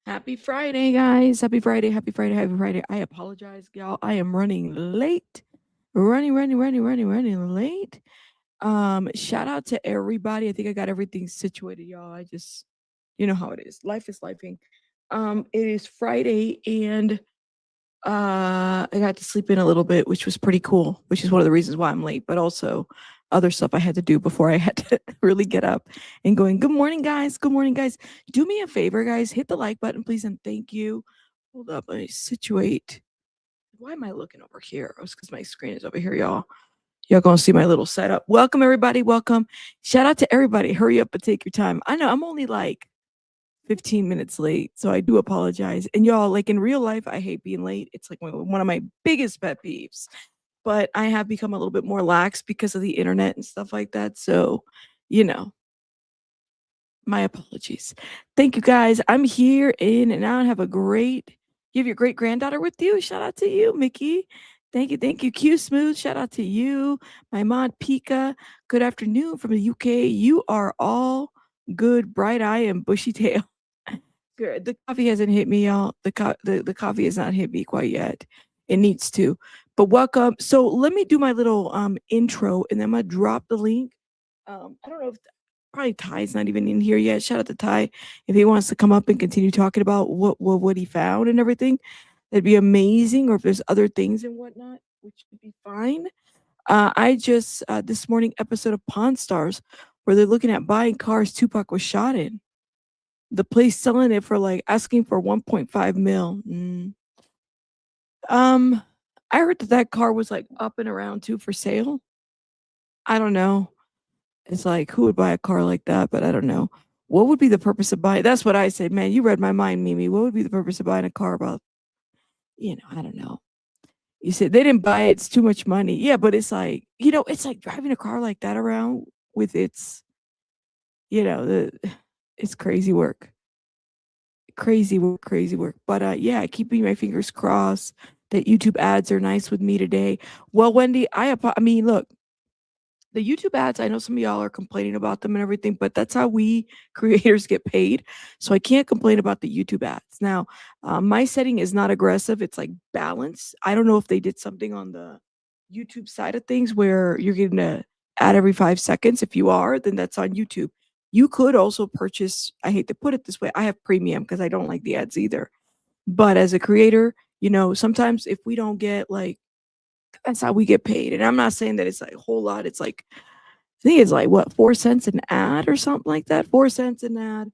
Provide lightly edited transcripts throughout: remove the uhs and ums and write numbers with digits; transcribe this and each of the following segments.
Happy Friday, guys. Happy Friday. Happy Friday. Happy Friday. I apologize, y'all. I am running late. Running late. Shout out to everybody. I think I got everything situated, y'all. You know how it is. Life is lifing. It is Friday and I got to sleep in a little bit, which was pretty cool, which is one of the reasons why I'm late, but also other stuff I had to do before I had to really get up and going, good morning, guys. Good morning, guys. Do me a favor, guys. Hit the like button, please, and thank you. Hold up, let me situate. Why am I looking over here? Oh, it's because my screen is over here, y'all. Y'all gonna see my little setup. Welcome, everybody. Welcome. Shout out to everybody. Hurry up and take your time. I know I'm only like 15 minutes late. So I do apologize. And y'all, like in real life, I hate being late. It's like one of my biggest pet peeves. But I have become a little bit more lax because of the internet and stuff like that. So, you know, my apologies. Thank you guys. I'm here in and out. Have a great, you have your great granddaughter with you. Shout out to you, Mickey. Thank you. Thank you. Q Smooth. Shout out to you. My mod Pika. Good afternoon from the UK. You are all good, bright eye and bushy tail. Good. The coffee hasn't hit me, y'all. The coffee has not hit me quite yet. It needs to. But welcome. So let me do my little intro and then I'm gonna drop the link. I don't know if probably Ty's not even in here yet. Shout out to Ty. If he wants to come up and continue talking about what he found and everything, that'd be amazing. Or if there's other things and whatnot, which would be fine. I just this morning episode of Pawn Stars where they're looking at buying cars Tupac was shot in. The place selling it for like asking for 1.5 mil. Um, I heard that car was like up and around too for sale. I don't know. It's like who would buy a car like that? But I don't know. What would be the purpose of buying? That's what I said, man. You read my mind, Mimi. What would be the purpose of buying a car about? I don't know. You said they didn't buy it. It's too much money. Yeah, but it's like it's like driving a car like that around with its, the it's crazy work. Crazy work. But yeah, keeping my fingers crossed that YouTube ads are nice with me today. Well, Wendy, I mean, look, the YouTube ads, I know some of y'all are complaining about them and everything, but that's how we creators get paid. So I can't complain about the YouTube ads. Now, my setting is not aggressive, it's like balance. I don't know if they did something on the YouTube side of things where you're getting a ad every 5 seconds. If you are, then that's on YouTube. You could also purchase, I hate to put it this way, I have premium because I don't like the ads either. But as a creator, sometimes if we don't get like, that's how we get paid. And I'm not saying that it's like a whole lot. It's like, I think it's like what, 4 cents an ad or something like that. 4 cents an ad.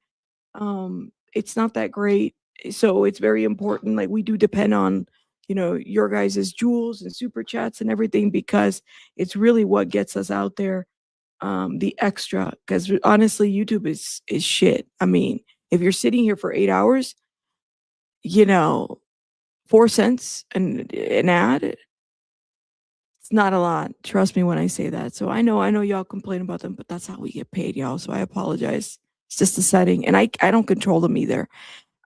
It's not that great. So it's very important. Like we do depend on, your guys' jewels and super chats and everything because it's really what gets us out there. The extra. Because honestly, YouTube is shit. I mean, if you're sitting here for 8 hours, you know, 4 cents an ad, it's not a lot. Trust me when I say that. So I know y'all complain about them, but that's how we get paid, y'all. So I apologize. It's just the setting. And I don't control them either.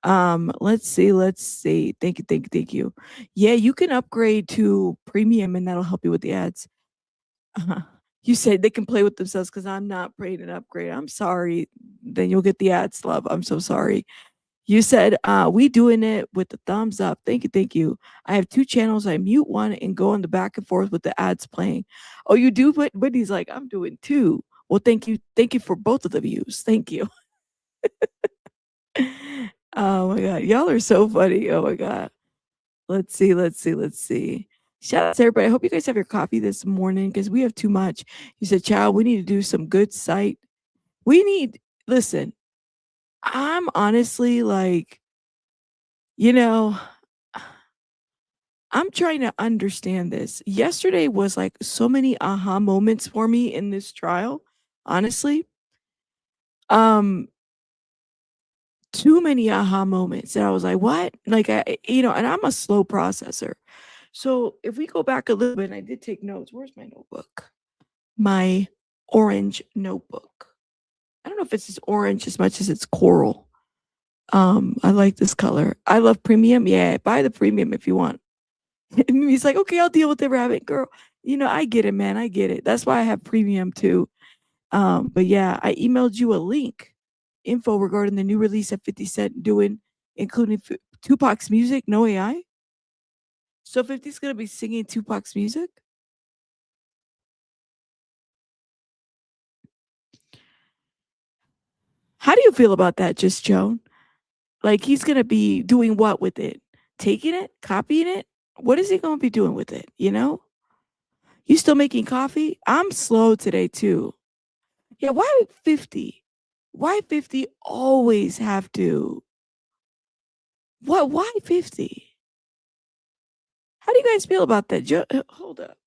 Let's see. Thank you. Yeah, you can upgrade to premium and that'll help you with the ads. Uh-huh. You said they can play with themselves because I'm not paying an upgrade. I'm sorry. Then you'll get the ads, love. I'm so sorry. You said, we doing it with the thumbs up. Thank you, thank you. I have two channels. I mute one and go on the back and forth with the ads playing. Oh, you do? But Whitney's like, I'm doing two. Well, thank you. Thank you for both of the views. Thank you. Oh my God. Y'all are so funny. Oh my God. Let's see. Shout out to everybody. I hope you guys have your coffee this morning because we have too much. You said, child, we need to do some good sight. Listen, I'm honestly like, you know, I'm trying to understand this. Yesterday was like so many aha moments for me in this trial, honestly. Um, too many aha moments that I was like, what? Like, and I'm a slow processor. So if we go back a little bit, and I did take notes. Where's my notebook? My orange notebook. I don't know if it's as orange as much as it's coral. I like this color. I love premium. Yeah, buy the premium if you want. He's like, okay, I'll deal with the rabbit girl. I get it, man. I get it. That's why I have premium too. But yeah, I emailed you a link, info regarding the new release of 50 Cent doing including Tupac's music, no AI. So 50's gonna be singing Tupac's music. How do you feel about that, Just Joan? Like he's gonna be doing what with it? Taking it, copying it? What is he gonna be doing with it? You know? You still making coffee? I'm slow today too. Yeah, why 50? Why 50 always have to? What? Why 50? How do you guys feel about that? Hold up.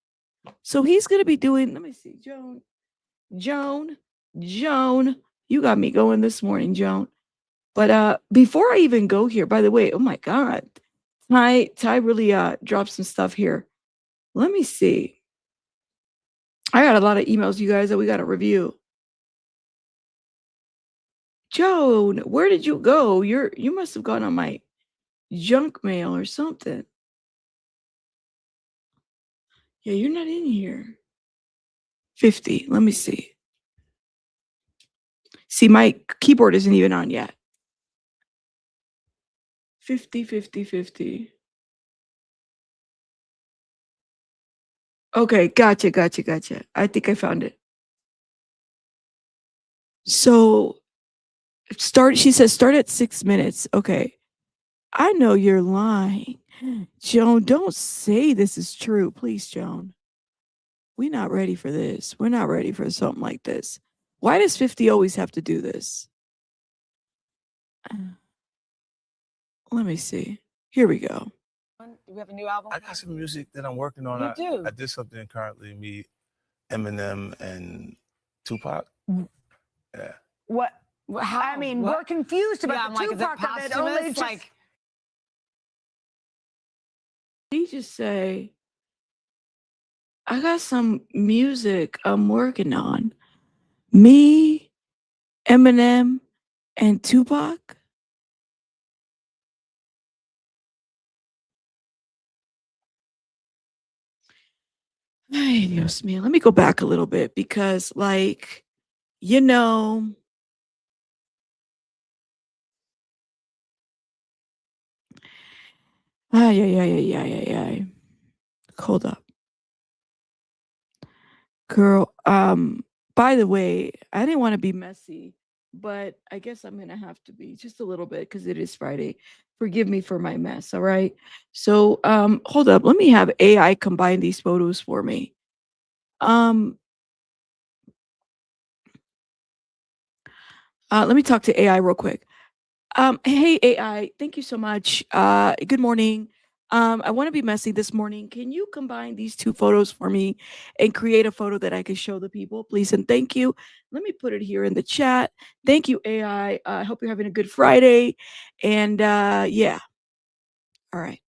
So he's gonna be doing. Let me see, Joan, Joan. You got me going this morning, Joan. But before I even go here, by the way, oh my God, Ty really dropped some stuff here. Let me see. I got a lot of emails, you guys, that we got to review. Joan, where did you go? You must have gone on my junk mail or something. Yeah, you're not in here. 50. Let me see. See, my keyboard isn't even on yet. 50, 50, 50. Okay, gotcha. I think I found it. So she says start at 6 minutes. Okay. I know you're lying. Joan, don't say this is true. Please, Joan. We're not ready for this. We're not ready for something like this. Why does 50 always have to do this? Let me see. Here we go. Do we have a new album? I got some music that I'm working on. You do? I did something currently, me, Eminem, and Tupac. Yeah. What? How? I mean, we're confused about the Tupac of it. Only just, like, He just say, I got some music I'm working on. Me, Eminem, and Tupac. Ay, Dios mío. Let me go back a little bit because, like, you know, yeah. Hold up. Girl, by the way, I didn't want to be messy, but I guess I'm gonna have to be just a little bit because it is Friday. Forgive me for my mess, all right? So hold up, let me have AI combine these photos for me. Let me talk to AI real quick. Hey AI, thank you so much. Good morning. I want to be messy this morning. Can you combine these two photos for me and create a photo that I can show the people, please? And thank you. Let me put it here in the chat. Thank you, AI. I hope you're having a good Friday. And yeah. All right.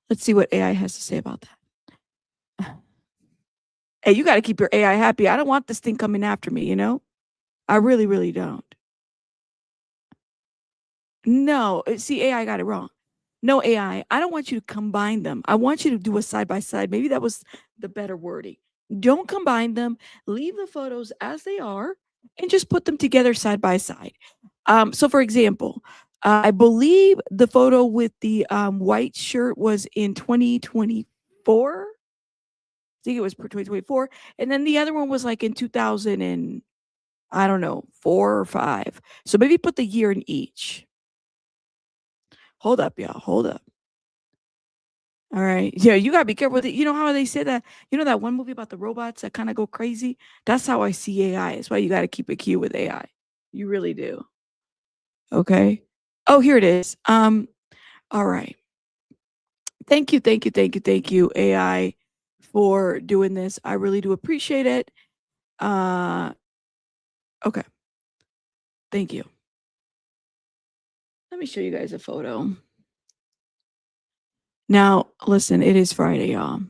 Let's see what AI has to say about that. Hey, you got to keep your AI happy. I don't want this thing coming after me, you know? I really, really don't. No, see, AI got it wrong. No, AI, I don't want you to combine them. I want you to do a side by side. Maybe that was the better wording. Don't combine them. Leave the photos as they are and just put them together side by side. So, for example, I believe the photo with the white shirt was in 2024. I think it was 2024. And then the other one was like in 2000 and I don't know, 4 or 5. So maybe put the year in each. Hold up, y'all. Hold up. All right. Yeah, you gotta be careful with it. You know how they say that? You know that one movie about the robots that kind of go crazy? That's how I see AI. That's why you gotta keep it cute with AI. You really do. Okay. Oh, here it is. All right. Thank you, AI, for doing this. I really do appreciate it. Okay. Thank you. Let me show you guys a photo. Now, listen, it is Friday, y'all.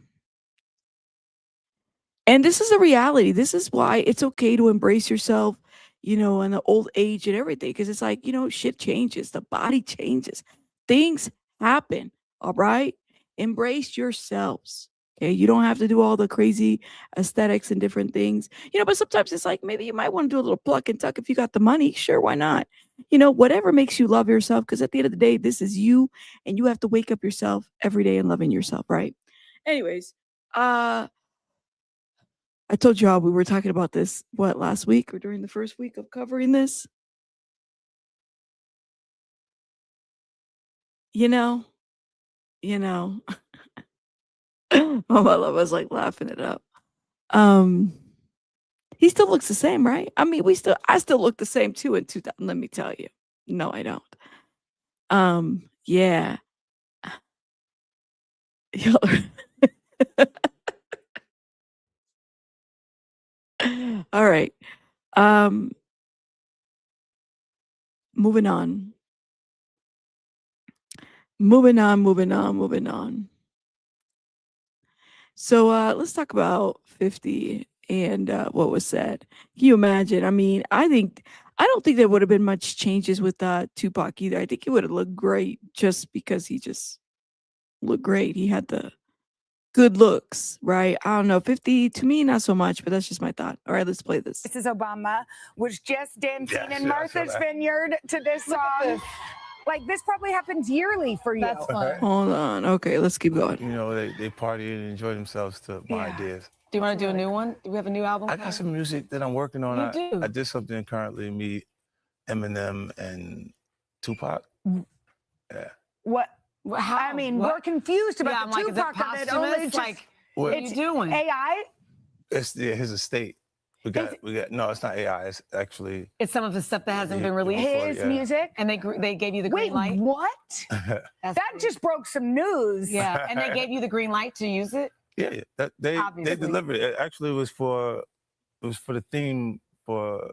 And this is a reality. This is why it's okay to embrace yourself, you know, in the old age and everything. Because it's like, you know, shit changes. The body changes. Things happen. All right. Embrace yourselves. Okay, you don't have to do all the crazy aesthetics and different things, but sometimes it's like maybe you might want to do a little pluck and tuck if you got the money. Sure, why not? Whatever makes you love yourself, because at the end of the day, this is you, and you have to wake up yourself every day and loving yourself, right? Anyways, I told y'all we were talking about this, last week or during the first week of covering this? You know, you know. Mama Love was like laughing it up. He still looks the same, right? I mean, I still look the same too in 2000. Let me tell you. No, I don't. Yeah. Y'all All right. Moving on. Moving on. So let's talk about 50 and what was said. Can you imagine? I mean, I don't think there would have been much changes with Tupac either. I think he would have looked great just because he just looked great. He had the good looks, right? I don't know. 50 to me, not so much, but that's just my thought. All right, let's play this. Mrs. Obama was just dancing Yeah, in Martha's Vineyard to this song. Like, this probably happens yearly for you. That's fun. Hold on. Okay, let's keep going. They party and enjoy themselves to my ideas. Do you want to do a new one? Do we have a new album? I got some music that I'm working on. You do? I did something currently, me, Eminem, and Tupac. Yeah. What? How? I mean, What? we're confused Yeah, about I'm the like, is it Tupac of it. Only posthumous? just, Like, What? what are you doing? AI? It's his estate. We got. No, it's not AI. It's actually It's some of the stuff that hasn't Yeah, been released. yeah. His music? And they gave you the green Wait, light. what? That's That big. just broke some news. Yeah, and they gave you the green light to use it. yeah. They Obviously. delivered it. Actually, it was for the theme for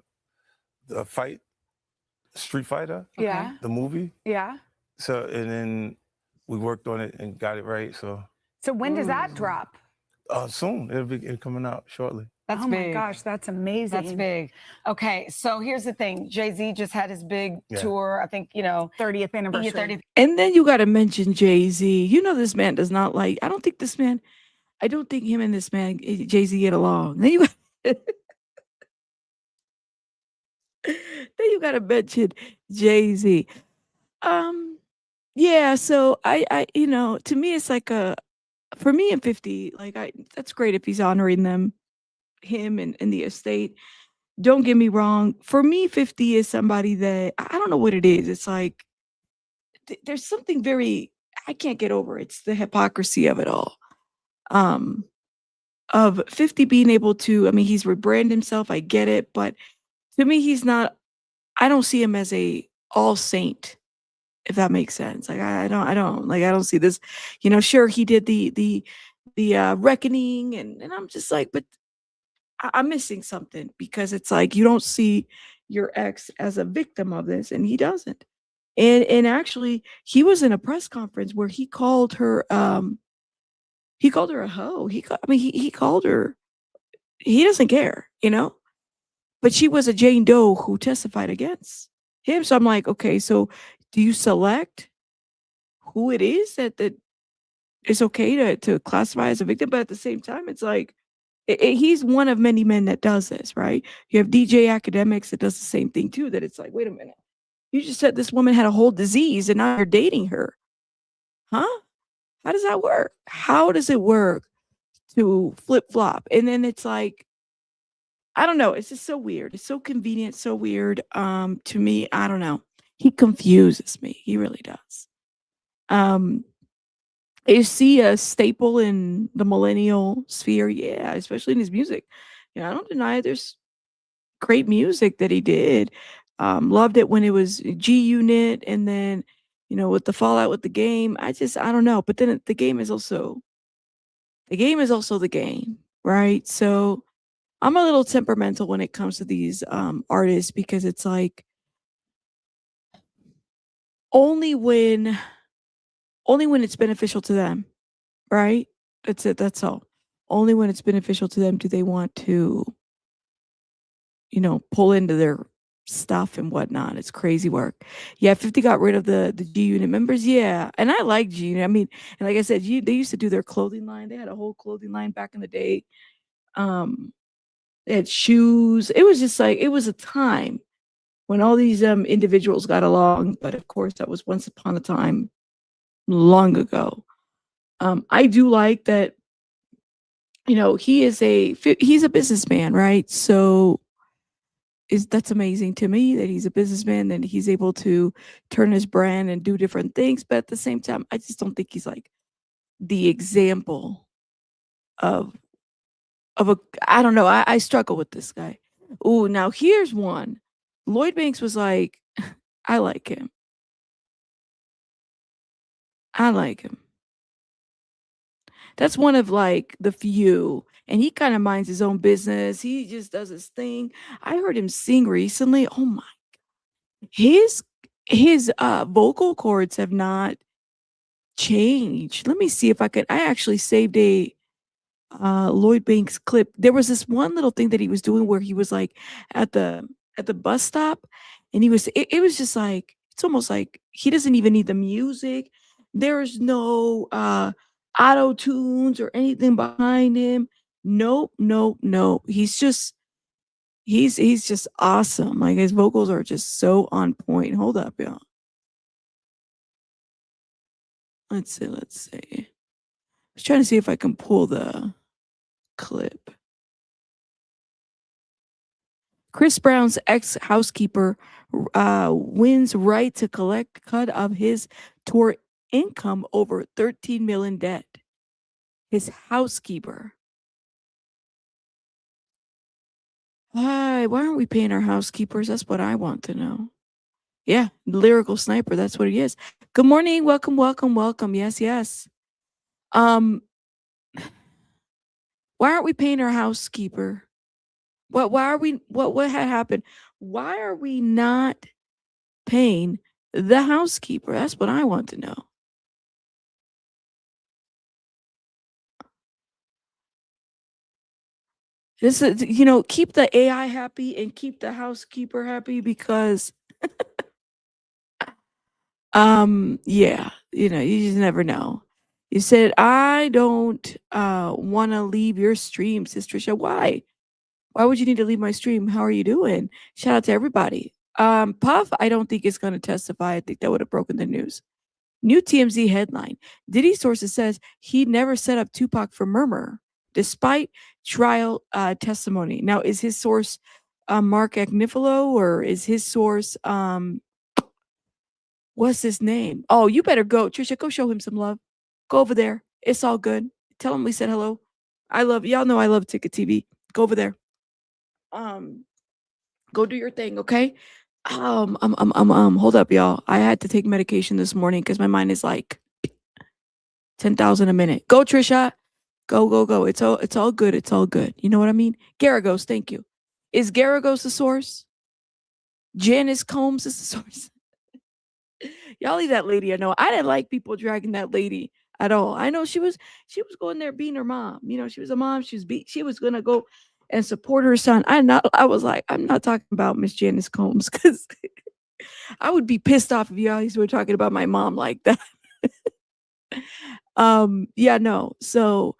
the fight, Street Fighter, Yeah. the movie. Yeah. So and then we worked on it and got it right. So So when does that drop? soon it'll be coming out shortly. That's oh big. my gosh, that's amazing. That's big. Okay, so here's the thing. Jay-Z just had his big Yeah. tour. I think, 30th anniversary. 30th. And then you got to mention Jay-Z. This man does not like, I don't think him and this man, Jay-Z, get along. Then you got to mention Jay-Z. Yeah, so I to me, it's like for me and 50, like that's great if he's honoring him and the estate. Don't get me wrong. For me, 50 is somebody that I don't know what it is. It's like there's something I can't get over. It's the hypocrisy of it all. Of 50 being able to, I mean, he's rebranded himself. I get it, but to me, he's not. I don't see him as a all saint, if that makes sense. Like I don't see this. Sure, he did the reckoning, and I'm just like, but I'm missing something, because it's like you don't see your ex as a victim of this, and he doesn't. And actually, he was in a press conference where he called her a hoe. He called her. He doesn't care, But she was a Jane Doe who testified against him. So I'm like, okay, so do you select who it is that it's okay to classify as a victim? But at the same time, it's like he's one of many men that does this, right? You have DJ Academics that does the same thing too. That it's like, wait a minute, you just said this woman had a whole disease and now you're dating her, huh? How does that work? How does it work to flip flop? And then it's like, I don't know. It's just so weird. It's so convenient, so weird. To me, I don't know. He confuses me. He really does. Is he a staple in the millennial sphere? Yeah, especially in his music. I don't deny it. There's great music that he did. Loved it when it was G Unit, and then with the fallout with the game. I don't know. But then the game is also the game, right? So I'm a little temperamental when it comes to these artists, because it's like only when it's beneficial to them, right? That's it. That's all. Only when it's beneficial to them do they want to, pull into stuff and whatnot. It's crazy work. Yeah, 50 got rid of the G Unit members. Yeah, and I like G Unit. I mean, and like I said, they used to do their clothing line. They had a whole clothing line back in the day. They had shoes. It was just like it was a time when all these individuals got along. But of course, that was once upon a time, long ago. I do like that. You know, he's a businessman, right? So that's amazing to me that he's a businessman and he's able to turn his brand and do different things. But at the same time, I just don't think he's like the example of a. I don't know. I struggle with this guy. Oh, now here's one. Lloyd Banks was like, I like him. I like him. That's one of like the few, and he kind of minds his own business. He just does his thing. I heard him sing recently. Oh my, his vocal cords have not changed. Let me see if I could. I actually saved a Lloyd Banks clip. There was this one little thing that he was doing where he was like at the bus stop, and it was just like it's almost like he doesn't even need the music. There's no auto tunes or anything behind him. Nope, nope, nope. He's just awesome. Like his vocals are just so on point. Hold up, y'all. Let's see. I was trying to see if I can pull the clip. Chris Brown's ex-housekeeper wins right to collect cut of his tour income over 13 million debt. His housekeeper. Why aren't we paying our housekeepers? That's what I want to know. Yeah, lyrical sniper. That's what he is. Good morning. Welcome, welcome, welcome. Yes, yes. Why aren't we paying our housekeeper? Why are we what had happened? Why are we not paying the housekeeper? That's what I want to know. This is, keep the AI happy and keep the housekeeper happy because yeah, you just never know. You said I don't want to leave your stream, Sister Trisha. Why? Why would you need to leave my stream? How are you doing? Shout out to everybody. Puff, I don't think is going to testify. I think that would have broken the news. New TMZ headline. Diddy sources says he never set up Tupac for murmur, despite trial testimony. Now, is his source Mark Agnifilo or is his source what's his name? Oh, you better go, Trisha. Go show him some love. Go over there. It's all good. Tell him we said hello. Y'all know I love Ticket TV. Go over there. Go do your thing, okay? Hold up, y'all. I had to take medication this morning because my mind is like 10,000 a minute. Go, Trisha. Go. It's all good. It's all good. You know what I mean? Garagos, thank you. Is Garagos the source? Janice Combs is the source. Y'all leave that lady. I know. I didn't like people dragging that lady at all. I know she was going there being her mom. She was a mom. She was gonna go and support her son. I was like, I'm not talking about Miss Janice Combs because I would be pissed off if y'all were talking about my mom like that. Yeah, no. So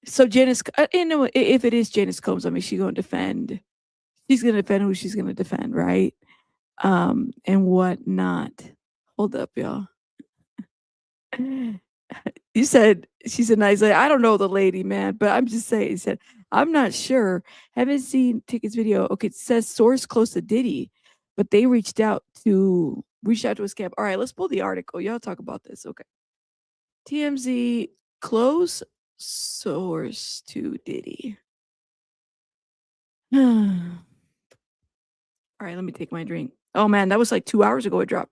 Janice, if it is Janice Combs, I mean, she's gonna defend who she's gonna defend, right? And whatnot. Hold up, y'all. You said she's a nice lady. I don't know the lady, man, but I'm just saying. He said, I'm not sure. Haven't seen Ticket's video. Okay, it says source close to Diddy, but they reached out to his camp. All right, let's pull the article. Y'all talk about this. Okay. TMZ close source to Diddy. All right, let me take my drink. Oh man, that was like 2 hours ago it dropped.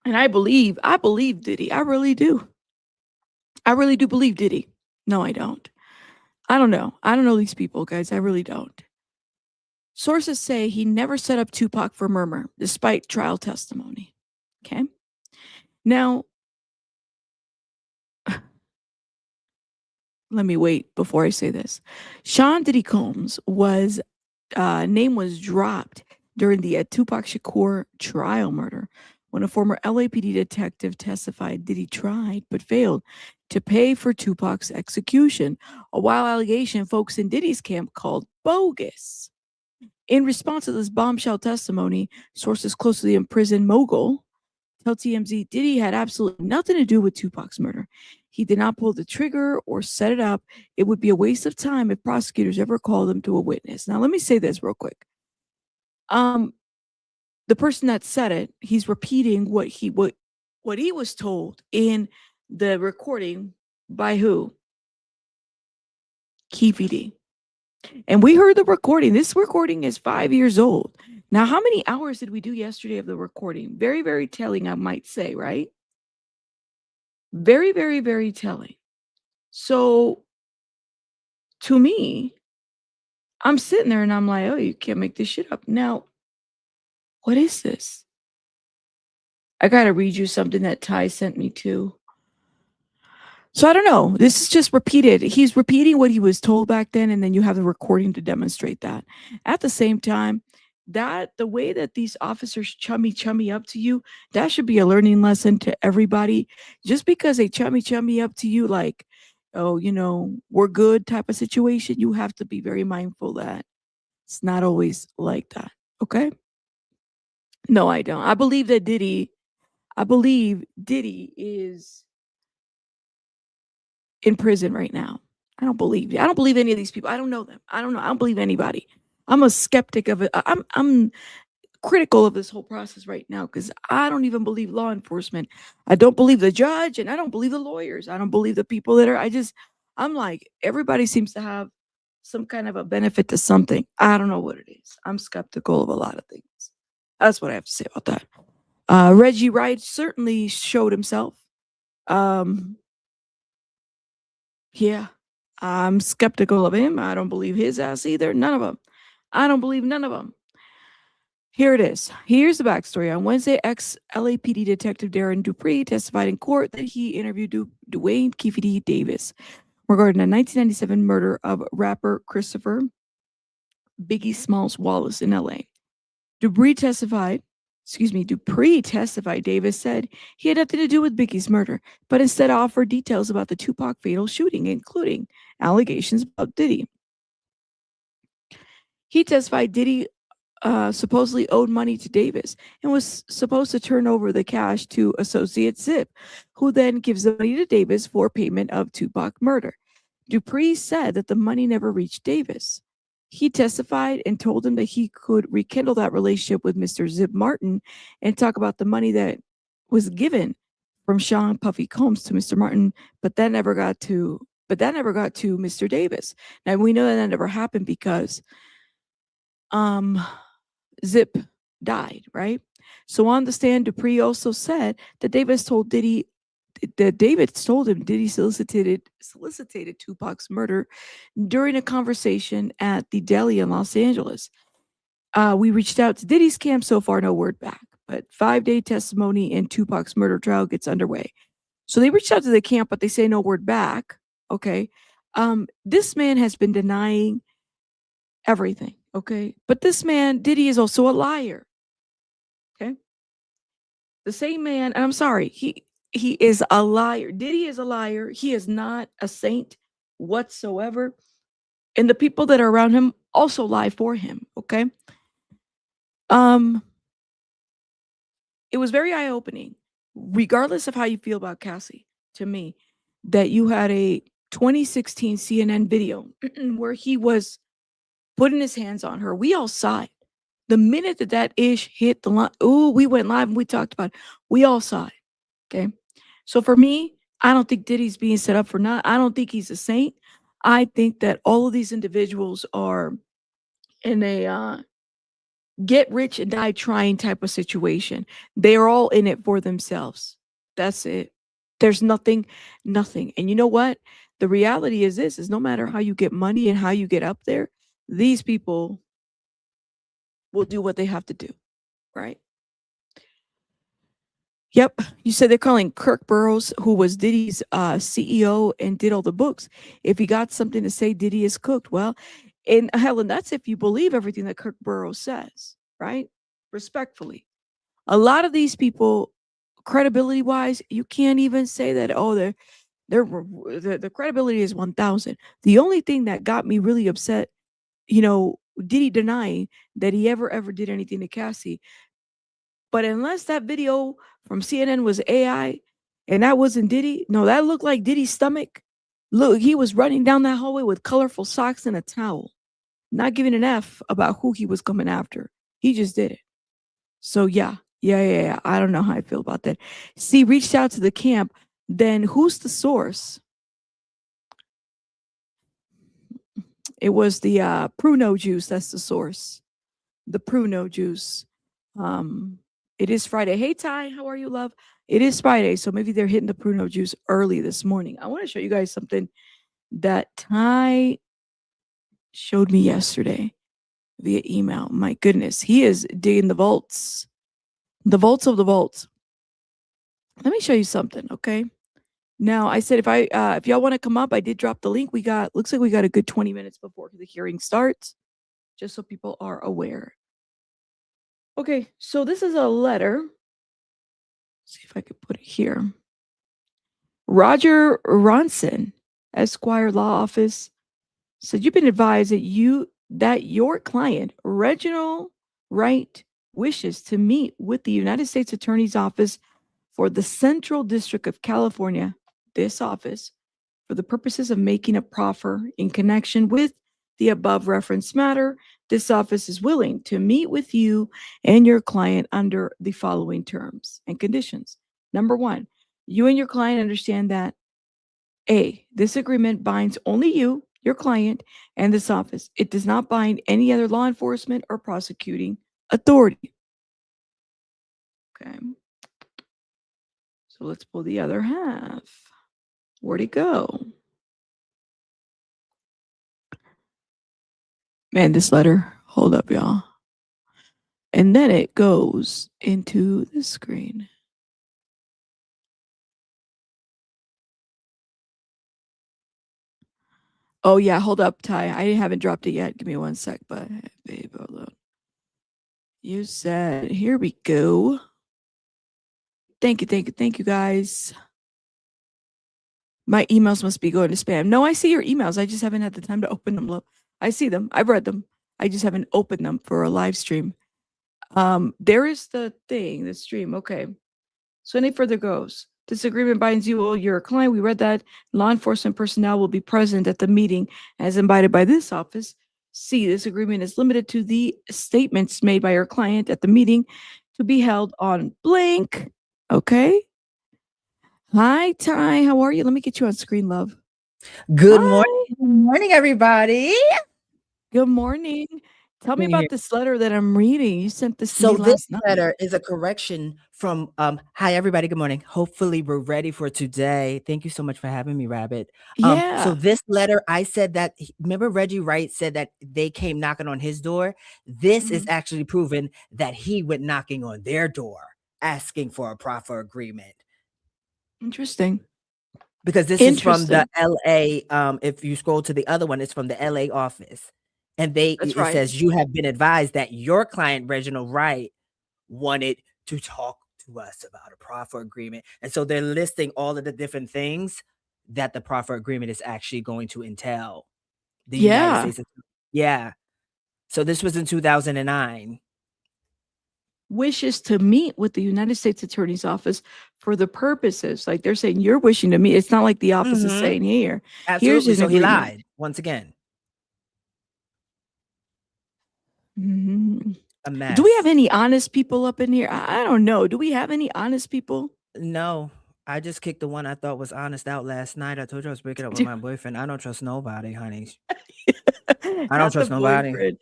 And I believe Diddy. I really do. I really do believe Diddy. No, I don't. I don't know. I don't know these people, guys. I really don't. Sources say he never set up Tupac for murmur, despite trial testimony. Okay. Now, let me wait before I say this. Sean Diddy Combs was name was dropped during the Tupac Shakur trial murder when a former LAPD detective testified Diddy tried but failed to pay for Tupac's execution, a wild allegation folks in Diddy's camp called bogus. In response to this bombshell testimony, sources close to the imprisoned mogul tell TMZ Diddy had absolutely nothing to do with Tupac's murder. He did not pull the trigger or set it up. It would be a waste of time if prosecutors ever called him to a witness. Now, let me say this real quick. The person that said it, he's repeating what he was told in the recording by who? Keefe D. And we heard the recording. This recording is 5 years old. Now, how many hours did we do yesterday of the recording? Very, very telling, I might say, right? Very, very, very telling. So, to me, I'm sitting there and I'm like, oh, you can't make this shit up. Now, what is this? I got to read you something that Ty sent me too. So I don't know. This is just repeated. He's repeating what he was told back then, and then you have the recording to demonstrate that. At the same time, that the way that these officers chummy up to you, that should be a learning lesson to everybody. Just because they chummy up to you, like, oh, we're good type of situation, you have to be very mindful that it's not always like that. Okay? No, I don't. I believe Diddy is in prison right now. I don't believe any of these people. I don't know them. I don't know. I don't believe anybody. I'm a skeptic of it. I'm critical of this whole process right now because I don't even believe law enforcement. I don't believe the judge, and I don't believe the lawyers. I don't believe the people that are. I'm like, everybody seems to have some kind of a benefit to something. I don't know what it is. I'm skeptical of a lot of things. That's what I have to say about that. Reggie Wright certainly showed himself. Yeah, I'm skeptical of him. I don't believe his ass either. None of them. I don't believe none of them. Here it is. Here's the backstory. On Wednesday, ex-LAPD detective Darren Dupree testified in court that he interviewed Duane Keefe D. Davis regarding a 1997 murder of rapper Christopher Biggie Smalls Wallace in LA. Dupree testified Davis said he had nothing to do with Biggie's murder, but instead offered details about the Tupac fatal shooting, including allegations about Diddy. He testified Diddy supposedly owed money to Davis and was supposed to turn over the cash to associate Zip, who then gives the money to Davis for payment of Tupac murder. Dupree said that the money never reached Davis. He testified and told him that he could rekindle that relationship with Mr. Zip Martin and talk about the money that was given from Sean Puffy Combs to Mr. Martin, but that never got to Mr. Davis. Now we know that never happened because Zip died, right? So on the stand, Dupree also said that David told him Diddy solicited Tupac's murder during a conversation at the deli in Los Angeles. We reached out to Diddy's camp. So far, no word back. But 5-day testimony in Tupac's murder trial gets underway. So they reached out to the camp, but they say no word back. Okay. This man has been denying everything. Okay. But this man, Diddy, is also a liar. Okay. The same man, and I'm sorry, he is a liar. Diddy is a liar. He is not a saint whatsoever. And the people that are around him also lie for him. Okay. It was very eye-opening, regardless of how you feel about Cassie, to me, that you had a 2016 CNN video where he was putting his hands on her. We all saw it. The minute that ish hit the line, we went live and we talked about it. We all saw it. Okay. So for me, I don't think Diddy's being set up for not. I don't think he's a saint. I think that all of these individuals are in a get rich and die trying type of situation. They are all in it for themselves. That's it. There's nothing. And you know what? The reality is this is no matter how you get money and how you get up there, these people will do what they have to do. Right? Yep. You said they're calling Kirk Burrows, who was Diddy's CEO and did all the books. If he got something to say, Diddy is cooked. Well, and Helen, that's if you believe everything that Kirk Burrows says, right? Respectfully. A lot of these people, credibility wise, you can't even say that, oh, the credibility is 1,000. The only thing that got me really upset, Diddy denying that he ever did anything to Cassie. But unless that video from CNN was AI and that wasn't Diddy, no, that looked like Diddy's stomach. Look, he was running down that hallway with colorful socks and a towel, not giving an F about who he was coming after. He just did it. So yeah. I don't know how I feel about that. See, reached out to the camp. Then who's the source? It was the Pruno juice. That's the source. The Pruno juice. It is Friday. Hey, Ty, how are you, love? It is Friday, so maybe they're hitting the Pruno juice early this morning. I want to show you guys something that Ty showed me yesterday via email. My goodness, he is digging the vaults of the vaults. Let me show you something, okay? Now, I said if y'all want to come up, I did drop the link. Looks like we got a good 20 minutes before the hearing starts, just so people are aware. Okay, so this is a letter. Let's see if I could put it here. Roger Ronson, Esquire Law Office, said you've been advised that your client, Reginald Wright, wishes to meet with the United States Attorney's Office for the Central District of California, this office, for the purposes of making a proffer in connection with the above referenced matter. This office is willing to meet with you and your client under the following terms and conditions. Number one, you and your client understand that A, this agreement binds only you, your client, and this office. It does not bind any other law enforcement or prosecuting authority. Okay. So let's pull the other half. Where'd it go? Man, this letter. Hold up, y'all. And then it goes into the screen. Oh, yeah. Hold up, Ty. I haven't dropped it yet. Give me 1 sec, but babe, hold up. You said, here we go. Thank you, guys. My emails must be going to spam. No, I see your emails. I just haven't had the time to open them. I see them. I've read them. I just haven't opened them for a live stream. There is the thing, the stream. Okay. So any further goes. This agreement binds you or your client. We read that law enforcement personnel will be present at the meeting as invited by this office. C, this agreement is limited to the statements made by your client at the meeting to be held on blank. Okay. Hi, Ty. How are you? Let me get you on screen, love. Good Hi. morning. Good morning, everybody. Good morning. Tell me Can you about hear- this letter that I'm reading. You sent this to So me this last night. letter is a correction from hi everybody, good morning. Hopefully we're ready for today. Thank you so much for having me, Rabbit. Yeah. So this letter, I said that remember Reggie Wright said that they came knocking on his door. This is actually proven that he went knocking on their door asking for a proffer agreement. Interesting. Because this is from the LA. If you scroll to the other one, it's from the LA office. And it says you have been advised that your client, Reginald Wright, wanted to talk to us about a proffer agreement. And so they're listing all of the different things that the proffer agreement is actually going to entail. The United States. Yeah. So this was in 2009. Wishes to meet with the United States Attorney's Office for the purposes, like they're saying you're wishing to meet. It's not like the office is saying here. Absolutely. Here's an He agreement. lied once again. A mess. Do we have any honest people up in here? I don't know. Do we have any honest people? No. I just kicked the one I thought was honest out last night. I told you I was breaking up with my boyfriend. I don't trust nobody, honey. I don't trust nobody.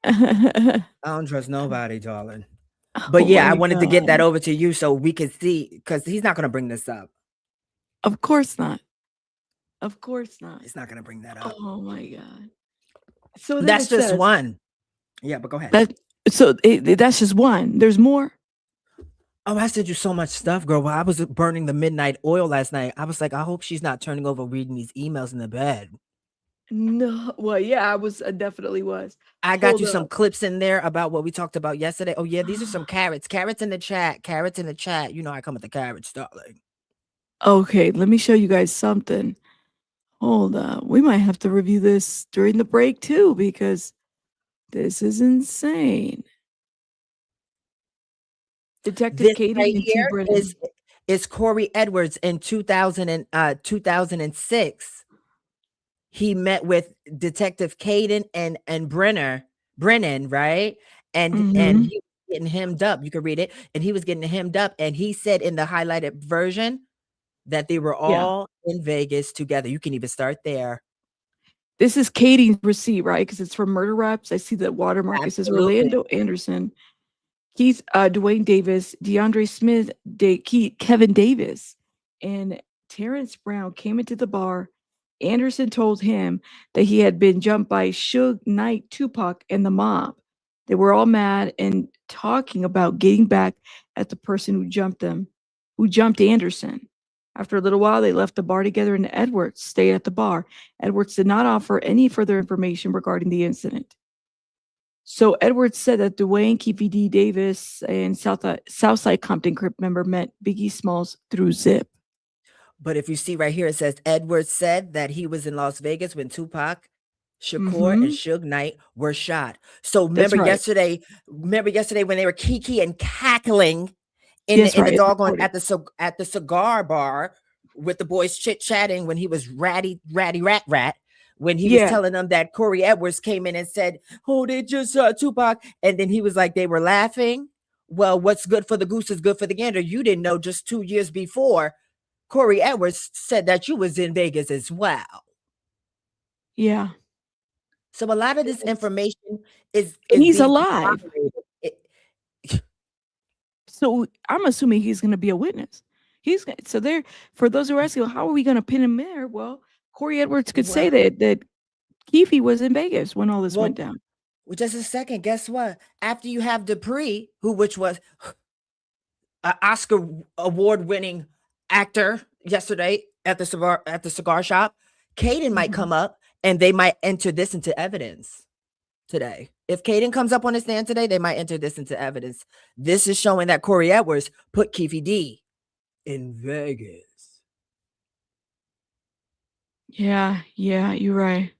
I don't trust nobody, darling. But yeah, I wanted to get that over to you so we could see, because he's not going to bring this up. Of course not. Of course not. He's not going to bring that up. Oh my God. So that's just one. Yeah, but go ahead. That's just one. There's more. Oh, I sent you so much stuff, girl. While I was burning the midnight oil last night, I was like, I hope she's not turning over reading these emails in the bed. No, well, yeah, I definitely was. I got Hold you some up. clips in there about what we talked about yesterday. Oh yeah, these are some carrots. Carrots in the chat. Carrots in the chat. You know I come with the carrots, darling. Okay, let me show you guys something. Hold up. We might have to review this during the break too, because this is insane. Detective This Katie right and T. here Brennan. is Corey Edwards in 2006. He met with Detective Caden and Brennan, right? And Mhm. he was getting hemmed up. You can read it. And he was getting hemmed up. And he said in the highlighted version that they were Yeah. all in Vegas together. You can even start there. This is Katie's receipt, right? Because it's from Murder Reps. I see that watermark. It says Absolutely. Rolando Anderson, Keith, Duane Davis, DeAndre Smith, Kevin Davis, and Terrence Brown came into the bar. Anderson told him that he had been jumped by Suge Knight, Tupac, and the mob. They were all mad and talking about getting back at the person who jumped Anderson. After a little while, they left the bar together and Edwards stayed at the bar. Edwards did not offer any further information regarding the incident. So Edwards said that Duane, Keefe D, Davis, and Southside Compton Crip member met Biggie Smalls through Zip. But if you see right here, it says Edwards said that he was in Las Vegas when Tupac Shakur and Suge Knight were shot. So remember yesterday when they were kiki and cackling in the doggone at the cigar bar with the boys chit-chatting when he was ratty rat when he was telling them that Corey Edwards came in and said, oh, they just Tupac, and then he was like, they were laughing. Well, what's good for the goose is good for the gander. You didn't know just 2 years before Corey Edwards said that you was in Vegas as well. Yeah. So a lot of this information is he's alive. So I'm assuming he's going to be a witness. So there, for those who are asking, how are we going to pin him there? Well, Corey Edwards could say that Keefe was in Vegas when all this went down. Well, just a second. Guess what? After you have Dupree, which was an Oscar award-winning actor yesterday at the cigar shop, Caden might come up and they might enter this into evidence today. If Caden comes up on the stand today, they might enter this into evidence. This is showing that Corey Edwards put Keffe D in Vegas. Yeah, you're right.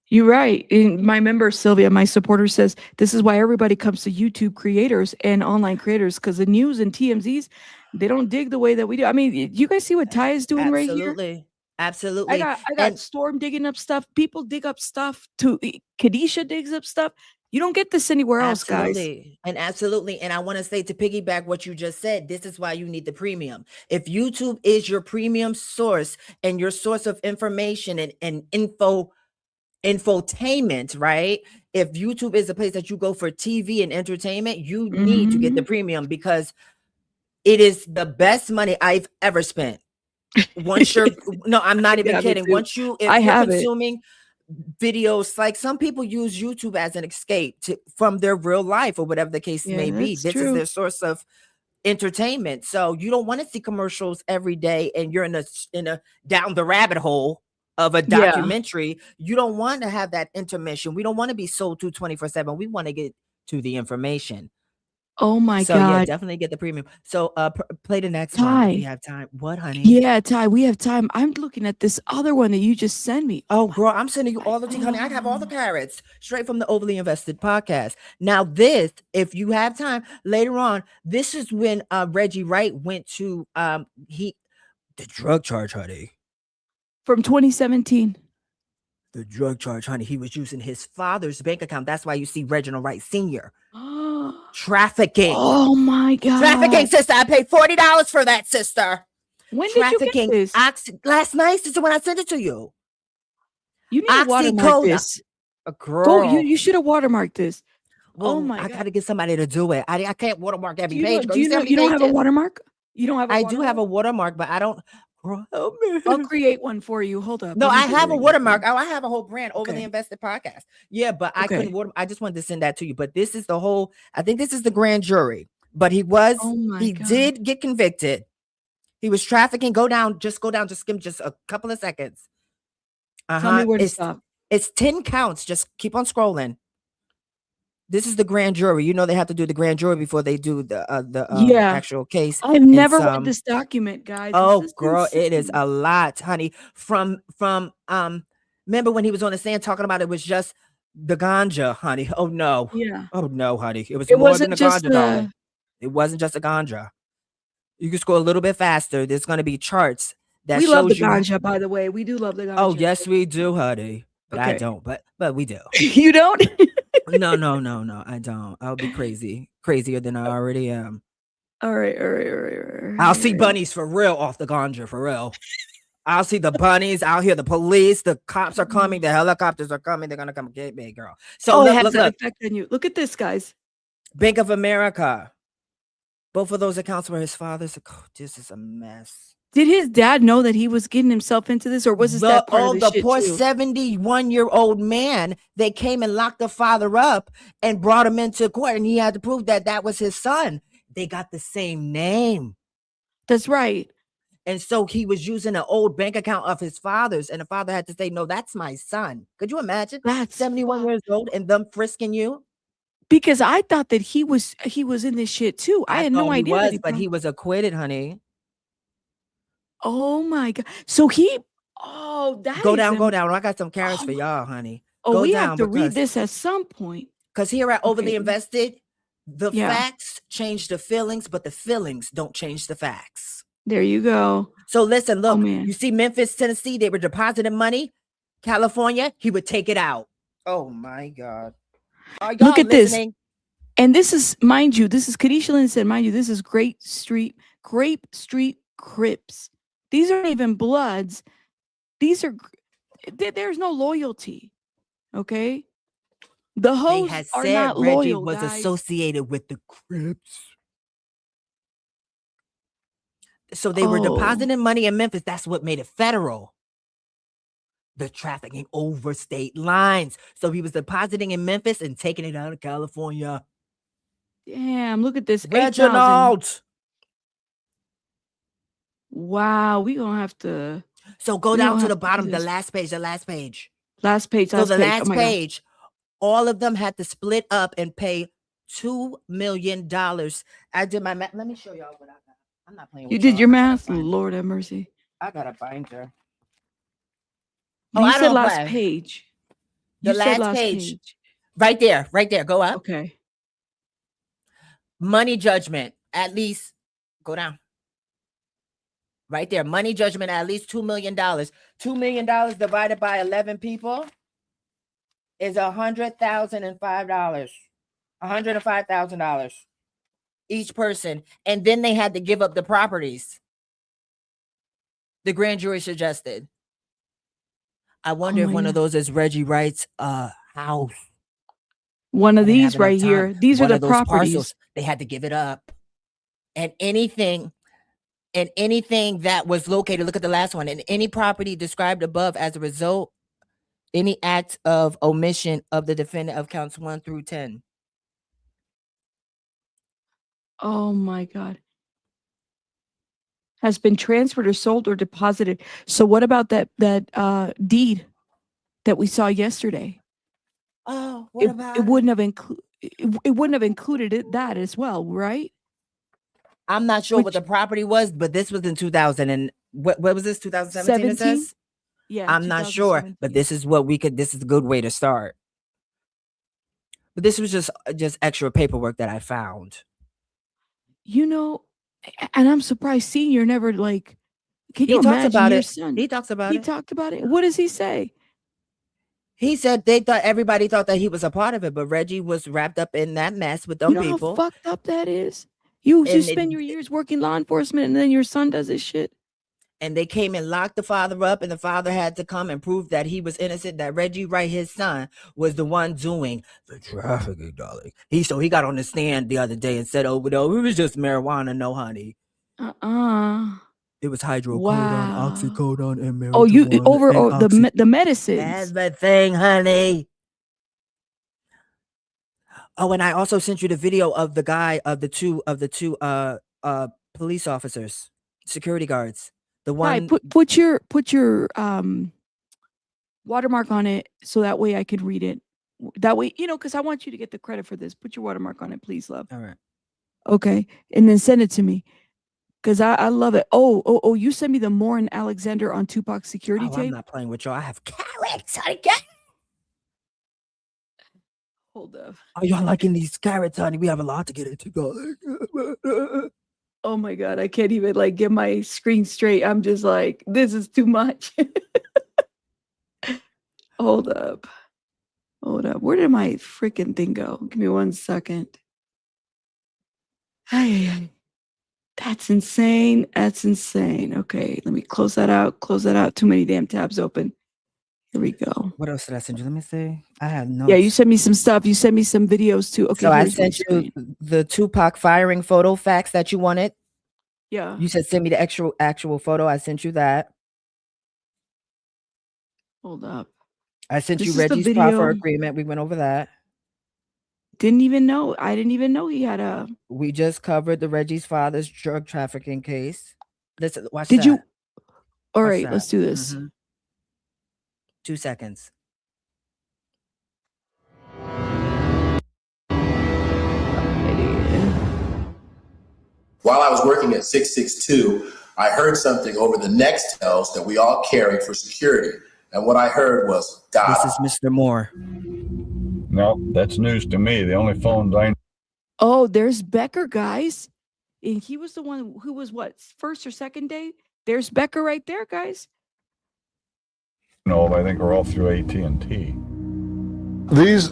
You're right. And my member, Sylvia, my supporter, says this is why everybody comes to YouTube creators and online creators, because the news and TMZs, they don't dig the way that we do. I mean, you guys see what Ty is doing right here? Absolutely. I got Storm digging up stuff. People dig up stuff. Kadisha digs up stuff. You don't get this anywhere else, guys. Absolutely. And I want to say, to piggyback what you just said, this is why you need the premium. If YouTube is your premium source and your source of information and infotainment, right? If YouTube is a place that you go for TV and entertainment, you need to get the premium, because it is the best money I've ever spent. Once you're no, I'm not even kidding. Once you're consuming videos, like some people use YouTube as an escape from their real life or whatever the case may be. This is their source of entertainment. So you don't want to see commercials every day and you're in a down the rabbit hole of a documentary. You don't want to have that intermission. We don't want to be sold to 24/7. We want to get to the information. Oh my God. Yeah, definitely get the premium. So play the next one. We have time. What, honey? Yeah, Ty, we have time. I'm looking at this other one that you just sent me. Oh, girl, I'm sending you all the tea, honey. I have all the carrots straight from the Overly Invested podcast. Now, this, if you have time later on, this is when Reggie Wright went to the drug charge, honey. From 2017. The drug charge, honey. He was using his father's bank account. That's why you see Reginald Wright Sr. Trafficking. Oh my God. Trafficking, sister. I paid $40 for that, sister. When did you get this? Last night, sister, when I sent it to you. You need to watermark this. Girl. You should have watermarked this. Well, oh my God. I gotta get somebody to do it. I can't watermark every page. You don't have a watermark? You don't have a watermark? I do have a watermark, but I don't. Girl, help me. I'll create one for you. Hold up. No, I have a watermark. Oh, I have a whole brand, Overly Invested podcast. Yeah, but I couldn't I just wanted to send that to you. But this is I think this is the grand jury. but he Oh my God. did get convicted. He was trafficking. Go down, just skim just a couple of seconds. Tell me where to stop. It's 10 counts. Just keep on scrolling. This is the grand jury. You know they have to do the grand jury before they do the actual case. I've never read this document, guys. Oh, girl, it is a lot, honey. From remember when he was on the stand talking about it was just the ganja, honey. Oh no. Yeah. Oh no, honey. It was more than the ganja, darling. It wasn't just a ganja. You can scroll a little bit faster. There's going to be charts that we shows love the you. ganja, by the way. We do love the ganja. Oh yes, we do, honey. But I don't. But we do. You don't? No, I don't. I'll be crazier than I already am. All right. I'll see bunnies for real off the ganja, for real. I'll see the bunnies. I'll hear the police. The cops are coming. The helicopters are coming. They're gonna come get me, girl. So it has that effect on you. Look at this, guys. Bank of America. Both of those accounts were his father's. Oh, this is a mess. Did his dad know that he was getting himself into this, or was his dad part of this shit poor too? 71-year-old man, they came and locked the father up and brought him into court, and he had to prove that that was his son. They got the same name. That's right. And so he was using an old bank account of his father's, and the father had to say, no, that's my son. Could you imagine? That's 71 years old and them frisking you? Because I thought that he was in this shit too. I had no idea. But he was acquitted, honey. Oh my God. So that go down. I got some carrots for y'all, honey. Oh, we have to read this at some point. Because here at Overly Invested, the facts change the feelings, but the feelings don't change the facts. There you go. So listen, look, you see Memphis, Tennessee, they were depositing money. California, he would take it out. Oh my God. Look at this. And this is, mind you, this is Kadisha Lynn said, mind you, this is Grape Street Crips. These aren't even Bloods. There's no loyalty. Okay. The hosts are not loyal. Reggie was associated with the Crips. So they were depositing money in Memphis. That's what made it federal. The trafficking over state lines. So he was depositing in Memphis and taking it out of California. Damn, look at this. Reginald. Wow, we gonna have to. So go down to the bottom, the last page. So the last page, all of them had to split up and pay $2 million. I did my math. Let me show y'all what I got. I'm not playing with you. Did your math? Lord have mercy. I got a binder. You said last page. The last page. Right there. Go up. Okay. Money judgment, at least. Go down. Right there. Money judgment, at least $2 million. $2 million divided by 11 people is $100,005. $105,000 each person. And then they had to give up the properties. The grand jury suggested. I wonder if one of those is Reggie Wright's house. One of these right here. These are the properties. Parcels, they had to give it up. And anything that was located, look at the last one, and any property described above as a result, any act of omission of the defendant of counts 1 through 10. Oh my God. Has been transferred or sold or deposited. So what about that deed that we saw yesterday? Oh, it wouldn't have included that as well, right? I'm not sure what the property was, but this was in 2000 and what was this? 2017 it says? Yeah. I'm not sure, but this is this is a good way to start. But this was just extra paperwork that I found. You know, and I'm surprised Senior never can you imagine your son? He talks about it. He talked about it. What does he say? He said everybody thought that he was a part of it, but Reggie was wrapped up in that mess with them people. How fucked up that is? You spend your years working law enforcement and then your son does this shit. And they came and locked the father up, and the father had to come and prove that he was innocent, that Reggie Wright, his son, was the one doing the trafficking, darling. He got on the stand the other day and said, oh, no, it was just marijuana, no honey. It was hydrocodone, oxycodone, and marijuana. Oh, the medicines. That's the thing, honey. Oh, and I also sent you the video of the guy of the two police officers, security guards. The Hi, one put your watermark on it so that way I could read it. That way, because I want you to get the credit for this. Put your watermark on it, please, love. All right. Okay, and then send it to me because I love it. Oh! You send me the Moore and Alexander on Tupac security I'm tape. not playing with y'all. I have carrots. Hold up. Are y'all liking these carrots, honey? We have a lot to get into, guys. Oh my God, I can't even get my screen straight. I'm just like, this is too much. Hold up. Where did my freaking thing go? Give me 1 second. Hey, that's insane. Okay, let me close that out. Too many damn tabs open. Here we go. What else did I send you? Let me see. I have notes. Yeah, you sent me some stuff. You sent me some videos too. Okay, so I sent you the Tupac firing photo fax that you wanted. Yeah. You said send me the actual photo. I sent you that. Hold up. I sent you Reggie's proffer agreement. We went over that. I didn't even know he had a. We just covered the Reggie's father's drug trafficking case. Listen, watch Did that. you? All right, let's do this. 2 seconds. While I was working at 662, I heard something over the Nextels that we all carry for security. And what I heard was, God. This is Mr. Moore. No, that's news to me. The only phones I know. Oh, there's Becker, guys. And he was the one who was what, first or second day? There's Becker right there, guys. No, I think we're all through AT&T. These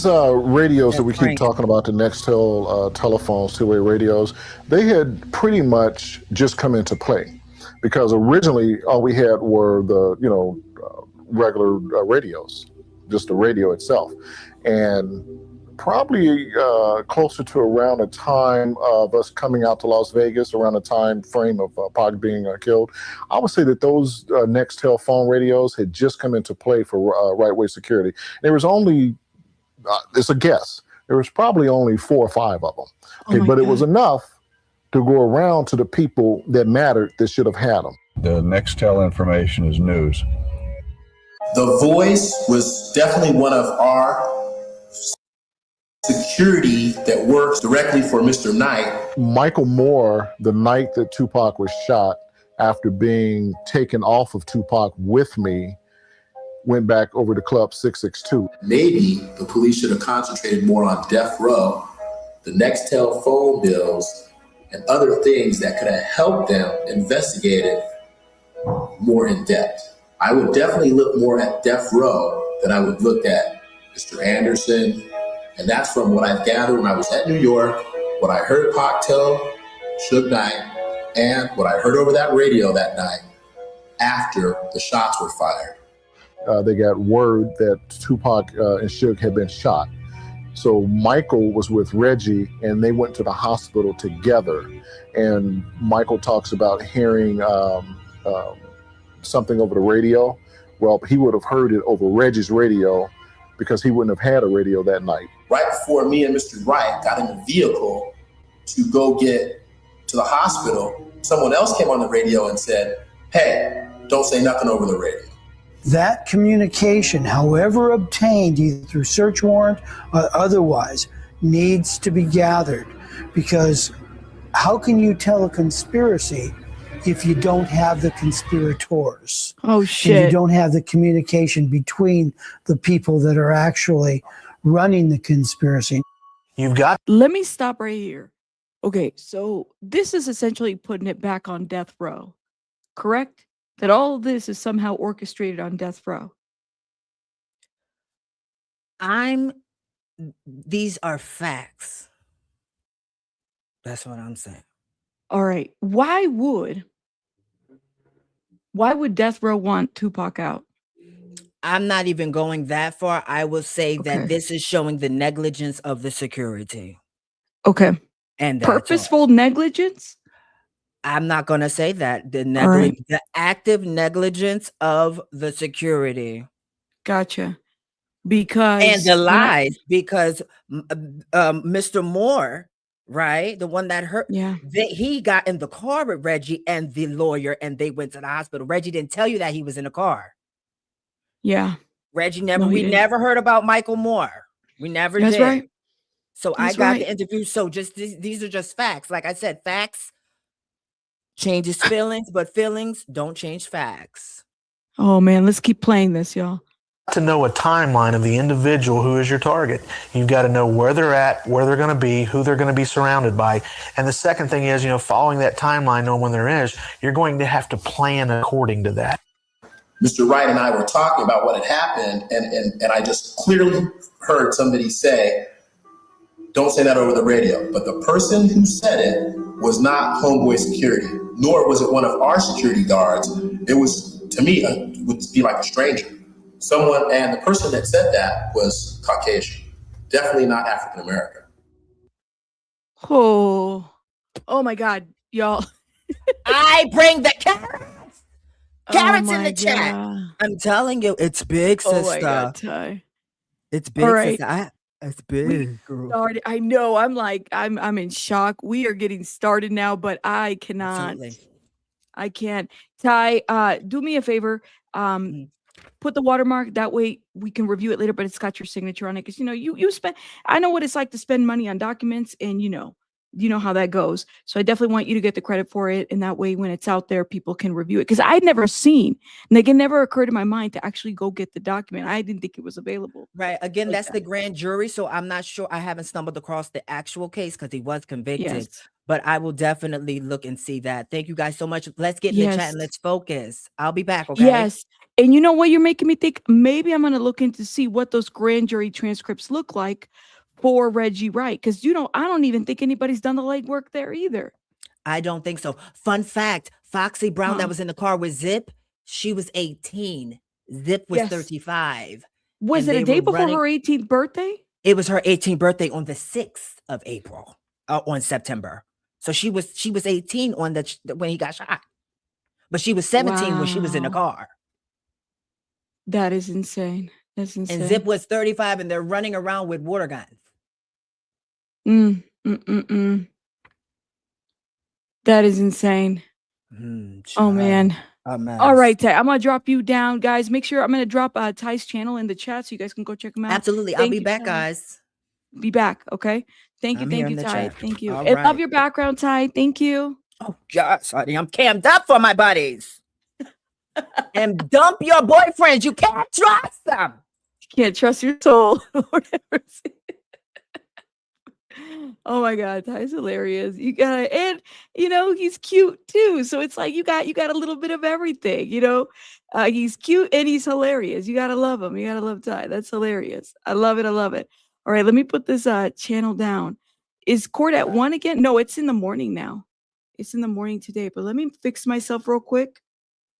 radios that we keep talking about, the Nextel telephones, two-way radios, they had pretty much just come into play because originally all we had were the regular radios, just the radio itself, and probably closer to around the time of us coming out to Las Vegas, around the time frame of Pac being killed, I would say that those Nextel phone radios had just come into play for right-way security. There was only, it's a guess, there was probably only 4 or 5 of them. Okay, but it was enough to go around to the people that mattered that should have had them. The Nextel information is news. The voice was definitely one of our security that works directly for Mr. Knight. Michael Moore, the night that Tupac was shot, after being taken off of Tupac with me, went back over to Club 662. Maybe the police should have concentrated more on death row, the Nextel phone bills, and other things that could have helped them investigate it more in depth. I would definitely look more at death row than I would look at Mr. Anderson. And that's from what I've gathered when I was at New York, what I heard Pac tell Suge Knight, and what I heard over that radio that night after the shots were fired. They got word that Tupac and Suge had been shot. So Michael was with Reggie and they went to the hospital together. And Michael talks about hearing something over the radio. Well, he would have heard it over Reggie's radio because he wouldn't have had a radio that night. Right before me and Mr. Wright got in the vehicle to go get to the hospital, someone else came on the radio and said, hey, don't say nothing over the radio. That communication, however obtained, either through search warrant or otherwise, needs to be gathered, because how can you tell a conspiracy if you don't have the conspirators? Oh, shit. And you don't have the communication between the people that are actually running the conspiracy. Let me stop right here. Okay, so this is essentially putting it back on death row, correct? That all of this is somehow orchestrated on death row. These are facts. That's what I'm saying. All right. Why would death row want Tupac out? I'm not even going that far. I will say that this is showing the negligence of the security. Okay. And purposeful negligence? I'm not going to say that. The active negligence of the security. Gotcha. because and the when lies, because Mr. Moore, right, the one that hurt, he got in the car with Reggie and the lawyer, and they went to the hospital. Reggie didn't tell you that he was in the car. Yeah. Reggie never. We never heard about Michael Moore. We never did. That's right. So I got the interview. So just these are just facts. Like I said, facts changes feelings, but feelings don't change facts. Oh man, let's keep playing this, y'all. To know a timeline of the individual who is your target, you've got to know where they're at, where they're going to be, who they're going to be surrounded by. And the second thing is, following that timeline, knowing when there is, you're going to have to plan according to that. Mr. Wright and I were talking about what had happened, and I just clearly heard somebody say, "Don't say that over the radio." But the person who said it was not Homeboy Security, nor was it one of our security guards. It was, to me, would be like a stranger. Someone, and the person that said that was Caucasian, definitely not African American. Oh my God, y'all! I bring the carrots. Carrots in the chat. I'm telling you, it's big, sister. Oh my God, Ty. It's big, sister. It's big, girl. I know. I'm in shock. We are getting started now, but I cannot. Absolutely. I can't. Ty, do me a favor. Put the watermark. That way we can review it later, but it's got your signature on it. Because you spend. I know what it's like to spend money on documents, and you know how that goes. So I definitely want you to get the credit for it, and that way when it's out there, people can review it. Because I'd never seen, like, it never occurred to my mind to actually go get the document. I didn't think it was available. Right. Again, that's the grand jury. So I'm not sure. I haven't stumbled across the actual case because he was convicted. Yes. But I will definitely look and see that. Thank you guys so much. Let's get in the chat and let's focus. I'll be back. Okay. Yes. And you know what? You're making me think maybe I'm going to look into see what those grand jury transcripts look like for Reggie Wright. Because, I don't even think anybody's done the legwork there either. I don't think so. Fun fact, Foxy Brown that was in the car with Zip, she was 18. Zip was 35. Was it a day before her 18th birthday? It was her 18th birthday on the 6th of April, on September. So she was 18 on when he got shot. But she was 17 when she was in the car. That is insane. That's insane. And Zip was 35 and they're running around with water guns. That is insane. Oh man. All right, Ty, I'm gonna drop you down, guys. Make sure I'm gonna drop Ty's channel in the chat so you guys can go check him out. Absolutely. I'll be back, guys. Be back, okay? Thank you, Ty. Chat. Thank you. All And right. love your background, Ty. Thank you. Oh gosh, honey, I'm cammed up for my buddies. And dump your boyfriends. You can't trust them. You can't trust your soul. Oh my God, Ty's hilarious. You got and he's cute too. So it's like you got a little bit of everything. He's cute and he's hilarious. You gotta love him. You gotta love Ty. That's hilarious. I love it. I love it. All right, let me put this channel down. Is court at 1 again? No, it's in the morning now. It's in the morning today. But let me fix myself real quick.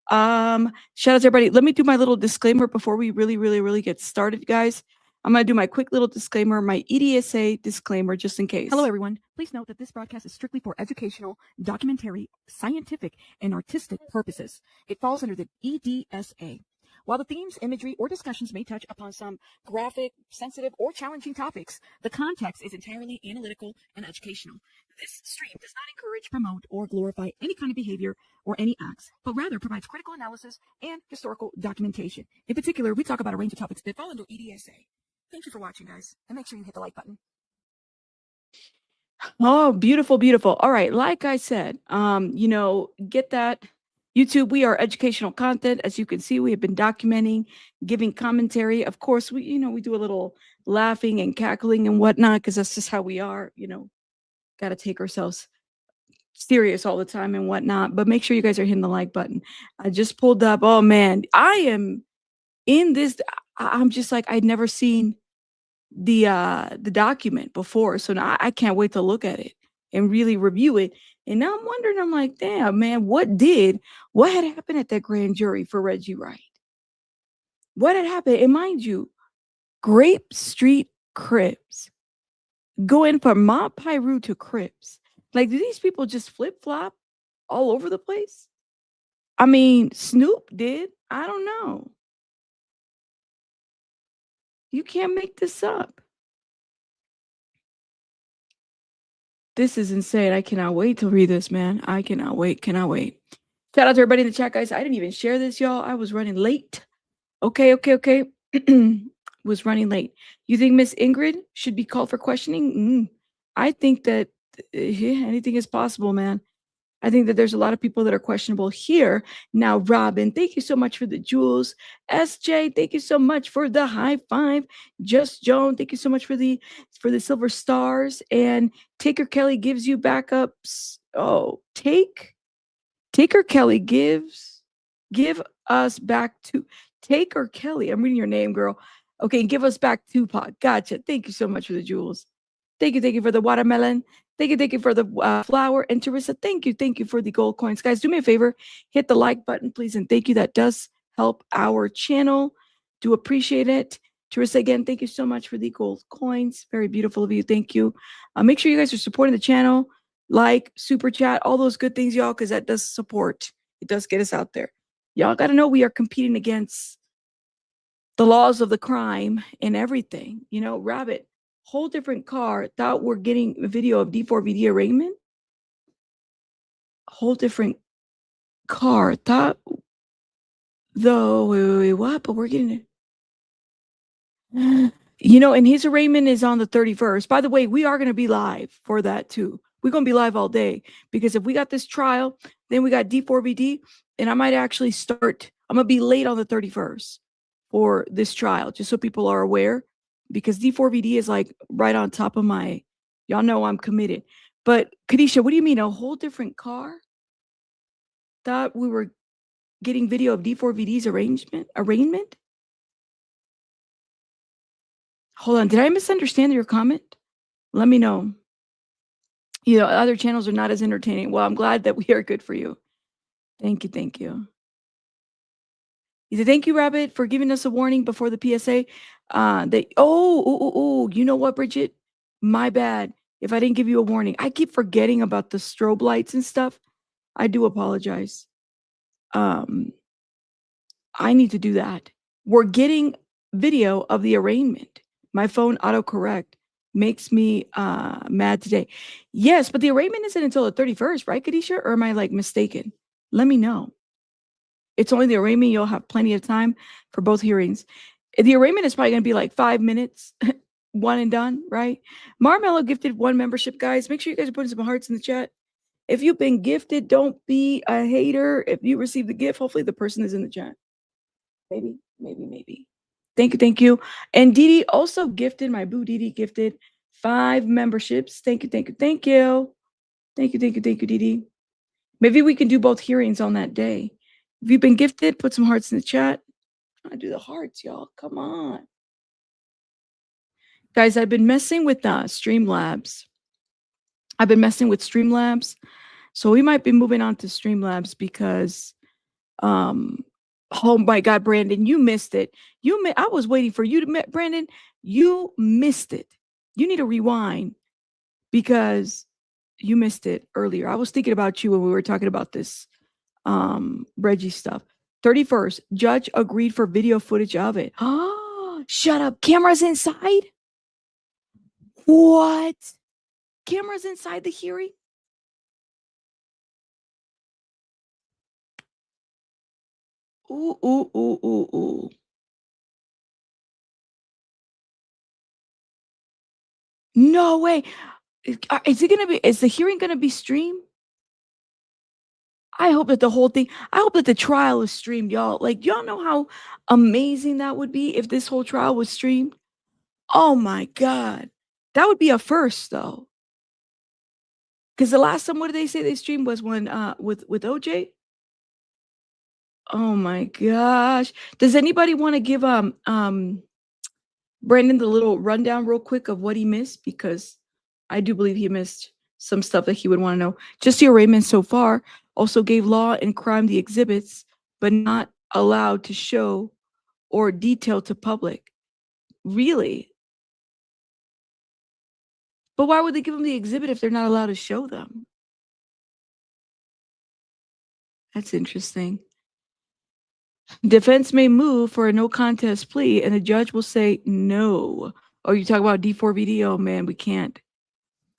Shout out to everybody. Let me do my little disclaimer before we really get started, guys. I'm going to do my quick little disclaimer, my EDSA disclaimer, just in case. Hello, everyone. Please note that this broadcast is strictly for educational, documentary, scientific, and artistic purposes. It falls under the EDSA. While the themes, imagery, or discussions may touch upon some graphic, sensitive, or challenging topics, the context is entirely analytical and educational. This stream does not encourage, promote, or glorify any kind of behavior or any acts, but rather provides critical analysis and historical documentation. In particular, we talk about a range of topics that fall under EDSA. Thank you for watching, guys, and make sure you hit the like button. Oh, beautiful, beautiful. All right, like I said, get that. YouTube, we are educational content. As you can see, we have been documenting, giving commentary. Of course, we do a little laughing and cackling and whatnot, because that's just how we are, got to take ourselves serious all the time and whatnot. But make sure you guys are hitting the like button. I just pulled up. Oh man, I am in this. I'm just like, I'd never seen the document before. So now I can't wait to look at it and really review it. And now I'm wondering, I'm like, damn, man, what had happened at that grand jury for Reggie Wright? What had happened? And mind you, Grape Street Crips going from Mont Pyru to Crips. Like, do these people just flip-flop all over the place? I mean, Snoop did. I don't know. You can't make this up. This is insane. I cannot wait to read this, man. I cannot wait. Cannot wait. Shout out to everybody in the chat, guys. I didn't even share this, y'all. I was running late. Okay. Was running late. You think Miss Ingrid should be called for questioning? I think that anything is possible, man. I think that there's a lot of people that are questionable here. Now, Robin, thank you so much for the jewels. SJ, thank you so much for the high five. Just Joan, thank you so much for the silver stars. And Taker Kelly gives you backups. Oh, Taker Kelly give us back to Taker Kelly. I'm reading your name, girl. Okay, give us back Tupac. Gotcha. Thank you so much for the jewels. Thank you for the watermelon. Thank you for the flower. And Teresa, thank you for the gold coins. Guys, do me a favor, hit the like button, please. And thank you. That does help our channel. Do appreciate it. Teresa, again, thank you so much for the gold coins. Very beautiful of you. Thank you. Make sure you guys are supporting the channel. Like, super chat, all those good things, y'all, because that does support. It does get us out there. Y'all got to know we are competing against the laws of the crime and everything. You know, Rabbit, whole different car. Thought we're getting a video of D4VD arraignment. Whole different car. Thought, though, wait, what? But we're getting it. You know, and his arraignment is on the 31st. By the way, we are going to be live for that too. We're going to be live all day because if we got this trial, then we got D4VD, and I might actually start. I'm going to be late on the 31st for this trial, just so people are aware, because D4VD is like right on top of my, y'all know I'm committed. But Kadisha, what do you mean? A whole different car? Thought we were getting video of D4VD's arraignment? Hold on. Did I misunderstand your comment? Let me know. You know, other channels are not as entertaining. Well, I'm glad that we are good for you. Thank you. He said, thank you, Rabbit, for giving us a warning before the PSA. You know what, Bridget? My bad. If I didn't give you a warning, I keep forgetting about the strobe lights and stuff. I do apologize. I need to do that. We're getting video of the arraignment. My phone autocorrect makes me mad today. Yes, but the arraignment isn't until the 31st, right, Kadisha? Or am I like mistaken? Let me know. It's only the arraignment. You'll have plenty of time for both hearings. The arraignment is probably going to be like 5 minutes, one and done, right? Marmello gifted 1 membership, guys. Make sure you guys are putting some hearts in the chat. If you've been gifted, don't be a hater. If you receive the gift, hopefully the person is in the chat. Maybe. Thank you. And Didi also gifted, my boo Didi gifted 5 memberships. Thank you, Didi. Maybe we can do both hearings on that day. If you've been gifted, put some hearts in the chat. I do the hearts, y'all. Come on. Guys, I've been messing with Streamlabs. So we might be moving on to Streamlabs because oh my God, Brandon, you missed it. I was waiting for you to Brandon, you missed it. You need to rewind because you missed it earlier. I was thinking about you when we were talking about this Reggie stuff. 31st, judge agreed for video footage of it. Oh, shut up. Cameras inside? What? Cameras inside the hearing? Ooh. No way. Is the hearing gonna be streamed? I hope that the trial is streamed, y'all. Like, y'all know how amazing that would be if this whole trial was streamed? Oh my God. That would be a first, though. Because the last time, what did they say they streamed was when with OJ? Oh my gosh. Does anybody want to give Brandon the little rundown real quick of what he missed? Because I do believe he missed some stuff that he would want to know. Just the arraignment so far also gave Law and Crime the exhibits, but not allowed to show or detail to public. Really? But why would they give them the exhibit if they're not allowed to show them? That's interesting. Defense may move for a no contest plea, and the judge will say no. Oh, you talk about D4VD? Oh, man, we can't.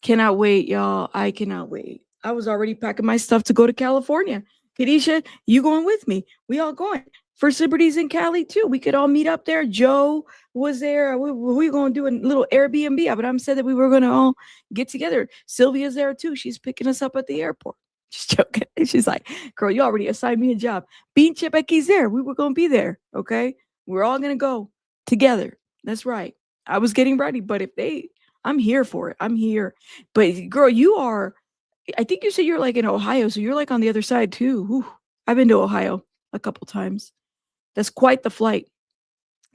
Cannot wait, y'all. I cannot wait. I was already packing my stuff to go to California. Kadisha, you going with me? We all going. First Liberties in Cali, too. We could all meet up there. Joe was there. We were going to do a little Airbnb. But I'm said that we were going to all get together. Sylvia's there, too. She's picking us up at the airport. Just joking. She's like, girl, you already assigned me a job. Bean Chebecki's there. We were going to be there. Okay. We're all going to go together. That's right. I was getting ready. But I'm here for it. I'm here. But girl, I think you said you're like in Ohio. So you're like on the other side too. Whew. I've been to Ohio a couple times. That's quite the flight.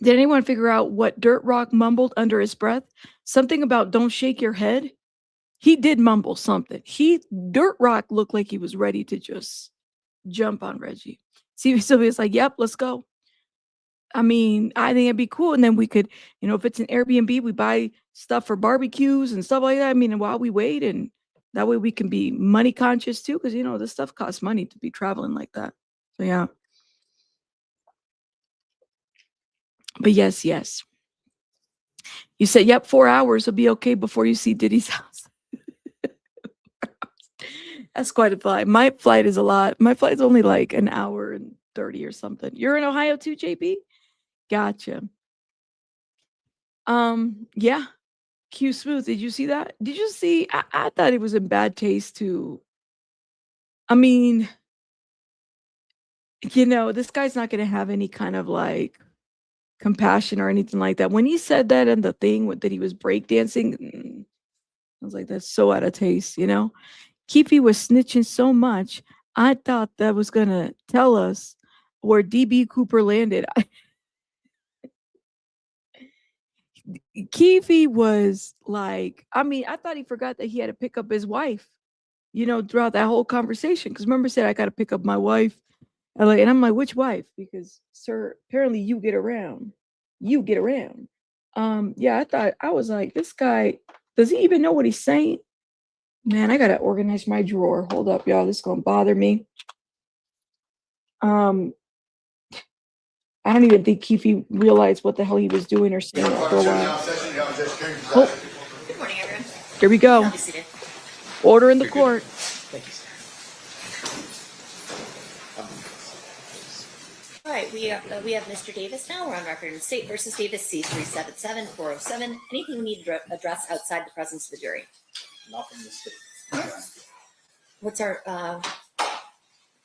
Did anyone figure out what Dirt Rock mumbled under his breath? Something about don't shake your head. He did mumble something. Dirt Rock looked like he was ready to just jump on Reggie. See, Sylvia's like, yep, let's go. I mean, I think it'd be cool. And then we could, if it's an Airbnb, we buy stuff for barbecues and stuff like that. I mean, and while we wait, and that way we can be money conscious too. Cause this stuff costs money to be traveling like that. So yeah. But yes. You said, yep, 4 hours will be okay before you see Diddy's house. That's quite a flight. My flight is a lot. My flight's only like an hour and 30 or something. You're in Ohio too, JP? Gotcha. Yeah. Q Smooth, did you see that? Did you see? I thought it was in bad taste too. I mean, this guy's not going to have any kind of like compassion or anything like that. When he said that and the thing that he was breakdancing, I was like, that's so out of taste, Keefe was snitching so much. I thought that was going to tell us where DB Cooper landed. Keefe was like, I thought he forgot that he had to pick up his wife, throughout that whole conversation. Because remember, said I got to pick up my wife. And I'm like, which wife? Because, sir, apparently you get around. You get around. Yeah, I was like, this guy, does he even know what he's saying? Man, I got to organize my drawer. Hold up, y'all. This is going to bother me. I don't even think Keefe realized what the hell he was doing or saying for a while. Oh. Good morning, everyone. Here we go. Order in the court. Thank you, sir. All right, we have Mr. Davis now. We're on record in State versus Davis, C-377-407. Anything we need to address outside the presence of the jury? Nothing to state. What's our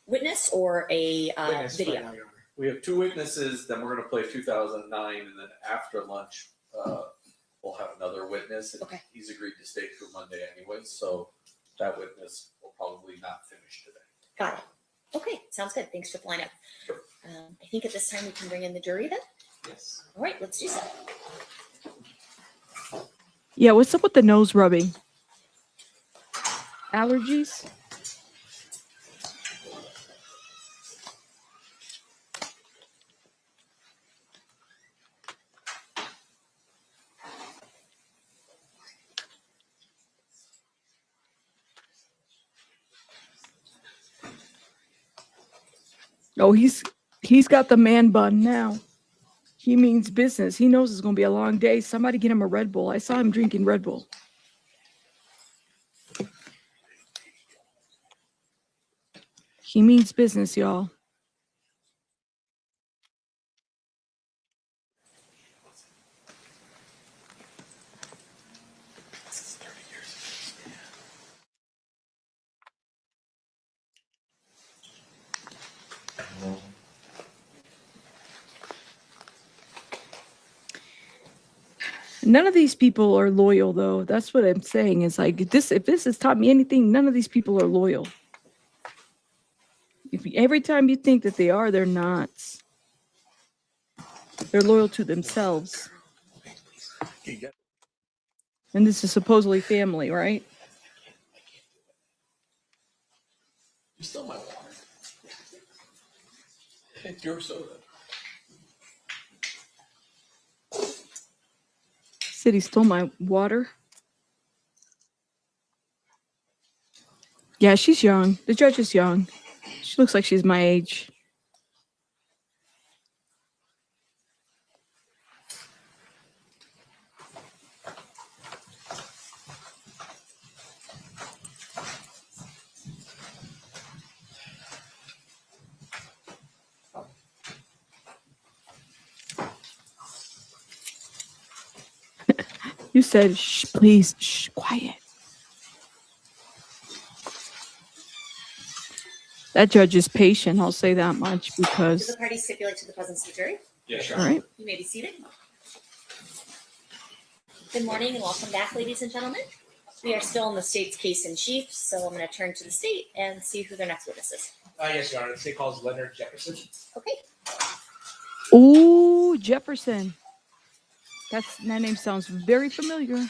witness or a Witness video? right now, Your Honor. We have two witnesses, then we're going to play 2009, and then after lunch, we'll have another witness. And he's agreed to stay through Monday anyway, so that witness will probably not finish today. Got it. Okay, sounds good. Thanks for the lineup. Sure. I think at this time we can bring in the jury then. Yes. All right, let's do so. Yeah, what's up with the nose rubbing? Allergies? Oh, he's got the man bun now. He means business. He knows it's going to be a long day. Somebody get him a Red Bull. I saw him drinking Red Bull. He means business, y'all. None of these people are loyal, though. That's what I'm saying. It's like if this has taught me anything, none of these people are loyal. Every time you think that they are, they're not. They're loyal to themselves. And this is supposedly family, right? You stole my water. It's your soda. Said he stole my water. Yeah, she's young. The judge is young. She looks like she's my age. You said, shh, please, shh, quiet. That judge is patient, I'll say that much, Does because... the party stipulate to the presence of the jury? Yeah, sure. All right. You may be seated. Good morning and welcome back, ladies and gentlemen. We are still in the state's case in chief, so I'm going to turn to the state and see who their next witness is. Yes, Your Honor. The state calls Leonard Jefferson. Okay. Ooh, Jefferson. That name sounds very familiar.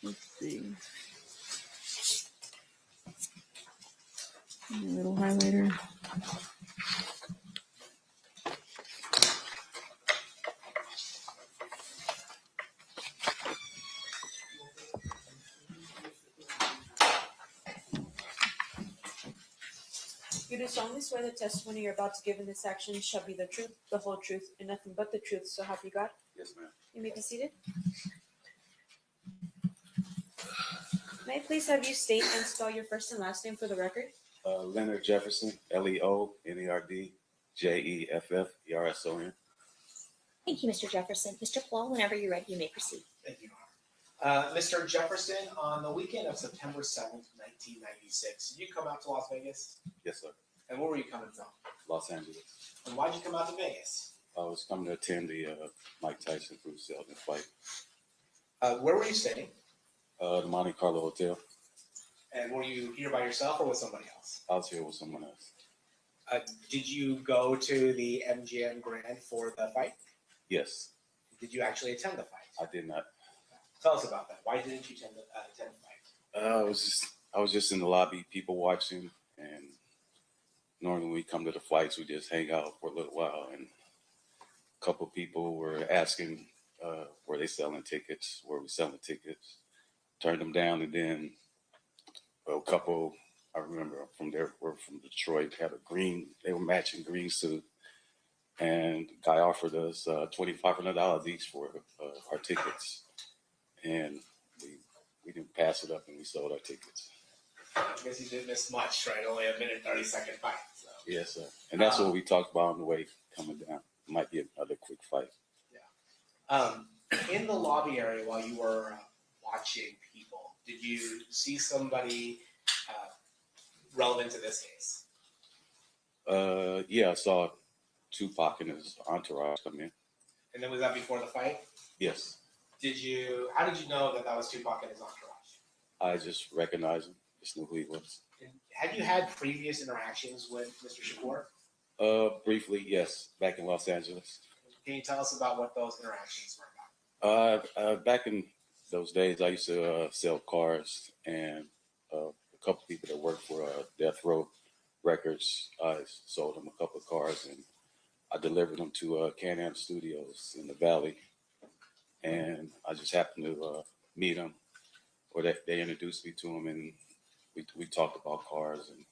Let's see. A little highlighter. You do solemnly swear the testimony you're about to give in this action shall be the truth, the whole truth, and nothing but the truth, so help you God? Yes, ma'am. You may be seated. May I please have you state and spell your first and last name for the record? Leonard Jefferson, LeonardJefferson. Thank you, Mr. Jefferson. Mr. Paul, whenever you're ready, you may proceed. Thank you, Your Honor. Mr. Jefferson, on the weekend of September 7th, 1996, did you come out to Las Vegas? Yes, sir. And where were you coming from? Los Angeles. And why'd you come out to Vegas? I was coming to attend the Mike Tyson Bruce Seldon fight. Where were you staying? The Monte Carlo Hotel. And were you here by yourself or with somebody else? I was here with someone else. Did you go to the MGM Grand for the fight? Yes. Did you actually attend the fight? I did not. Tell us about that. Why didn't you attend the fight? I was just in the lobby, people watching, and normally when we come to the fights, we just hang out for a little while. And a couple people were asking, were they selling tickets? Were we selling tickets? Turned them down, and then a couple, I remember from there, were from Detroit, had a green, they were matching green suit, and the guy offered us $2,500 each for our tickets, and we didn't pass it up, and we sold our tickets. I guess you didn't miss much, right? Only a minute, 30-second fight. So. Yes, sir. And that's what we talked about on the way coming down. It might be another quick fight. Yeah. In the lobby area while you were watching people, did you see somebody relevant to this case? Yeah, I saw Tupac and his entourage come in. And then was that before the fight? Yes. How did you know that was Tupac and his entourage? I just recognized him, just knew who he was. And had you had previous interactions with Mr. Shakur? Briefly, yes, back in Los Angeles. Can you tell us about what those interactions were about? Back in those days, I used to sell cars, and a couple people that worked for Death Row Records, I sold them a couple of cars, and I delivered them to Can-Am Studios in the Valley. And I just happened to meet them, or they introduced me to them, and we talked about cars, and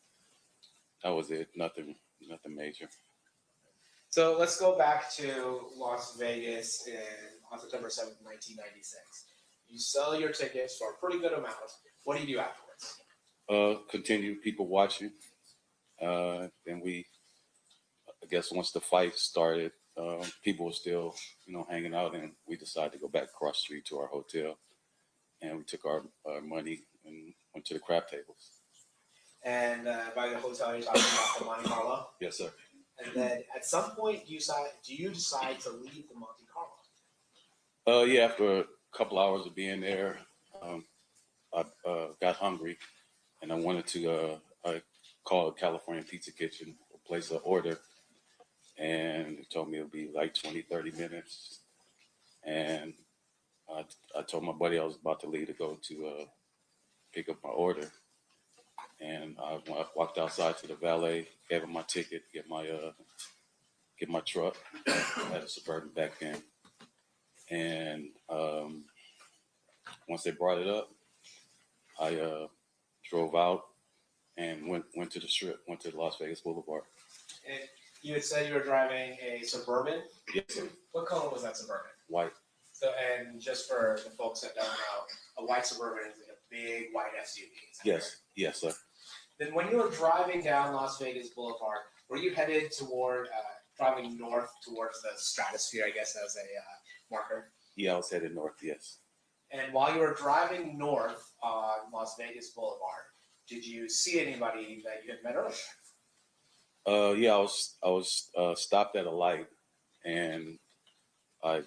that was it. Nothing major. So let's go back to Las Vegas on September 7th, 1996. You sell your tickets for a pretty good amount. What do you do afterwards? Continue people watching. Then I guess once the fight started, people were still, hanging out, and we decided to go back across the street to our hotel, and we took our money and went to the crap tables. And by the hotel, you're talking about the Monte Carlo? Yes, sir. And then at some point, do you decide to leave the Monte Carlo? Yeah, after a couple hours of being there, I got hungry, and I wanted to I called California Pizza Kitchen, place an order, and they told me it would be like 20, 30 minutes. And I told my buddy I was about to leave to go to pick up my order. And I walked outside to the valet, gave him my ticket, get my truck. I had a Suburban back then. And once they brought it up, I drove out and went to the Strip, went to Las Vegas Boulevard. And you had said you were driving a Suburban? Yes, sir. What color was that Suburban? White. So, and just for the folks that don't know, a white Suburban is like a big white SUV. Yes, sir. Then when you were driving down Las Vegas Boulevard, were you headed toward driving north towards the stratosphere, I guess, as a marker? Yeah, I was headed north, yes. And while you were driving north on Las Vegas Boulevard, did you see anybody that you had met earlier? Yeah, I was stopped at a light, and a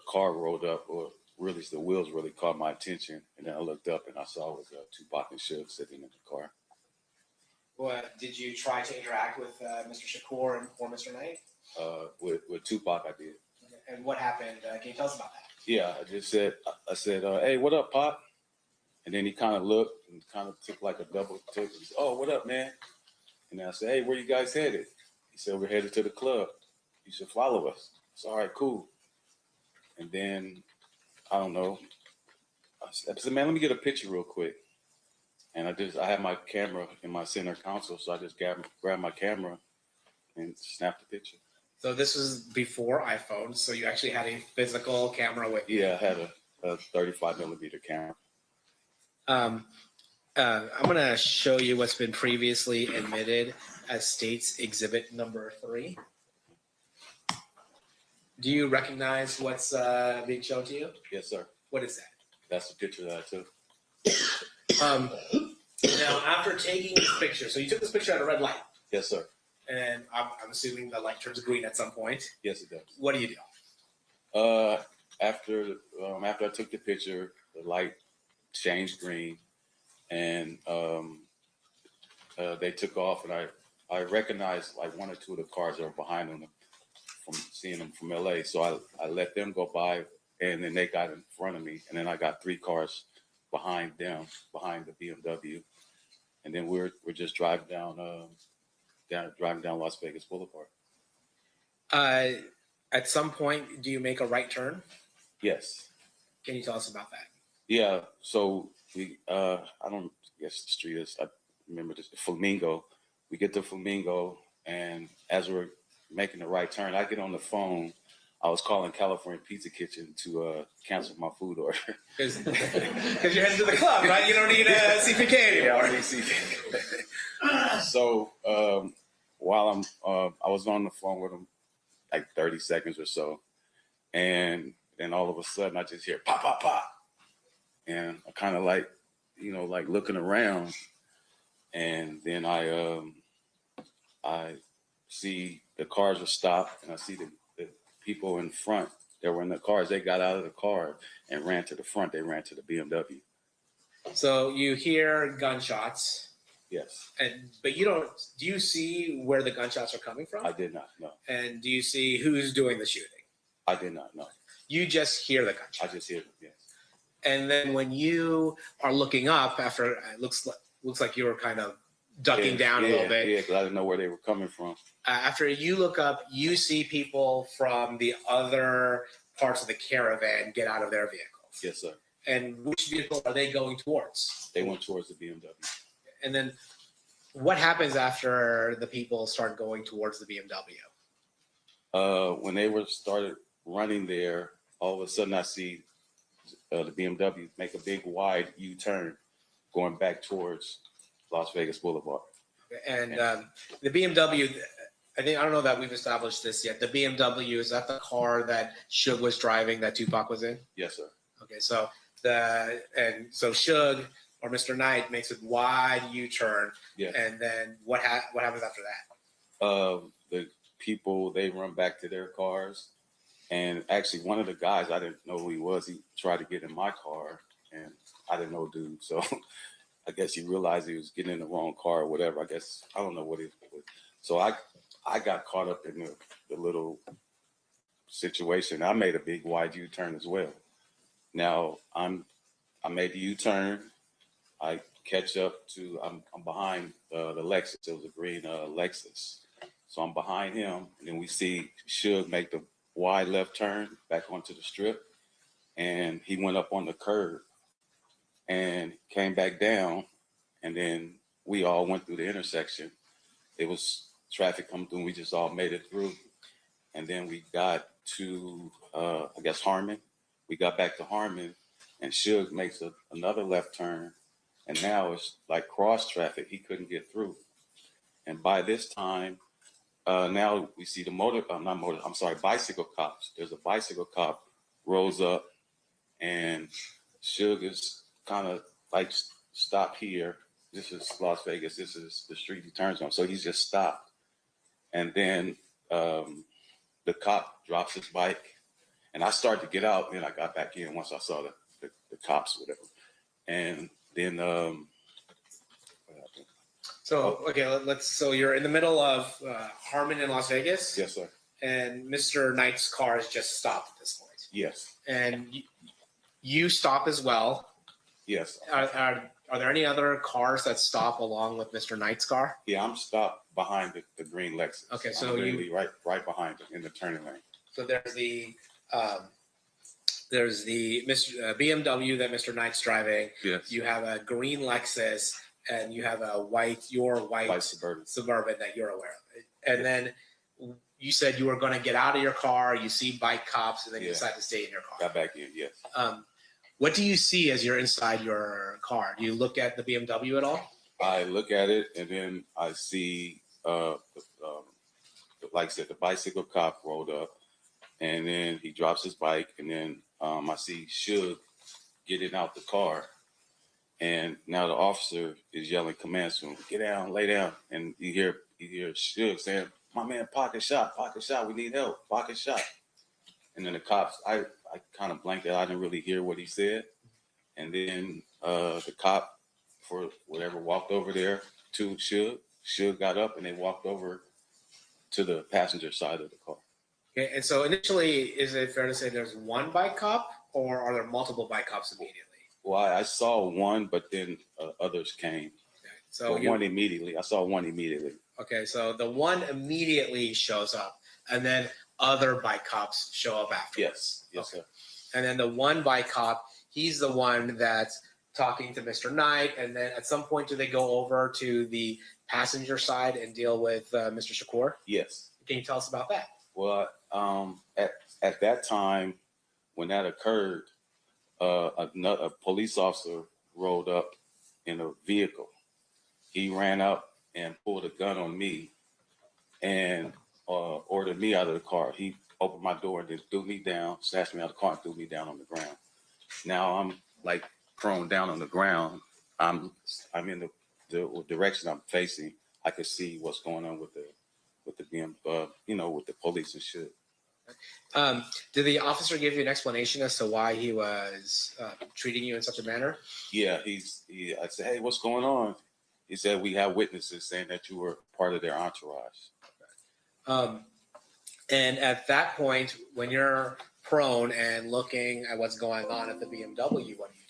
car rolled up, or really the wheels really caught my attention, and then I looked up and I saw it was Tupac and Suge sitting in the car. Well, did you try to interact with Mr. Shakur or Mr. Knight? With Tupac, I did. And what happened? Can you tell us about that? Yeah, I said, hey, what up, Pop? And then he kind of looked and kind of took like a double take. He said, oh, what up, man? And then I said, hey, where you guys headed? He said, we're headed to the club. You should follow us. It's all right, cool. And then, I don't know. I said, man, let me get a picture real quick. And I had my camera in my center console, so I just grabbed my camera and snapped the picture. So this was before iPhone, so you actually had a physical camera with you. Yeah, I had a 35 millimeter camera. I'm going to show you what's been previously admitted as State's Exhibit number 3. Do you recognize what's being shown to you? Yes, sir. What is that? That's the picture that I took. Now, after taking this picture, so you took this picture at a red light. Yes, sir. And I'm assuming the light turns green at some point. Yes, it does. What do you do? After I took the picture, the light changed green, and they took off, and I recognized like one or two of the cars that were behind them from seeing them from LA. So I let them go by, and then they got in front of me, and then I got 3 cars behind them, behind the BMW, and then we're just driving down Las Vegas Boulevard. At some point, do you make a right turn? Yes. Can you tell us about that? Yeah. So we, I don't guess the street is. I remember this Flamingo. We get to Flamingo, and as we're making the right turn, I get on the phone. I was calling California Pizza Kitchen to cancel my food order. Because you're heading to the club, right? You don't need a CPK anymore. Yeah, I don't need CPK. So while I was on the phone with him, like 30 seconds or so, and then all of a sudden I just hear pop, pop, pop, and I kind of like looking around, and then I see the cars were stopped, and I see the people in front that were in the cars. They got out of the car and ran to the front. They ran to the BMW. So you hear gunshots. Yes. But you don't. Do you see where the gunshots are coming from? I did not know. And do you see who's doing the shooting? I did not know. You just hear the gunshots. I just hear them. Yes. And then when you are looking up, after it looks like you were kind of ducking down a little bit. Yeah, because I didn't know where they were coming from. After you look up, you see people from the other parts of the caravan get out of their vehicles. Yes, sir. And which vehicle are they going towards? They went towards the BMW. And then what happens after the people start going towards the BMW? When they started running there, all of a sudden I see the BMW make a big wide U-turn going back towards Las Vegas Boulevard. And the BMW, I don't know that we've established this yet. The BMW, is that the car that Suge was driving that Tupac was in? Yes, sir. Okay, so Suge or Mr. Knight makes a wide U-turn. Yes. And then what happens after that? The people, they run back to their cars. And actually one of the guys, I didn't know who he was. He tried to get in my car, and I didn't know dude. So I guess he realized he was getting in the wrong car or whatever. I guess, I don't know what it was. So I got caught up in the little situation. I made a big wide U-turn as well. Now I made the U-turn. I catch up to, I'm behind the Lexus. It was a green Lexus. So I'm behind him, and then we see Suge make the wide left turn back onto the strip, and he went up on the curb and came back down, and then we all went through the intersection. It was traffic coming through, and we just all made it through. And then we got to, I guess, Harmon. We got back to Harmon, and Suge makes another left turn, and now it's like cross traffic. He couldn't get through. And by this time, now we see the bicycle cops. There's a bicycle cop rolls up, and Suge is kind of like stop here. This is Las Vegas. This is the street he turns on. So he's just stopped. And then the cop drops his bike, and I started to get out. Then I got back in once I saw the cops, whatever. And then So okay, so you're in the middle of Harmon in Las Vegas. Yes, sir. And Mr. Knight's car has just stopped at this point. Yes. And you stop as well. Yes. Are there any other cars that stop along with Mr. Knight's car? Yeah, I'm stopped behind the green Lexus. Okay, so I'm literally right behind it in the turning lane. So there's the Mr. BMW that Mr. Knight's driving. Yes. You have a green Lexus, and you have a white Suburban that you're aware of. And then you said you were going to get out of your car. You see bike cops, and then you decide to stay in your car. Got back in. Yes. What do you see as you're inside your car? Do you look at the BMW at all? I look at it, and then I see, like I said, the bicycle cop rolled up, and then he drops his bike, and then I see Suge getting out the car, and now the officer is yelling commands to him: "Get down, lay down." And you hear Suge saying, "My man, pocket shot, we need help, pocket shot." And then the cops, I kind of blanked out. I didn't really hear what he said. And then the cop, for whatever, walked over there to Suge. Suge got up, and they walked over to the passenger side of the car. Okay, and so initially, is it fair to say there's one bike cop, or are there multiple bike cops immediately? Well, I saw one, but then others came. Okay, so one immediately. I saw one immediately. Okay, so the one immediately shows up, and then other bike cops show up afterwards. Yes, sir. And then the one bike cop, he's the one that's talking to Mr. Knight, and then at some point, do they go over to the passenger side and deal with Mr. Shakur? Yes. Can you tell us about that? Well, at that time, when that occurred, a police officer rolled up in a vehicle. He ran up and pulled a gun on me and ordered me out of the car. He opened my door and then threw me down, snatched me out of the car and threw me down on the ground. Now I'm like prone down on the ground. I'm in the direction I'm facing. I could see what's going on with the with the police and shit. Did the officer give you an explanation as to why he was treating you in such a manner? Yeah, I said, "Hey, what's going on?" He said, "We have witnesses saying that you were part of their entourage." And at that point, when you're prone and looking at what's going on at the BMW, what do you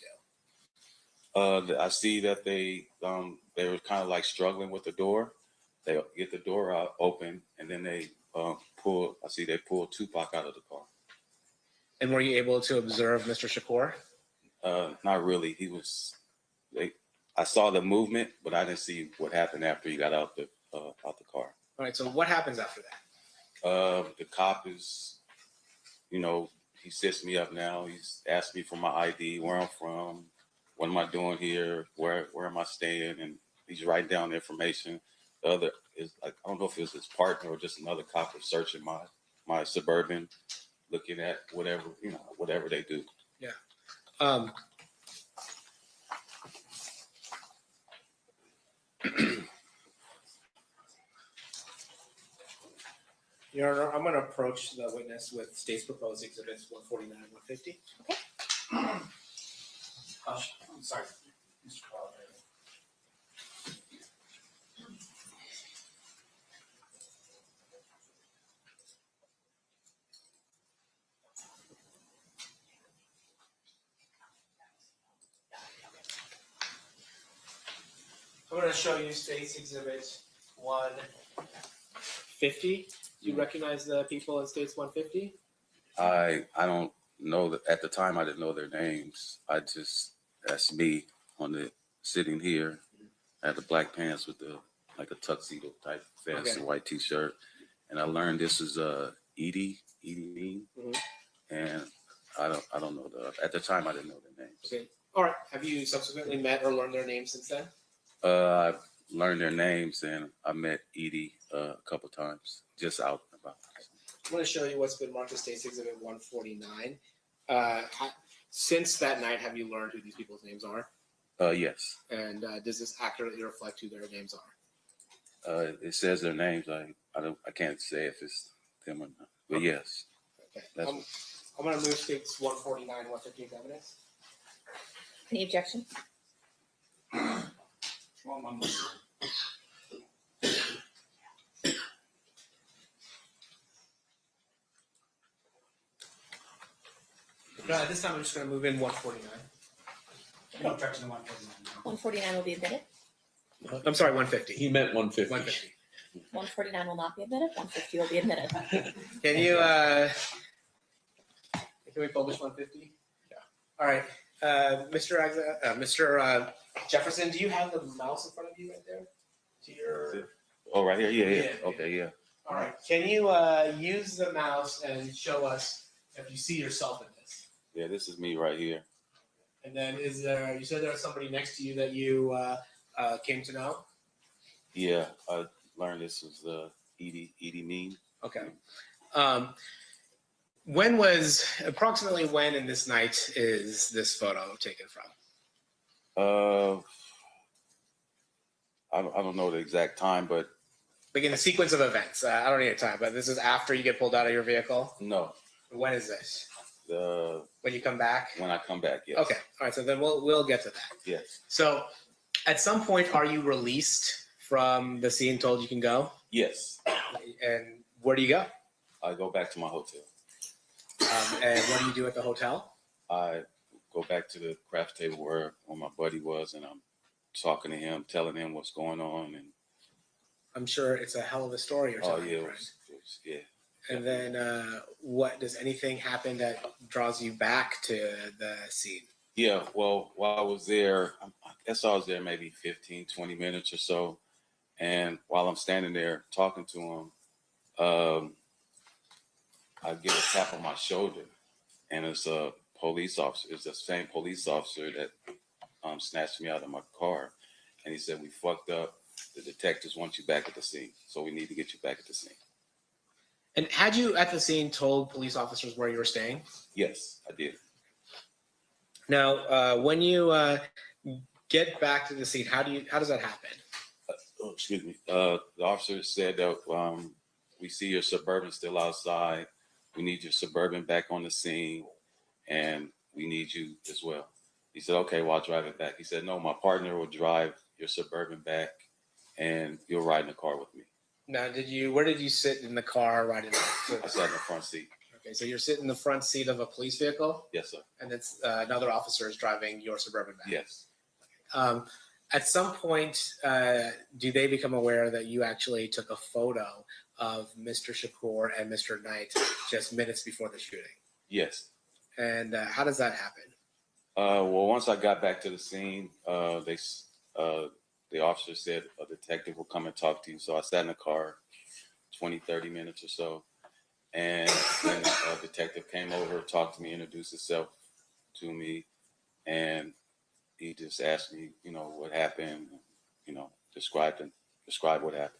do? I see that they were kind of like struggling with the door. They get the door out open, and then they pull Tupac out of the car. And were you able to observe Mr. Shakur? Not really. I saw the movement, but I didn't see what happened after he got out the car. All right. So what happens after that? The cop is, he sits me up now. He's asked me for my ID, where I'm from, what am I doing here, where am I staying, and he's writing down the information. The other is I don't know if it was his partner or just another cop was searching my Suburban, looking at whatever they do. Yeah. Your Honor, I'm going to approach the witness with state's proposed exhibits 149 and 150. Okay. I'm sorry, Mr. Carl. I'm going to show you State's Exhibit 150. Do you recognize the people in State's 150? I don't know that at the time I didn't know their names. That's me sitting here. I had the black pants with like a tuxedo type vest and white t-shirt. And I learned this is Edie Mean. Mm-hmm. And I don't know at the time I didn't know their names. Okay. All right. Have you subsequently met or learned their names since then? I've learned their names and I met Edie a couple times, just out and about. I'm going to show you what's been marked as State's Exhibit 149. Since that night, have you learned who these people's names are? Yes. And does this accurately reflect who their names are? It says their names. I can't say if it's them or not, but Okay. yes. Okay. That's I'm going to move States 149 and 150 evidence. Any objection? At this time, I'm just going to move in 149. No objection to 149. 149 will be admitted. I'm sorry, 150. He meant 150. 150. 149 will not be admitted. 150 will be admitted. Can you, can we publish 150? Yeah. All right. Mr. Jefferson, do you have the mouse in front of you right there? To your... Oh, right here? Yeah. Yeah. Okay, yeah. All right. Can you use the mouse and show us if you see yourself in this? Yeah, this is me right here. And then is there, you said there was somebody next to you that you came to know? Yeah, I learned this was Edie Mean. Okay. Approximately when in this night is this photo taken from? I don't know the exact time, but Like in the sequence of events. I don't need a time, but this is after you get pulled out of your vehicle? no. When is this? When you come back? When I come back, yes. Okay. All right. So then we'll get to that. Yes. So at some point, are you released from the scene, told you can go? Yes. And where do you go? I go back to my hotel. And what do you do at the hotel? I go back to the craft table where my buddy was, and I'm talking to him, telling him what's going on. And I'm sure it's a hell of a story or something. oh, yeah, it right? was, yeah. And then what does anything happen that draws you back to the scene? Yeah, well, while I was there, I guess I was there maybe 15, 20 minutes or so. And while I'm standing there talking to him, I get a tap on my shoulder, and it's a police officer. It's the same police officer that snatched me out of my car. And he said, "We fucked up. The detectives want you back at the scene, so we need to get you back at the scene." And had you at the scene told police officers where you were staying? Yes, I did. Now, when you get back to the scene, how does that happen? Excuse me. The officer said that we see your Suburban still outside. We need your Suburban back on the scene, and we need you as well. He said, "Okay, well, I'll drive it back." He said, "No, my partner will drive your Suburban back, and you'll ride in the car with me." Now, where did you sit in the car riding? I sat in the front seat. Okay, so you're sitting in the front seat of a police vehicle? Yes, sir. And it's another officer is driving your Suburban back? Yes. At some point, do they become aware that you actually took a photo of Mr. Shakur and Mr. Knight just minutes before the shooting? Yes. And how does that happen? Well, once I got back to the scene, the officer said a detective will come and talk to you. So I sat in the car 20, 30 minutes or so. And then a detective came over, talked to me, introduced himself to me. And he just asked me, what happened, describe what happened.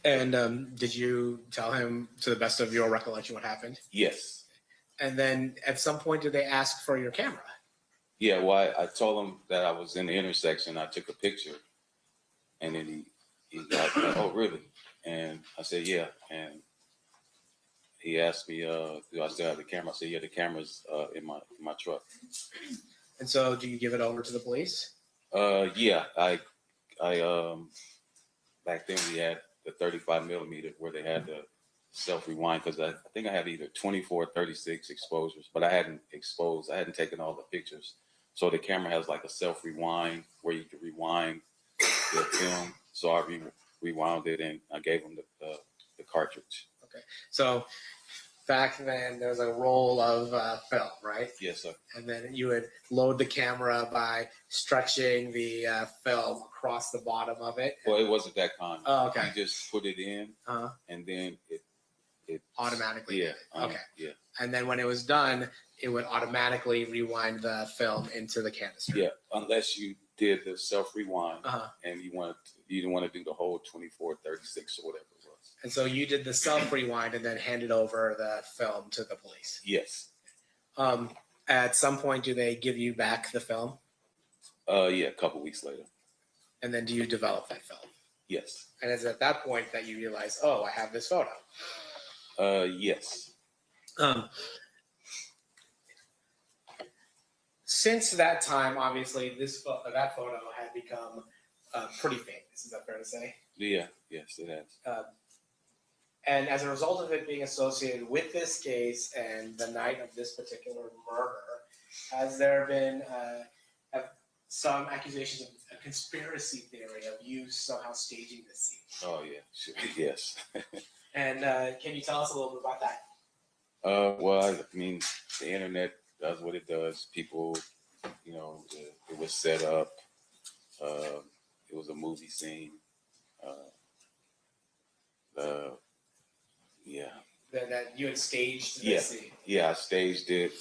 And did you tell him, to the best of your recollection, what happened? Yes. And then at some point, did they ask for your camera? Yeah, well, I told him that I was in the intersection. I took a picture, and then he got, "Oh, really?" And I said, "Yeah." And he asked me, "Do I still have the camera?" I said, "Yeah, the camera's in my truck." And so, do you give it over to the police? Yeah, I back then we had the 35 millimeter where they had the self rewind, because I think I had either 24 or 36 exposures, but I hadn't taken all the pictures. So the camera has like a self rewind where you can rewind the film. So I rewound it, and I gave them the cartridge. Okay. So back then there was a roll of film, right? Yes, sir. And then you would load the camera by stretching the film across the bottom of it. Well, it wasn't that kind. Oh, okay. You just put it in, Uh-huh. and then it Automatically. Yeah. Okay. Yeah. And then when it was done, it would automatically rewind the film into the canister. Yeah, unless you did the self rewind Uh-huh. and you didn't want to do the whole 24, 36 or whatever it was. And so you did the self rewind and then handed over the film to the police. Yes. At some point, do they give you back the film? Yeah, a couple weeks later. And then do you develop that film? Yes. And it's at that point that you realize, oh, I have this photo. Yes. Since that time, obviously, that photo had become pretty famous. Is that fair to say? Yeah. Yes, it has. And as a result of it being associated with this case and the night of this particular murder, has there been some accusations of a conspiracy theory of you somehow staging this scene? Oh, yeah. Sure. Yes. And can you tell us a little bit about that? Well, I mean, the internet does what it does. People, it was set up. It was a movie scene. Yeah. That you had staged Yeah. this scene? Yeah, I staged it.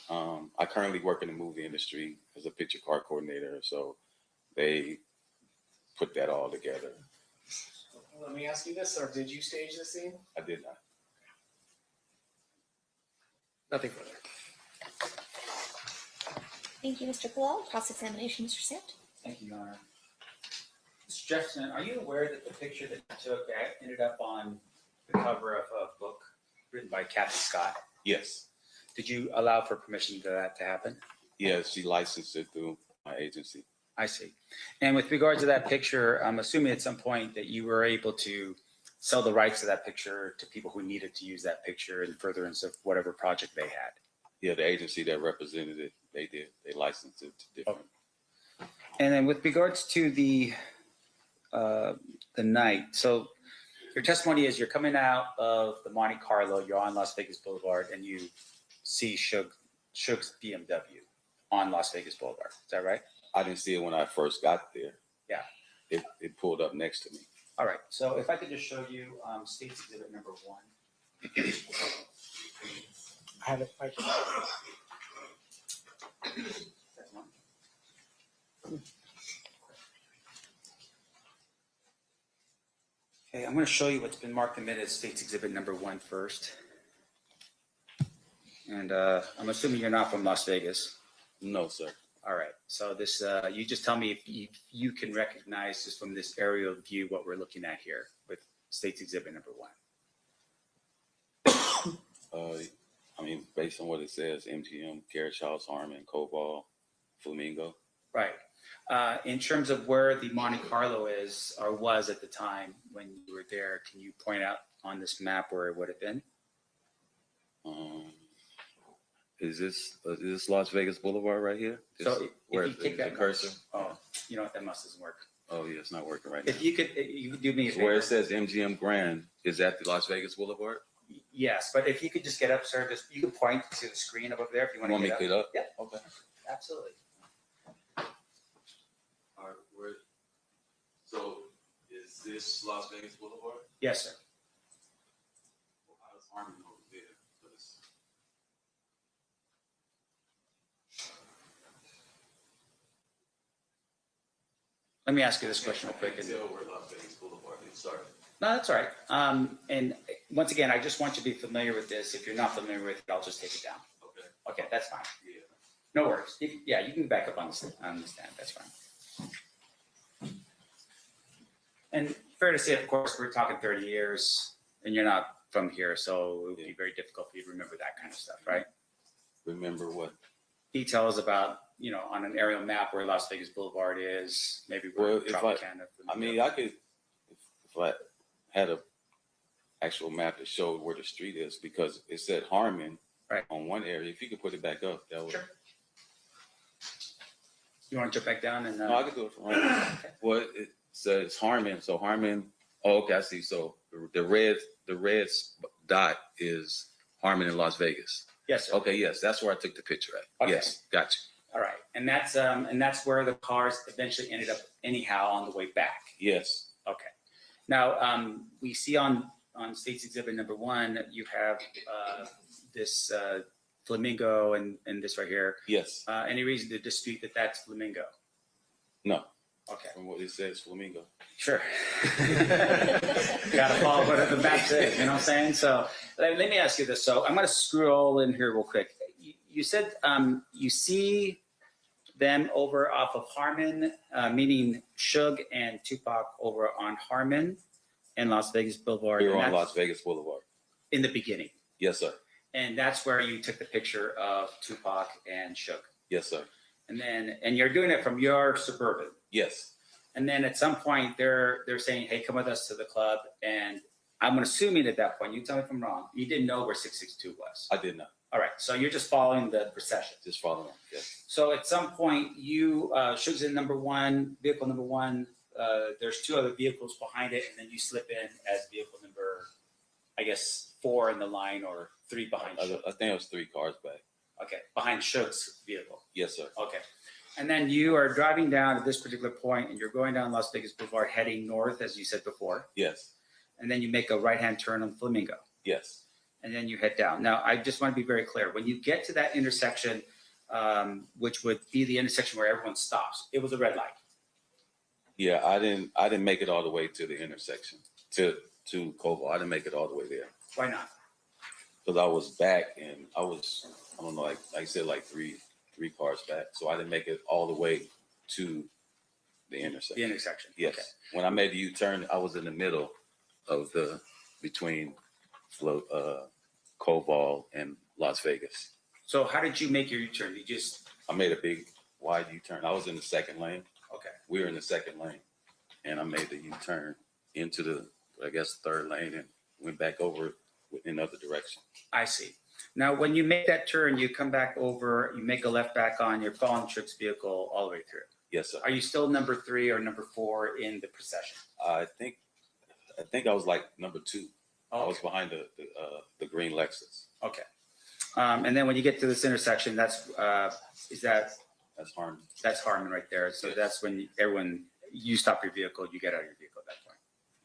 I currently work in the movie industry as a picture card coordinator, so they put that all together. Let me ask you this, or did you stage the scene? I did not. Nothing further. Thank you, Mr. Palal. Cross-examination, Mr. Sant. Thank you, Your Honor. Mr. Jefferson, are you aware that the picture that you took ended up on the cover of a book written by Kathy Scott? Yes. Did you allow for permission for that to happen? Yeah, she licensed it through my agency. I see. And with regard to that picture, I'm assuming at some point that you were able to sell the rights to that picture to people who needed to use that picture in furtherance of whatever project they had. Yeah, the agency that represented it, they did. They licensed it to different. And then with regards to the night, so your testimony is you're coming out of the Monte Carlo, you're on Las Vegas Boulevard, and you see Suge's BMW on Las Vegas Boulevard. Is that right? I didn't see it when I first got there. Yeah. It pulled up next to me. All right. So if I could just show you State's Exhibit number 1. I have it right here. Okay, I'm going to show you what's been marked in minutes, State's Exhibit number 1 first. And I'm assuming you're not from Las Vegas. No, sir. All right. So this, you just tell me if you can recognize just from this aerial view what we're looking at here with State's Exhibit number 1. I mean, based on what it says, MGM, Carriage House, Harmon, Cobalt, Flamingo. Right. In terms of where the Monte Carlo is or was at the time when you were there, can you point out on this map where it would have been? Is this Las Vegas Boulevard right here? So where if you take that cursor? Oh, you know what? That must doesn't work. Oh yeah, it's not working right now. If you could do me a favor. Where it says MGM Grand, is that the Las Vegas Boulevard? Yes, but if you could just get up, sir, just you can point to the screen above there if you want You to want me to get up? Yeah, Okay. absolutely. All right, so is this Las Vegas Boulevard? Yes, sir. Well, how does Harmon over there? Let me ask you this question real quick. I can tell where Las Vegas Boulevard is. Sorry. No, that's all right. And once again, I just want you to be familiar with this. If you're not familiar with it, I'll just take it down. Okay. Okay, that's fine. Yeah. No worries. Yeah, you can back up on the stand. That's fine. And fair to say, of course, we're talking 30 years, and you're not from here, so it would be very difficult for you to remember that kind of stuff, right? Remember what? Details about, on an aerial map where Las Vegas Boulevard is, maybe where Tropicana. I mean, I could, if I had a actual map that showed where the street is, because it said Harmon on one area. If you could put it back up, that would. Sure. You want to jump back down and? No, I can do it from right. Okay. Well, it says Harmon. So Harmon. Oh, okay, I see. So the red dot is Harmon in Las Vegas. Yes, sir. Okay, yes, that's where I took the picture at. Okay. Yes, gotcha. All right, and that's where the cars eventually ended up anyhow on the way back. Yes. Okay. Now we see on State's Exhibit number 1 you have this flamingo and this right here. Yes. Any reason to dispute that that's flamingo? No. Okay. From what it says, flamingo. Sure. Gotta follow what the map says, you know what I'm saying? So let me ask you this. So I'm gonna scroll in here real quick. You said you see them over off of Harmon, meaning Suge and Tupac over on Harmon and Las Vegas Boulevard. We were on Las Vegas Boulevard. In the beginning. Yes, sir. And that's where you took the picture of Tupac and Suge. Yes, sir. And you're doing it from your Suburban. Yes. And then at some point they're saying, hey, come with us to the club. And I'm assuming at that point, you tell me if I'm wrong, you didn't know where 662 was. I did not. All right. So you're just following the procession. Just following, yes. So at some point you, Suge's in vehicle number one. There's two other vehicles behind it. And then you slip in as vehicle number, I guess, 4 in the line or 3 behind Suge. I think it was 3 cars back. Okay. Behind Suge's vehicle. Yes, sir. Okay. And then you are driving down at this particular point and you're going down Las Vegas Boulevard heading north, as you said before. Yes. And then you make a right-hand turn on Flamingo. Yes. And then you head down. Now, I just want to be very clear. When you get to that intersection, which would be the intersection where everyone stops, it was a red light. Yeah, I didn't make it all the way to the intersection, to Koval. I didn't make it all the way there. Why not? Because I was back and I don't know, like I said, like three cars back. So I didn't make it all the way to the intersection. The intersection. Yes. Okay. When I made the U-turn, I was in the middle of between Koval and Las Vegas. So how did you make your U-turn? I made a big wide U-turn. I was in the second lane. Okay. We were in the second lane. And I made the U-turn into the, I guess, third lane and went back over in another direction. I see. Now, when you make that turn, you come back over, you make a left back on, you're following Suge's vehicle all the way through. Yes, sir. Are you still number 3 or number 4 in the procession? I think I was like number 2. Oh, I was behind the green Lexus. Okay. And then when you get to this intersection, that's Harmon. That's Harmon right there. So yes. That's when you stop your vehicle, you get out of your vehicle at that point.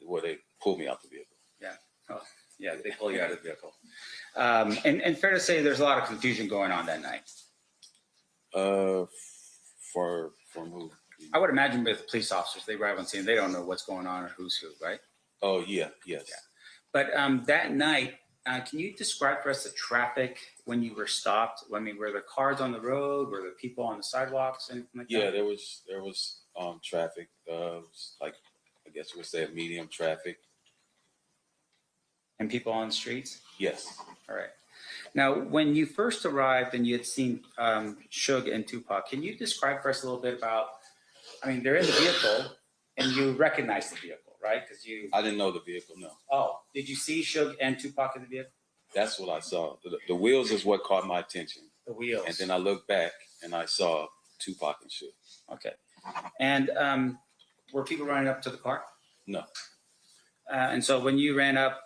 Where they pulled me out the vehicle. Yeah. Oh, yeah, they pull you out of the vehicle. And fair to say there's a lot of confusion going on that night. For who? I would imagine with police officers, they arrive on scene, they don't know what's going on or who's who, right? Oh, yeah, yes. Yeah. But that night, can you describe for us the traffic when you were stopped? I mean, were there cars on the road? Were there people on the sidewalks? Anything like that? Yeah, there was traffic. Like, I guess we would say a medium traffic. And people on the streets? Yes. All right. Now, when you first arrived and you had seen Suge and Tupac, can you describe for us a little bit about, I mean, they're in the vehicle and you recognize the vehicle, right? I didn't know the vehicle, no. Oh, did you see Suge and Tupac in the vehicle? That's what I saw. The wheels is what caught my attention. The wheels. And then I looked back and I saw Tupac and Suge. Okay. And were people running up to the car? No. And so when you ran up,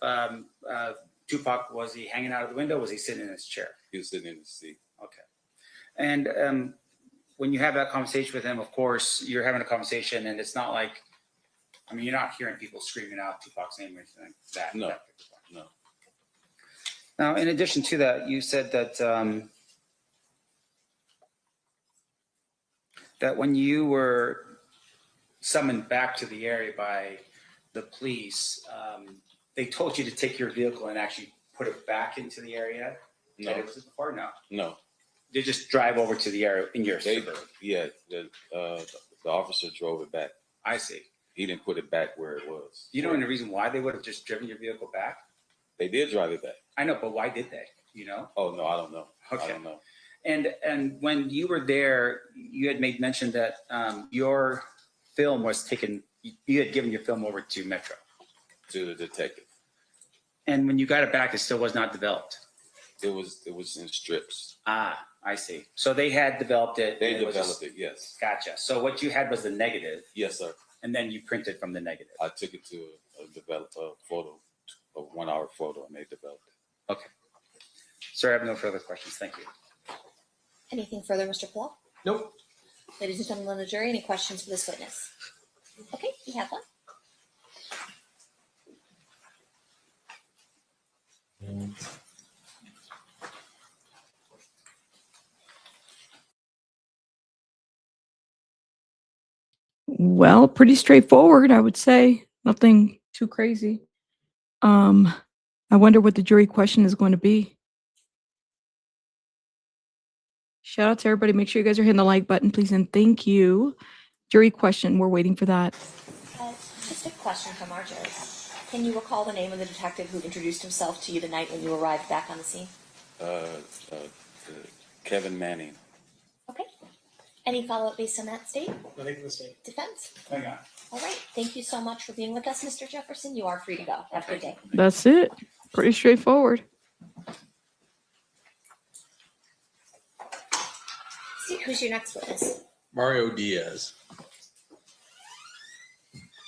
Tupac, was he hanging out of the window? Was he sitting in his chair? He was sitting in his seat. Okay. And when you have that conversation with him, of course, you're having a conversation and it's not like, I mean, you're not hearing people screaming out Tupac's name or anything like that. No, no. Now, in addition to that, you said that that when you were summoned back to the area by the police, they told you to take your vehicle and actually put it back into the area? No. It was before? No. No. They just drive over to the area in your suburban? Yeah, the officer drove it back. I see. He didn't put it back where it was. You know any reason why they would have just driven your vehicle back? They did drive it back. I know, but why did they? You know? Oh, no, I don't know. Okay. I don't know. And when you were there, you had made mention that your film was taken, you had given your film over to Metro. To the detective. And when you got it back, it still was not developed. It was in strips. Ah, I see. So they had developed it. They developed it, yes. Gotcha. So what you had was the negative. Yes, sir. And then you printed from the negative. I took it to a photo, a 1 hour photo, and they developed it. Okay. Sir, I have no further questions. Thank you. Anything further, Mr. Paul? Nope. Ladies and gentlemen of the jury, any questions for this witness? Okay, you have one. Well, pretty straightforward, I would say. Nothing too crazy. I wonder what the jury question is going to be. Shout out to everybody. Make sure you guys are hitting the like button, please, and thank you. Jury question. We're waiting for that. Just a question from our jury. Can you recall the name of the detective who introduced himself to you the night when you arrived back on the scene? Kevin Manning. Okay. Any follow-up based on that state? Nothing from the state. Defense? Hang on. All right. Thank you so much for being with us, Mr. Jefferson. You are free to go. Have a good day. That's it. Pretty straightforward. See, who's your next witness? Mario Diaz.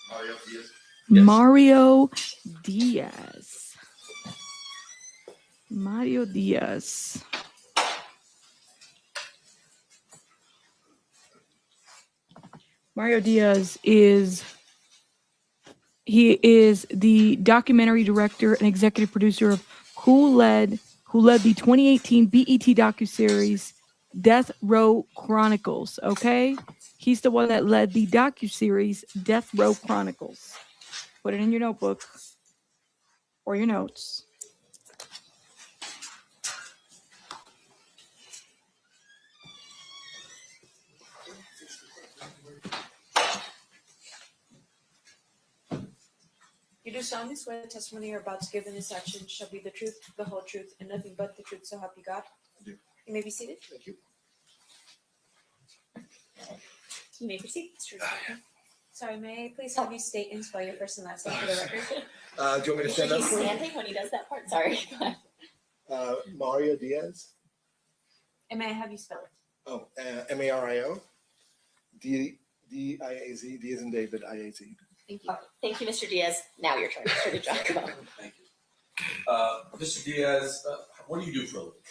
Mario Diaz. Mario Diaz. Mario Diaz. Mario Diaz is the documentary director and executive producer of who led the 2018 BET docuseries Death Row Chronicles. Okay, he's the one that led the docuseries Death Row Chronicles. Put it in your notebook or your notes. You do solemnly swear the testimony you're about to give in this action shall be the truth, the whole truth, and nothing but the truth, so help you God? I do. You may be seated. Thank you. You may proceed, Mr. Jefferson. Sorry, may I please have you state and spell your first and last name for the record? Do you want me to stand up He's for it? standing when he does that part. Sorry. Go ahead. Mario Diaz. And may I have you spell it? Oh, Mario Diaz. D as in David, IAZ. Thank you. Thank you, Mr. Diaz. Now your turn, Mr. Giacomo. Thank you. Mr. Diaz, what do you do for a living?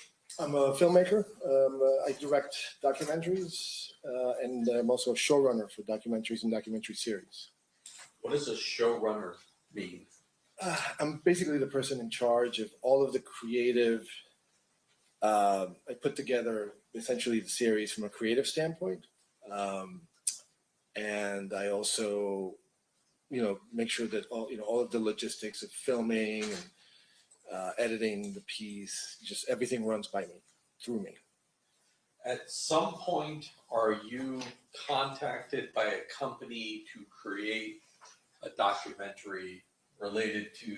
I'm a filmmaker. I direct documentaries, and I'm also a showrunner for documentaries and documentary series. What does a showrunner mean? I'm basically the person in charge of all of the creative. I put together essentially the series from a creative standpoint, and I also, make sure that all of the logistics of filming and editing the piece, just everything runs by me, through me. At some point, are you contacted by a company to create a documentary related to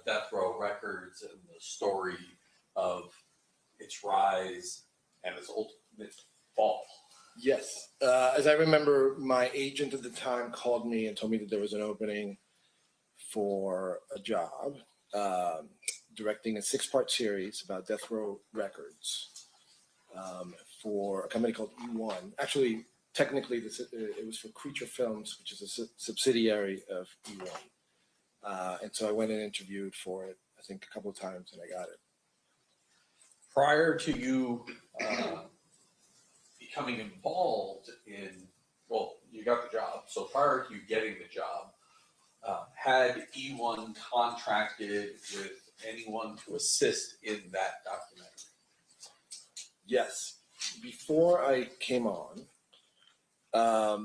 Death Row Records and the story of its rise and its ultimate fall? Yes. As I remember, my agent at the time called me and told me that there was an opening for a job directing a 6-part series about Death Row Records for a company called E1. Actually, technically, it was for Creature Films, which is a subsidiary of E1. And so I went and interviewed for it, I think, a couple of times, and I got it. Prior to you becoming involved in, well, you got the job. So prior to you getting the job, had E1 contracted with anyone to assist in that documentary? Yes. Before I came on,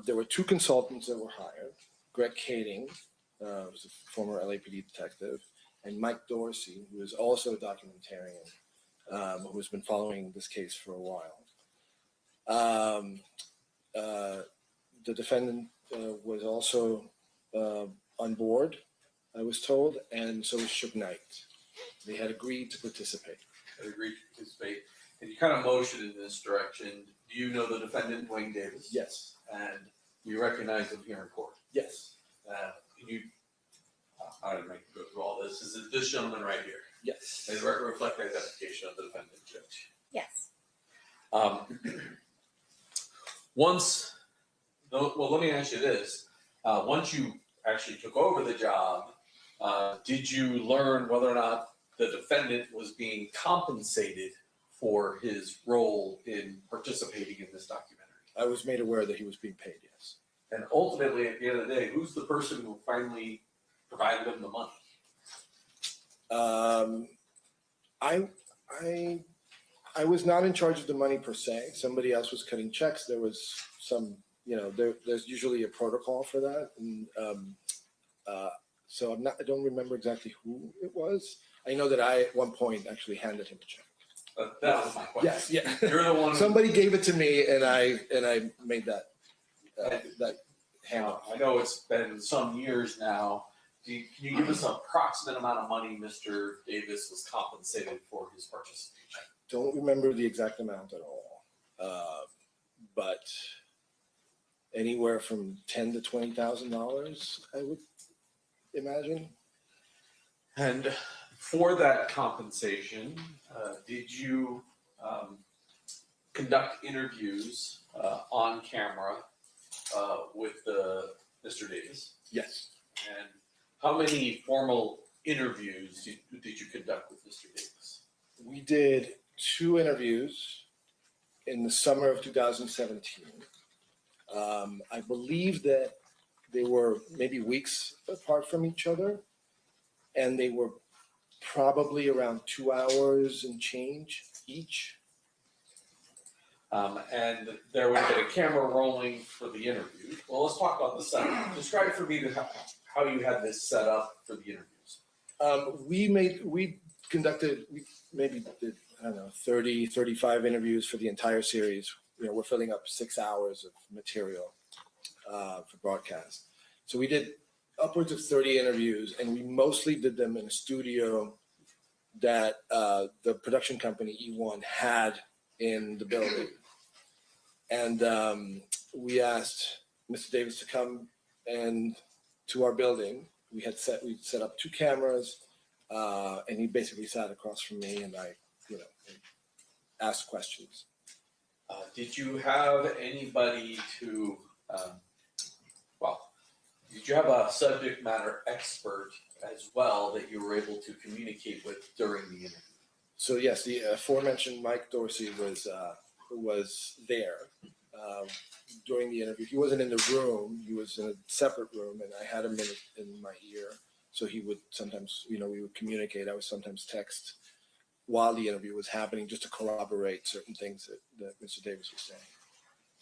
there were 2 consultants that were hired. Greg Kading, who's a former LAPD detective, and Mike Dorsey, who is also a documentarian, who has been following this case for a while. The defendant was also on board, I was told, and so was Suge Knight. They had agreed to participate. And you kind of motioned in this direction. Do you know the defendant, Duane Davis? Yes. And you recognize him here in court? Yes. I didn't make you go through all this. Is it this gentleman right here? Yes. Does the record reflect the identification of the defendant, Judge? Yes. Let me ask you this. Once you actually took over the job, did you learn whether or not the defendant was being compensated for his role in participating in this documentary? I was made aware that he was being paid, yes. And ultimately, at the end of the day, who's the person who finally provided him the money? I was not in charge of the money per se. Somebody else was cutting checks. There was some, there's usually a protocol for that, and so I don't remember exactly who it was. I know that I at one point actually handed him a check. That was my question. Yes, yeah. You're the one. Somebody gave it to me, and I made that handoff. I know it's been some years now. Can you give us an approximate amount of money Mr. Davis was compensated for his participation? I don't remember the exact amount at all, but anywhere from $10,000 to $20,000, I would imagine. And for that compensation, did you conduct interviews on camera with Mr. Davis? Yes. And how many formal interviews did you conduct with Mr. Davis? We did 2 interviews in the summer of 2017. I believe that they were maybe weeks apart from each other, and they were probably around 2 hours and change each. And there would have been a camera rolling for the interview. Well, let's talk about the setup. Describe for me how you had this set up for the interviews. We maybe did, I don't know, 30, 35 interviews for the entire series. We're filling up 6 hours of material for broadcast. So we did upwards of 30 interviews, and we mostly did them in a studio that the production company E1 had in the building. And we asked Mr. Davis to come to our building. We set up 2 cameras, and he basically sat across from me, and I, asked questions. Did you have anybody did you have a subject matter expert as well that you were able to communicate with during the interview? So yes, the aforementioned Mike Dorsey was there during the interview. He wasn't in the room; he was in a separate room, and I had him in my ear. So he would sometimes, we would communicate. I would sometimes text while the interview was happening, just to corroborate certain things that Mr. Davis was saying.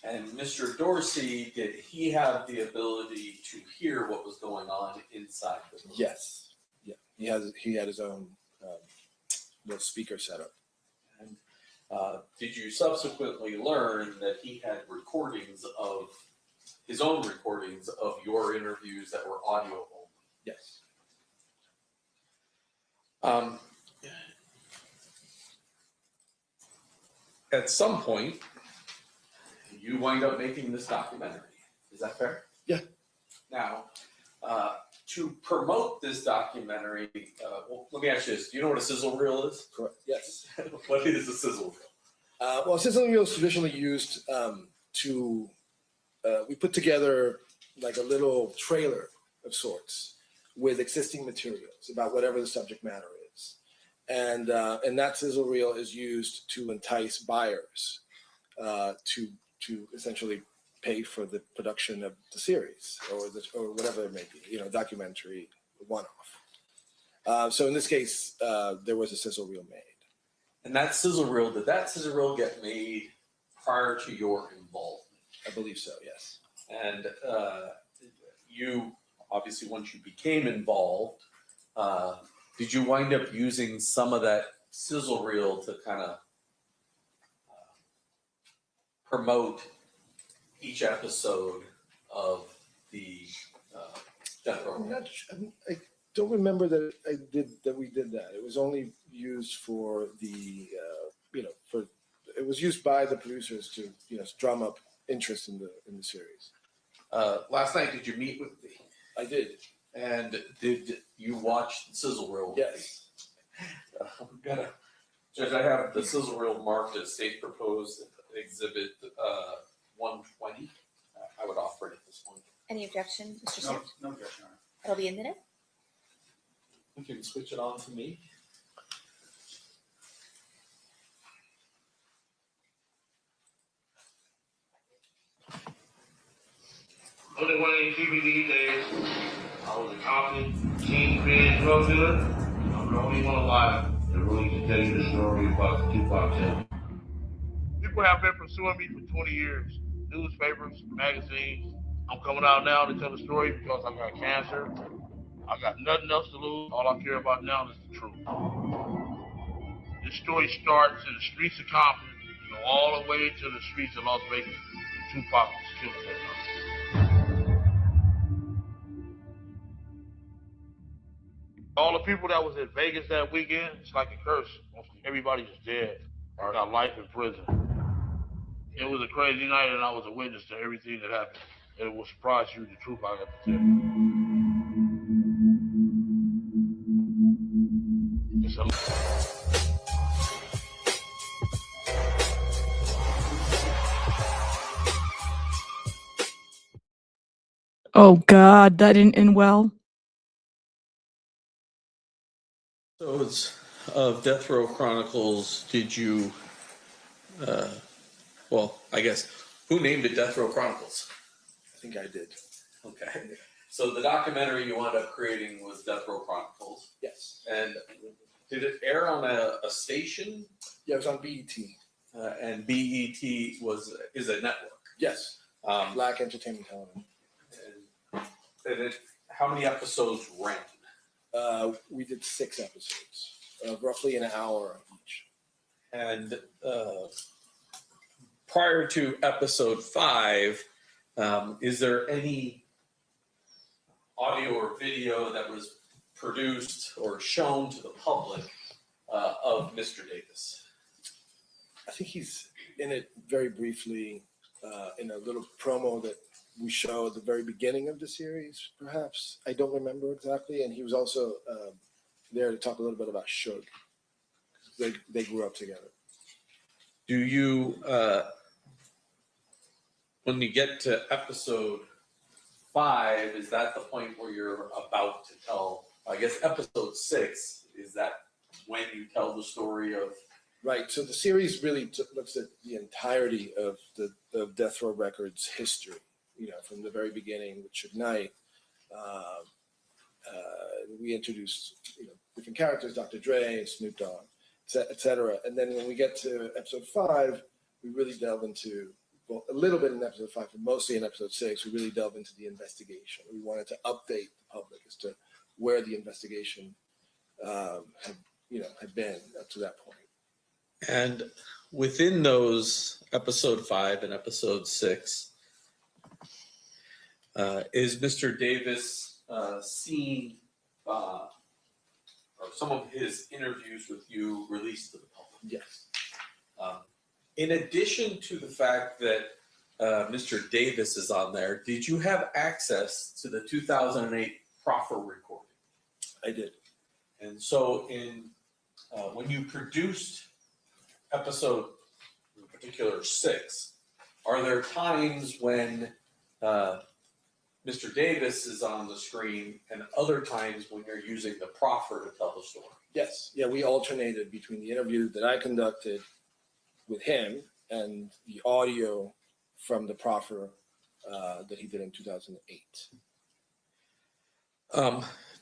And Mr. Dorsey, did he have the ability to hear what was going on inside the room? Yes. Yeah. He had his own little speaker setup. And did you subsequently learn that he had his own recordings of your interviews that were audio only? Yes. At some point, you wind up making this documentary. Is that fair? Yeah. Now, to promote this documentary, let me ask you this. Do you know what a sizzle reel is? Correct. Yes. What is a sizzle reel? Well, a sizzle reel is traditionally used we put together like a little trailer of sorts with existing materials about whatever the subject matter is. And that sizzle reel is used to entice buyers to essentially pay for the production of the series or whatever it may be, documentary, one-off. So in this case, there was a sizzle reel made. And did that sizzle reel get made prior to your involvement? I believe so, yes. And you, obviously, once you became involved, did you wind up using some of that sizzle reel to kind of promote each episode of the Death Row? I don't remember that we did that. It was only used for it was used by the producers to drum up interest in the series. Last night, did you meet with me? I did. And did you watch the sizzle reel? Yes. Judge, I have the sizzle reel marked as state proposed exhibit 120. I would offer it at this point. Any objection, Mr. Smith? No objection. It'll be a minute. You can switch it on to me. On the Duane Keefe D days, I was a compton, kingpin, drug dealer. I'm the only one alive that really can tell you the story about the Tupac Shakur. People have been pursuing me for 20 years. newspapers, magazines. I'm coming out now to tell the story because I got cancer. I got nothing else to lose. All I care about now is the truth. This story starts in the streets of Compton, all the way to the streets of Las Vegas. Tupac was killed that night. All the people that was in Vegas that weekend, it's like a curse. Everybody's dead or got life in prison. It was a crazy night, and I was a witness to everything that happened. It will surprise you, the truth I got to tell you. It's a Oh God, that didn't end well. So it's of Death Row Chronicles, did you, well, I guess, who named it Death Row Chronicles? I think I did. Okay. So the documentary you wound up creating was Death Row Chronicles. Yes. And did it air on a station? Yeah, it was on BET. And BET is a network. Yes. Black Entertainment Television. And how many episodes ran? We did 6 episodes, roughly an hour each. And prior to episode 5, is there any audio or video that was produced or shown to the public of Mr. Davis? I think he's in it very briefly in a little promo that we show at the very beginning of the series, perhaps. I don't remember exactly. And he was also there to talk a little bit about Suge. They grew up together. Do you, when you get to episode 5, is that the point where you're about to tell, I guess episode 6, is that when you tell the story of? Right. So the series really looks at the entirety of Death Row Records history, from the very beginning with Suge Knight. We introduced different characters, Dr. Dre, Snoop Dogg, et cetera. And then when we get to episode 5, we really delve into, well, a little bit in episode 5, but mostly in episode 6, we really delve into the investigation. We wanted to update the public as to where the investigation had been up to that point. And within those episode 5 and episode 6, is Mr. Davis seen, or some of his interviews with you released to the public? Yes. In addition to the fact that Mr. Davis is on there, did you have access to the 2008 proffer recording? I did. And so when you produced episode, in particular 6, are there times when Mr. Davis is on the screen and other times when you're using the proffer to tell the story? Yes. Yeah, we alternated between the interview that I conducted with him and the audio from the proffer that he did in 2008.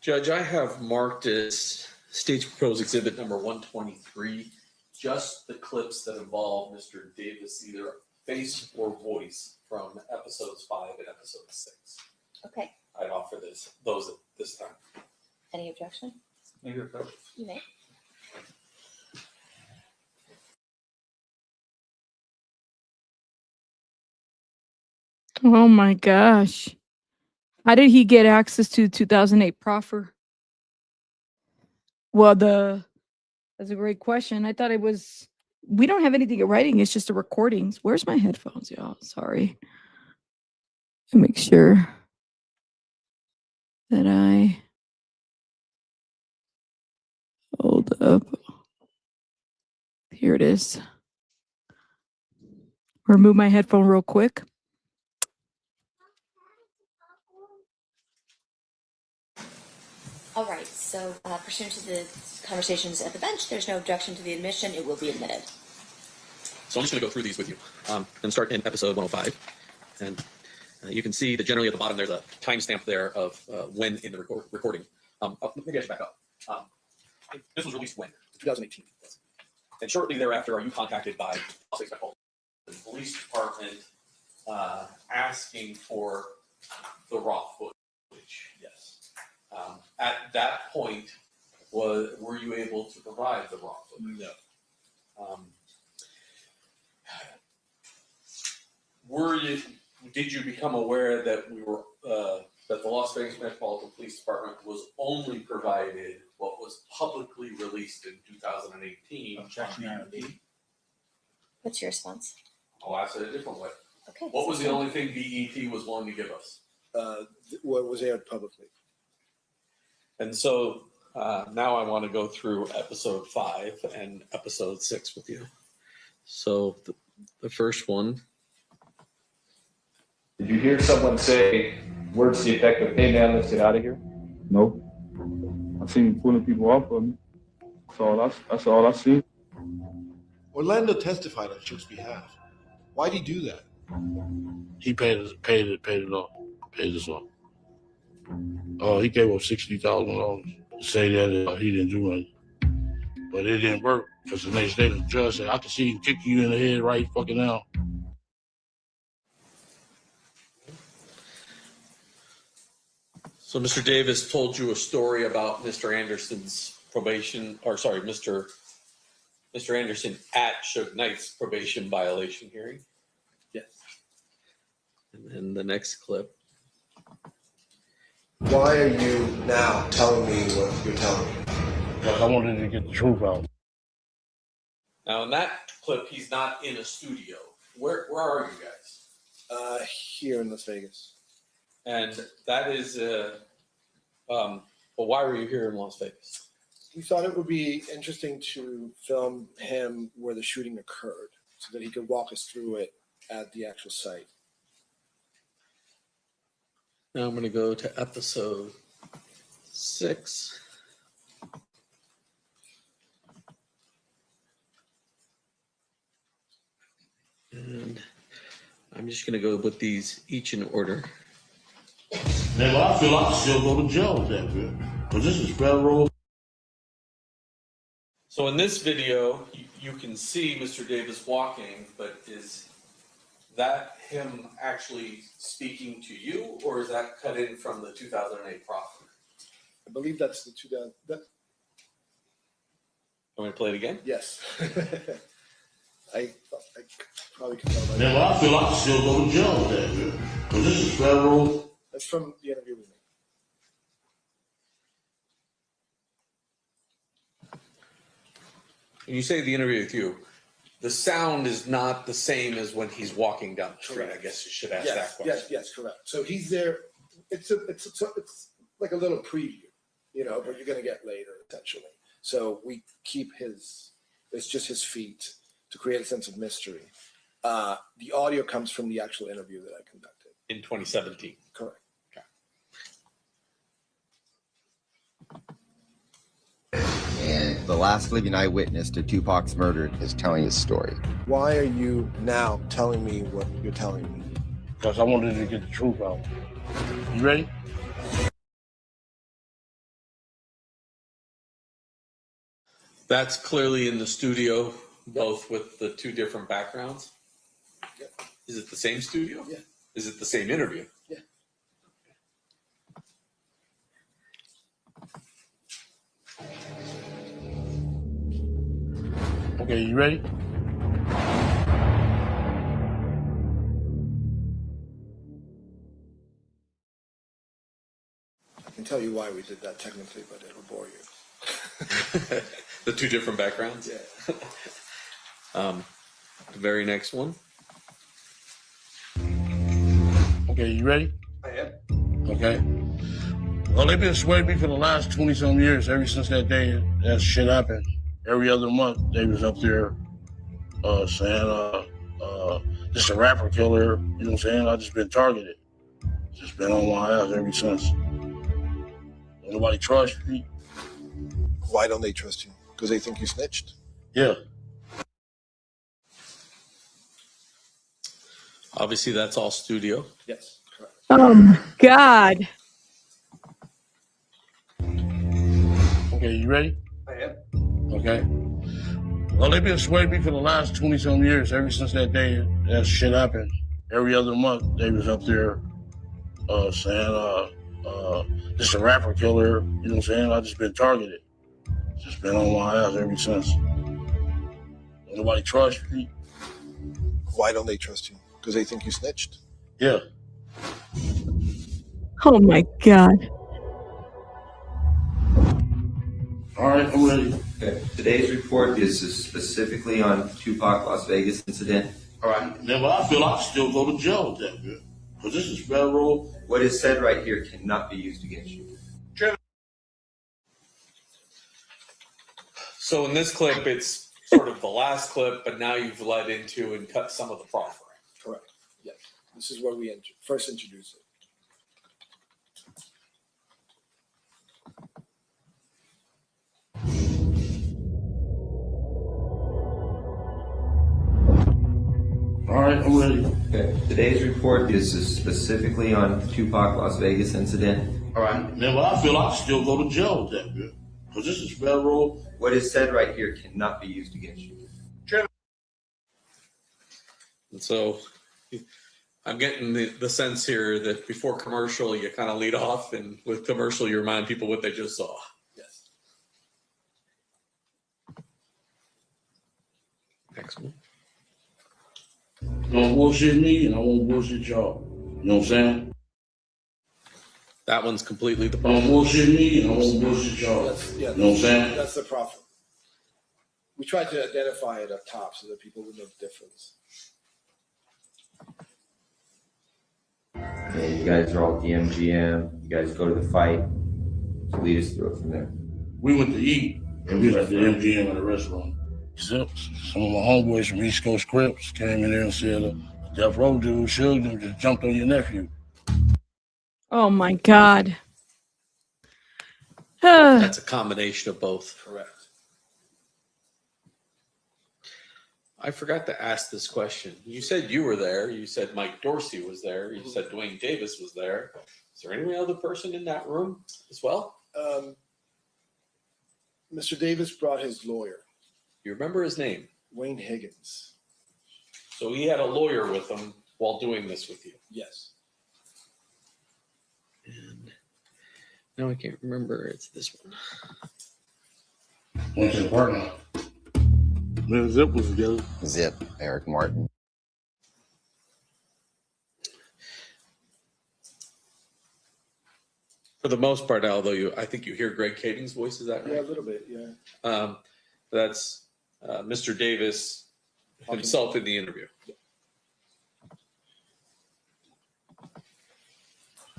Judge, I have marked as State's Proposed Exhibit number 123 just the clips that involve Mr. Davis, either face or voice, from episodes 5 and episode 6. Okay. I'd offer those at this time. Any objection? Maybe approach. You may. Oh my gosh. How did he get access to 2008 proffer? Well, that's a great question. I thought it was, we don't have anything in writing. It's just the recordings. Where's my headphones, y'all? Sorry. To make sure that I hold up. Here it is. Remove my headphone real quick. All right, so pursuant to the conversations at the bench, there's no objection to the admission. It will be admitted. So I'm just going to go through these with you. And start in episode 105. And you can see that generally at the bottom there's a timestamp there of when in the recording. Maybe I should back up. This was released when? 2018. And shortly thereafter, are you contacted by the police department asking for the raw footage. Yes. At that point, were you able to provide the raw footage? No. Did you become aware that that the Las Vegas Metropolitan Police Department was only provided what was publicly released in 2018? What's your response? I'll ask it a different way. Okay. What was the only thing BET was willing to give us? What was aired publicly. And so now I want to go through episode 5 and episode 6 with you. So the first one. Did you hear someone say words to the effect of, "Hey man, let's get out of here"? No. I seen him pulling people off of me. That's all I seen. Orlando testified on Shook's behalf. Why'd he do that? He paid it off. Paid us off. He gave up $60,000 to say that he didn't do anything. But it didn't work because the next day the judge said, "I can see him kick you in the head right fucking now." So Mr. Davis told you a story about Mr. Anderson's probation, or sorry, Mr. Anderson at Suge Knight's probation violation hearing. Yes. And then the next clip. Why are you now telling me what you're telling me? Because I wanted to get the truth out. Now in that clip, he's not in a studio. Where are you guys? Here in Las Vegas. And that is, well, why were you here in Las Vegas? We thought it would be interesting to film him where the shooting occurred so that he could walk us through it at the actual site. Now I'm going to go to episode 6. And I'm just going to go with these each in order. Nigga, I feel I can still go to jail with that, man. Because this is federal. So in this video, you can see Mr. Davis walking, but is that him actually speaking to you, or is that cut in from the 2008 proffer? I believe that's the 2000. Want me to play it again? Yes. I probably can tell by Nigga, I feel I can still go to jail with that, man. Because this is federal. That's from the interview with me. When you say the interview with you, the sound is not the same as when he's walking down the street. Correct. I guess you should ask that question. Yes, correct. So he's there. It's like a little preview, but you're going to get later, essentially. So we keep it's just his feet to create a sense of mystery. The audio comes from the actual interview that I conducted. In 2017. Correct. And the last living eyewitness to Tupac's murder is telling his story. Why are you now telling me what you're telling me? Because I wanted to get the truth out. You ready? That's clearly in the studio, both with the two different backgrounds. Yeah. Is it the same studio? Yeah. Is it the same interview? Yeah. Okay, you ready? I can tell you why we did that technically, but it'll bore you. The two different backgrounds? Yeah. The very next one. Okay, you ready? I am. Okay. Well, they've been sweating me for the last 20-some years, ever since that day that shit happened. Every other month, they was up there saying, just a rapper killer, you know what I'm saying? I just been targeted. Just been on my ass ever since. Nobody trusts me. Why don't they trust you? Because they think you snitched? Yeah. Obviously, that's all studio. Yes, correct. God. Okay, you ready? I am. Okay. Well, they've been sweating me for the last 20-some years, ever since that day that shit happened. every other month they was up there saying, this is a rapper killer. You know what I'm saying? I just been targeted. Just been on my ass ever since. Nobody trusts me. Why don't they trust you? Because they think you snitched? Yeah. Oh my God. All right, I'm ready. Okay. Today's report is specifically on Tupac Las Vegas incident. All right. Then I feel I still go to jail with that, man. Because this is federal. What is said right here cannot be used against you. So in this clip, it's sort of the last clip, but now you've led into and cut some of the proffering. Correct. Yes. This is where we first introduce it. All right, I'm ready. Okay. Today's report is specifically on Tupac Las Vegas incident. All right. Then I feel I still go to jail with that, man. Because this is federal. What is said right here cannot be used against you. And so I'm getting the sense here that before commercial, you kind of lead off, and with commercial, you remind people what they just saw. Yes. Next one. Don't bullshit me, and I won't bullshit y'all. You know what I'm saying? That one's completely the Don't bullshit me, and I won't bullshit y'all. Yeah, you know what I'm saying? That's the profit. We tried to identify it up top so that people would know the difference. Okay, you guys are all DMGM. You guys go to the fight. So lead us through it from there. We went to eat, and we was at the MGM at a restaurant. Some of my homeboys from East Coast Crips came in there and said, Death Row dude, Suge, just jumped on your nephew. Oh my God. That's a combination of both. Correct. I forgot to ask this question. You said you were there. You said Mike Dorsey was there. You said Duane Davis was there. Is there any other person in that room as well? Mr. Davis brought his lawyer. You remember his name? Wayne Higgins. So he had a lawyer with him while doing this with you. Yes. And now I can't remember. It's this one. Went to the parking lot. Then Zip was together. Zip, Eric Martin. For the most part, although I think you hear Greg Kading's voice. Is that right? Yeah, a little bit, yeah. That's Mr. Davis himself in the interview.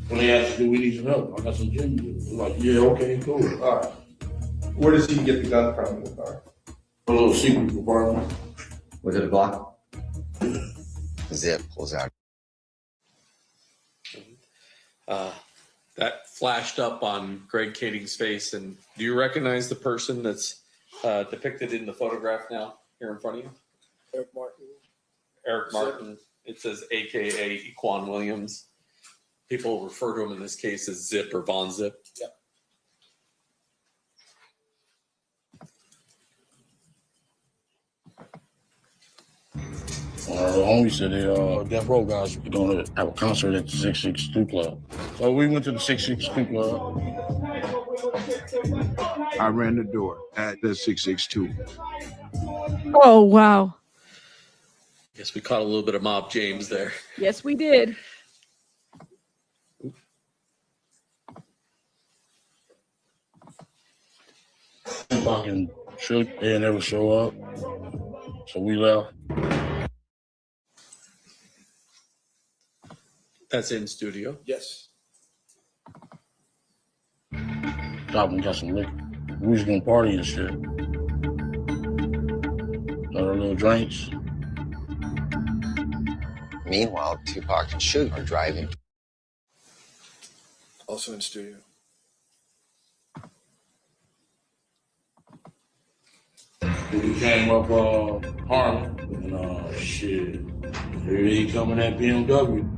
When they asked, do we need some help? I got some gym to do. We're like, yeah, okay, cool. All right. Where does he get the gun from in the car? A little secret compartment. Was it a Glock? Zip pulls out. That flashed up on Greg Kading's face. And do you recognize the person that's depicted in the photograph now here in front of you? Eric Martin. Eric Martin. It says AKA Equan Williams. People refer to him in this case as Zip or Von Zip. Yep. The homie said they Death Row guys were going to have a concert at the 662 Club. So we went to the 662 Club. I ran the door at the 662. Oh, wow. Guess we caught a little bit of Mob James there. Yes, we did. Fucking shook. They didn't ever show up. So we left. That's in studio. Yes. Stopped and got some liquor. We was gonna party and shit. Got our little drinks. Meanwhile, Tupac and Suge are driving. Also in studio. We came up Harlem and shit. Here he coming at BMW.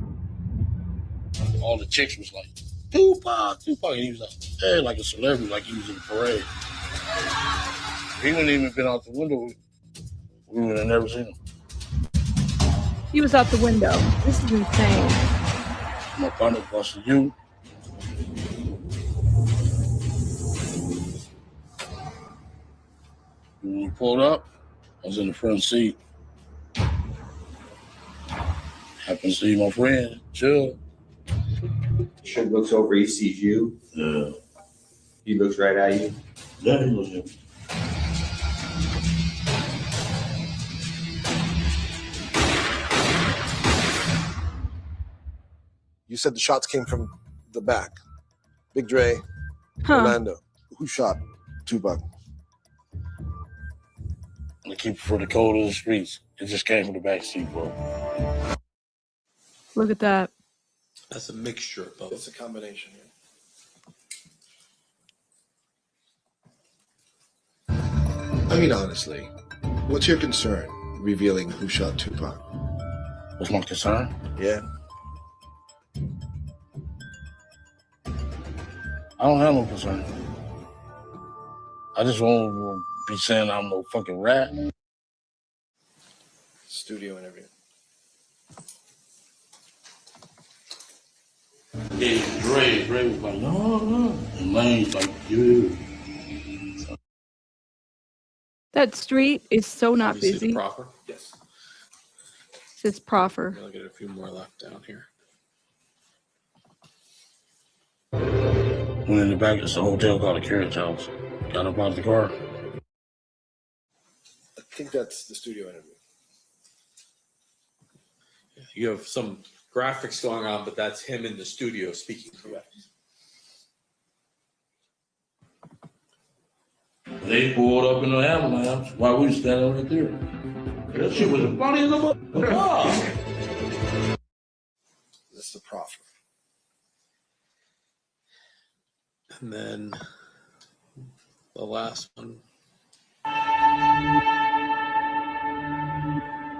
All the chicks was like, Tupac, Tupac. And he was like, hey, like a celebrity, like he was in the parade. He wouldn't even been out the window. We would have never seen him. He was out the window. This is insane. My partner busted you. When you pulled up, I was in the front seat. Happened to see my friend, chill. Shug looks over, he sees you. Yeah. He looks right at you. Yeah, he looks at me. You said the shots came from the back. Big Dre, Huh. Orlando. Who shot Tupac? I keep it for the code of the streets. It just came from the back seat, bro. Look at that. That's a mixture of both. It's a combination. I mean, honestly, what's your concern revealing who shot Tupac? What's my concern? Yeah. I don't have no concern. I just won't be saying I'm no fucking rat. Studio interview. Yeah, Dre was like, no. And Lane's like, you. That street is so not You see the busy. proffer? Yes. It's proffer. I'll get a few more left down here. Went in the back, it's a hotel called the Carriage House. Got up out of the car. I think that's the studio interview. You have some graphics going on, but that's him in the studio speaking. Correct. They pulled up in the ambulance while we was standing right there. That shit was funny as a motherfucker. That's the proffer. And then the last one.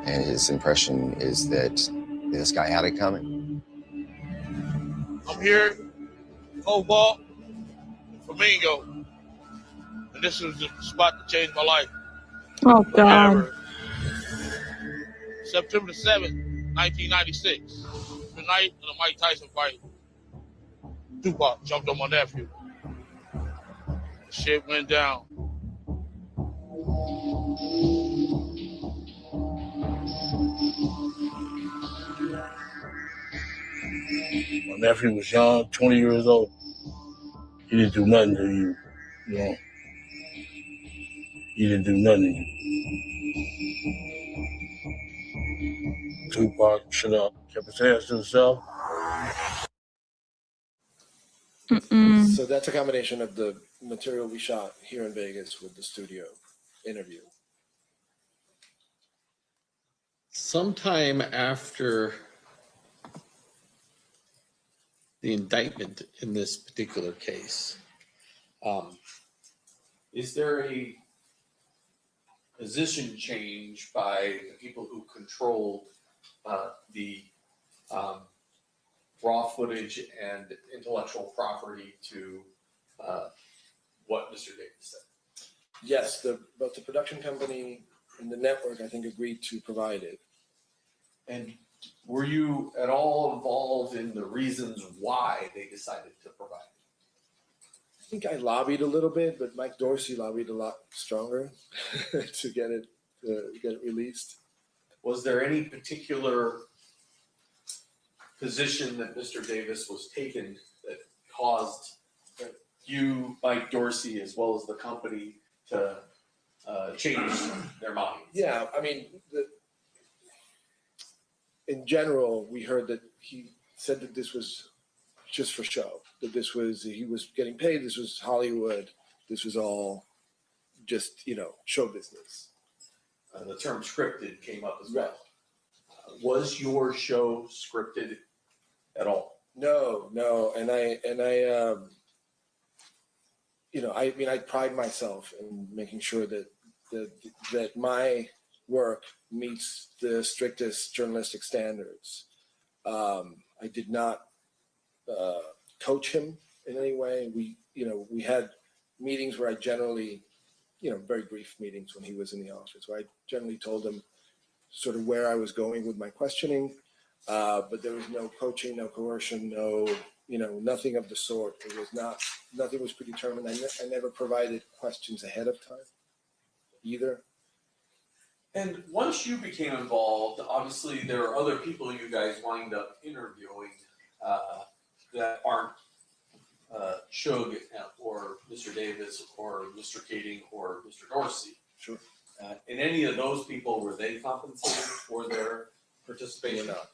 And his impression is that this guy had it coming. I'm here, Cobalt, Flamingo, and this is the spot that changed my life. Oh, God. Forever. September the 7th, 1996, the night of the Mike Tyson fight. Tupac jumped on my nephew. Shit went down. My nephew was young, 20 years old. He didn't do nothing to you, you know. He didn't do nothing to you. Tupac shut up, kept his hands to himself. So that's a combination of the material we shot here in Vegas with the studio interview. Sometime after the indictment in this particular case, is there a position change by the people who controlled the raw footage and intellectual property to what Mr. Davis said? Yes, both the production company and the network, I think, agreed to provide it. And were you at all involved in the reasons why they decided to provide it? I think I lobbied a little bit, but Mike Dorsey lobbied a lot stronger to get it released. Was there any particular position that Mr. Davis was taken that caused you, Mike Dorsey, as well as the company to change their mind? Yeah, I mean, in general, we heard that he said that this was just for show, that he was getting paid, this was Hollywood, this was all just, show business. The term scripted came up as well. Was your show scripted at all? No, and I pride myself in making sure that my work meets the strictest journalistic standards. I did not coach him in any way. We had meetings where I generally, very brief meetings when he was in the office, where I generally told him, sort of where I was going with my questioning, but there was no coaching, no coercion, no, nothing of the sort. It was not, nothing was predetermined. I never provided questions ahead of time either. And once you became involved, obviously there are other people you guys wind up interviewing that aren't Shug or Mr. Davis or Mr. Kading or Mr. Dorsey. Sure. And any of those people, were they compensated for their participation? We're not.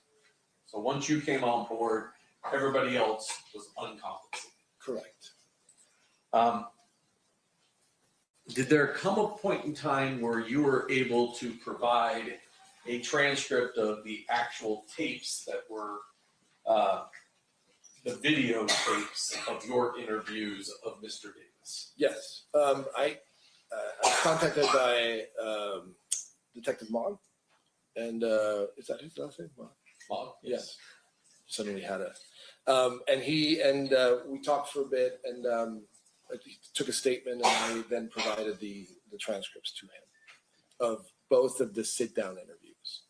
So once you came on board, everybody else was uncompensated. Correct. Did there come a point in time where you were able to provide a transcript of the actual tapes that were the videotapes of your interviews of Mr. Davis? Yes. I was contacted by Detective Mogg, and is that his last name? Mogg. Yes. Suddenly had a, and we talked for a bit, and he took a statement, and I then provided the transcripts to him of both of the sit-down interviews.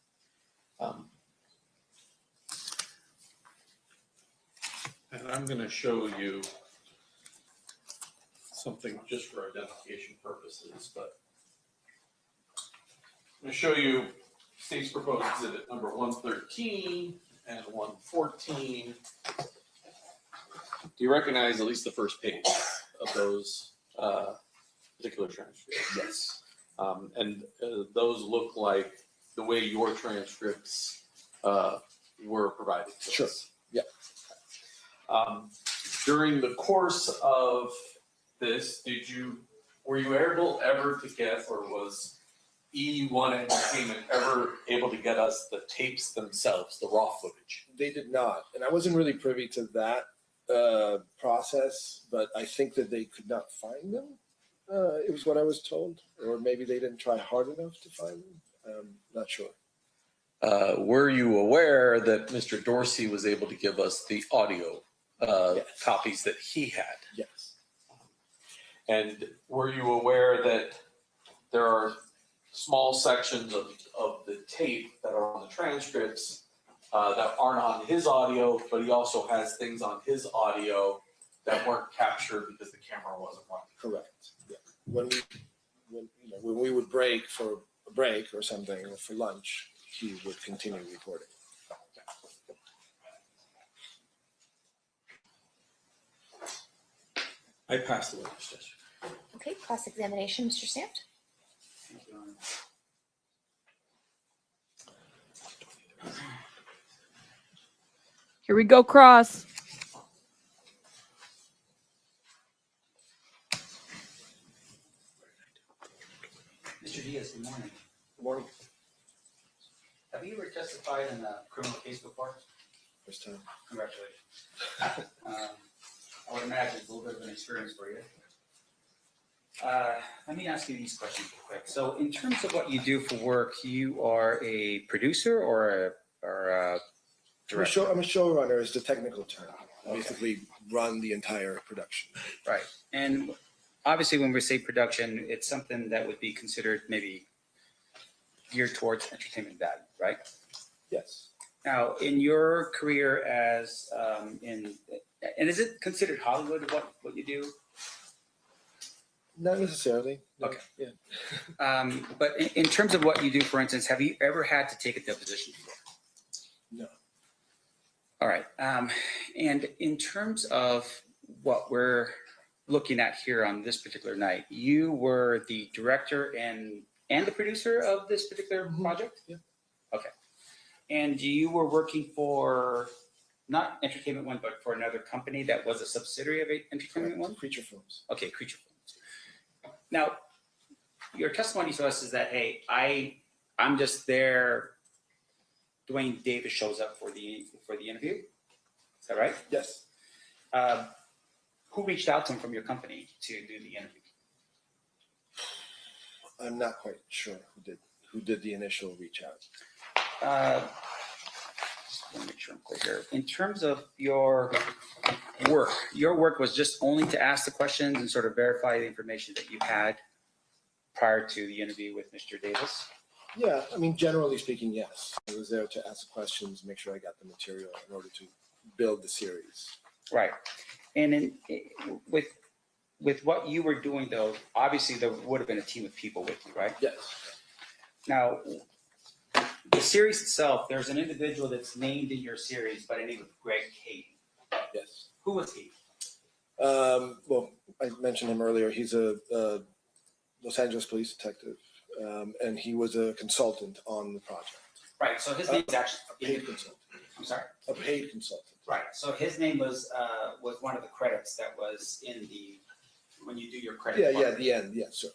And I'm going to show you something just for identification purposes, but I'm going to show you state's proposed exhibit number 113 and 114. Do you recognize at least the first page of those particular transcripts? Yes. And those look like the way your transcripts were provided to us. Yeah. During the course of this, were you able ever to get, or was E1 Entertainment ever able to get us the tapes themselves, the raw footage? They did not, and I wasn't really privy to that process, but I think that they could not find them. It was what I was told, or maybe they didn't try hard enough to find them. Not sure. Were you aware that Mr. Dorsey was able to give us the audio copies that he had? Yes. And were you aware that there are small sections of the tape that are on the transcripts that aren't on his audio, but he also has things on his audio that weren't captured because the camera wasn't running? Correct. Yeah. When we would break for a break or something, or for lunch, he would continue recording. I passed the witness test. Okay, cross-examination, Mr. Stampt. Here we go, cross. Mr. Diaz, good morning. Good morning. Have you ever testified in a criminal case before? First time. Congratulations. I would imagine it's a little bit of an experience for you. Let me ask you these questions real quick. So in terms of what you do for work, you are a producer or a director? I'm a showrunner is the technical term. I basically run the entire production. Right. And obviously when we say production, it's something that would be considered maybe geared towards entertainment value, right? Yes. Now, in your career as and is it considered Hollywood what you do? Not necessarily. No. Okay. Yeah. But in terms of what you do, for instance, have you ever had to take a deposition before? No. All right. And in terms of what we're looking at here on this particular night, you were the director and the producer of this particular project? Yeah. Okay. And you were working for not Entertainment One, but for another company that was a subsidiary of Entertainment One? Creature Films. Okay, Creature Films. Now, your testimony to us is that, hey, I'm just there. Duane Davis shows up for the interview. Is that right? Yes. Who reached out to him from your company to do the interview? I'm not quite sure who did the initial reach out. Just want to make sure I'm clear here. In terms of your work was just only to ask the questions and sort of verify the information that you had prior to the interview with Mr. Davis? Yeah, I mean, generally speaking, yes. I was there to ask questions, make sure I got the material in order to build the series. Right. And with what you were doing, though, obviously there would have been a team of people with you, right? Yes. Now, the series itself, there's an individual that's named in your series by the name of Greg Cade. Yes. Who was he? Well, I mentioned him earlier. He's a Los Angeles police detective, and he was a consultant on the project. Right. So his name is actually a paid consultant. I'm sorry. A paid consultant. Right. So his name was one of the credits that was in the when you do your credit. Yeah, part. yeah, the end. Yeah, sure.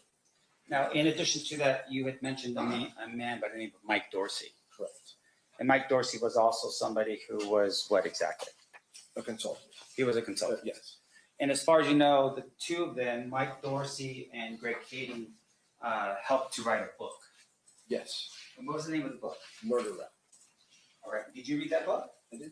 Now, in addition to that, you had mentioned a man by the name of Mike Dorsey. Correct. And Mike Dorsey was also somebody who was what exactly? A consultant. He was a consultant. Yes. And as far as you know, the two of them, Mike Dorsey and Greg Cade, helped to write a book. Yes. And what was the name of the book? Murder Rap. All right. Did you read that book? I did.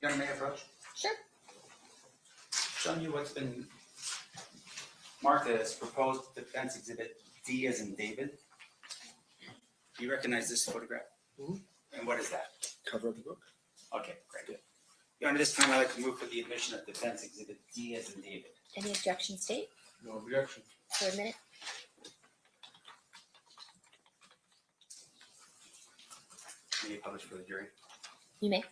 You want to make an approach? Sure. Showing you what's been marked as proposed defense exhibit D as in David. Do you recognize this photograph? Mm-hmm. And what is that? Cover of the book. Okay, great. Yeah. Your Honor, this time I'd like to move for the admission of defense exhibit D as in David. Any objection, state? No objection. For a minute. May you publish for the jury? You may.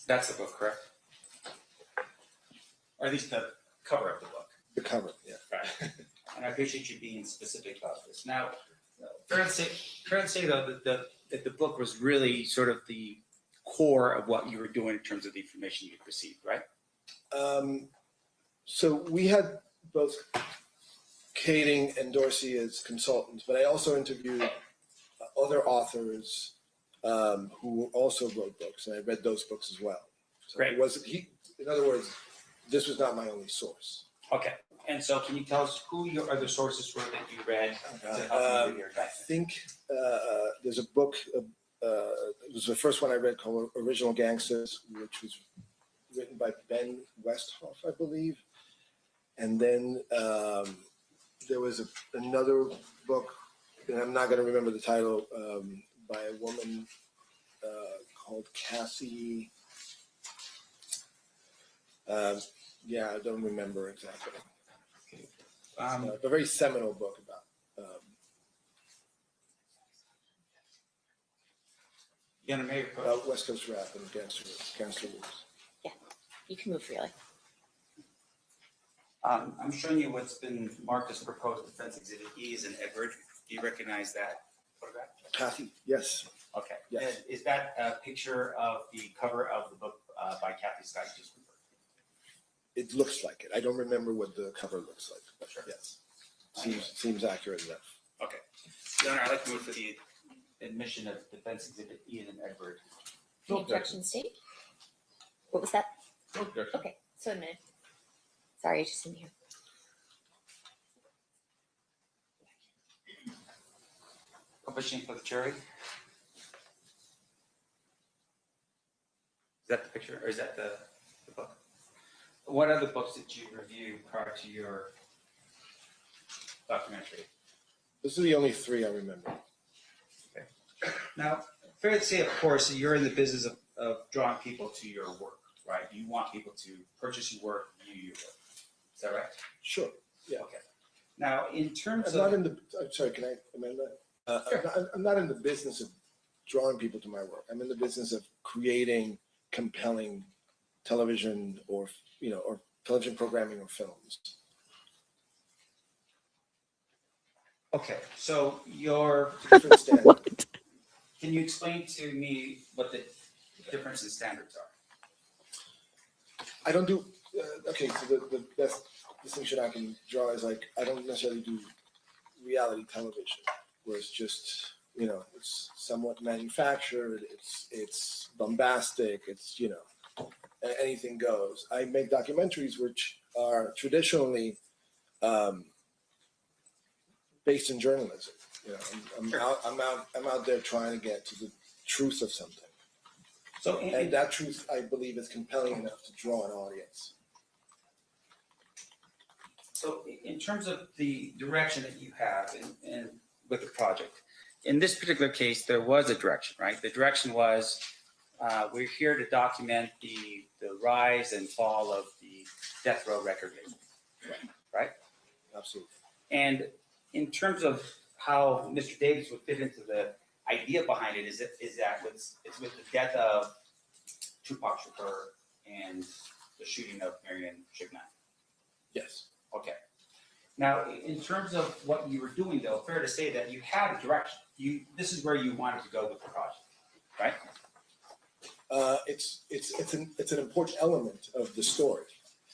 That's the book, correct? Or at least the cover of the book. The cover, yeah. Right. And I appreciate you being specific about this. Now, fair to say though that the book was really sort of the core of what you were doing in terms of the information you received, right? So we had both Kading and Dorsey as consultants, but I also interviewed other authors who also wrote books, and I read those books as well. So Great. It wasn't in other words, this was not my only source. Okay. And so can you tell us who your other sources were that you read to help you with your I think there's a book, it was the first one I read called Original Gangsters, which was written by Ben Westhoff, I believe. And then there was another book, and I'm not going to remember the title, by a woman called Cassie. Yeah, I don't remember exactly. A very seminal book about. You gonna make West Coast rap and gangster blues. Yeah, you can move freely. I'm showing you what's been marked as proposed defense exhibit E as in Edward. Do you recognize that photograph? Kathy, yes. Okay. Yes. And is that a picture of the cover of the book by Kathy Scott? Just It looks like it. I don't remember what the cover looks like, but sure. Yes. Seems accurate enough. Okay. Your Honor, I'd like to move for the admission of defense exhibit E as in Edward. Any objection, state? What was that? No objection. Okay, so a minute. Sorry, I just didn't hear. Publishing for the jury. Is that the picture or is that the book? What other books did you review prior to your documentary? Those are the only three I remember. Okay. Now, fair to say, of course, you're in the business of drawing people to your work, right? You want people to purchase your work, view your work. Is that right? Sure. Yeah. Okay. Now, in terms I'm of not in the. I'm sorry. Can I amend that? Sure. I'm not in the business of drawing people to my work. I'm in the business of creating compelling television or television programming or films. Okay, so your different standard. Can you explain to me what the difference in standards are? I don't do. Okay, so the best distinction I can draw is like I don't necessarily do reality television, where it's just, you know, it's somewhat manufactured, it's bombastic, it's, you know, anything goes. I make documentaries which are traditionally based in journalism. You know, I'm out there trying to get to the truth of something. So, and that truth, I believe, is compelling enough to draw an audience. So in terms of the direction that you have in with the project, in this particular case, there was a direction, right? The direction was, we're here to document the rise and fall of the death row record label, right? Absolutely. And in terms of how Mr. Davis would fit into the idea behind it, is that it's with the death of Tupac Shakur and the shooting of Marion Chignon. Yes. Okay. Now, in terms of what you were doing, though, fair to say that you had a direction. This is where you wanted to go with the project, right? It's an important element of the story,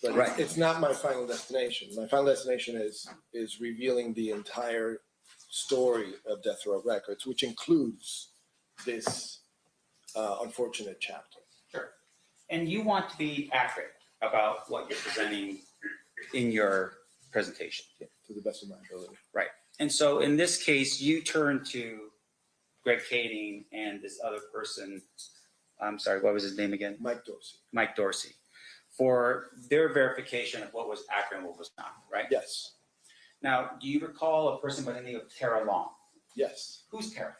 but Right. it's not my final destination. My final destination is revealing the entire story of Death Row Records, which includes this unfortunate chapter. Sure. And you want to be accurate about what you're presenting in your presentation. Yeah, to the best of my ability. Right. And so in this case, you turn to Greg Kading and this other person, I'm sorry, what was his name again? Mike Dorsey. Mike Dorsey, for their verification of what was accurate and what was not, right? Yes. Now, do you recall a person by the name of Tara Long? Yes. Who's Tara?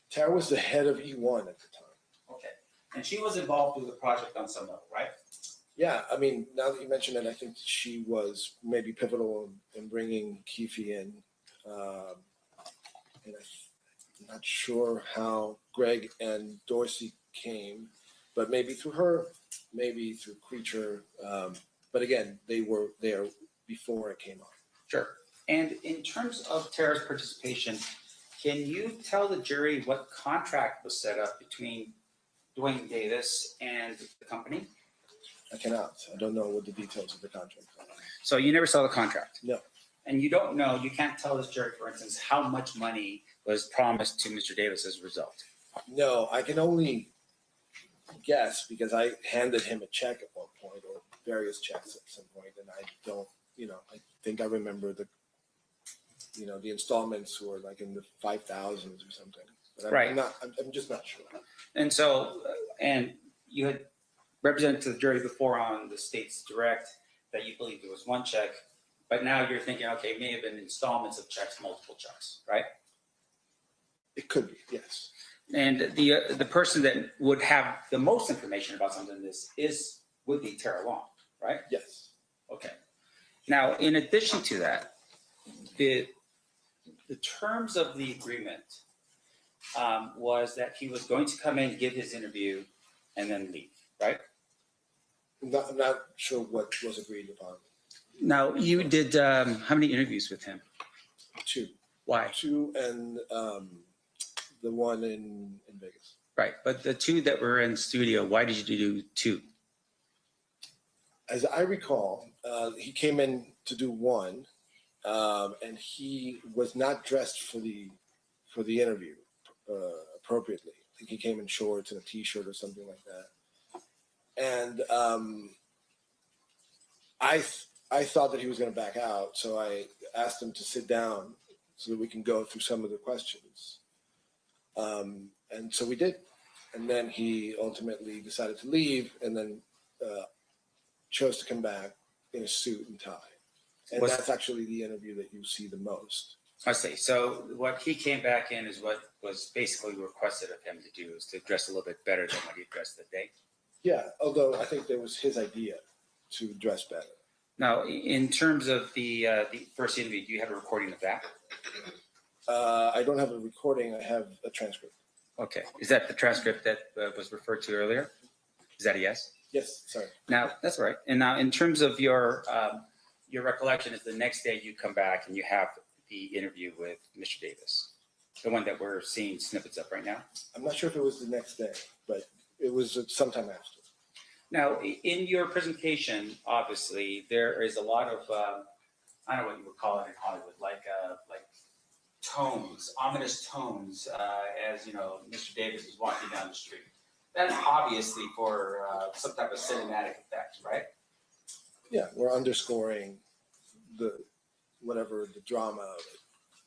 Tara was the head of E1 at the time. Okay. And she was involved with the project on some level, right? Yeah, I mean, now that you mention it, I think she was maybe pivotal in bringing Keefe in. And I'm not sure how Greg and Dorsey came, but maybe through her, maybe through Creature. But again, they were there before it came on. Sure. And in terms of Tara's participation, can you tell the jury what contract was set up between Duane Davis and the company? I cannot. I don't know what the details of the contract are. So you never saw the contract? No. And you don't know, you can't tell this jury, for instance, how much money was promised to Mr. Davis as a result? No, I can only guess because I handed him a check at one point, or various checks at some point, and I don't, you know, I think I remember the installments were like in the 5,000s or something. But Right. I'm just not sure. And so, and you had represented to the jury before on the state's direct that you believe there was one check, but now you're thinking, okay, it may have been installments of checks, multiple checks, right? It could be, yes. And the person that would have the most information about something like this would be Tara Long, right? Yes. Okay. Now, in addition to that, the terms of the agreement was that he was going to come in, give his interview, and then leave, right? I'm not sure what was agreed upon. Now, you did how many interviews with him? 2. Why? 2 and the one in Vegas. Right, but the 2 that were in studio, why did you do 2? As I recall, he came in to do 1, and he was not dressed for the interview appropriately. I think he came in shorts and a t-shirt or something like that. And I thought that he was going to back out, so I asked him to sit down so that we can go through some of the questions. And so we did. And then he ultimately decided to leave, and then chose to come back in a suit and tie. And that's actually the interview that you see the most. I see. So what he came back in is what was basically requested of him to do, is to dress a little bit better than what he dressed that day. Yeah, although I think that was his idea to dress better. Now, in terms of the first interview, do you have a recording of that? I don't have a recording. I have a transcript. Okay. Is that the transcript that was referred to earlier? Is that a yes? Yes, sorry. Now, that's all right. And now, in terms of your recollection, is the next day you come back and you have the interview with Mr. Davis, the one that we're seeing snippets of right now? I'm not sure if it was the next day, but it was sometime after. Now, in your presentation, obviously, there is a lot of, I don't know what you would call it in Hollywood, like tones, ominous tones, as you know, Mr. Davis was walking down the street. That's obviously for some type of cinematic effect, right? Yeah, we're underscoring the drama of it.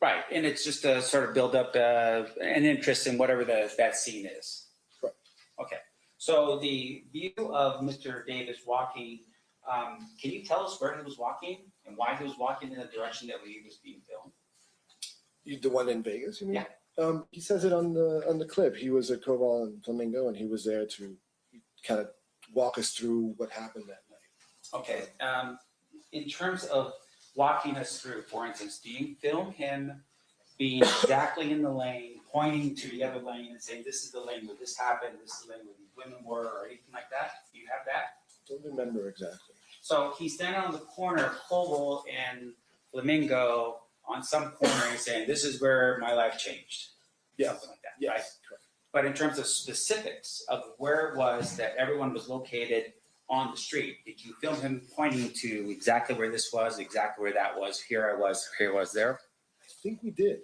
Right, and it's just to sort of build up an interest in whatever that scene is. Right. Okay, so the view of Mr. Davis walking, can you tell us where he was walking and why he was walking in the direction that he was being filmed? The one in Vegas, you mean? Yeah. He says it on the clip. He was at Koval and Flamingo, and he was there to kind of walk us through what happened that night. Okay. In terms of walking us through, for instance, do you film him being exactly in the lane, pointing to the other lane and saying, this is the lane where this happened, this is the lane where these women were, or anything like that? Do you have that? Don't remember exactly. So he's standing on the corner of Koval and Flamingo on some corner and saying, this is where my life changed. Yeah. Something like that, Yes, right? correct. But in terms of specifics of where it was that everyone was located on the street, did you film him pointing to exactly where this was, exactly where that was, here I was there? I think we did.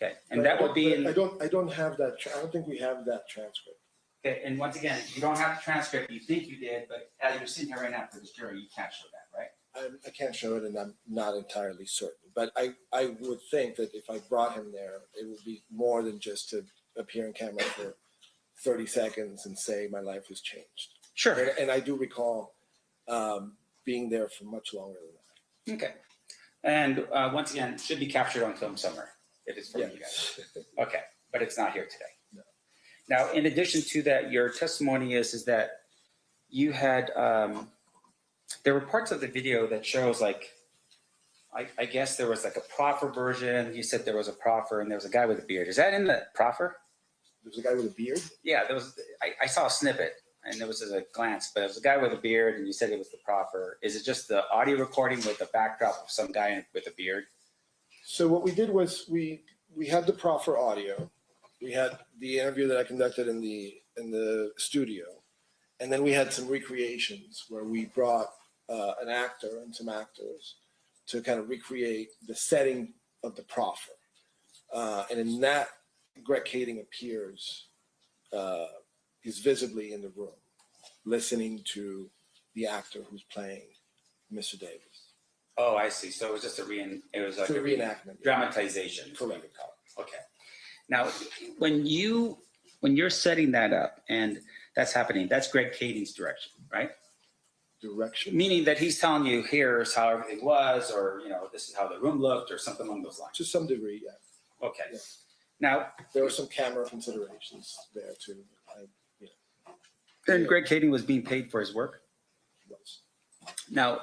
Okay, and that would be I don't have that. I don't think we have that transcript. Okay, and once again, you don't have the transcript, you think you did, but as you're sitting here right now for this jury, you can't show that, right? I can't show it, and I'm not entirely certain. But I would think that if I brought him there, it would be more than just to appear on camera for 30 seconds and say my life has changed. Sure. And I do recall being there for much longer than that. Okay. And once again, it should be captured on film somewhere if it's for you guys. Okay, but it's not here today. No. Now, in addition to that, your testimony is that you had, there were parts of the video that shows like, I guess there was like a proffer version. You said there was a proffer and there was a guy with a beard. Is that in the proffer? There was a guy with a beard? Yeah, there was. I saw a snippet and there was a glance, but it was a guy with a beard and you said it was the proffer. Is it just the audio recording with the backdrop of some guy with a beard? So what we did was we had the proffer audio. We had the interview that I conducted in the studio. And then we had some recreations where we brought an actor and some actors to kind of recreate the setting of the proffer. And in that, Greg Kading appears, he's visibly in the room, listening to the actor who's playing Mr. Davis. Oh, I see. So it was just it was like a reenactment, dramatization. Correct. Okay. Now, when you're setting that up and that's happening, that's Greg Kading's direction, right? Direction? Meaning that he's telling you, here's how everything was, or, this is how the room looked, or something along those lines. To some degree, yeah. Okay. Yeah. Now, there were some camera considerations there too. And Greg Kading was being paid for his work? Yes. Now,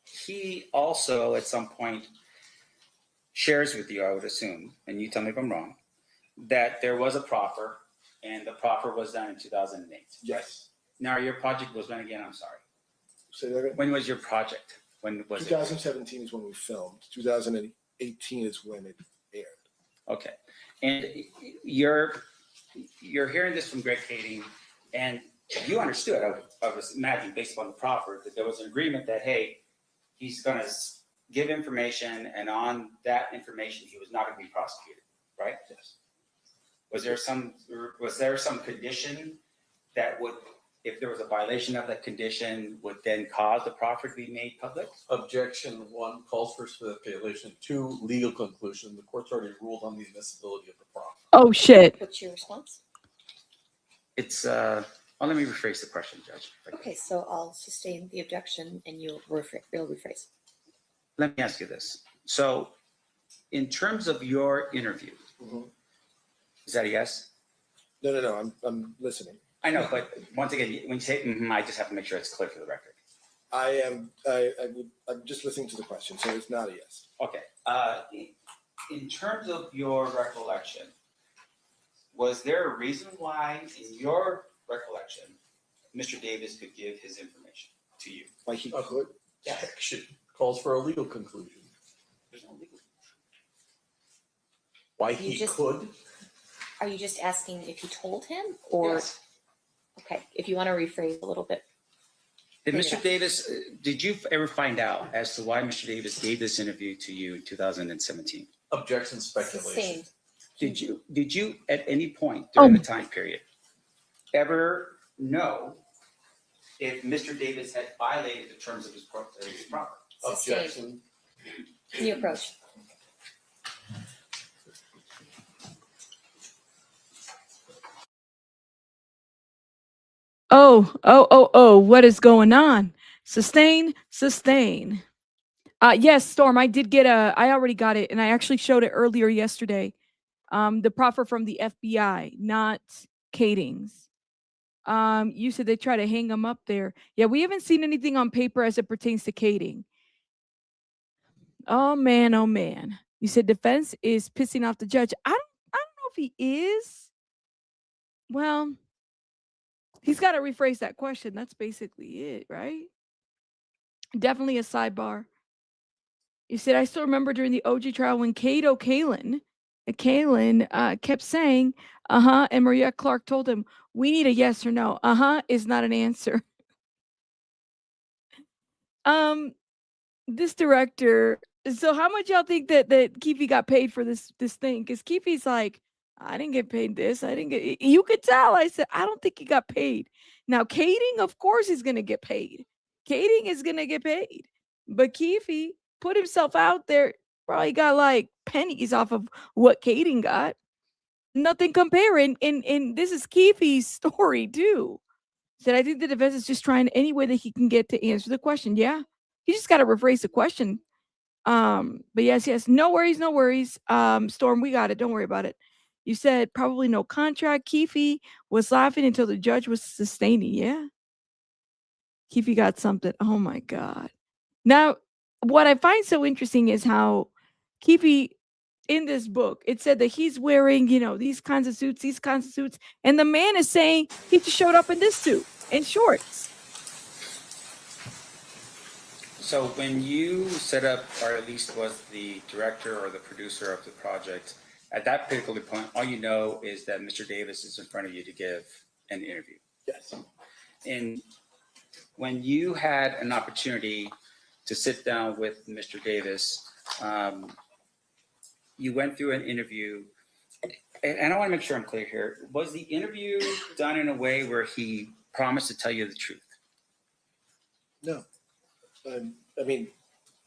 he also at some point shares with you, I would assume, and you tell me if I'm wrong, that there was a proffer and the proffer was done in 2008. Yes. Now, your project was when again? I'm sorry. Say that again? When was your project? When was 2017 is when we filmed. 2018 is when it aired. Okay. And you're hearing this from Greg Kading, and you understood, I was imagining, based upon the proffer, that there was an agreement that, hey, he's going to give information, and on that information, he was not going to be prosecuted, right? Yes. Was there some condition that would, if there was a violation of that condition, would then cause the proffer to be made public? Objection 1 calls for stipulation. 2, legal conclusion. The court's already ruled on the admissibility of the proffer. Oh shit. What's your response? It's let me rephrase the question, Judge. Okay, so I'll sustain the objection and you'll rephrase. Let me ask you this. So, in terms of your interview, is that a yes? No. I'm listening. I know, but once again, when you say I just have to make sure it's clear for the record. I'm just listening to the question, so it's not a yes. Okay. In terms of your recollection, was there a reason why, in your recollection, Mr. Davis could give his information to you? Why he could? Objection calls for a legal conclusion. There's no legal. Why he could? Are you just asking if he told him, or Yes. Okay, if you want to rephrase a little bit. Did Mr. Davis? Did you ever find out as to why Mr. Davis gave this interview to you in 2017? Objection speculation. Sustained. Did you at any point during the time period ever know if Mr. Davis had violated the terms of his property? Sustained. Can you approach? Oh, what is going on? Sustain. Yes, Storm, I already got it, and I actually showed it earlier yesterday. The proffer from the FBI, not Kading's. You said they try to hang him up there. Yeah, we haven't seen anything on paper as it pertains to Kading. Oh man. You said defense is pissing off the judge. I don't know if he is. Well, he's got to rephrase that question. That's basically it, right? Definitely a sidebar. You said, I still remember during the OG trial when Kalen kept saying, and Maria Clark told him, we need a yes or no. Is not an answer. This director, so how much y'all think that Keefe got paid for this thing? Because Keefe's like, I didn't get paid this. I didn't get, you could tell. I said, I don't think he got paid. Now, Kading, of course, he's going to get paid. Kading is going to get paid. But Keefe put himself out there, probably got like pennies off of what Kading got. Nothing comparing. And this is Keefe's story, too. Said, I think the defense is just trying any way that he can get to answer the question. Yeah. He just got to rephrase the question. But yes. No worries. Storm, we got it. Don't worry about it. You said probably no contract. Keefe was laughing until the judge was sustaining. Yeah. Keefe got something. Oh my God. Now, what I find so interesting is how Keefe in this book, it said that he's wearing, these kinds of suits. And the man is saying he just showed up in this suit and shorts. So when you set up, or at least was the director or the producer of the project, at that particular point, all you know is that Mr. Davis is in front of you to give an interview. Yes. And when you had an opportunity to sit down with Mr. Davis, you went through an interview, and I want to make sure I'm clear here. Was the interview done in a way where he promised to tell you the truth? No. I mean,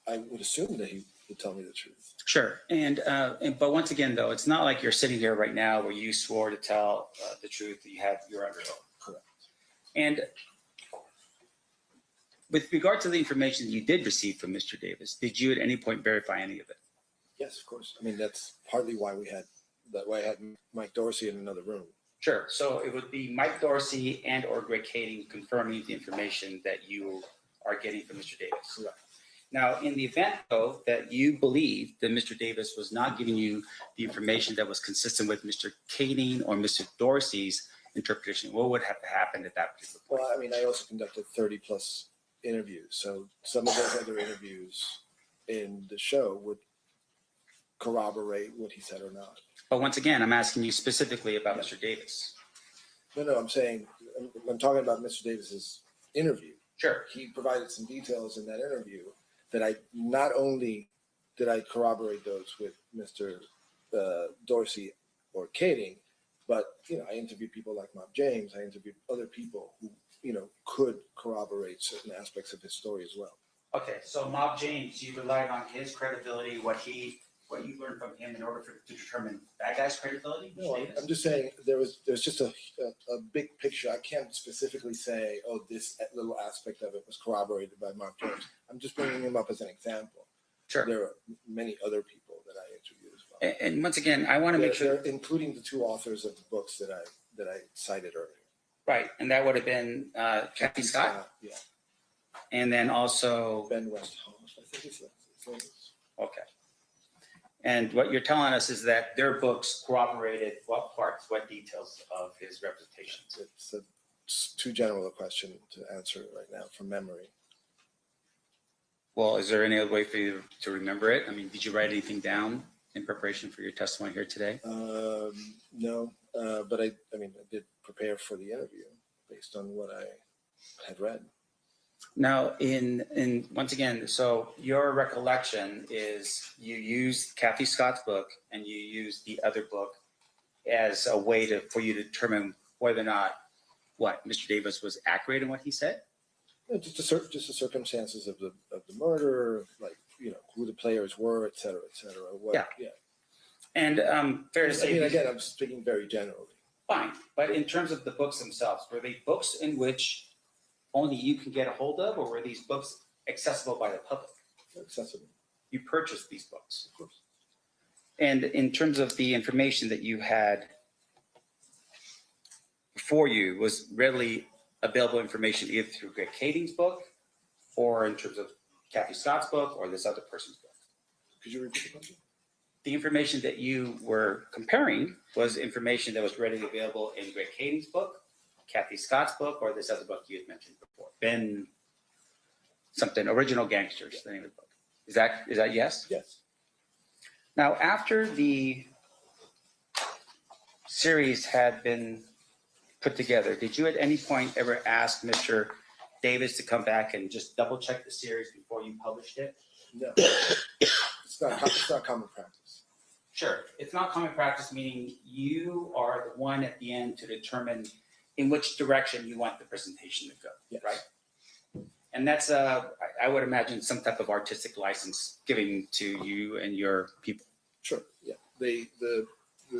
I would assume that he would tell me the truth. Sure. But once again, though, it's not like you're sitting here right now where you swore to tell the truth that you're under oath. Correct. And with regard to the information you did receive from Mr. Davis, did you at any point verify any of it? Yes, of course. I mean, that's partly why I had Mike Dorsey in another room. Sure. So it would be Mike Dorsey and or Greg Kading confirming the information that you are getting from Mr. Davis. Correct. Now, in the event, though, that you believe that Mr. Davis was not giving you the information that was consistent with Mr. Kading or Mr. Dorsey's interpretation, what would have to happen at that particular point? Well, I mean, I also conducted 30 plus interviews. So some of those other interviews in the show would corroborate what he said or not. But once again, I'm asking you specifically about Mr. Davis. No, I'm saying, I'm talking about Mr. Davis's interview. Sure. He provided some details in that interview that I not only did I corroborate those with Mr. Dorsey or Kading, but I interviewed people like Mob James. I interviewed other people who could corroborate certain aspects of his story as well. Okay, so Mob James, you relied on his credibility, what you learned from him in order to determine that guy's credibility? No, I'm just saying there's just a big picture. I can't specifically say, oh, this little aspect of it was corroborated by Mark James. I'm just bringing him up as an example. Sure. There are many other people that I interviewed as well. And once again, I want to make sure, including the two authors of the books that I cited earlier. right, and that would have been Keffe Scott, yeah, and then also Ben Westhoff, I think his name is. Okay. And what you're telling us is that their books corroborated what parts, what details of his representation? It's too general a question to answer right now from memory. Well, is there any other way for you to remember it? I mean, did you write anything down in preparation for your testimony here today? No, but I did prepare for the interview based on what I had read. Now, in once again, so your recollection is you used Kathy Scott's book and you used the other book as a way for you to determine whether or not Mr. Davis was accurate in what he said? Yeah, just the circumstances of the murder, like, you know, who the players were, et cetera, et cetera. Yeah. And fair to say, I mean, again, I'm speaking very generally. fine. But in terms of the books themselves, were they books in which only you can get a hold of, or were these books accessible by the public? Accessible. You purchased these books. Of course. And in terms of the information that you had before you, was readily available information either through Greg Kading's book or in terms of Kathy Scott's book or this other person's book? Could you repeat the question? The information that you were comparing was information that was readily available in Greg Kading's book, Kathy Scott's book, or this other book you had mentioned before, Ben something, Original Gangsters, the name of the book. Is that yes? Yes. Now, after the series had been put together, did you at any point ever ask Mr. Davis to come back and just double check the series before you published it? No. It's not common practice. Sure. It's not common practice, meaning you are the one at the end to determine in which direction you want the presentation to go, yes. Right? And that's, I would imagine, some type of artistic license given to you and your people. Sure, yeah. The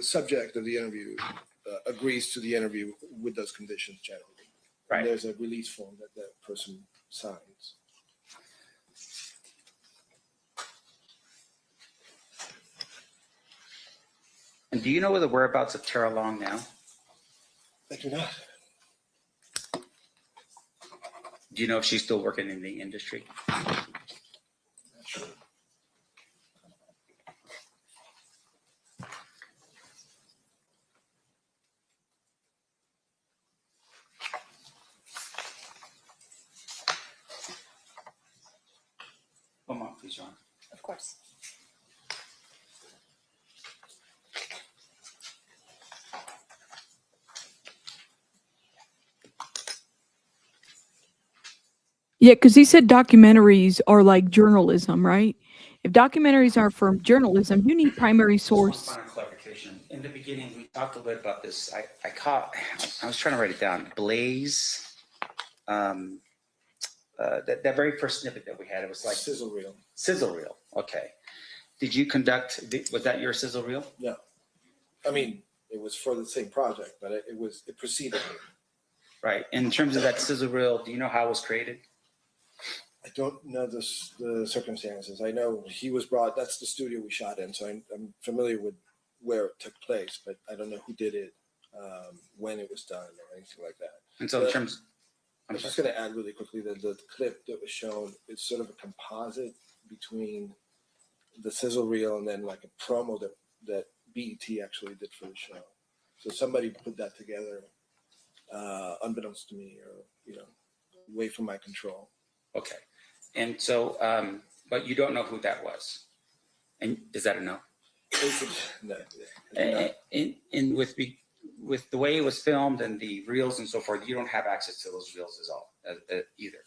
subject of the interview agrees to the interview with those conditions generally. Right. And there's a release form that person signs. And do you know the whereabouts of Tara Long now? I do not. Do you know if she's still working in the industry? Not sure. One moment, please, John. Of course. Yeah, because he said documentaries are like journalism, right? If documentaries are from journalism, you need primary source. One final clarification. In the beginning, we talked a little bit about this. I was trying to write it down. Blaze, that very first snippet that we had, it was like sizzle reel. Sizzle reel. Okay. Did you conduct? Was that your sizzle reel? No. I mean, it was for the same project, but it preceded me. Right. In terms of that sizzle reel, do you know how it was created? I don't know the circumstances. I know he was brought. That's the studio we shot in, so I'm familiar with where it took place, but I don't know who did it, when it was done, or anything like that. And so, in terms, I was just going to add really quickly that the clip that was shown is sort of a composite between the sizzle reel and then like a promo that BET actually did for the show. So somebody put that together, unbeknownst to me, or away from my control. Okay. And so, but you don't know who that was. And is that a no? No. And with the way it was filmed and the reels and so forth, you don't have access to those reels at all, either.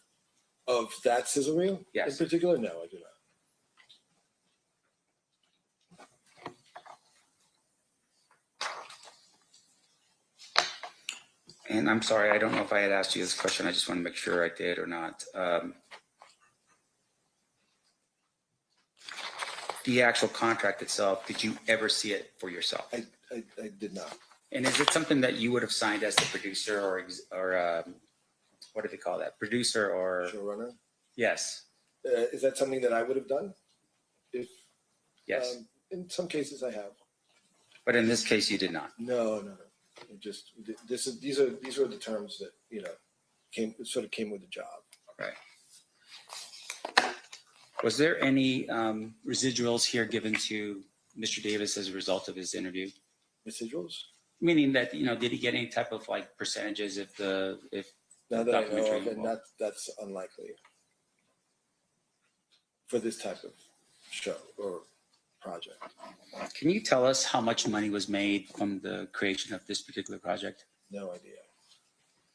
Of that sizzle reel? Yes. In particular, no, I do not. And I'm sorry, I don't know if I had asked you this question. I just want to make sure I did or not. The actual contract itself, did you ever see it for yourself? I did not. And is it something that you would have signed as the producer or what do they call that? Producer or showrunner? Yes. Is that something that I would have done? Yes. In some cases, I have. But in this case, you did not. No. It just these are the terms that came with the job. Okay. Was there any residuals here given to Mr. Davis as a result of his interview? Residuals? Meaning that did he get any type of like percentages if now that I know of it, that's unlikely for this type of show or project. Can you tell us how much money was made from the creation of this particular project? No idea.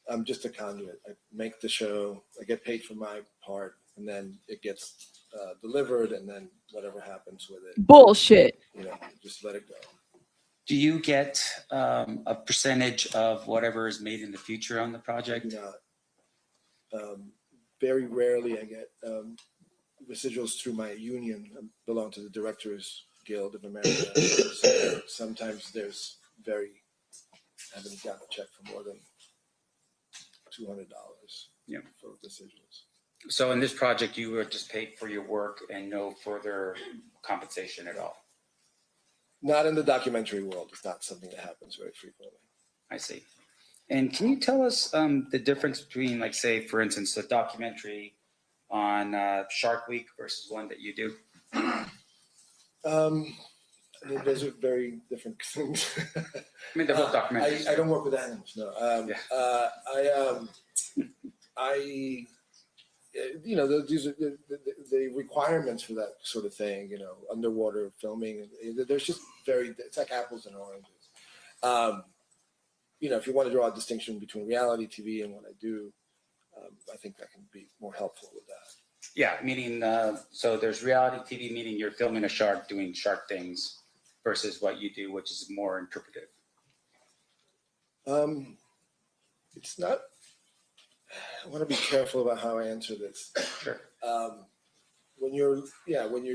I'm just a conduit. I make the show, I get paid for my part, and then it gets delivered, and then whatever happens with it. Bullshit. Just let it go. Do you get a percentage of whatever is made in the future on the project? Very rarely I get residuals through my union. I belong to the Directors Guild of America. So sometimes there's I haven't gotten a check for more than $200 for residuals. So in this project, you were just paid for your work and no further compensation at all? Not in the documentary world. It's not something that happens very frequently. I see. And can you tell us the difference between, like, say, for instance, a documentary on Shark Week versus one that you do? I mean, those are very different things. I mean, they're both documentaries. I don't work with animals. No. These are the requirements for that sort of thing. Underwater filming. There's just it's like apples and oranges. If you want to draw a distinction between reality TV and what I do, I think I can be more helpful with that. Yeah, meaning, so there's reality TV, meaning you're filming a shark doing shark things, versus what you do, which is more interpretive. It's not. I want to be careful about how I answer this. Sure. When you're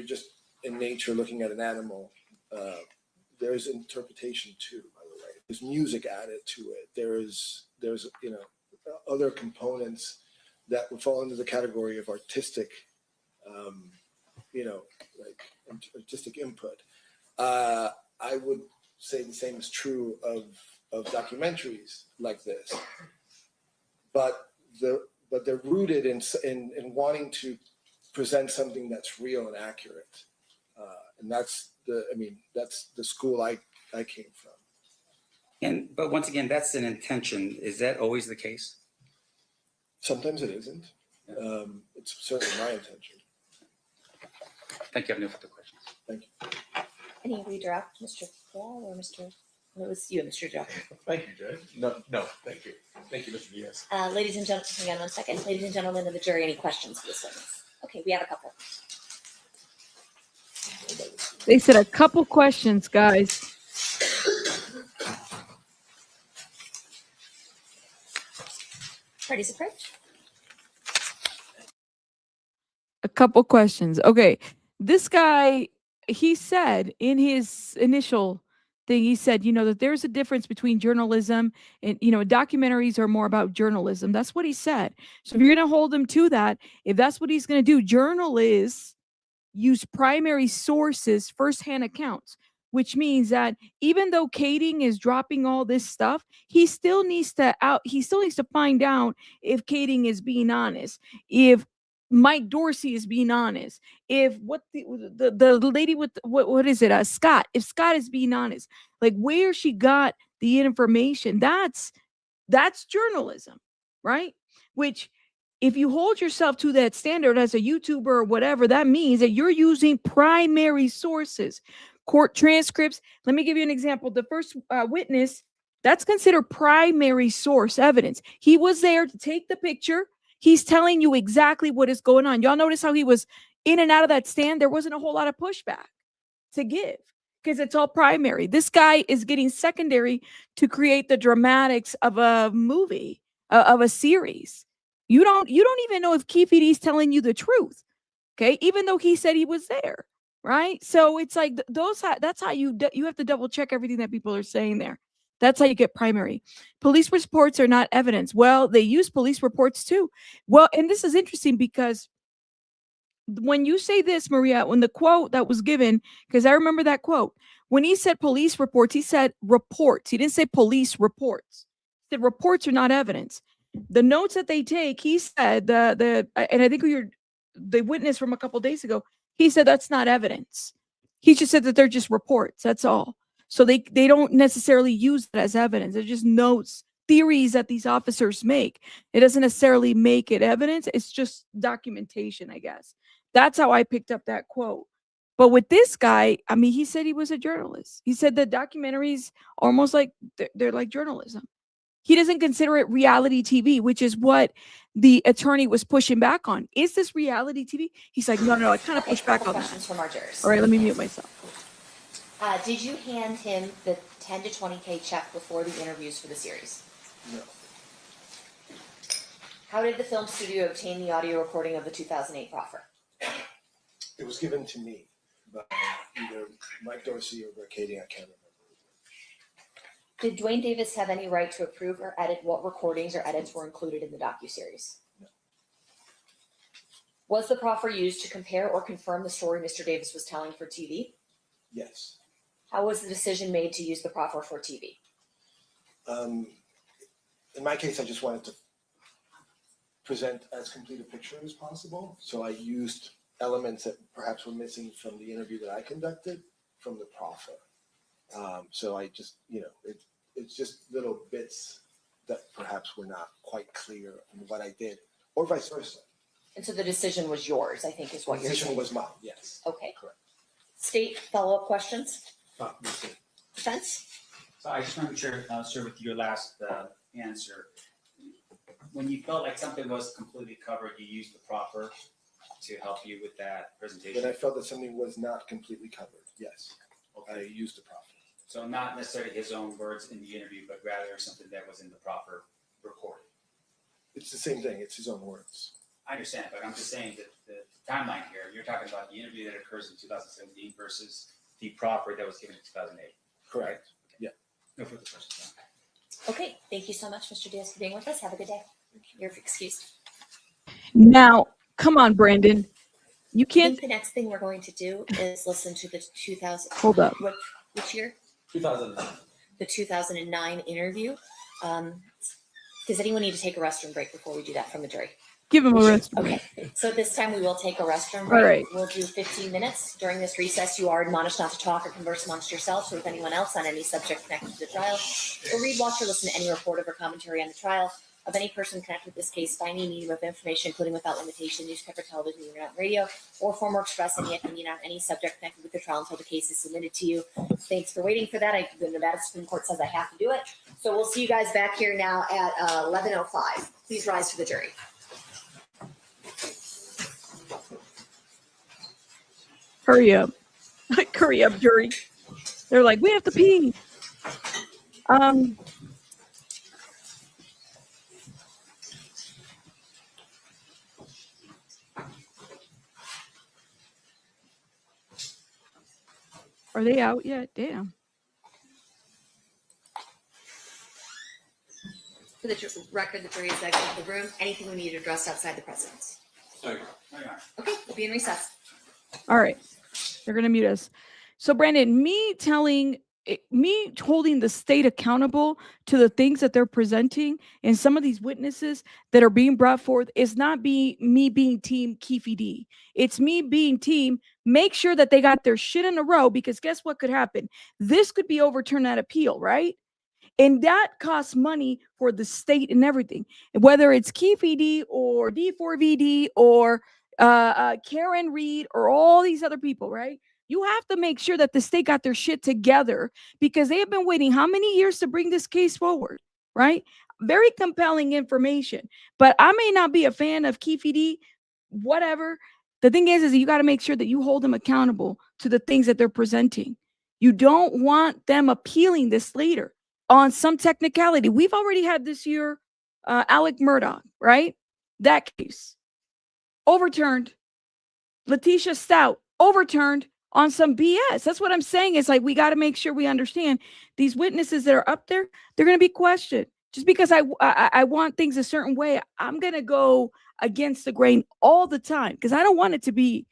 just in nature looking at an animal, there's interpretation too. By the way, there's music added to it. There's other components that would fall into the category of artistic, artistic input. I would say the same is true of documentaries like this, but they're rooted in wanting to present something that's real and accurate, and that's the school I came from. But once again, that's an intention. Is that always the case? Sometimes it isn't. It's certainly my intention. Thank you. I have no further questions. Thank you. Any redirect, Mr. Paul or Mr. It was you, Mr. Joe. Thank you, Judge. No, thank you. Thank you, Mr. Diaz. Ladies and gentlemen, hang on one second. Ladies and gentlemen of the jury, any questions for this witness? Okay, we have a couple. They said a couple questions, guys. Parties approach. A couple questions. Okay. This guy, he said in his initial thing, he said, that there's a difference between journalism and, documentaries are more about journalism. That's what he said. So if you're going to hold him to that, if that's what he's going to do, journalists use primary sources, firsthand accounts, which means that even though Kading is dropping all this stuff, he still needs to find out if Kading is being honest, if Mike Dorsey is being honest, if the lady with what is it, Scott, if Scott is being honest, like where she got the information, that's journalism, right? Which, if you hold yourself to that standard as a YouTuber or whatever, that means that you're using primary sources, court transcripts. Let me give you an example. The first witness, that's considered primary source evidence. He was there to take the picture. He's telling you exactly what is going on. Y'all notice how he was in and out of that stand? There wasn't a whole lot of pushback to give because it's all primary. This guy is getting secondary to create the dramatics of a movie, of a series. You don't even know if Keffe D is telling you the truth, okay? Even though he said he was there, right? So it's like that's how you have to double check everything that people are saying there. That's how you get primary. Police reports are not evidence. Well, they use police reports too. Well, and this is interesting because when you say this, Maria, when the quote that was given, because I remember that quote, when he said police reports, he said reports. He didn't say police reports. He said reports are not evidence. The notes that they take, he said and I think the witness from a couple of days ago, he said that's not evidence. He just said that they're just reports. That's all. So they don't necessarily use it as evidence. They're just notes, theories that these officers make. It doesn't necessarily make it evidence. It's just documentation, I guess. That's how I picked up that quote. But with this guy, I mean, he said he was a journalist. He said that documentaries almost like they're like journalism. He doesn't consider it reality TV, which is what the attorney was pushing back on. Is this reality TV? He's like, no, I kind of push back on that. Questions from our jurors. All right, let me mute myself. Did you hand him the 10 to 20K check before the interviews for the series? No. How did the film studio obtain the audio recording of the 2008 proffer? It was given to me by either Mike Dorsey or Rick Cady, I can't remember. Did Duane Davis have any right to approve or edit what recordings or edits were included in the docuseries? No. Was the proffer used to compare or confirm the story Mr. Davis was telling for TV? Yes. How was the decision made to use the proffer for TV? In my case, I just wanted to present as complete a picture as possible. So I used elements that perhaps were missing from the interview that I conducted from the proffer. So I just, it's just little bits that perhaps were not quite clear in what I did, or vice versa. And so the decision was yours, I think is what The you're decision saying. was mine, yes. Okay. Correct. State follow-up questions? Defense? So I just want to make sure, sir, with your last answer, when you felt like something was completely covered, you used the proffer to help you with that presentation? When I felt that something was not completely covered, yes, I used the proffer. So not necessarily his own words in the interview, but rather something that was in the proffer recorded. It's the same thing, it's his own words. I understand, but I'm just saying that the timeline here, you're talking about the interview that occurs in 2017 versus the proffer that was given in 2008. Correct. Yeah. No further questions. Okay, thank you so much, Mr. Diaz, for being with us. Have a good day. You're excused. Now, come on, Brandon. You I can't. think the next thing we're going to do is listen to the 2000. Hold up. Which year? 2009. The 2009 interview. Does anyone need to take a restroom break before we do that from the jury? Give him a rest. Okay, so this time we will take a restroom break. All right. We'll do 15 minutes. During this recess, you are admonished not to talk or converse amongst yourselves or with anyone else on any subject connected to the trial, or read, watch, or listen to any report or commentary on the trial of any person connected with this case by any medium of information, including without limitation, newspaper, television, internet, radio, or form or express any opinion on any subject connected with the trial until the case is submitted to you. Thanks for waiting for that. The Nevada Supreme Court says I have to do it. So we'll see you guys back here now at 11:05. Please rise for the jury. Hurry up. Hurry up, jury. They're like, we have to pee. Are they out yet? Damn. For the record, the jury is exiting the room. Anything we need addressed outside the presence. Okay, we'll be in recess. All right. They're going to mute us. So, Brandon, me holding the state accountable to the things that they're presenting and some of these witnesses that are being brought forth is not me being team Keefe D. It's me being team, make sure that they got their shit in a row, because guess what could happen? This could be overturned at appeal, right? And that costs money for the state and everything. Whether it's Keefe D or D4VD or Karen Reed or all these other people, right? You have to make sure that the state got their shit together, because they have been waiting how many years to bring this case forward, right? Very compelling information. But I may not be a fan of Keefe D, whatever. The thing is you got to make sure that you hold them accountable to the things that they're presenting. You don't want them appealing this later on some technicality. We've already had this year, Alec Murdaugh, right? That case overturned. Letitia Stout overturned on some BS. That's what I'm saying. It's like, we got to make sure we understand these witnesses that are up there, they're going to be questioned. Just because I want things a certain way, I'm going to go against the grain all the time, because I don't want it to be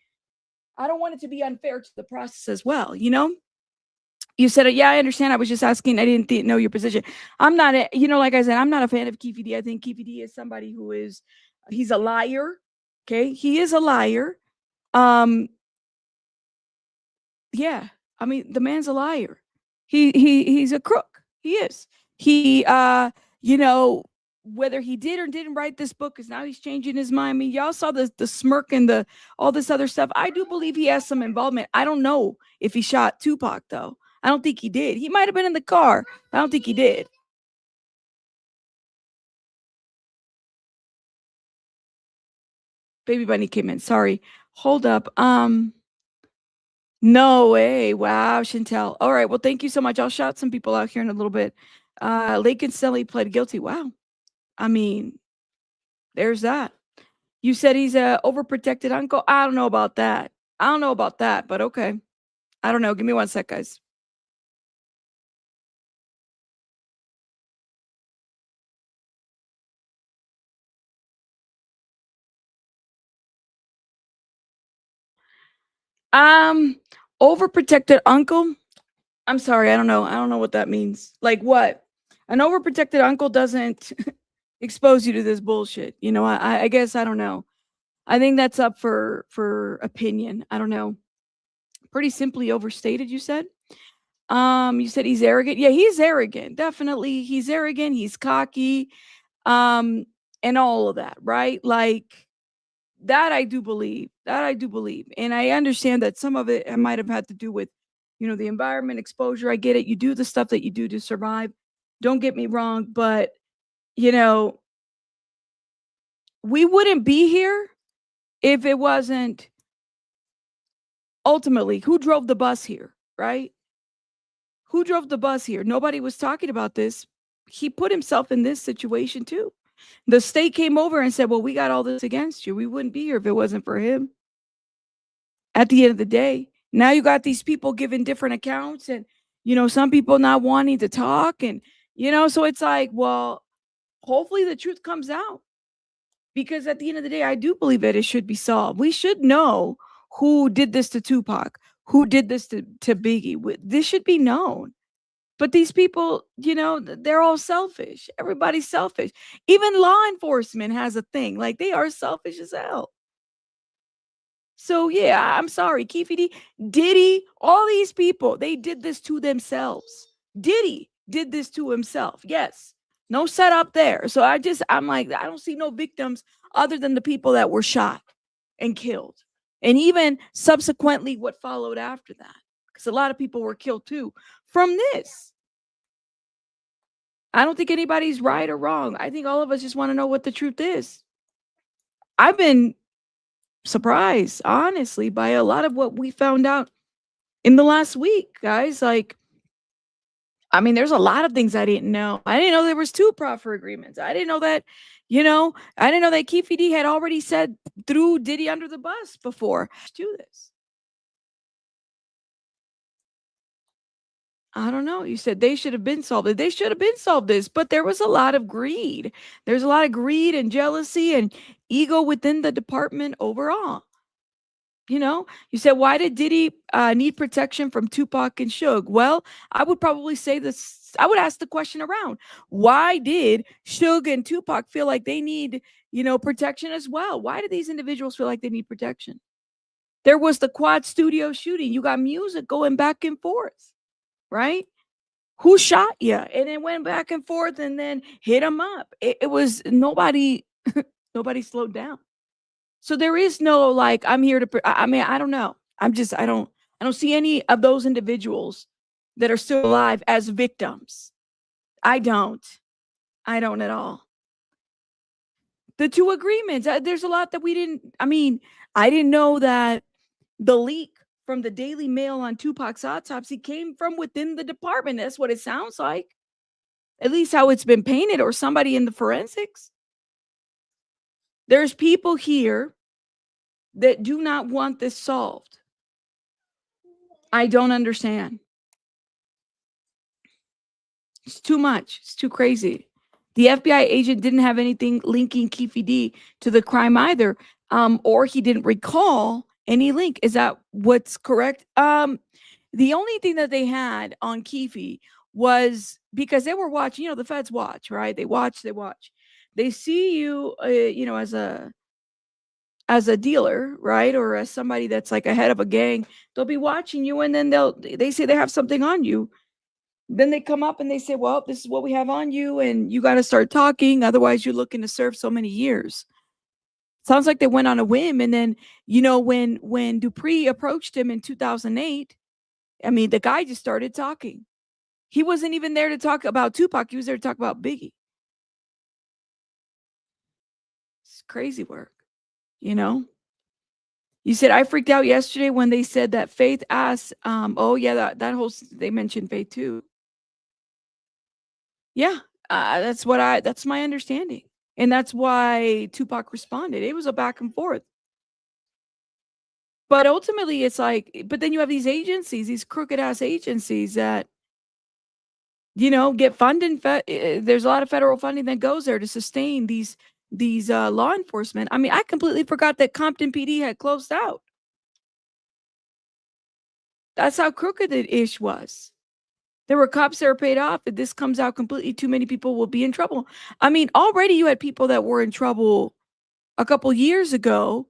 unfair to the process as well, you know? You said, yeah, I understand. I was just asking. I didn't know your position. I'm not, like I said, I'm not a fan of Keefe D. I think Keefe D is somebody he's a liar. Okay. He is a liar. Yeah. I mean, the man's a liar. He's a crook. He is. Whether he did or didn't write this book, because now he's changing his mind. I mean, y'all saw the smirk and all this other stuff. I do believe he has some involvement. I don't know if he shot Tupac, though. I don't think he did. He might have been in the car. I don't think he did. Baby Bunny came in. Sorry. Hold up. No way. Wow, Chantel. All right. Well, thank you so much. I'll shout some people out here in a little bit. Lake and Stelly pled guilty. Wow. I mean, there's that. You said he's a overprotected uncle. I don't know about that. But okay. I don't know. Give me one sec, guys. Overprotected uncle. I'm sorry. I don't know. I don't know what that means. Like what? An overprotected uncle doesn't expose you to this bullshit. You know, I guess I don't know. I think that's up for opinion. I don't know. Pretty simply overstated, you said? You said he's arrogant. Yeah, he's arrogant. Definitely. He's arrogant. He's cocky. And all of that, right? Like that I do believe. And I understand that some of it might have had to do with, the environment, exposure. I get it. You do the stuff that you do to survive. Don't get me wrong, but we wouldn't be here if it wasn't ultimately who drove the bus here, right? Who drove the bus here? Nobody was talking about this. He put himself in this situation too. The state came over and said, well, we got all this against you. We wouldn't be here if it wasn't for him. At the end of the day, now you got these people giving different accounts and, some people not wanting to talk. And, so it's like, well, hopefully the truth comes out. Because at the end of the day, I do believe that it should be solved. We should know who did this to Tupac, who did this to Biggie. This should be known. But these people, they're all selfish. Everybody's selfish. Even law enforcement has a thing. Like they are selfish as hell. So yeah, I'm sorry. Keefe D, Diddy, all these people, they did this to themselves. Diddy did this to himself. Yes. No setup there. So I'm like, I don't see no victims other than the people that were shot and killed. And even subsequently what followed after that. Because a lot of people were killed too from this. I don't think anybody's right or wrong. I think all of us just want to know what the truth is. I've been surprised, honestly, by a lot of what we found out in the last week, guys. Like, I mean, there's a lot of things I didn't know. I didn't know there was 2 proffer agreements. I didn't know that, I didn't know that Keefe D had already said threw Diddy under the bus before. Do this. I don't know. You said they should have been solved. They should have been solved this, but there was a lot of greed. There's a lot of greed and jealousy and ego within the department overall. You said, why did Diddy need protection from Tupac and Suge? Well, I would probably say this. I would ask the question around. Why did Suge and Tupac feel like they need, protection as well? Why do these individuals feel like they need protection? There was the Quad Studio shooting. You got music going back and forth, right? Who shot you? And it went back and forth and then hit them up. It was nobody slowed down. So there is no like, I'm here to, I mean, I don't know. I don't see any of those individuals that are still alive as victims. I don't at all. The 2 agreements, there's a lot that I didn't know that the leak from the Daily Mail on Tupac's autopsy came from within the department. That's what it sounds like. At least how it's been painted, or somebody in the forensics. There's people here that do not want this solved. I don't understand. It's too much. It's too crazy. The FBI agent didn't have anything linking Keefe D to the crime either, or he didn't recall any link. Is that what's correct? The only thing that they had on Keefe was because they were watching, the feds watch, right? They watch. They see you, as a dealer, right? Or as somebody that's like a head of a gang. They'll be watching you, and then they say they have something on you. Then they come up and they say, well, this is what we have on you, and you got to start talking. Otherwise, you're looking to serve so many years. Sounds like they went on a whim. And then, when Dupree approached him in 2008, the guy just started talking. He wasn't even there to talk about Tupac. He was there to talk about Biggie. It's crazy work. You know, you said, I freaked out yesterday when they said that Faith asked, oh yeah, that whole, they mentioned Faith too. Yeah, that's my understanding. And that's why Tupac responded. It was a back and forth. But ultimately it's like, but then you have these agencies, these crooked ass agencies that, you know, get funding. There's a lot of federal funding that goes there to sustain these law enforcement. I mean, I completely forgot that Compton PD had closed out. That's how crooked the ish was. There were cops that were paid off. If this comes out completely, too many people will be in trouble. I mean, already you had people that were in trouble a couple years ago.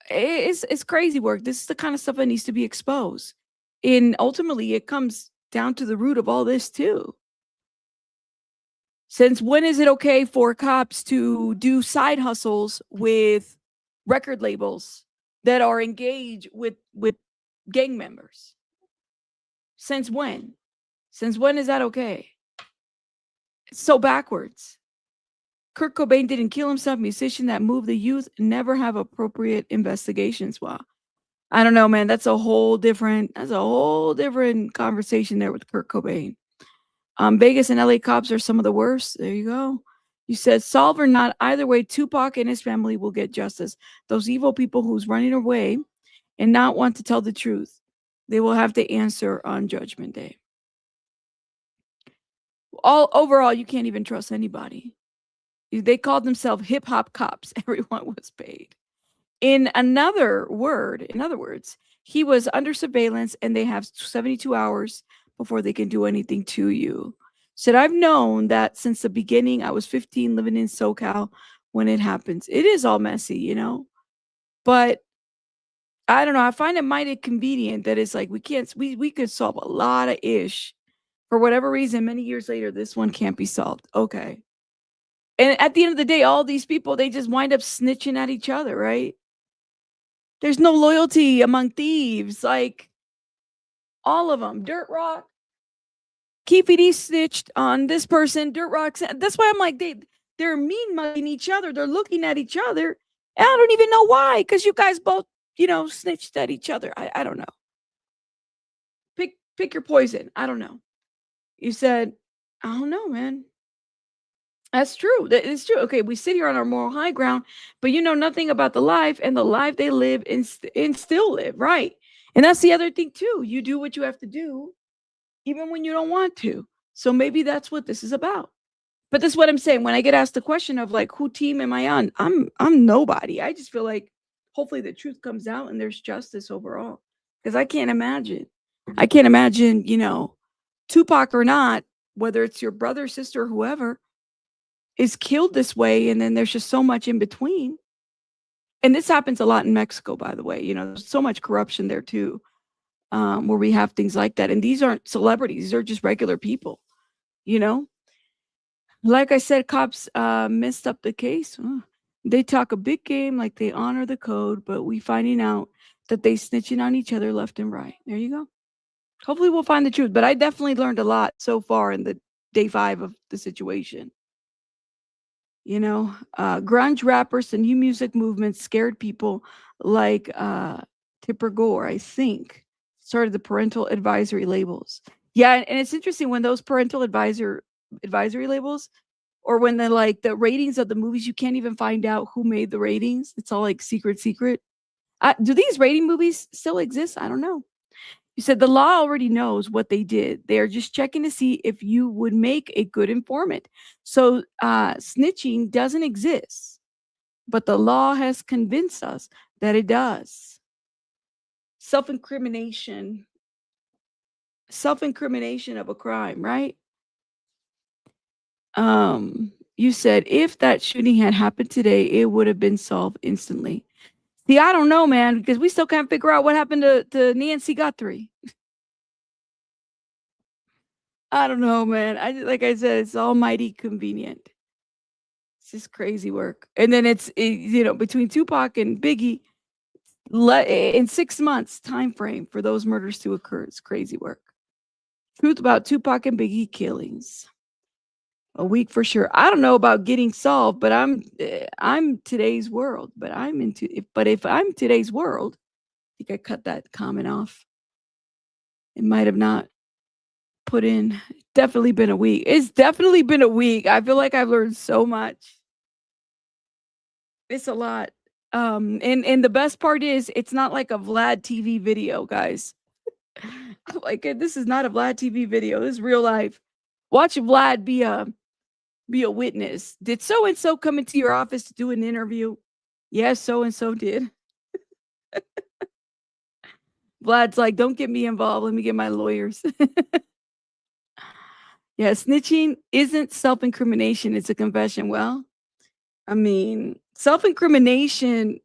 It's crazy work. This is the kind of stuff that needs to be exposed. And ultimately, it comes down to the root of all this too. Since when is it okay for cops to do side hustles with record labels that are engaged with gang members? Since when? Since when is that okay? It's so backwards. Kurt Cobain didn't kill himself. Musician that moved the youth never have appropriate investigations. Wow. I don't know, man. That's a whole different conversation there with Kurt Cobain. Vegas and LA cops are some of the worst. There you go. You said solve or not, either way, Tupac and his family will get justice. Those evil people who's running away and not want to tell the truth, they will have to answer on Judgment Day. Overall, you can't even trust anybody. They called themselves hip hop cops. Everyone was paid. In other words, he was under surveillance and they have 72 hours before they can do anything to you. Said, I've known that since the beginning. I was 15 living in SoCal when it happens. It is all messy, you know, but I don't know. I find it mighty convenient that it's like we could solve a lot of ish. For whatever reason, many years later, this one can't be solved. Okay. And at the end of the day, all these people, they just wind up snitching at each other, right? There's no loyalty among thieves. Like, all of them. Dirt Rock, Keefe D snitched on this person. Dirt Rock. That's why I'm like, they're mean mugging each other. They're looking at each other. And I don't even know why. Because you guys both, you know, snitched at each other. I don't know. Pick your poison. I don't know. You said, I don't know, man. That's true. That is true. Okay, we sit here on our moral high ground, but you know nothing about the life and the life they live and still live, right? And that's the other thing too. You do what you have to do, even when you don't want to. So maybe that's what this is about. But this is what I'm saying. When I get asked the question of like, who team am I on? I'm nobody. I just feel like hopefully the truth comes out and there's justice overall. Because I can't imagine, you know, Tupac or not, whether it's your brother, sister, whoever, is killed this way, and then there's just so much in between. And this happens a lot in Mexico, by the way. You know, there's so much corruption there too, where we have things like that. And these aren't celebrities; these are just regular people. You know, like I said, cops messed up the case. They talk a big game, like they honor the code, but we finding out that they snitching on each other left and right. There you go. Hopefully, we'll find the truth. But I definitely learned a lot so far in the day 5 of the situation. You know, grunge rappers and new music movements scared people like Tipper Gore, I think, started the parental advisory labels. Yeah, and it's interesting when those parental advisory labels, or when the ratings of the movies, you can't even find out who made the ratings. It's all like secret. Do these rating movies still exist? I don't know. You said the law already knows what they did. They're just checking to see if you would make a good informant. So snitching doesn't exist, but the law has convinced us that it does. Self-incrimination of a crime, right? You said if that shooting had happened today, it would have been solved instantly. See, I don't know, man, because we still can't figure out what happened to Nancy Guthrie. I don't know, man. Like I said, it's almighty convenient. It's just crazy work. And then you know, between Tupac and Biggie, in 6 months time frame for those murders to occur. It's crazy work. Truth about Tupac and Biggie killings. A week for sure. I don't know about getting solved, but I'm today's world. But if I'm today's world, I think I cut that comment off. It might have not put in. Definitely been a week. It's definitely been a week. I feel like I've learned so much. It's a lot. And the best part is it's not like a Vlad TV video, guys. Like this is not a Vlad TV video. This is real life. Watch Vlad be a witness. Did so and so come into your office to do an interview? Yes, so and so did. Vlad's like, don't get me involved. Let me get my lawyers. Yeah, snitching isn't self-incrimination. It's a confession. Well, I mean, self-incrimination,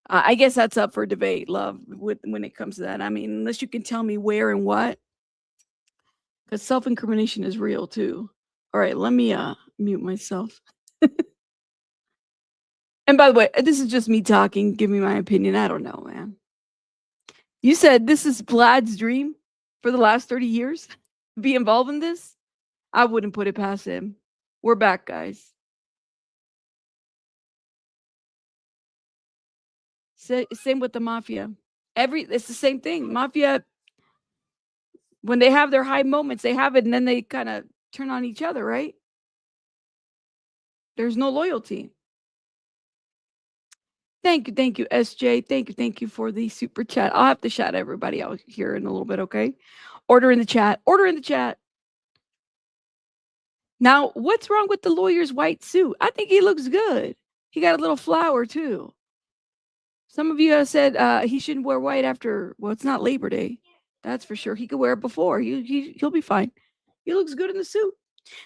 I guess that's up for debate, love, when it comes to that. I mean, unless you can tell me where and what, because self-incrimination is real too. All right, let me mute myself. And by the way, this is just me talking. Give me my opinion. I don't know, man. You said this is Vlad's dream for the last 30 years? Be involved in this? I wouldn't put it past him. We're back, guys. Same with the mafia. It's the same thing. Mafia, when they have their high moments, they have it, and then they kind of turn on each other, right? There's no loyalty. Thank you, SJ. Thank you for the super chat. I'll have to shout everybody out here in a little bit, okay? Order in the chat. Now, what's wrong with the lawyer's white suit? I think he looks good. He got a little flower, too. Some of you said he shouldn't wear white after, well, it's not Labor Day. That's for sure. He could wear it before. He'll be fine. He looks good in the suit.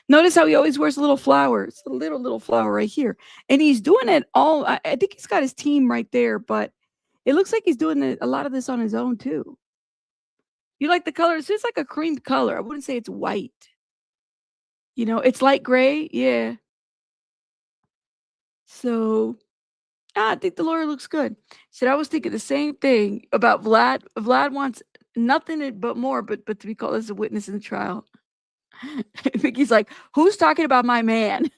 Notice how he always wears a little flower. It's a little flower right here. And he's doing it all. I think he's got his team right there, but it looks like he's doing a lot of this on his own, too. You like the color? It's just like a cream color. I wouldn't say it's white. You know, it's light gray. Yeah. So I think the lawyer looks good. Said I was thinking the same thing about Vlad. Vlad wants nothing but more, but to be called as a witness in the trial. Vicky's like, who's talking about my man?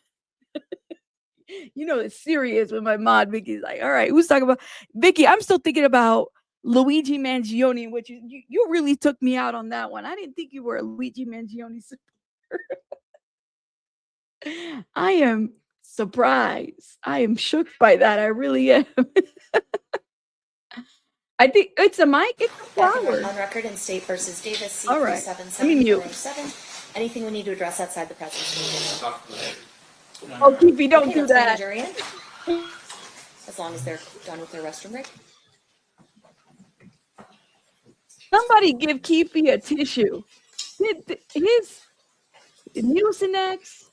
You know, it's serious with my mod. Vicky's like, all right, who's talking about Vicky? I'm still thinking about Luigi Mangione, which you really took me out on that one. I didn't think you were a Luigi Mangione supporter. I am surprised. I am shook by that. I really am. I think it's a mic. It's a flower. On record in State versus Davis. All right. Let me mute. Anything we need to address outside the presence? Oh, Keefe, don't do that. As long as they're done with their restroom break. Somebody give Keefe a tissue. His Mucinex,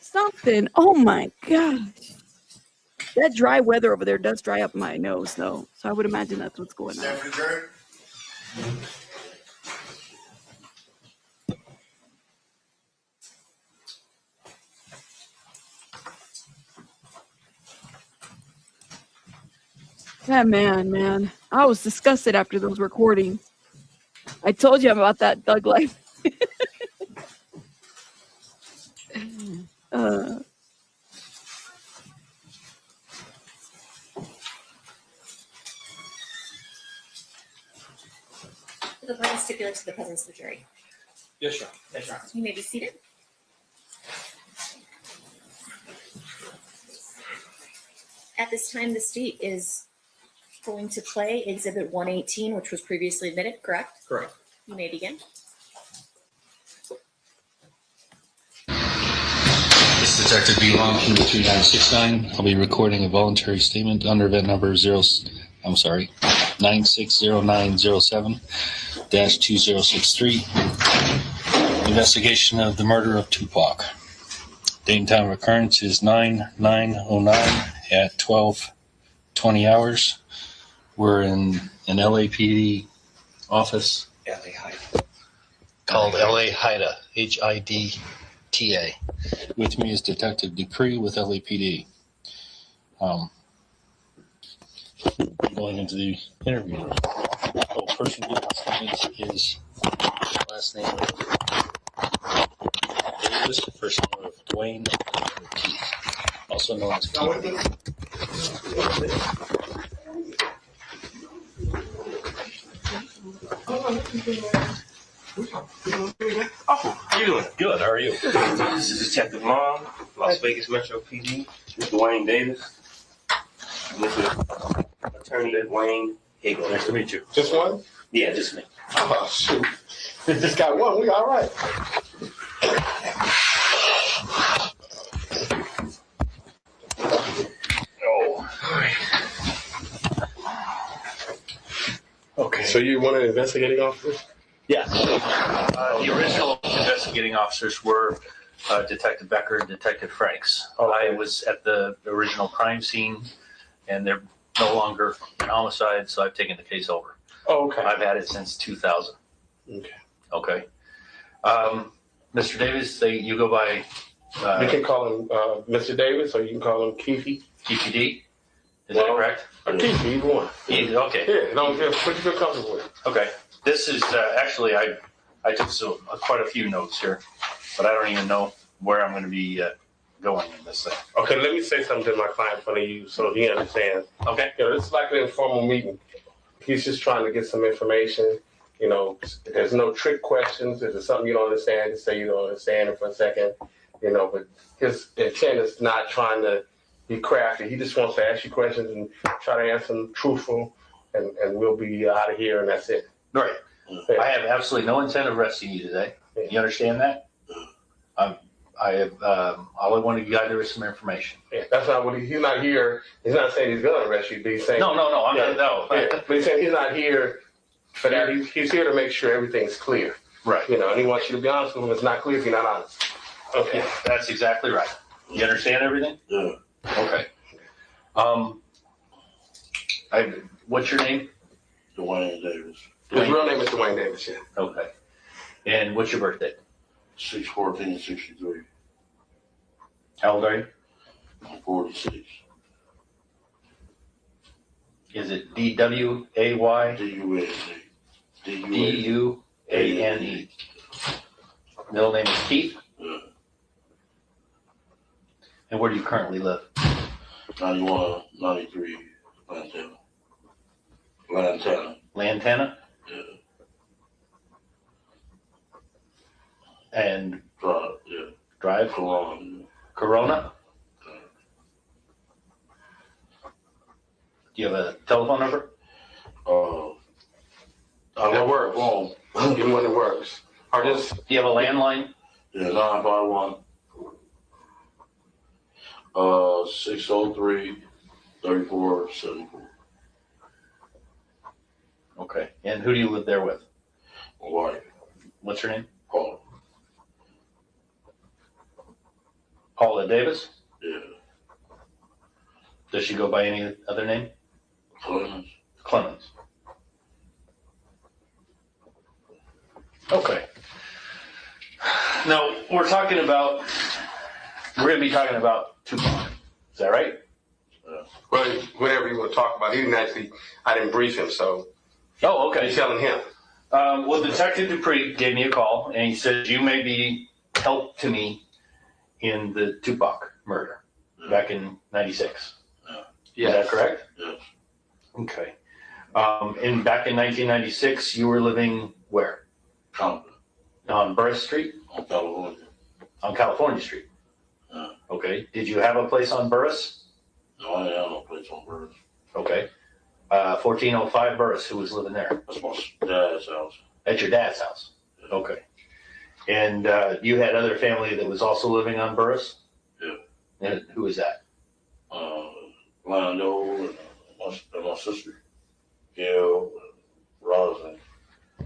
something. Oh my gosh. That dry weather over there does dry up my nose, though. So I would imagine that's what's going on. Yeah, man. I was disgusted after those recordings. I told you about that thug life. The party stipulates to the presence of the jury. Yes, Your Honor. You may be seated. At this time, the state is going to play Exhibit 118, which was previously admitted, correct? Correct. You may begin. This is Detective B. Long from 3969. I'll be recording a voluntary statement under event number 960907-2063. Investigation of the murder of Tupac. Date and time of occurrence is 9/9/09 at 12:20 hours. We're in an LAPD office called LA HIDTA, HIDTA. With me is Detective Dupree with LAPD. Going into the interview. Person who is last name Davis, person of Duane Keefe, also known as Keefe D. Oh, how you doing? Good, how are you? This is Detective Long, Las Vegas Metro PD, Duane Davis. This is Attorney Duane Higgle. Nice to meet you. Just one? Yeah, just me. Oh, shoot. Just got one. We all right. Oh, all right. Okay. So you one of the investigating officers? Yes. The original investigating officers were Detective Becker and Detective Franks. I was at the original crime scene, and they're no longer an homicide, so I've taken the case over. Oh, okay. I've had it since 2000. Okay. Okay. Mr. Davis, you go by... you can call him Mr. Davis, or you can call him Keefe. Keefe D? Is that correct? Keefe, either one. Okay. Yeah, don't feel, what you feel comfortable with. Okay. This is actually, I took quite a few notes here, but I don't even know where I'm going to be going in this thing. Okay, let me say something to my client in front of you so he understands. Okay. You know, it's like an informal meeting. He's just trying to get some information. You know, there's no trick questions. If there's something you don't understand, just say you don't understand it for a second. You know, but his intent is not trying to be crafty. He just wants to ask you questions and try to answer them truthful, and we'll be out of here, and that's it. Right. I have absolutely no intent of arresting you today. You understand that? All I want to gather is some information. Yeah, that's not what he's not here. He's not saying he's going to arrest you, but he's saying No. I'm not. No. Yeah, but he's saying he's not here for that. He's here to make sure everything's clear. Right. You know, and he wants you to be honest with him. It's not clear if you're not honest. Okay. Yeah, that's exactly right. You understand everything? Yeah. Okay. What's your name? Duane Davis. His real name is Duane Davis, yeah. Okay. And what's your birthday? 6/14/63. How old are you? I'm 46. Is it D-W-A-Y? D-U-A-N-E. D-U-A-N-E. Middle name is Keith? Yeah. And where do you currently live? 9193 Lantana. Lantana? Yeah. And Drive, yeah. Drive? Corona. Corona? Do you have a telephone number? That works. Well, even when it works. Or just. Do you have a landline? Yeah, 951. 603 3474. Okay. And who do you live there with? My wife. What's her name? Paula. Paula Davis? Yeah. Does she go by any other name? Clemens. Clemens. Okay. Now, we're going to be talking about Tupac. Is that right? Well, whatever you want to talk about. I didn't brief him, so. Oh, okay. You're telling him. Well, Detective Dupree gave me a call, and he said, you may be help to me in the Tupac murder back in 96. Yeah. Is that correct? Yes. Okay. And back in 1996, you were living where? Compton. On Burris Street? On California. On California Street? Yeah. Okay. Did you have a place on Burris? No, I didn't have no place on Burris. Okay. 1405 Burris, who was living there? That's my dad's house. At your dad's house? Okay. And you had other family that was also living on Burris? Yeah. And who was that? Lando and my sister, Gail, Rosin.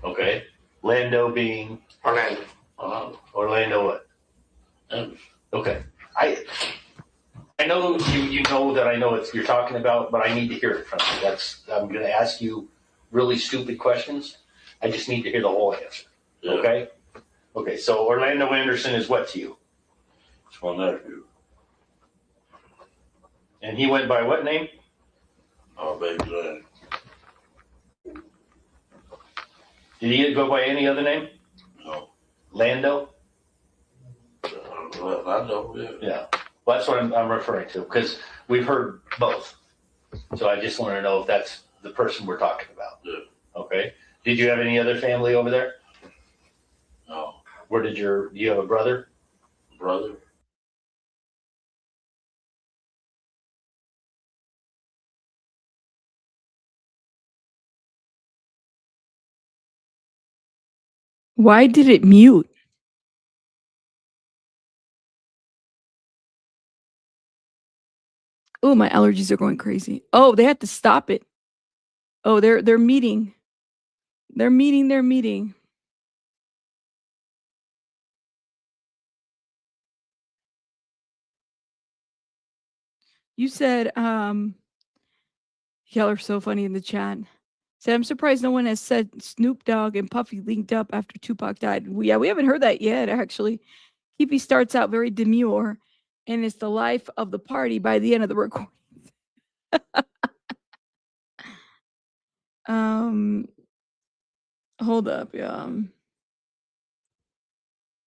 Okay. Lando being? Orlando. Orlando what? Anderson. Okay. I know you know that I know what you're talking about, but I need to hear it from you. I'm going to ask you really stupid questions. I just need to hear the whole answer. Yeah. Okay? Okay, so Orlando Anderson is what to you? It's my nephew. And he went by what name? Baby Lane. Did he go by any other name? No. Lando? Well, I know, yeah. Yeah. Well, that's what I'm referring to, because we've heard both. So I just want to know if that's the person we're talking about. Yeah. Okay. Did you have any other family over there? No. Do you have a brother? Brother? Why did it mute? Oh, my allergies are going crazy. Oh, they had to stop it. Oh, they're meeting. They're meeting. You said, y'all are so funny in the chat. Said, I'm surprised no one has said Snoop Dogg and Puffy linked up after Tupac died. We haven't heard that yet, actually. Keefe starts out very demure, and it's the life of the party by the end of the recording. Hold up, yeah.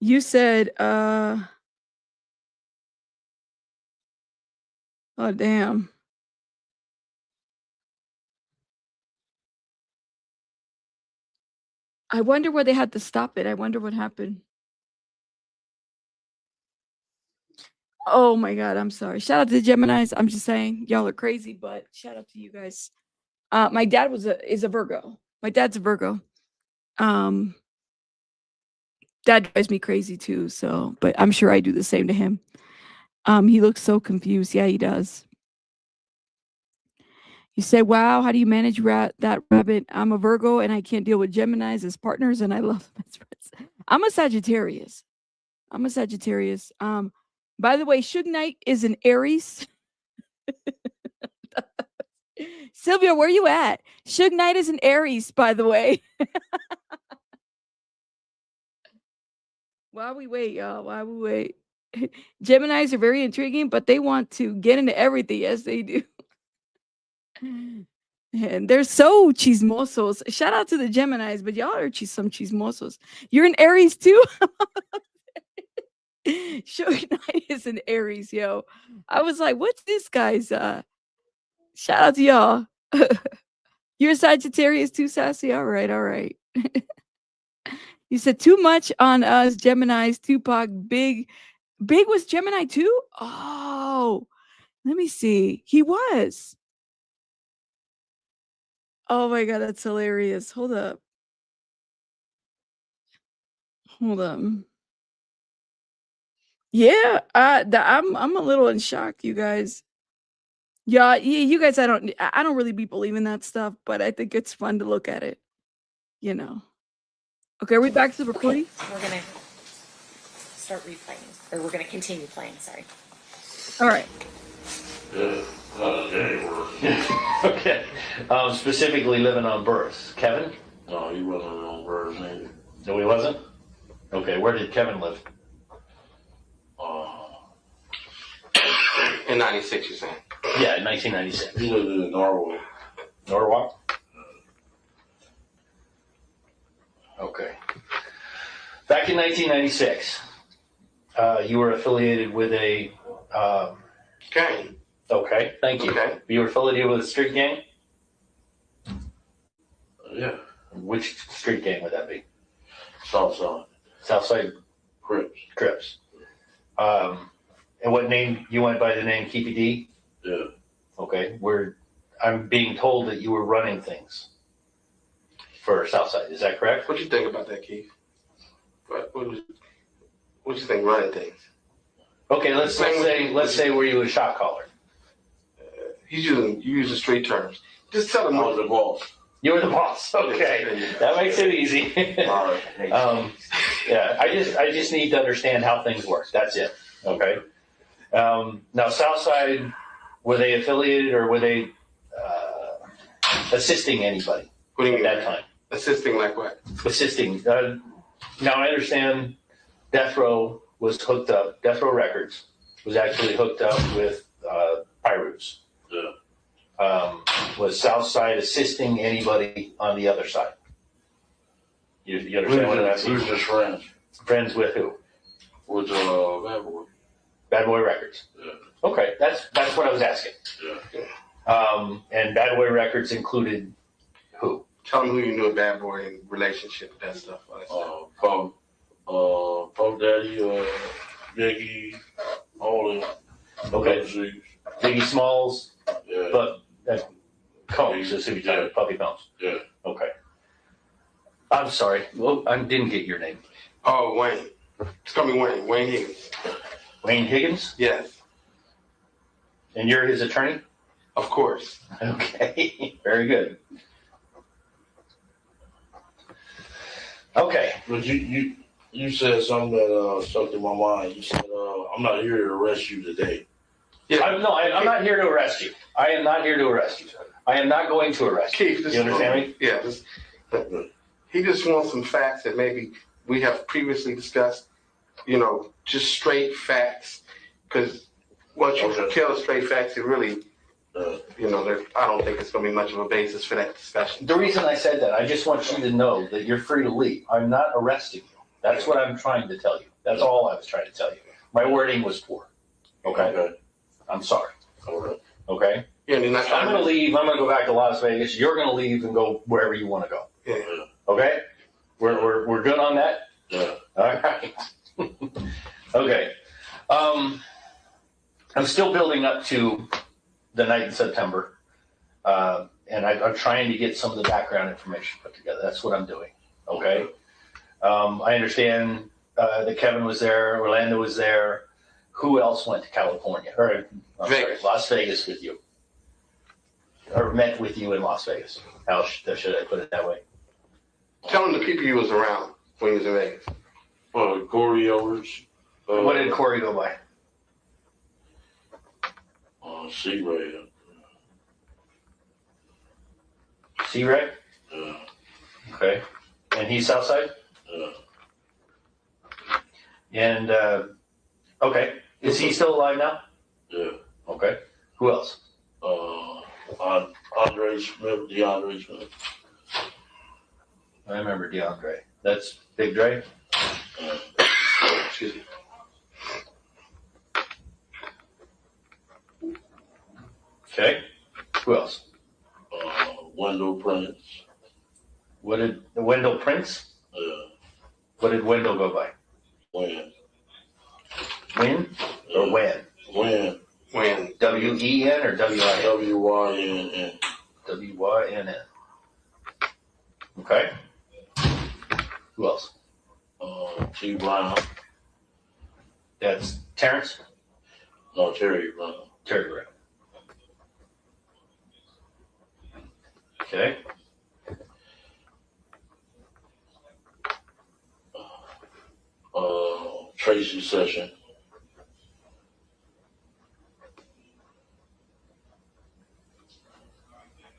You said, oh damn. I wonder why they had to stop it. I wonder what happened. Oh my God, I'm sorry. Shout out to the Geminis. I'm just saying, y'all are crazy, but shout out to you guys. My dad is a Virgo. My dad's a Virgo. Dad drives me crazy too, so but I'm sure I do the same to him. He looks so confused. Yeah, he does. You say, wow, how do you manage that rabbit? I'm a Virgo and I can't deal with Geminis as partners, and I love them as friends. I'm a Sagittarius. By the way, Suge Knight is an Aries. Sylvia, where you at? Suge Knight is an Aries, by the way. While we wait, y'all, while we wait. Geminis are very intriguing, but they want to get into everything. Yes, they do. And they're so chismosos. Shout out to the Geminis, but y'all are some chismosos. You're an Aries too? Suge Knight is an Aries, yo. I was like, what's this guy's shout out to y'all. You're a Sagittarius too, Sassy? All right. You said too much on us, Geminis, Tupac, Big was Gemini too? Oh, let me see. He was. Oh my God, that's hilarious. Hold up. Yeah, I'm a little in shock, you guys. Yeah, you guys, I don't really be believing that stuff, but I think it's fun to look at it. You know. Okay, are we back to the recording? We're gonna start replaying, or we're gonna continue playing. Sorry. All right. Okay. Specifically living on Burris. Kevin? No, he wasn't on Burris neither. No, he wasn't? Okay, where did Kevin live? In 96, you're saying? Yeah, in 1996. He lived in Norwalk. Norwalk? Okay. Back in 1996, you were affiliated with a gang. Okay, thank you. Okay. You were affiliated with a street gang? Yeah. Which street gang would that be? Southside. Southside Crips. And what name you went by the name Keefe D? Yeah. Okay. I'm being told that you were running things for Southside. Is that correct? What you think about that, Keith? What you think running things? Okay, let's say were you a shot caller? You use the street terms. Just tell them. I was the boss. You were the boss. Okay, that makes it easy. Yeah, I just need to understand how things work. That's it. Okay. Now, Southside, were they affiliated or were they assisting anybody at that time? Assisting like what? Assisting. Now I understand Death Row was hooked up. Death Row Records was actually hooked up with Pyrus. Yeah. Was Southside assisting anybody on the other side? You understand what I'm asking? Who's just friends? Friends with who? With Bad Boy. Bad Boy Records. Yeah. Okay, that's what I was asking. Yeah. And Bad Boy Records included who? Tell me who you knew a Bad Boy in relationship, that stuff. Puff Daddy, Biggie, all of them. Okay. Biggie Smalls, Yeah. but Combs is who you're talking about, Puffy Combs. Yeah. Okay. I'm sorry. Well, I didn't get your name. Oh, Wayne. It's call me Wayne. Wayne Higgins. Wayne Higgins? Yes. And you're his attorney? Of course. Okay. Very good. Okay. But you said something that stuck in my mind. You said, I'm not here to arrest you today. Yeah. I'm not here to arrest you. I am not here to arrest you. I am not going to arrest you. Keith, you understand me? Yeah. He just wants some facts that maybe we have previously discussed, just straight facts. Because once you kill straight facts, it really, I don't think it's going to be much of a basis for that discussion. The reason I said that, I just want you to know that you're free to leave. I'm not arresting you. That's what I'm trying to tell you. That's all I was trying to tell you. My wording was poor. Okay? I'm sorry. Okay? Yeah, I'm going to leave. I'm going to go back to Las Vegas. You're going to leave and go wherever you want to go. Yeah. Okay? We're good on that? Yeah. All right. Okay. I'm still building up to the night in September. And I'm trying to get some of the background information put together. That's what I'm doing. Okay? I understand that Kevin was there, Orlando was there. Who else went to California? Or Las Vegas with you? Or met with you in Las Vegas? How should I put it that way? Tell him the people you was around when you was in Vegas. Corey Owers. What did Corey go by? C-Ray. C-Ray? Yeah. Okay. And he's Southside? Yeah. And, okay. Is he still alive now? Yeah. Okay. Who else? Andre Smith, DeAndre Smith. I remember DeAndre. That's Big Dre? Excuse me. Okay. Who else? Wendell Prince. What did Wendell Prince? Yeah. What did Wendell go by? Win. Win or Wen? Win. Win. W-E-N or W-I-N? W-Y-N-N. W-Y-N-N. Okay. Who else? T. Brown. That's Terrence? No, Terry Brown. Terry Brown. Okay. Tracy Session.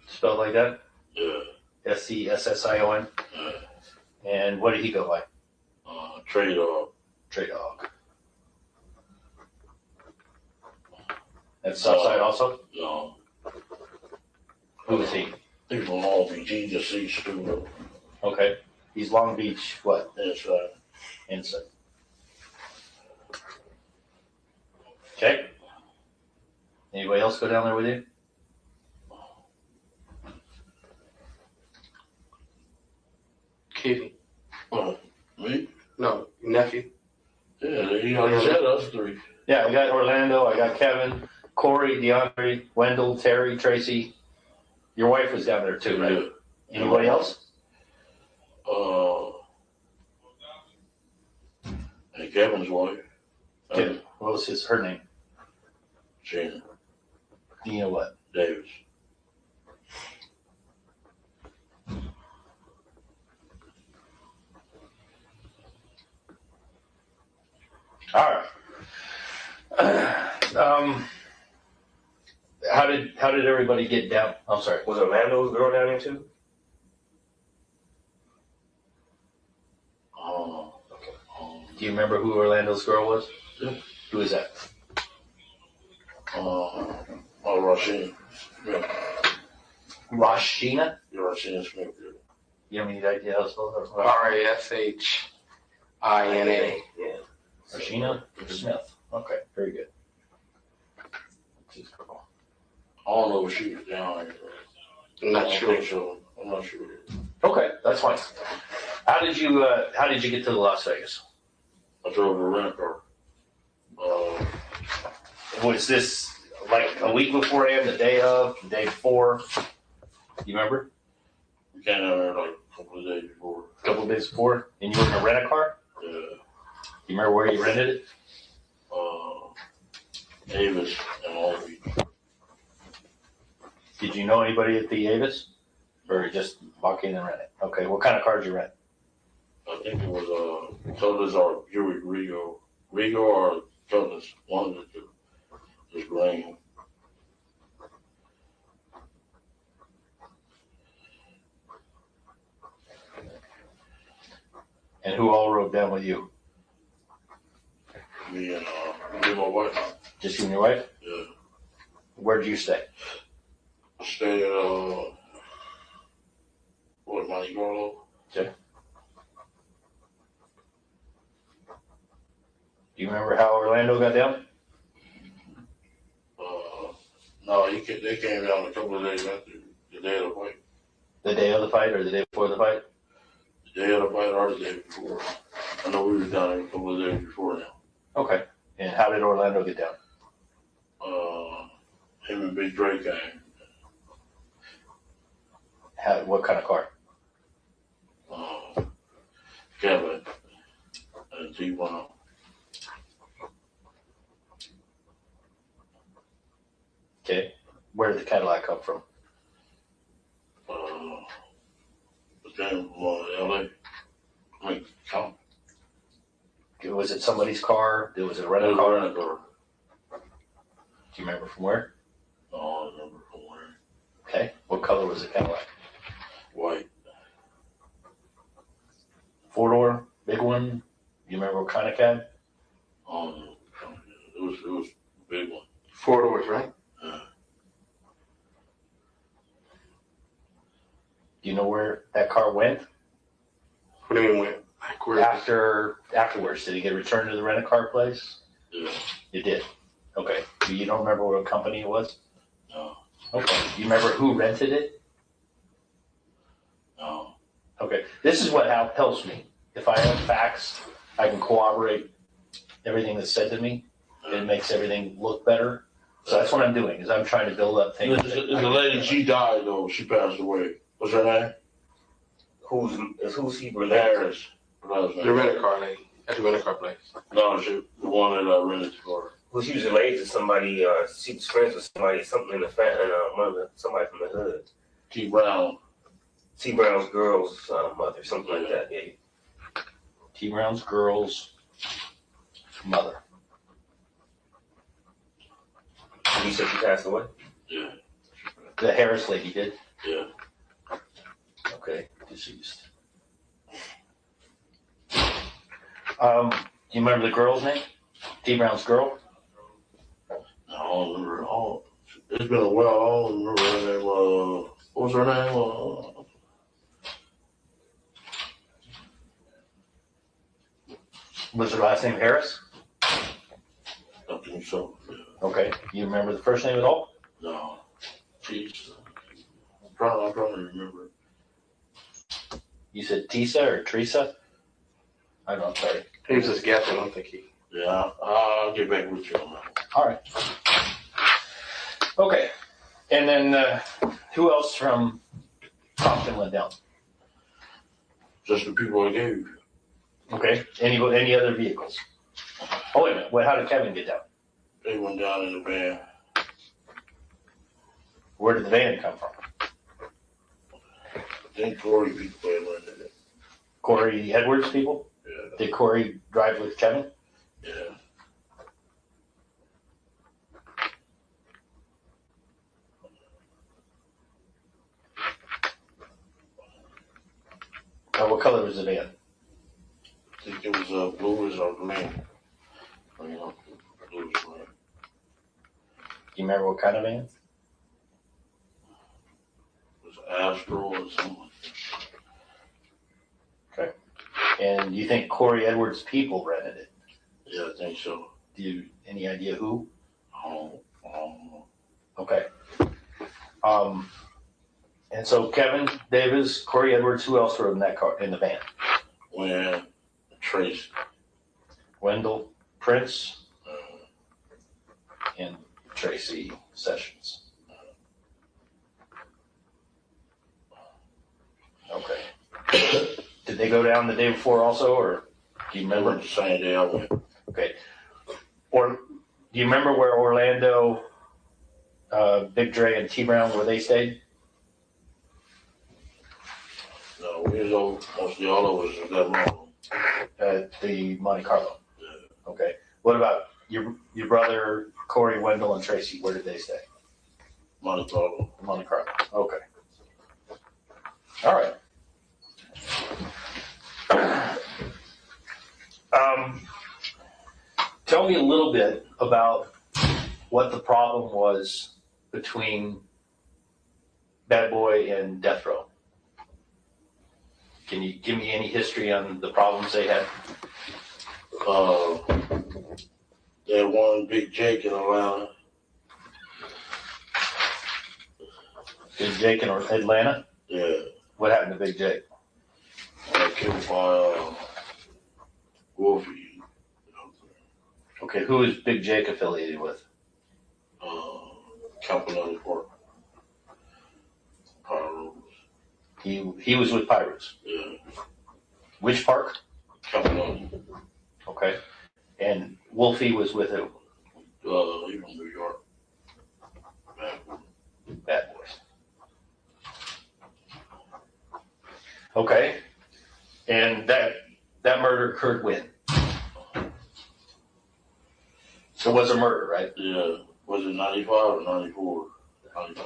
Spelled like that? Yeah. S-E-S-S-I-O-N? Yeah. And what did he go by? Trey Dog. Trey Dog. That's Southside also? No. Who is he? He's from Long Beach. He just sees student. Okay. He's Long Beach, what? Inside. Inside. Okay. Anybody else go down there with you? Kitty. Me? No, your nephew. Yeah, he already said us three. Yeah, I got Orlando, I got Kevin, Corey, DeAndre, Wendell, Terry, Tracy. Your wife was down there too, right? Yeah. Anybody else? And Kevin's wife. Kevin. What was her name? Gina. Gina what? Davis. All right. How did everybody get down? I'm sorry. Was Orlando's girl down there too? Do you remember who Orlando's girl was? Yeah. Who is that? Rashina. Yeah. Rashina? Yeah, Rashina Smith. You have any idea how to spell that? R-A-S-H-I-N-A. Yeah. Rashina Smith. Okay, very good. I don't know if she was down here. I'm not sure. So. I'm not sure. Okay, that's fine. How did you get to Las Vegas? I drove a rent car. Was this like a week beforehand, the day of, the day before? You remember? We came down there like a couple of days before. A couple of days before? And you were gonna rent a car? Yeah. You remember where you rented it? Avis and Long Beach. Did you know anybody at the Avis? Or you just walk in and rent it? Okay, what kind of car did you rent? I think it was Cutlass or Buick Regal. Regal or Cutlass, one of the two. It was green. And who all rode down with you? Me and my wife. Just you and your wife? Yeah. Where did you stay? I stayed at Monte Carlo. Okay. Do you remember how Orlando got down? No, they came down a couple of days after the day of the fight. The day of the fight or the day before the fight? The day of the fight or the day before. I know we were down there a couple of days before now. Okay. And how did Orlando get down? Him and Big Drake came. What kind of car? Kevin and T1. Okay. Where did the Cadillac come from? It came from LA. I mean, come. Was it somebody's car? Was it a rental car? Do you remember from where? No, I remember from where. Okay. What color was the Cadillac? White. 4-door, big one. You remember what kind of cab? It was a big one. 4 doors, right? Yeah. Do you know where that car went? What do you mean went? Like where? Afterwards, did he get returned to the rent-a-car place? Yeah. You did. Okay. You don't remember what company it was? No. Okay. You remember who rented it? No. Okay. This is what helps me. If I have facts, I can corroborate everything that's said to me. It makes everything look better. So that's what I'm doing, is I'm trying to build up things. The lady, she died though. She passed away. What's her name? Who's he related Harris. The rent-a-car lady at the rent-a-car place. No, the one that I rented for her. Well, she was related to somebody, she was friends with somebody, something in the family, somebody from the hood. T. Brown. T. Brown's girl's mother, something like that, yeah. T. Brown's girl's mother. You said she passed away? Yeah. The Harris lady did? Yeah. Okay, deceased. Do you remember the girl's name? T. Brown's girl? I don't remember all. It's been a while. I don't remember her name. What was her name? Was her last name Harris? I think so. Yeah. Okay. You remember the first name at all? No. Jeez. I'm trying to remember. You said Tisa or Teresa? I don't know, sorry. He was just guessing, I don't think he. Yeah, I'll get back with you on that. All right. Okay. And then who else from Compton went down? Just the people I gave you. Okay. Any other vehicles? Oh, wait a minute. How did Kevin get down? They went down in the van. Where did the van come from? I think Corey people had rented it. Corey Edwards people? Yeah. Did Corey drive with Kevin? Yeah. What color was the van? I think it was bluish or green. Bluish green. Do you remember what kind of van? It was Astro or something. Okay. And you think Corey Edwards' people rented it? Yeah, I think so. Do you, any idea who? Oh. Okay. And so Kevin Davis, Corey Edwards, who else were in that car, in the van? When Trace. Wendell Prince and Tracy Sessions. Okay. Did they go down the day before also, or do you remember? The same day I went. Okay. Or do you remember where Orlando, Big Dre, and T Brown, where they stayed? No, we was over, mostly all of us was that long. At the Monte Carlo. Yeah. Okay. What about your brother Corey, Wendell, and Tracy? Where did they stay? Monte Carlo. Monte Carlo. Okay. All right. Tell me a little bit about what the problem was between Bad Boy and Death Row. Can you give me any history on the problems they had? They had one Big Jake in Atlanta. Big Jake in Atlanta? Yeah. What happened to Big Jake? Killed by Wolfie. Okay, who is Big Jake affiliated with? Campanelli Park. Pyros. He was with Pirates. Yeah. Which park? Campanelli. Okay. And Wolfie was with who? He from New York. Bad Boys. Okay. And that murder occurred when? So it was a murder, right? Yeah. Was it 95 or 94? 95.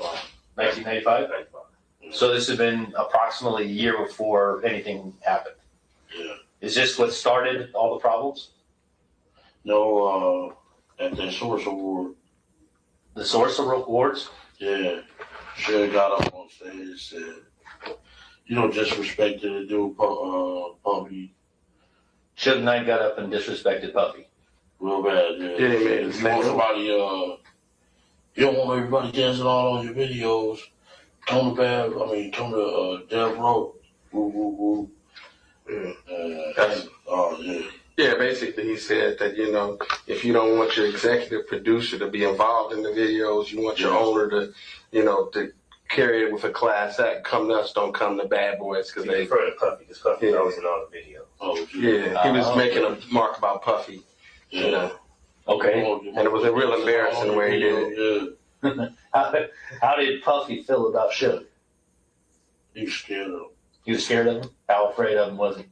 1995? 95. So this had been approximately a year before anything happened. Yeah. Is this what started all the problems? No, at the Source Award. The Source Awards? Yeah. Shug got up on stage and said, you know, disrespected the dude, Puffy. Suge Knight got up and disrespected Puffy. Real bad, yeah. Yeah, man. If you want somebody, you don't want everybody dancing all on your videos. Come to Death Row. Woo, woo, woo. Yeah. Yeah. Yeah, basically he said that, you know, if you don't want your executive producer to be involved in the videos, you want your owner to, you know, to carry it with a class act. Come nuts, don't come to Bad Boys. Because they refer to Puffy, because Puffy was always in all the videos. Oh, yeah, he was making a mark about Puffy. Yeah. You know. Okay. And it was a real embarrassing the way he did it. Yeah. How did Puffy feel about Suge? He was scared of him. He was scared of him? How afraid of him was he?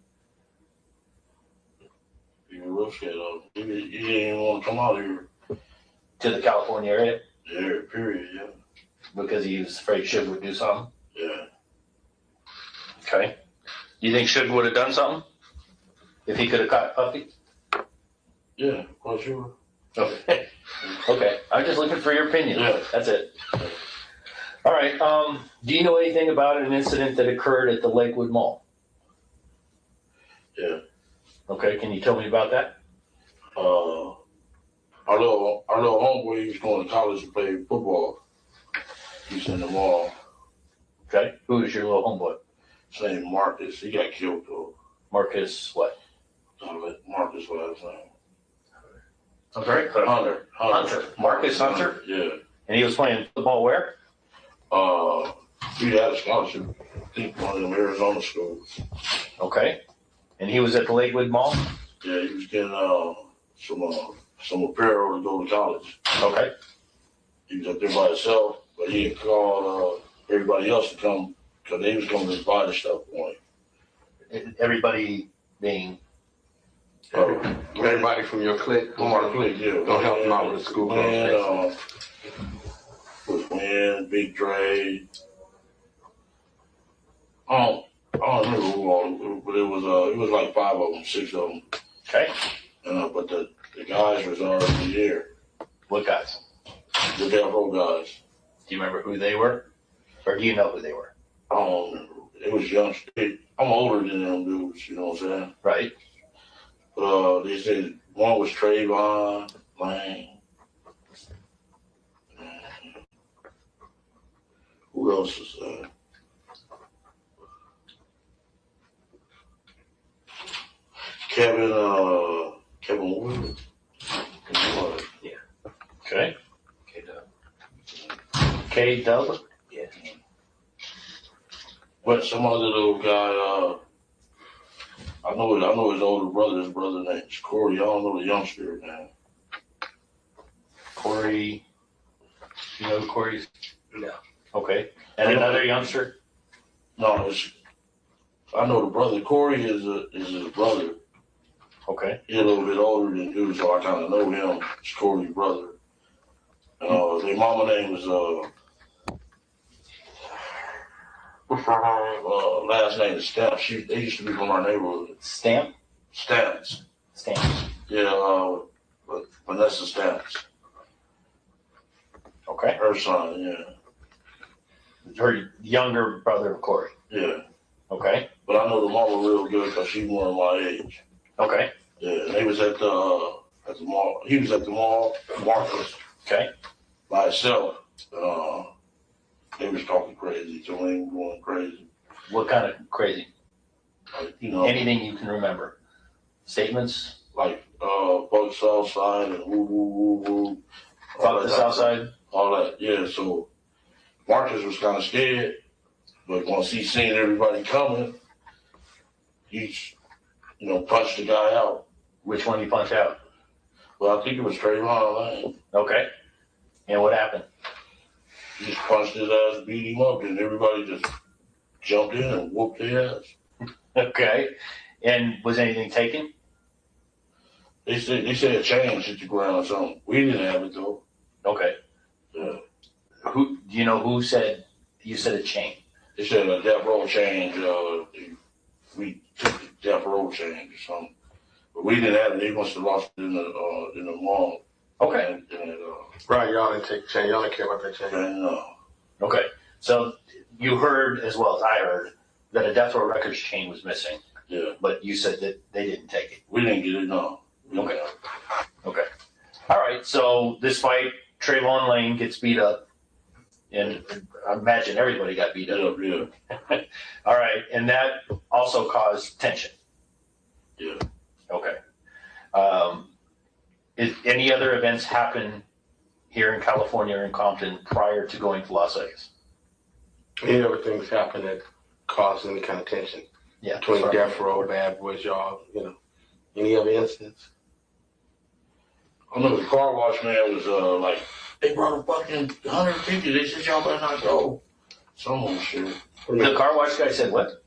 He was real scared of him. He didn't even want to come out here. To the California area? Yeah, period, yeah. Because he was afraid Suge would do something? Yeah. Okay. You think Suge would have done something? If he could have caught Puffy? Yeah, quite sure. Okay. Okay. I'm just looking for your opinion. Yeah. That's it. All right. Do you know anything about an incident that occurred at the Lakewood Mall? Yeah. Okay. Can you tell me about that? Our little homeboy, he was going to college to play football. He's in the mall. Okay. Who is your little homeboy? His name Marcus. He got killed though. Marcus what? Marcus was his name. I'm sorry? Hunter. Marcus Hunter? Yeah. And he was playing football where? He had a scholarship. I think one of them Arizona schools. Okay. And he was at the Lakewood Mall? Yeah, he was getting some apparel to go to college. Okay. He was up there by himself, but he had called everybody else to come because they was going to buy the stuff for him. Everybody being? Everybody from your clique. From our clique, yeah. Don't help them out with the school. Duane, Big Dre. I don't remember who all, but it was like 5 of them, 6 of them. Okay. But the guys was already there. What guys? The Death Row guys. Do you remember who they were? Or do you know who they were? I don't remember. It was young. I'm older than them dudes, you know what I'm saying? Right. But they said One was Trayvon Lane. Who else is that? Kevin Wood. Yeah. Okay. K-Dub? Yeah. But some other little guy, I know his older brother. His brother name's Corey. I don't know the youngster name. Corey. You know Corey's? No. Okay. And another youngster? No, I know the brother. Corey is his brother. Okay. He's a little bit older than you, so I kind of know him. It's Corey's brother. Their mama name is what's her name? Last name is Stamp. They used to be from our neighborhood. Stamp? Stamps. Stamps. Yeah, Vanessa Stamps. Okay. Her son, yeah. Her younger brother of Corey. Yeah. Okay. But I know the mama real good because she's more my age. Okay. Yeah, they was at the mall. He was at the mall, Marcus. Okay. By himself. They was talking crazy, Duane going crazy. What kind of crazy? Like, anything you can remember. Statements? Like, fuck Southside and woo, woo, woo, woo. Fuck the Southside? All that, yeah. So Marcus was kind of scared, but once he seen everybody coming, he, punched the guy out. Which one you punched out? Well, I think it was Trayvon Lane. Okay. And what happened? He just punched his ass, beat him up, and everybody just jumped in and whooped their ass. Okay. And was anything taken? They said a chain hit the ground or something. We didn't have it though. Okay. Yeah. Do you know who said you said a chain? They said a death row change. We took the death row change or something, but we didn't have it. They must have lost it in the mall. Okay. Right, y'all didn't take the chain. Y'all didn't care about that chain. No. Okay. So you heard, as well as I heard, that a Death Row Records chain was missing. Yeah. But you said that they didn't take it. We didn't get it, no. Okay. Okay. All right. So this fight, Trayvon Lane gets beat up. And I imagine everybody got beat up. Yeah. All right. And that also caused tension. Yeah. Okay. Is any other events happen here in California or in Compton prior to going to Las Vegas? Any other things happen that cause any kind of tension? Yeah. Between Death Row, Bad Boys, y'all, any other incidents? I know the car wash man was like, they brought a fucking 100 tickets. They said y'all better not go. Some old shit. The car wash guy said what?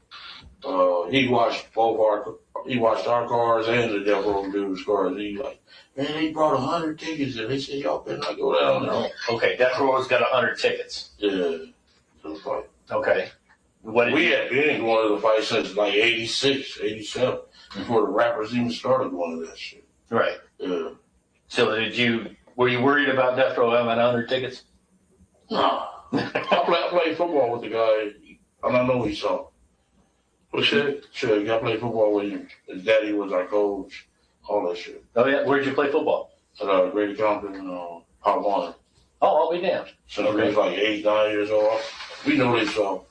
He washed our cars and the Death Row dude's cars. He like, man, they brought 100 tickets and they said y'all better not go down there. Okay, Death Row's got 100 tickets. Yeah. So it's like, okay. We had been going to the fight since like 86, 87, before the rappers even started going to that shit. Right. Yeah. So were you worried about Death Row having 100 tickets? No. I played football with the guy, and I know he saw. Well, shit, I played football with him. His daddy was our coach, all that shit. Oh, yeah? Where'd you play football? At Greater Compton, Part 1. Oh, I'll be damned. Since we was like 8, 9 years old. We know they saw.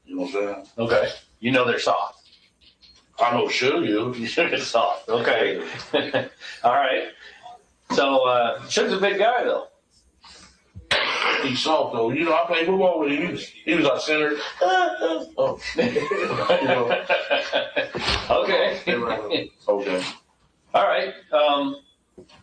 You know what I'm saying? Okay. You know they're soft. I know Sugar. Sugar's soft. Okay. All right. So, Sugar's a big guy, though. He's soft, though. I played football with him. He was our center. Oh. Okay. Okay. All right.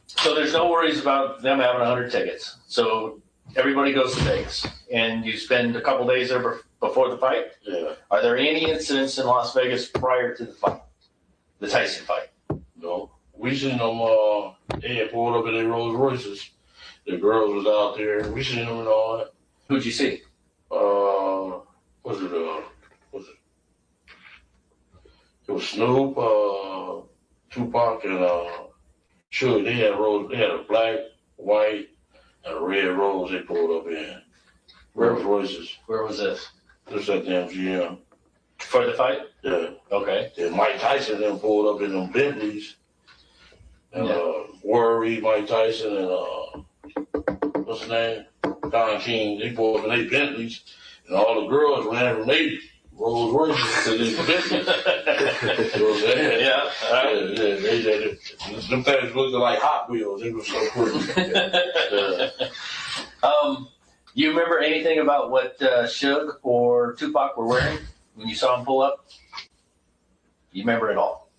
So there's no worries about them having 100 tickets. So everybody goes to Vegas, and you spend a couple days there before the fight. Yeah. Are there any incidents in Las Vegas prior to the fight, the Tyson fight? No. We seen them. They had pulled up in their Rolls Royces. The girls was out there. We seen them and all that. Who'd you see? It was Snoop, Tupac, and Sugar. They had a black, white, and a red Rolls they pulled up in. Rolls Royces. Where was this? This at the MGM. For the fight? Yeah. Okay. Then Mike Tyson then pulled up in them Bentleys. and Worry, Mike Tyson, and what's his name? Don King. They pulled up in their Bentleys, and all the girls ran from their Rolls Royces to their Bentleys. You know what I'm saying? Yeah. Them things looked like Hot Wheels. It was so pretty. You remember anything about what Suge or Tupac were wearing when you saw them pull up? You remember it all?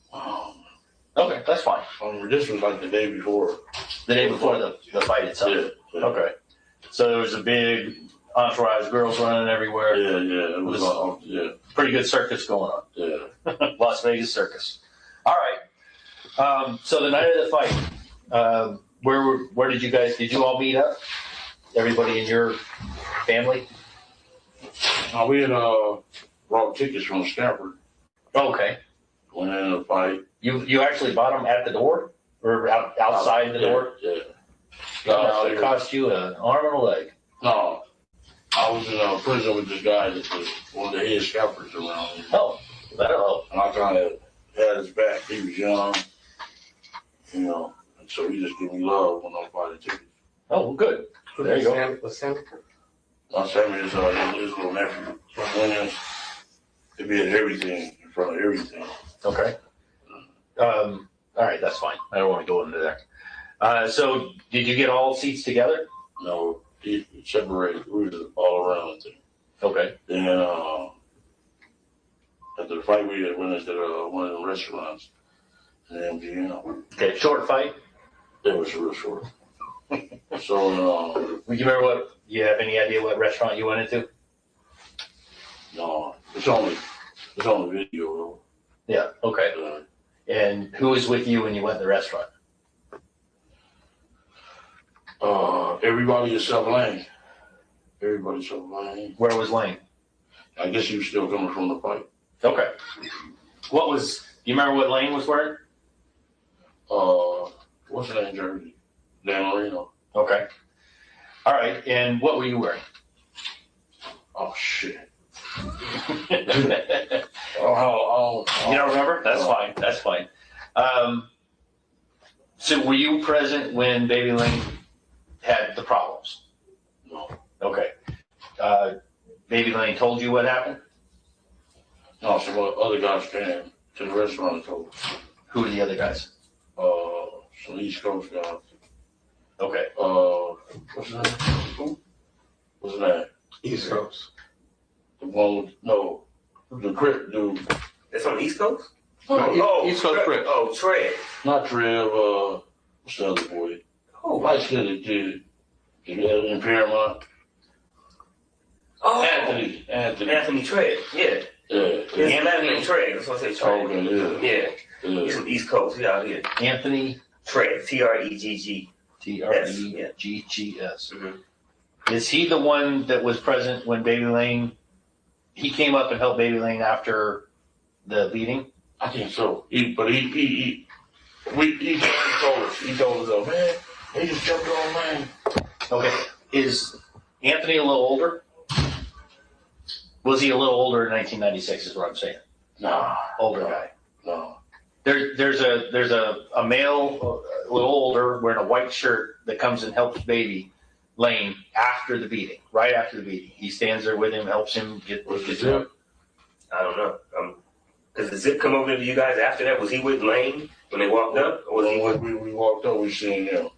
Okay, that's fine. This was like the day before. The day before the fight itself? Yeah. Okay. So there was a big entourage, girls running everywhere. Yeah. It was pretty good circus going on. Yeah. Las Vegas circus. All right. So the night of the fight, where did you all meet up? Everybody in your family? We had brought tickets from Stanford. Okay. Went in the fight. You actually bought them at the door or outside the door? Yeah. It cost you an arm and a leg. No, I was in prison with this guy that was one of the head scalpers around here. Oh, that'll help. And I kind of had his back. He was young, and so he just gave me love when I bought the tickets. Oh, good. There you go. What's Sammy? Sammy is his little nephew. They be at everything, in front of everything. Okay. All right, that's fine. I don't want to go into there. So did you get all seats together? No, he separated. We were all around the thing. Okay. Then after the fight, we went into one of the restaurants in MGM. Okay, short fight? It was real short. So, you remember you have any idea what restaurant you went into? No, it's only video though. Yeah, okay. And who was with you when you went to the restaurant? Everybody except Lane. Everybody except Lane. Where was Lane? I guess he was still coming from the fight. Okay. Do you remember what Lane was wearing? What's the name jersey? Dan Marino. Okay. All right, and what were you wearing? Oh, shit. You don't remember? That's fine. That's fine. So were you present when Baby Lane had the problems? No. Okay. Baby Lane told you what happened? No, so other guys came to the restaurant and told us. Who are the other guys? Some East Coast guys. Okay. What's his name? What's his name? East Coast. The one with the Crip dude. It's on the East Coast? East Coast Crip. Oh, Trev. Not Trev, what's the other boy? Oh, Light skinned dude. In Paramount. Oh. Anthony Trev, yeah. Yeah. Anthony Trev, that's what I say, Trev. Okay, Yeah. He's from the East Coast, he's out here. Anthony Trev, Tregg. Tregggs. Is he the one that was present when Baby Lane, he came up and helped Baby Lane after the beating? I think so. He told us, oh man, they just jumped on Lane. Okay. Is Anthony a little older? Was he a little older in 1996 is what I'm saying? No. Older guy. No. There's a male, a little older, wearing a white shirt that comes and helps Baby Lane after the beating, right after the beating. He stands there with him, helps him get Was it to Zip? I don't know. Because the Zip come over to you guys after that? Was he with Lane when they walked up? Or was he with... We walked up, we seen him.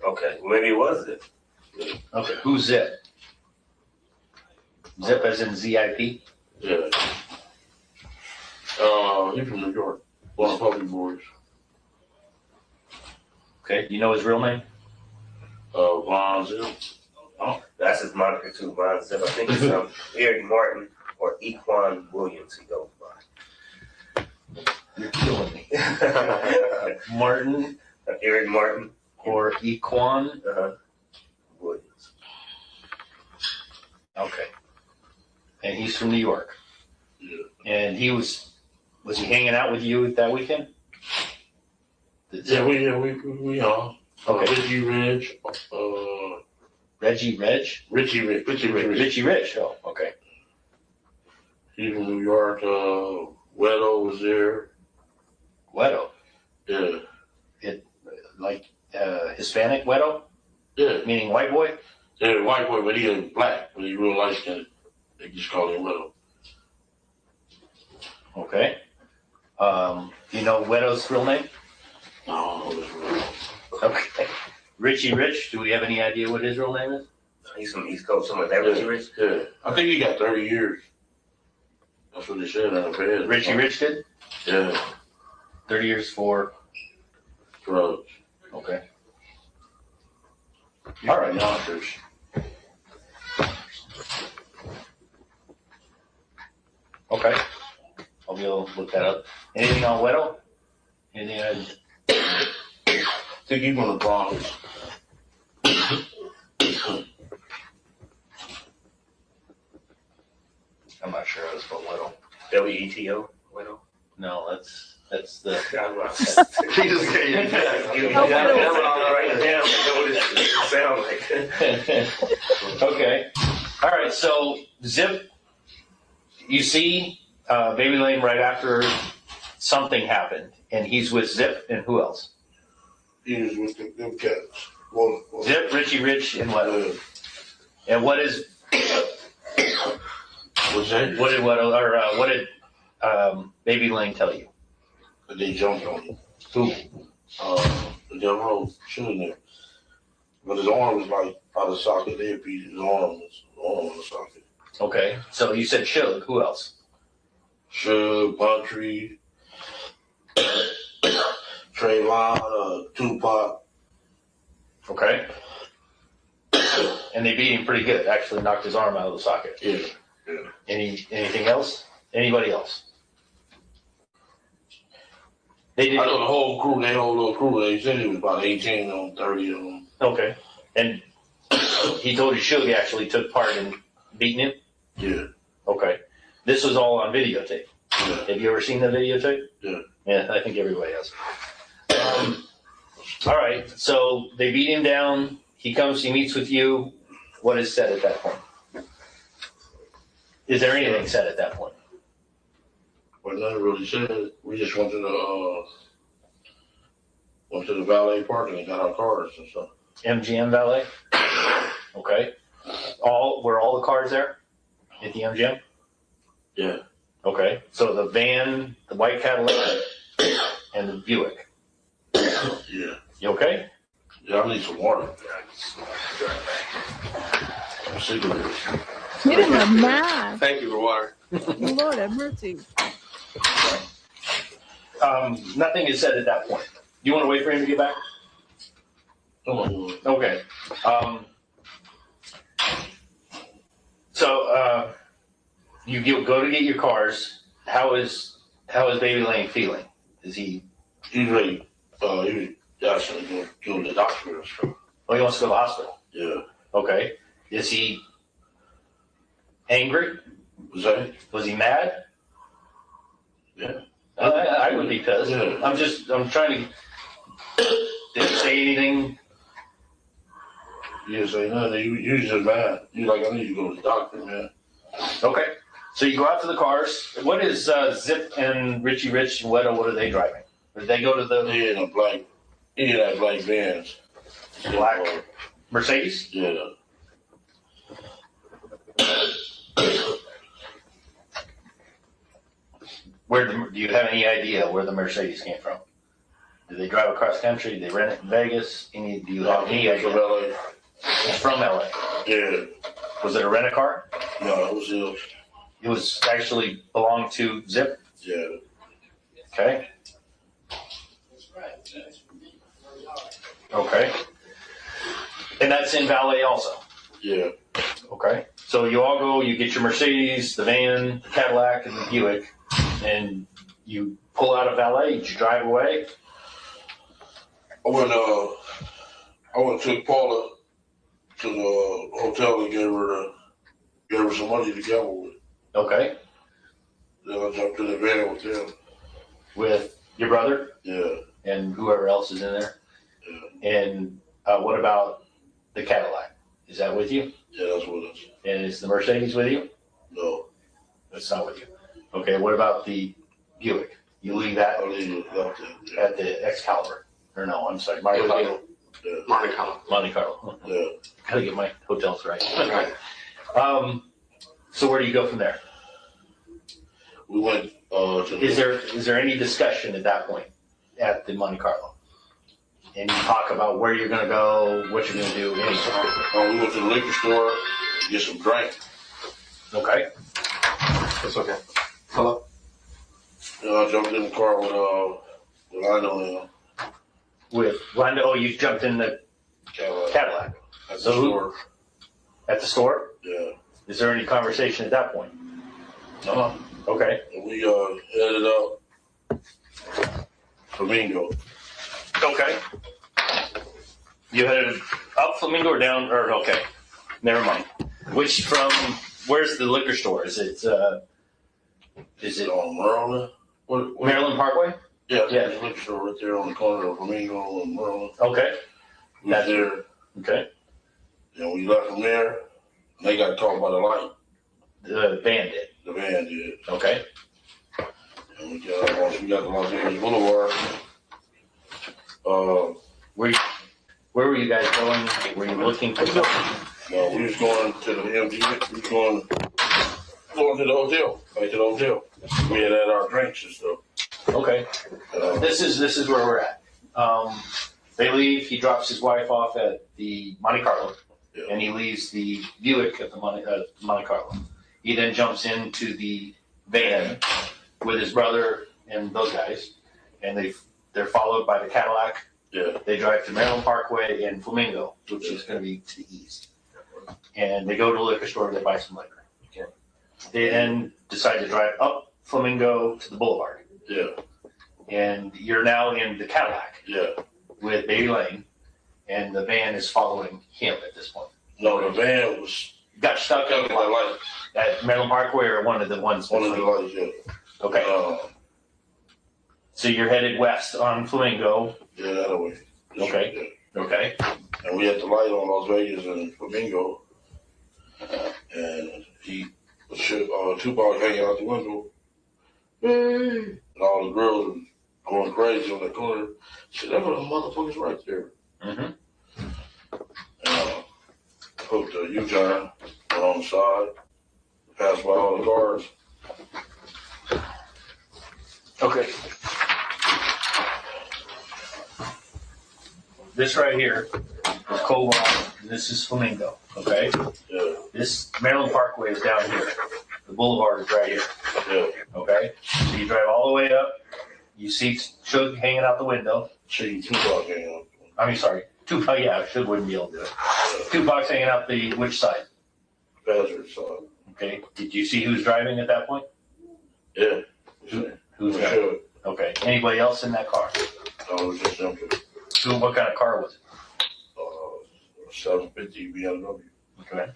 Okay, well, maybe it was Zip. Okay, who's Zip? Zip as in ZIP? Yeah. He's from New York. One of the Puppy Boys. Okay, do you know his real name? Von Zip. Oh, that's his moniker too, Von Zip. I think it's Eric Martin or Equan Williams he goes by. You're killing me. Martin? Eric Martin. Or Equan? Williams. Okay. And he's from New York. Yeah. And he was he hanging out with you that weekend? Yeah, we are. Okay. Reggie Reg. Reggie Reg? Richie Reg. Richie Reg. Oh, okay. He's from New York. Wedo was there. Wedo? Yeah. like Hispanic Wedo? Yeah. Meaning white boy? Yeah, white boy, but he ain't black, but he real light skinned. They just call him Widow. Okay. Do you know Wedo's real name? No, that's real. Okay. Richie Rich, do we have any idea what his real name is? He's from East Coast, something like that. Richie Rich? Yeah. I think he got 30 years. That's what they said on the bed. Richie Rich did? Yeah. 30 years for drugs. Okay. All right. Yonkers. Okay. I'll be able to look that up. Anything on Wedo? Anything I think he's on the Bronx. I'm not sure how to spell Wedo. W-E-T-O? Wedo? No, that's the. He just gave you that. Okay. All right. So Zip, you see Baby Lane right after something happened, and he's with Zip and who else? He was with them cats. Well, Zip, Richie Rich, and what? And what is? What's that? What did Baby Lane tell you? That they jumped on him. Who? The devil shooting him. But his arm was like out of socket. They beat his arm in the socket. Okay. So you said Suge. Who else? Suge, Buntry, Trayvon, Tupac. Okay. And they beat him pretty good. Actually knocked his arm out of the socket. Yeah. Anything else? Anybody else? They did. I know the whole crew, their whole little crew. They said it was about 18 on 30 of them. Okay. And he told you Suge actually took part in beating him? Yeah. Okay. This was all on videotape. Yeah. Have you ever seen the videotape? Yeah. Yeah, I think everybody has. All right. So they beat him down. He comes, he meets with you. What is said at that point? Is there anything said at that point? Well, nothing really said. We just went to the valet parking and got our cars and stuff. MGM valet? Okay. Were all the cars there at the MGM? Yeah. Okay. So the van, the white Cadillac, and the Buick. Yeah. You okay? Yeah, I need some water. Cigarettes. Get him a mask. Thank you for water. Lord have mercy. Nothing is said at that point. You want to wait for him to get back? Okay. So you go to get your cars. How is Baby Lane feeling? Is he? He's ready. He was actually going to the doctor and stuff. Oh, he wants to go to the hospital. Yeah. Okay. Is he angry? Was he mad? Yeah. I would be pissed. Yeah. I'm trying to. Did he say anything? He didn't say nothing. He was just mad. He was like, I need to go to the doctor, man. Okay. So you go out to the cars. What is Zip and Richie Rich and Wedo? What are they driving? Did they go to the? He had black vans. Black Mercedes? Yeah. Do you have any idea where the Mercedes came from? Did they drive across country? Did they rent it in Vegas? Do you have any idea? From LA. It's from LA. Yeah. Was it a rent a car? No, it was his. It was actually belonged to Zip? Yeah. Okay. Okay. And that's in valet also? Yeah. Okay. So you all go, you get your Mercedes, the van, the Cadillac, and the Buick, and you pull out of valet, you drive away? I went to Paula to the hotel and gave her some money to gamble with. Okay. Then I jumped in the van with them. With your brother? Yeah. And whoever else is in there? Yeah. And what about the Cadillac? Is that with you? Yeah, that's with us. And is the Mercedes with you? No. It's not with you. Okay, what about the Buick? You leave that I leave it out there. at the Excalibur. Or no, I'm sorry, Monte Carlo. Monte Carlo. Yeah. Gotta get my hotels right. Right. So where do you go from there? We went to Is there any discussion at that point at the Monte Carlo? And you talk about where you're gonna go, what you're gonna do, anything. we went to the liquor store to get some drink. Okay. That's okay. Hello. I jumped in the car with Lando in him. With Lando, oh, you jumped in the Cadillac. At the store. At the store? Yeah. Is there any conversation at that point? No. Okay. And we headed up Flamingo. Okay. You headed up Flamingo or down, or okay. Never mind. Where's the liquor store? Is it on Maryland? Maryland Parkway? Yeah, there's a liquor store right there on the corner of Flamingo and Maryland. Okay. We was there. Okay. And we left from there. And they got to talk about the light. The van did. The van did. Okay. And once we got to Los Angeles Boulevard, where were you guys going? Were you looking for something? No, we was going to the MG. We was going to the hotel. Back to the hotel. We had our drinks and stuff. Okay. This is where we're at. They leave. He drops his wife off at the Monte Carlo, and he leaves the Buick at the Monte Carlo. He then jumps into the van with his brother and those guys, and they're followed by the Cadillac. Yeah. They drive to Maryland Parkway and Flamingo, which is going to be to the east. And they go to a liquor store. They buy some liquor. Okay. They then decide to drive up Flamingo to the boulevard. Yeah. And you're now in the Cadillac. Yeah. With Baby Lane, and the van is following him at this point. No, the van got stuck at the light at Maryland Parkway, or one of the ones. One of the lights, yeah. Okay. So you're headed west on Flamingo. Yeah, that way. Okay. Yeah. Okay. And we had the light on Las Vegas and Flamingo, and Tupac hanging out the window. Hey. And all the girls were going crazy on the corner. Shit, that was motherfuckers right there. Mm-hmm. And hooked a U-turn, went on the side, passed by all the cars. Okay. This right here is Cobalt, and this is Flamingo. Okay. Yeah. This Maryland Parkway is down here. The boulevard is right here. Yeah. Okay. So you drive all the way up. You see Suge hanging out the window. Tupac hanging out. I mean, sorry. Tupac, yeah, Suge wouldn't be able to do it. Tupac's hanging out which side? Passenger side. Okay. Did you see who's driving at that point? Yeah. Who's driving? Okay. Anybody else in that car? No, it was just them two. What kind of car was it? 750 BMW. Okay.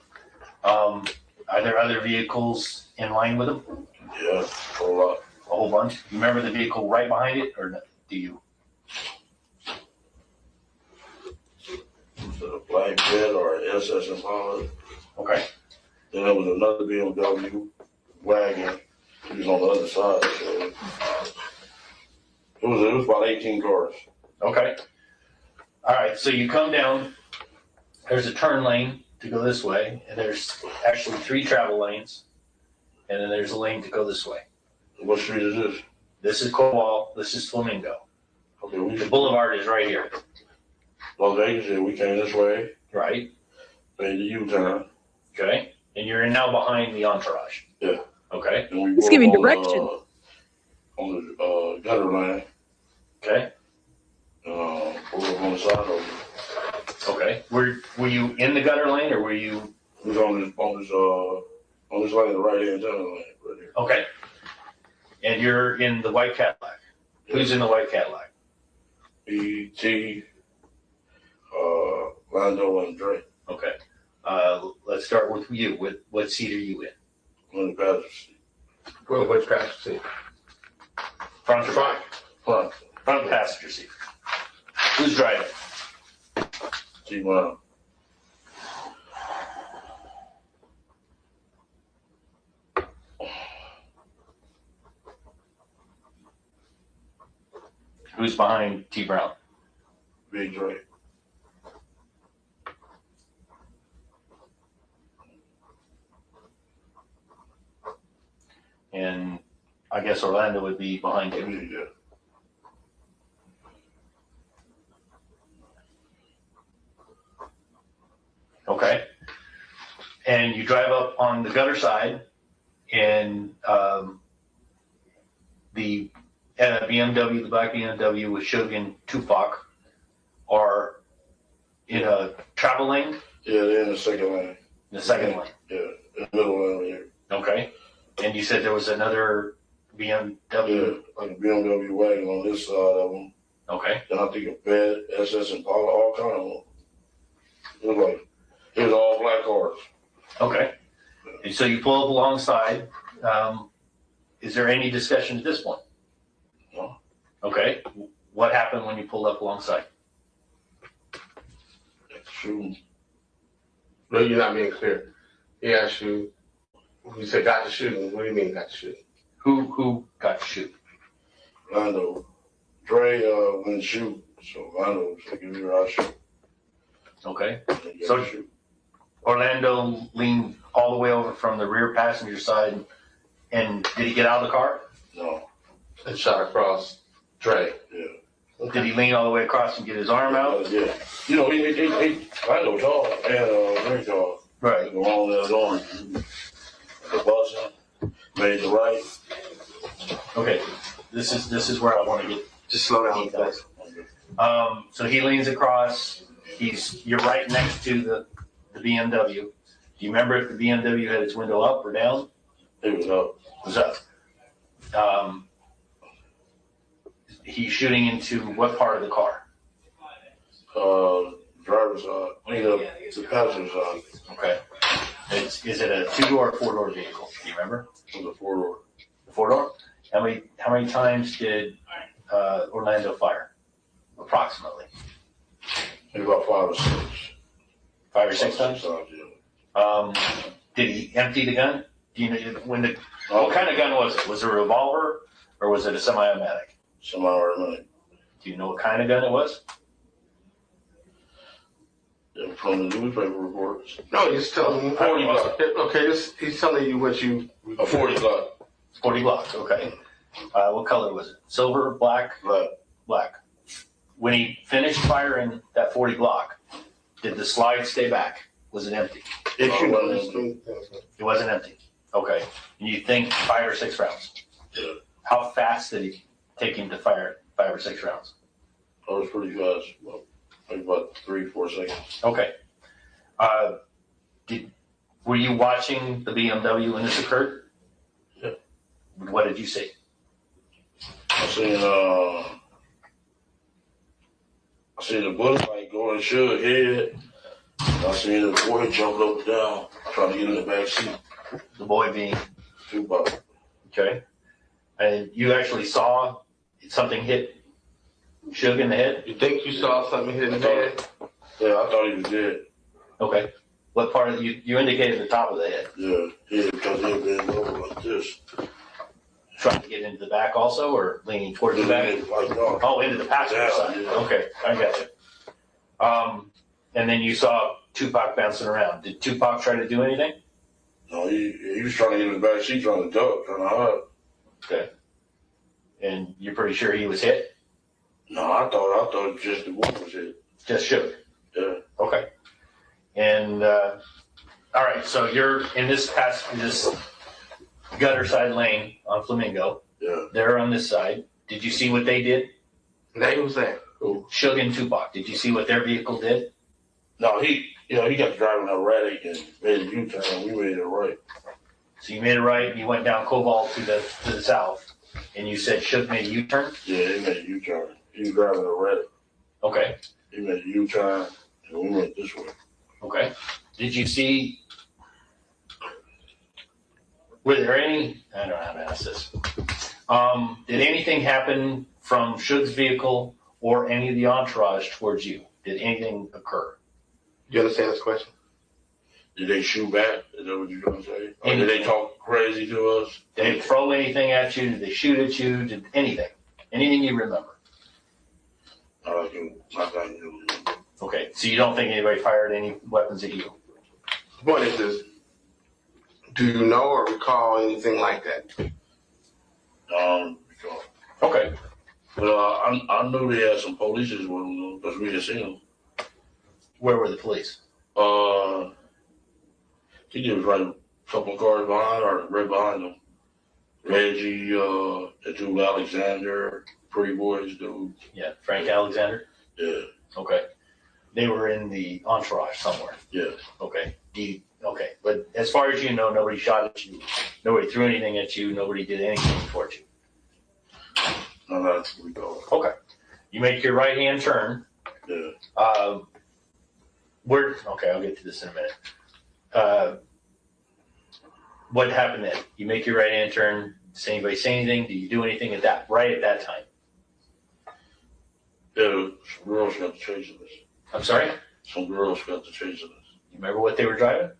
Are there other vehicles in line with them? Yeah, a whole lot. A whole bunch? You remember the vehicle right behind it, or do you? A black jet or an SS Impala. Okay. Then there was another BMW wagon. He was on the other side. So it was about 18 cars. Okay. All right. So you come down. There's a turn lane to go this way, and there's actually 3 travel lanes, and then there's a lane to go this way. What street is this? This is Cobalt. This is Flamingo. Okay, the boulevard is right here. Las Vegas, yeah, we came this way. Right. Made the U-turn. Okay. And you're now behind the entourage. Yeah. Okay. And we He's giving directions. On the gutter line. Okay. Over on the side over. Okay. Were you in the gutter lane, or were you? He was on this lane, the right hand turn lane, right here. Okay. And you're in the white Cadillac. Yeah. Who's in the white Cadillac? E.T., Lando, and Dre. Okay. Let's start with you. What seat are you in? I'm in the passenger seat. Well, which passenger seat? Front or back? Front. Front passenger seat. Who's driving? T-Brown. Who's behind T. Brown? Big Dre. And I guess Orlando would be behind you. Yeah. Okay. And you drive up on the gutter side, and the BMW, the black BMW with Suge and Tupac are in a travel lane? Yeah, they're in the second lane. The second lane? Yeah, in the middle lane here. Okay. And you said there was another BMW? Yeah, like a BMW wagon on this side of them. Okay. Then I think a Bed, SS Impala, all kind of them. It was all black cars. Okay. And so you pull up alongside. Is there any discussion at this point? No. Okay. What happened when you pulled up alongside? Shooting. No, you're not being clear. He asked you, you said got to shooting. What do you mean got to shoot? Who got to shoot? Lando. Dre went shoot, so Lando was like, give me your shoot. Okay. So Orlando leaned all the way over from the rear passenger side, and did he get out of the car? No. And shot across Dre. Yeah. Did he lean all the way across and get his arm out? Yeah. You know, he Lando tall and very tall. Right. The long as arm. The bus made the right. Okay. This is where I want to get. Just slow down, guys. So he leans across. You're right next to the BMW. Do you remember if the BMW had its window up or down? It was up. It was up. He's shooting into what part of the car? Driver's side. The passenger side. Okay. Is it a 2-door or 4-door vehicle? Do you remember? It was a 4-door. The 4-door? How many times did Orlando fire? Approximately. Maybe about 5 or 6. 5 or 6 times? Yeah. Did he empty the gun? Do you know what kind of gun was it? Was it a revolver or was it a semi-automatic? Semi-automatic. Do you know what kind of gun it was? Yeah, from the newspaper reports. No, he's telling me. 40 Glock. Okay, he's telling you what you. A 40 Glock. 40 Glock. Okay. What color was it? Silver, black? Black. When he finished firing that 40 Glock, did the slide stay back? Was it empty? It wasn't empty. Okay. And you think 5 or 6 rounds? Yeah. How fast did it take him to fire 5 or 6 rounds? That was pretty fast. Like about 3-4 seconds. Okay. Were you watching the BMW when this occurred? Yeah. What did you see? I seen the bullet like going Suge head. I seen the boy jumping up and down, trying to get in the back seat. The boy being Tupac. Okay. And you actually saw something hit Suge in the head? You think you saw something hit in the head? Yeah, I thought he was dead. Okay. What part of you indicated the top of the head? Yeah, because he had been over like this. Trying to get into the back also, or leaning towards the back? Into the passenger side. Yeah. Okay, I got you. And then you saw Tupac bouncing around. Did Tupac try to do anything? No, he was trying to get in the back seat, trying to duck, trying to hide. Okay. And you're pretty sure he was hit? No, I thought just the one was hit. Just Suge? Yeah. Okay. And all right, so you're in this gutter side lane on Flamingo. Yeah. They're on this side. Did you see what they did? They was there. Who? Suge and Tupac. Did you see what their vehicle did? No, he got driving erratic and made a U-turn. We made it right. So you made it right, and you went down Cobalt to the south, and you said Suge made a U-turn? Yeah, he made a U-turn. He was driving erratic. Okay. He made a U-turn, and we went this way. Okay. Did you see, were there any, I don't know how to ask this. Did anything happen from Suge's vehicle or any of the entourage towards you? Did anything occur? Do you understand this question? Did they shoot back? Is that what you're going to say? Or did they talk crazy to us? Did they throw anything at you? Did they shoot at you? Did anything? Anything you remember? Okay, so you don't think anybody fired any weapons at you? The point is this: do you know or recall anything like that? Okay. But I knew they had some police with them because we had seen them. Where were the police? He was right a couple of cars behind or right behind them. Reggie, the dude Alexander, Pretty Boys dude. Yeah, Frank Alexander? Yeah. Okay. They were in the entourage somewhere. Yeah. Okay. Okay. But as far as you know, nobody shot at you. Nobody threw anything at you. Nobody did anything towards you. No, that's what we go. Okay. You make your right hand turn. Yeah. Okay, I'll get to this in a minute. What happened then? You make your right hand turn. Does anybody say anything? Do you do anything at that time? Yeah, some girls got to chasing us. I'm sorry? Some girls got to chasing us. You remember what they were driving?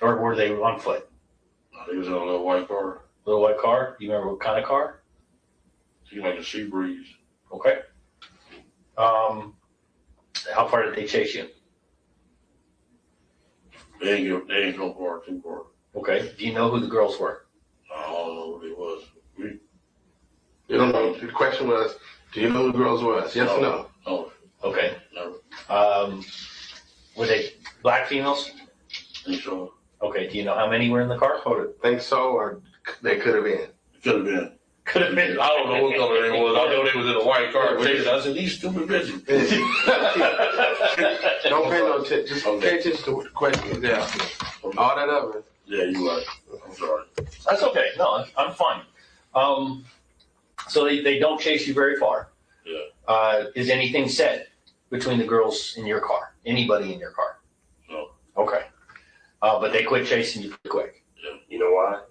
Or were they on foot? They was in a little white car. Little white car? You remember what kind of car? Seemed like a sea breeze. Okay. How far did they chase you? They ain't go far, too far. Okay. Do you know who the girls were? I don't know who they was. You don't know. The question was, do you know who the girls was? Yes or no? No. Okay. Never. Were they black females? I think so. Okay. Do you know how many were in the car? Think so, or they could have been? Could have been. Could have been. I don't know what color they was. I know they was in a white car. I said, these stupid bitches. Don't pay no attention. Just pay attention to what the question is asking. All that other. Yeah, you right. I'm sorry. That's okay. No, I'm fine. So they don't chase you very far. Yeah. Is anything said between the girls in your car? Anybody in your car? No. Okay. But they quit chasing you pretty quick. Yeah. You know why?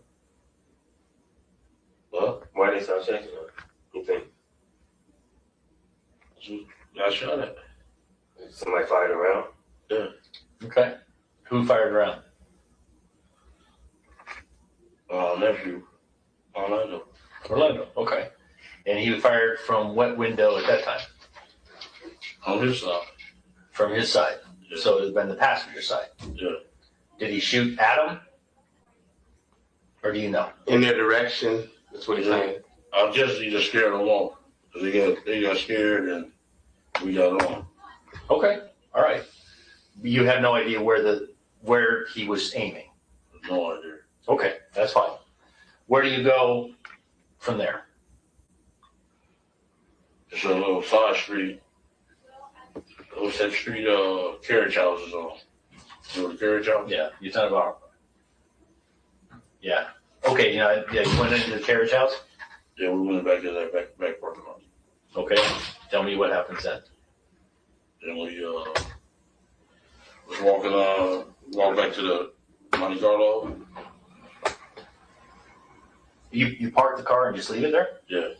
What? Why they start chasing her? You think? I shot it. Somebody fired around? Yeah. Okay. Who fired around? Nephew. Orlando. Okay. And he fired from what window at that time? On his side. From his side. Yeah. So it would have been the passenger side. Yeah. Did he shoot at him? Or do you know? In their direction. That's what he's saying. He just scared them off. Because they got scared and we got on. Okay. All right. You have no idea where he was aiming. No idea. Okay, that's fine. Where do you go from there? It's a little side street. What's that street carriage house is on? You know the carriage house? Yeah, you're talking about. Yeah. Okay, you went into the carriage house? Yeah, we went back to that back parking lot. Okay. Tell me what happens then. Then we was walking back to the Monte Carlo. You park the car and just leave it there? Yeah.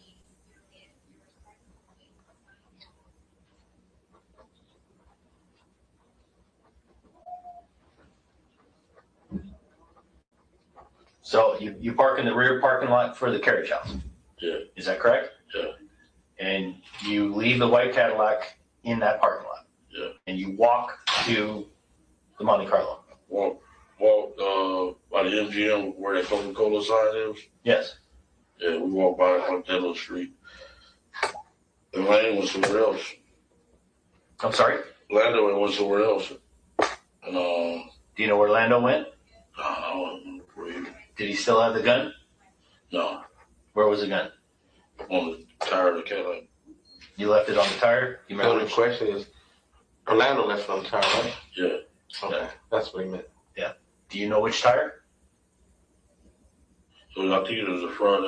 So you park in the rear parking lot for the carriage house? Yeah. Is that correct? Yeah. And you leave the white Cadillac in that parking lot? Yeah. And you walk to the Monte Carlo? Walk by the MGM where that Coca-Cola sign is. Yes. Yeah, we walked by like that little street. And Lane went somewhere else. I'm sorry? Lando went somewhere else. And do you know where Lando went? I don't remember where he. Did he still have the gun? No. Where was the gun? On the tire of the Cadillac. You left it on the tire? You So remember? the question is, Orlando left on the tire, right? Yeah. Okay, that's what he meant. Yeah. Do you know which tire? So I think it was the front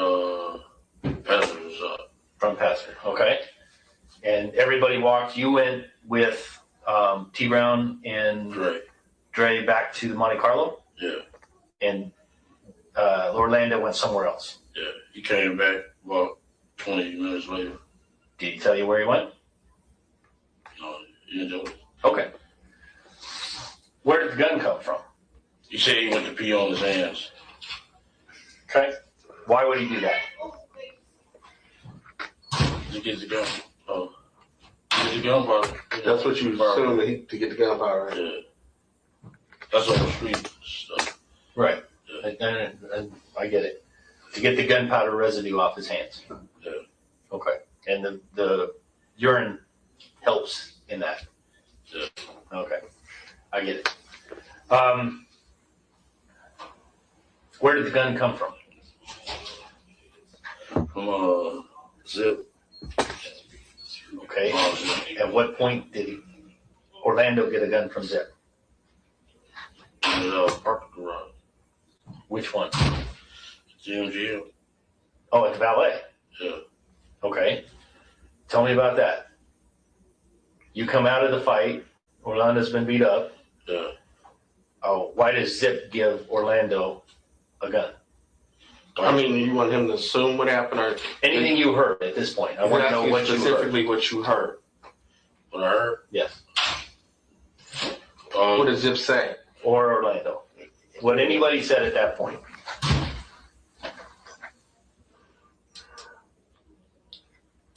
passenger side. Front passenger. Okay. And everybody walked. You went with T Brown and Dre back to the Monte Carlo? Yeah. And Orlando went somewhere else? Yeah. He came back about 20 minutes later. Did he tell you where he went? No, he didn't tell me. Okay. Where did the gun come from? He said he went to pee on his hands. Okay. Why would he do that? He gets the gun. Oh. the gunpowder. That's what you assume to get the gunpowder. Right? Yeah. That's on the street stuff. Right. And I get it. To get the gunpowder residue off his hands. Yeah. Okay. And the urine helps in that. Yeah. Okay. I get it. Where did the gun come from? From Zip. Okay. At what point did Orlando get a gun from Zip? In parking garage. Which one? GMGM. Oh, at the valet. Yeah. Okay. Tell me about that. You come out of the fight. Orlando's been beat up. Yeah. Oh, why does Zip give Orlando a gun? I mean, you want him to assume what happened, or anything you heard at this point? I want to know what you heard. Specifically, what you heard. What I heard? Yes. What does Zip say? Or Orlando? What anybody said at that point?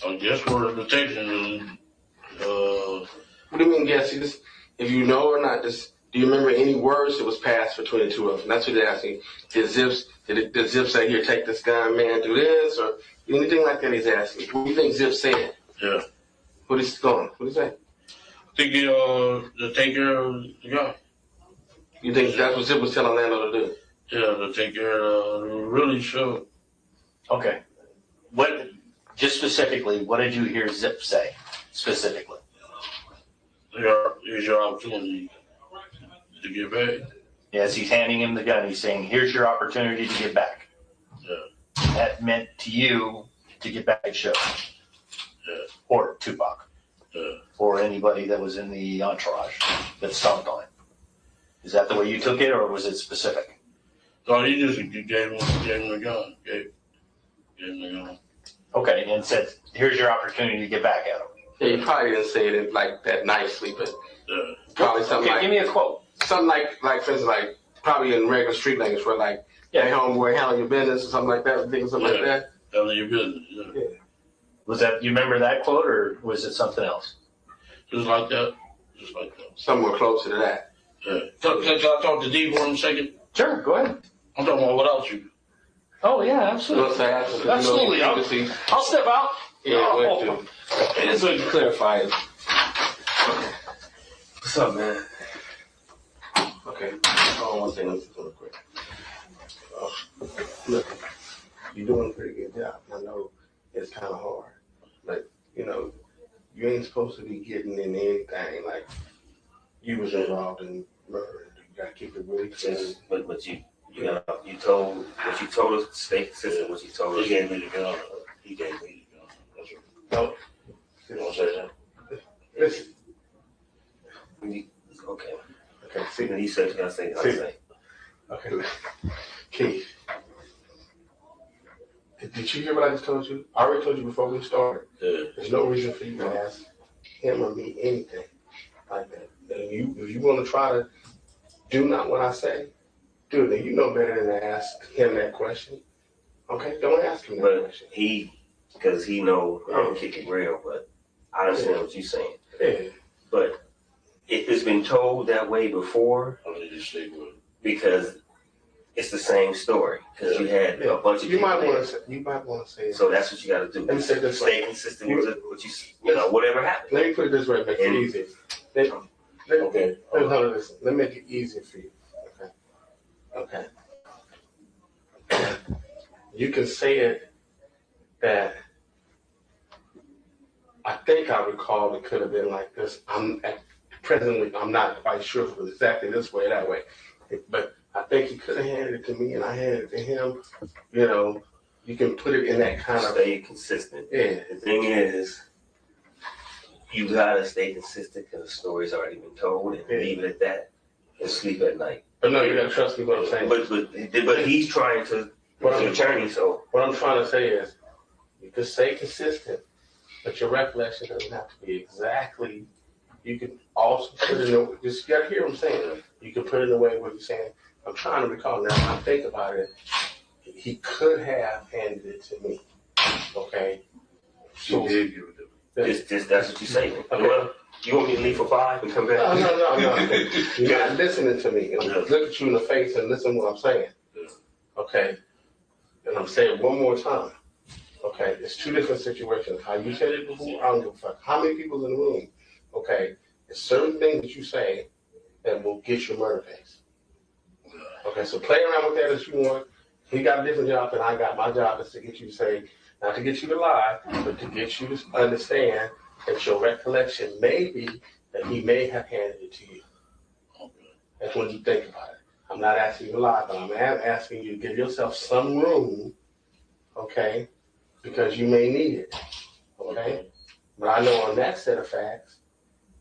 I guess we're detection. What do you mean, guess? If you know or not, do you remember any words that was passed between the two of them? That's what they're asking. Did Zip say, here, take this gun, man, do this, or anything like that? He's asking. What do you think Zip said? Yeah. What is going? What is that? I think to take care of the guy. You think that's what Zip was telling Orlando to do? Yeah, to take care of really sure. Okay. Just specifically, what did you hear Zip say specifically? Here's your opportunity to get back. As he's handing him the gun, he's saying, here's your opportunity to get back. Yeah. That meant to you to get back at show. Yeah. Or Tupac. Yeah. Or anybody that was in the entourage that stomped on him. Is that the way you took it, or was it specific? No, he just gave him the gun. Gave him the gun. Okay, and said, here's your opportunity to get back at him. Yeah, he probably didn't say it like that nicely, but probably something like. Give me a quote. Something like for instance, like probably in regular street language, where like, hey, homeboy, handle your business, or something like that, something like that. Handle your business. Yeah. Was that, you remember that quote, or was it something else? Just like that. Just like that. Somewhere closer to that. Yeah. Can I talk to D for a second? Sure, go ahead. I'm talking about without you. Oh, yeah, absolutely. Absolutely. I'll step out. Yeah, It's a clarify. What's up, man? Okay. One thing, real quick. Look, you're doing a pretty good job. I know it's kind of hard, but you ain't supposed to be getting in anything like you was involved in murder. You gotta keep it really clean. But you told us to stay consistent. What you told us. He gave me the gun. He gave me the gun. That's right. No. You don't say that. Listen. Okay. Okay. See. He said you gotta say. Okay. Keith. Did you hear what I just told you? I already told you before we started. Yeah. There's no reason for you to ask him or me anything like that. And if you want to try to do not what I say, do it. And you know better than to ask him that question. Okay? Don't ask him that question. Because he know I'm kicking real, but I understand what you're saying. Yeah. But if it's been told that way before, because it's the same story. Because you had a bunch of you people might there. want to say it. So that's what you got to do. Let me say it this Stay way. consistent with what whatever happens. Let me put it this way, make it easy. Listen, let me make it easier for you. Okay. You can say it that I think I recall it could have been like this. Presently, I'm not quite sure if it was exactly this way or that way. But I think he could have handed it to me and I handed it to him. You can put it in that kind of. Stay consistent. Yeah. The thing is, you gotta stay consistent because the story's already been told, and leave it at that, and sleep at night. But no, you gotta trust me what I'm saying. But he's trying to. He's an attorney, so what I'm trying to say is, you can stay consistent, but your recollection doesn't have to be exactly. You can also put it in. Just you gotta hear what I'm saying. You can put it in a way where you're saying, I'm trying to recall now. I think about it. He could have handed it to me. Okay. So, Just that's what you say. Okay. Well, you want me to leave for 5 and come back? No. You're not listening to me. I'm look at you in the face and listen to what I'm saying. Okay. And I'm saying one more time. Okay. It's two different situations. How you said it before, I don't give a fuck. How many people's in the room? Okay. There's certain things that you say that will get your murder case. Okay. So play around with that as you want. He got a different job than I got. My job is to get you to say, not to get you to lie, but to get you to understand that your recollection may be that he may have handed it to you. That's what you think about it. I'm not asking you to lie, but I'm asking you to give yourself some room, okay, because you may need it, okay? But I know on that set of facts,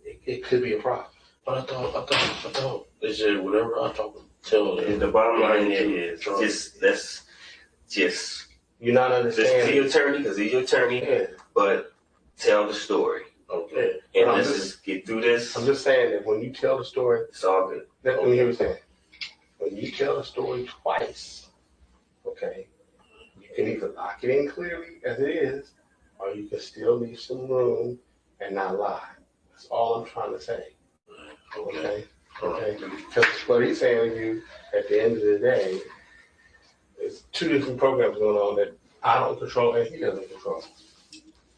it could be a problem. But I thought they said whatever I tell them. And the bottom line is just you're not understanding. Listen to your attorney because he's your attorney, but tell the story. Okay. And let's just get through this. I'm just saying that when you tell the story, it's all good. Let me hear what you're saying. When you tell the story twice, okay, you can either lock it in clearly as it is, or you can still leave some room and not lie. That's all I'm trying to say. Okay? Okay? Because what he's saying to you at the end of the day, there's two different programs going on that I don't control and he doesn't control.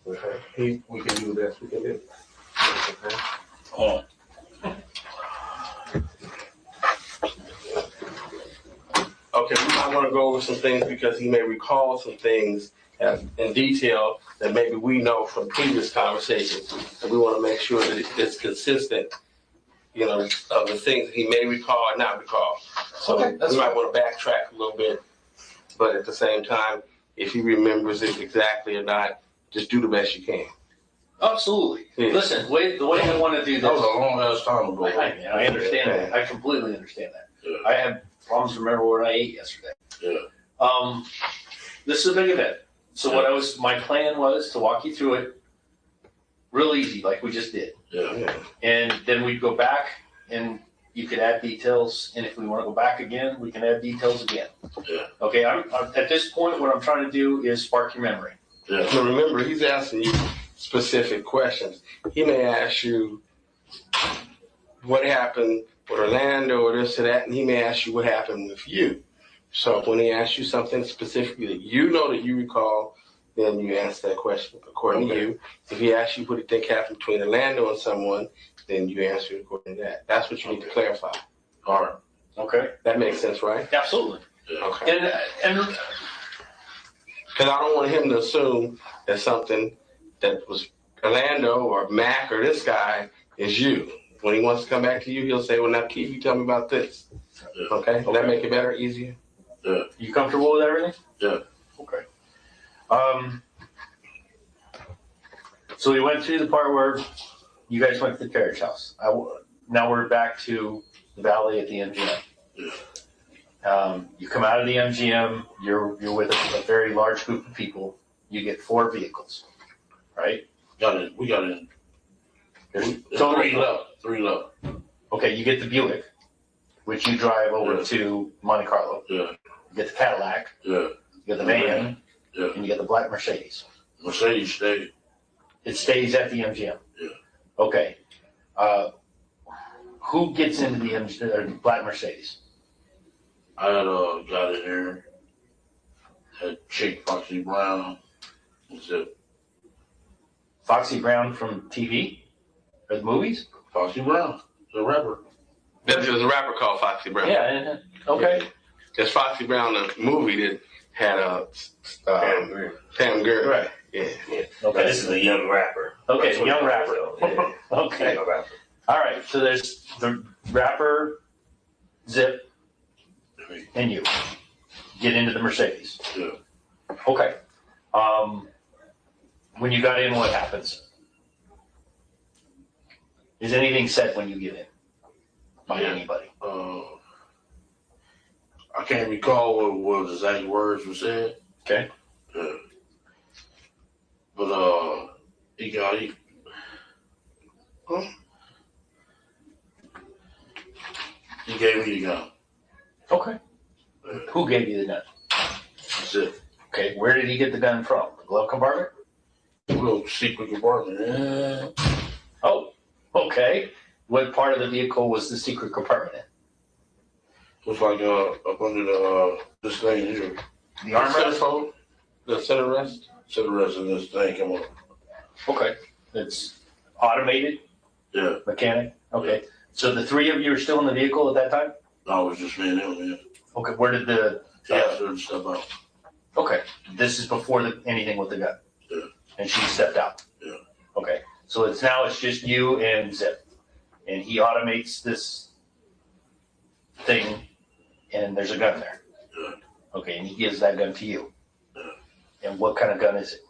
Okay? We can do the best we can do. Okay? Oh. Okay, we might want to go over some things because he may recall some things in detail that maybe we know from previous conversations. And we want to make sure that it's consistent, you know, of the things that he may recall or not recall. So we might want to backtrack a little bit, but at the same time, if he remembers it exactly or not, just do the best you can. Absolutely. Yeah. Listen, the way I want to do this. That was a long ass time ago. I understand that. I completely understand that. Yeah. I have problems remembering what I ate yesterday. Yeah. This is a big event. So my plan was to walk you through it real easy, like we just did. Yeah. And then we'd go back and you could add details. And if we want to go back again, we can add details again. Yeah. Okay. I'm at this point, what I'm trying to do is spark your memory. Yeah. So remember, he's asking you specific questions. He may ask you what happened with Orlando or this or that, and he may ask you what happened with you. So when he asks you something specifically that you know that you recall, then you answer that question according to you. If he asks you what you think happened between Orlando and someone, then you answer it according to that. That's what you need to clarify. All right. Okay. That makes sense, right? Absolutely. Yeah. Okay. And because I don't want him to assume that something that was Orlando or Mac or this guy is you. When he wants to come back to you, he'll say, well, now, Keefe, you tell me about this. Yeah. Okay? Will that make it better, easier? Yeah. You comfortable with everything? Yeah. Okay. So we went through the part where you guys went to the carriage house. Now we're back to the valley at the MGM. Yeah. You come out of the MGM, you're with a very large group of people. You get 4 vehicles, right? We got in. So 3 left. 3 left. Okay, you get the Buick, which you drive over to Monte Carlo. Yeah. You get the Cadillac. Yeah. You get the van. Yeah. And you get the black Mercedes. Mercedes stayed. It stays at the MGM. Yeah. Okay. Who gets into the MGM or the black Mercedes? I had got in there. Had Chick Foxy Brown. That's it. Foxy Brown from TV or the movies? Foxy Brown, the rapper. There's a rapper called Foxy Brown. Yeah. Okay. There's Foxy Brown, the movie that had Pam Grier. Right. Yeah. Okay, this is a young rapper. Okay, young rapper. Yeah. Okay. Young rapper. All right. So there's the rapper, Zip, and you get into the Mercedes. Yeah. Okay. When you got in, what happens? Is anything said when you get in by anybody? I can't recall what the exact words were said. Okay. Yeah. But he gave me the gun. Okay. Who gave you the gun? That's it. Okay. Where did he get the gun from? The glove compartment? Little secret compartment. Yeah. Oh, okay. What part of the vehicle was the secret compartment in? It was like up under this thing here. The armrest? The center rest? Center rest in this thing, come on. Okay. It's automated? Yeah. Mechanic? Okay. So the three of you are still in the vehicle at that time? No, it was just me and him, yeah. Okay. Where did the Step out. Okay. This is before anything with the gun? Yeah. And she stepped out? Yeah. Okay. So it's just you and Zip. And he automates this thing and there's a gun there. Yeah. Okay. And he gives that gun to you. Yeah. And what kind of gun is it?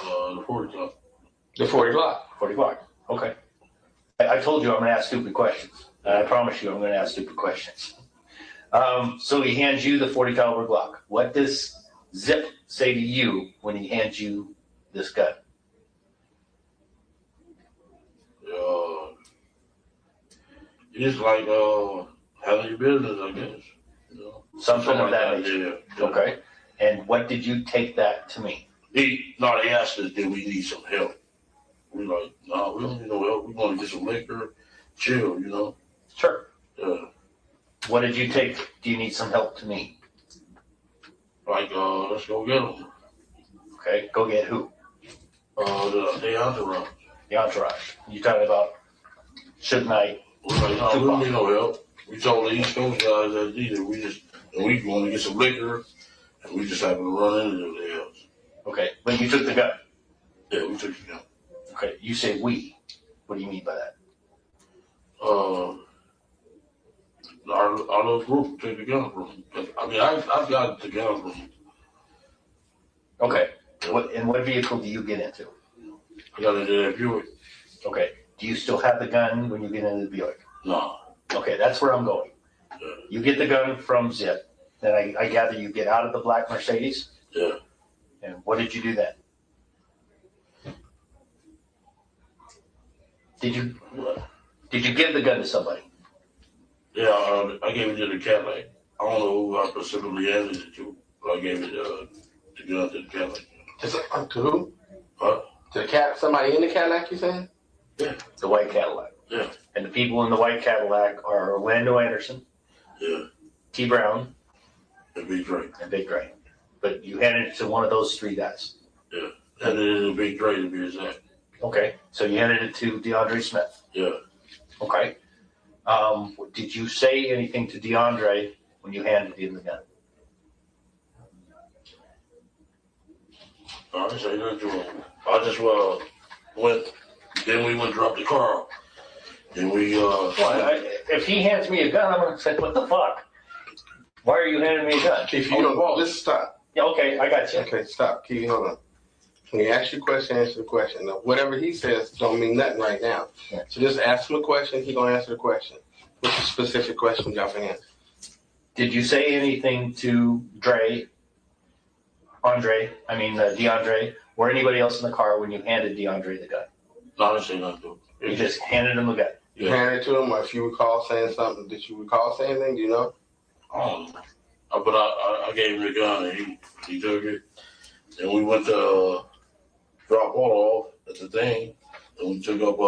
The 40 Glock. The 40 Glock. 40 Glock. Okay. I told you I'm going to ask stupid questions. I promise you I'm going to ask stupid questions. So he hands you the 40 caliber Glock. What does Zip say to you when he hands you this gun? It's like handle your business, I guess. You know? Something of that like nature. Yeah. Okay. And what did you take that to mean? They asked us, did we need some help? We like, no, we don't need no help. We want to get some liquor, chill, you know? Sure. Yeah. What did you take? Do you need some help to mean? Like, let's go get them. Okay. Go get who? The entourage. The entourage. You talking about Suge Knight? We're like, no, we don't need no help. We told the East Coast guys that either we going to get some liquor, and we just happened to run into their house. Okay, but you took the gun. Yeah, we took the gun. Okay, you say we. What do you mean by that? Our little group took the gun from him. I mean, I've got the gun from him. Okay. What vehicle do you get into? I got into that Buick. Okay. Do you still have the gun when you get into the Buick? No. Okay, that's where I'm going. Yeah. You get the gun from Zip. Then I gather you get out of the black Mercedes? Yeah. And what did you do then? Did you give the gun to somebody? Yeah, I gave it to the Cadillac. I don't know who I specifically handed it to, but I gave it the gun to the Cadillac. To who? What? To the cat? Somebody in the Cadillac? You saying? Yeah. The white Cadillac. Yeah. And the people in the white Cadillac are Orlando Anderson. Yeah. T. Brown. And Big Dre. And Big Dre. But you handed it to one of those three guys. Yeah. Handed it to Big Dre to be exact. Okay. So you handed it to DeAndre Smith. Yeah. Okay. Did you say anything to DeAndre when you handed him the gun? I didn't say nothing to him. I just went. Then we went and dropped the car. Then we if he hands me a gun, I'm gonna say, what the fuck? Why are you handing me a gun? Keith, you don't. Just stop. Yeah, okay, I got you. Okay, stop. Keith, hold on. When he asks you a question, answer the question. Now, whatever he says don't mean nothing right now. Yeah. So just ask him a question. He's gonna answer the question. What's the specific question y'all can answer? Did you say anything to DeAndre, or anybody else in the car when you handed DeAndre the gun? No, I didn't say nothing to him. You just handed him the gun. You handed it to him, or if you recall saying something, did you recall saying anything? Do you know? I don't know. But I gave him the gun and he took it. And we went to drop water off at the thing. And we took up,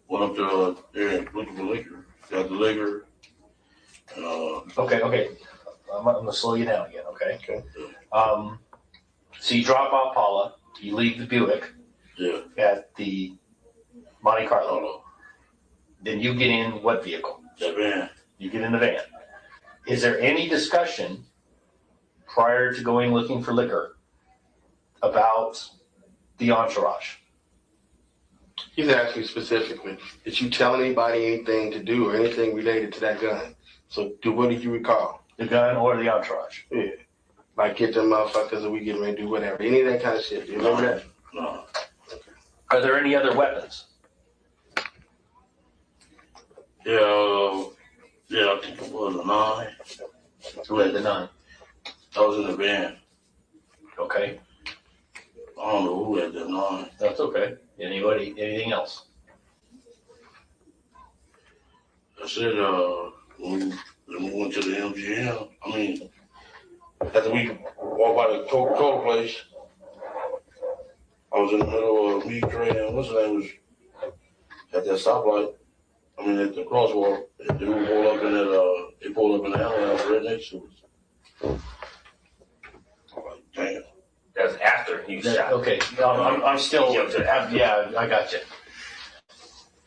went up to there looking for liquor. Got the liquor. Okay. I'm gonna slow you down again, okay? So you drop off Paula, you leave the Buick at the Monte Carlo. Then you get in what vehicle? The van. You get in the van. Is there any discussion prior to going looking for liquor about the entourage? He's asking you specifically. Did you tell anybody anything to do or anything related to that gun? So, what did you recall? The gun or the entourage? Yeah. Like get them motherfuckers and we get ready to do whatever. Any of that kind of shit. Do you remember that? No. Are there any other weapons? Yeah, I think it was a 9. Who had the 9? I was in the van. Okay. I don't know who had the 9. That's okay. Anything else? I said, when we went to the MGM, after we walked by the Coca-Cola place. I was in the middle of me trading, what's the name, was at that stoplight. I mean, at the crosswalk. And they pulled up in that, they pulled up in the ambulance right next to us. I'm like, damn. That's after he shot. Okay, I'm still, yeah, I got you.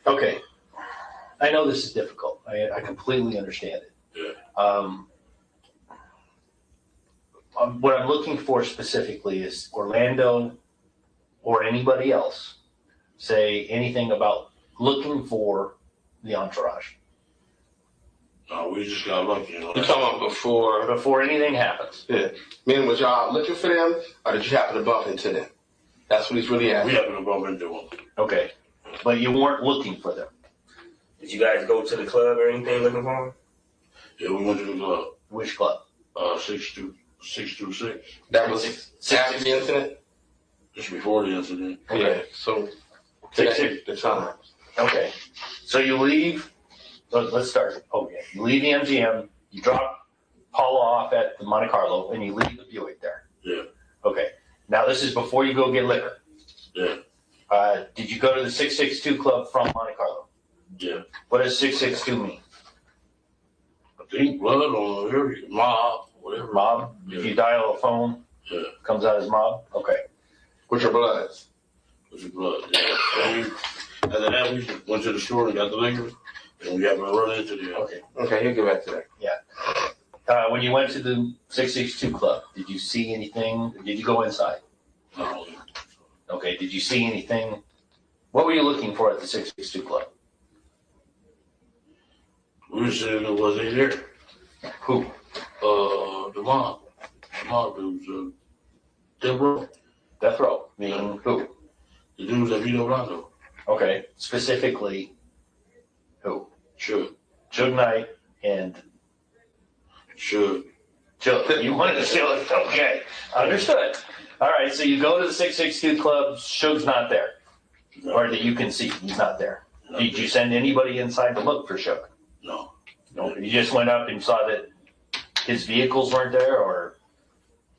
Okay. I know this is difficult. I completely understand it. Yeah. What I'm looking for specifically is Orlando or anybody else say anything about looking for the entourage. No, we just got lucky. You know? You talking about before anything happens? Yeah. Meaning, was y'all looking for them, or did you happen to bump into them? That's what he's really asking. We happened to bump into them. Okay, but you weren't looking for them. Did you guys go to the club or anything looking for them? Yeah, we went to the club. Which club? 626. That was after the incident? Just before the incident. Okay, so the time. Okay, so you leave. Let's start. Okay, you leave the MGM. You drop Paula off at the Monte Carlo, and you leave the Buick there. Yeah. Okay. Now this is before you go get liquor. Yeah. Did you go to the 662 club from Monte Carlo? Yeah. What does 662 mean? I think blood on the area. Mob, whatever. Mob? Yeah. If you dial a phone, Yeah. comes out as mob? Okay. What's your bloods? What's your blood? Yeah. And then that we went to the store and got the liquor, and we happened to run into the. Okay. Okay, he'll get back to that. Yeah. When you went to the 662 club, did you see anything? Did you go inside? No. Okay. Did you see anything? What were you looking for at the 662 club? We were saying it wasn't there. Who? The mob. The mob dudes. Death Row. Death Row. Meaning who? The dudes that beat up Rondo. Okay. Specifically, who? Sure. Suge Knight and Sure. Suge. You wanted to steal it. Okay. Understood. All right. So you go to the 662 club. Suge's not there. No. Or that you can see he's not there. Did you send anybody inside to look for Suge? No. No. You just went up and saw that his vehicles weren't there, or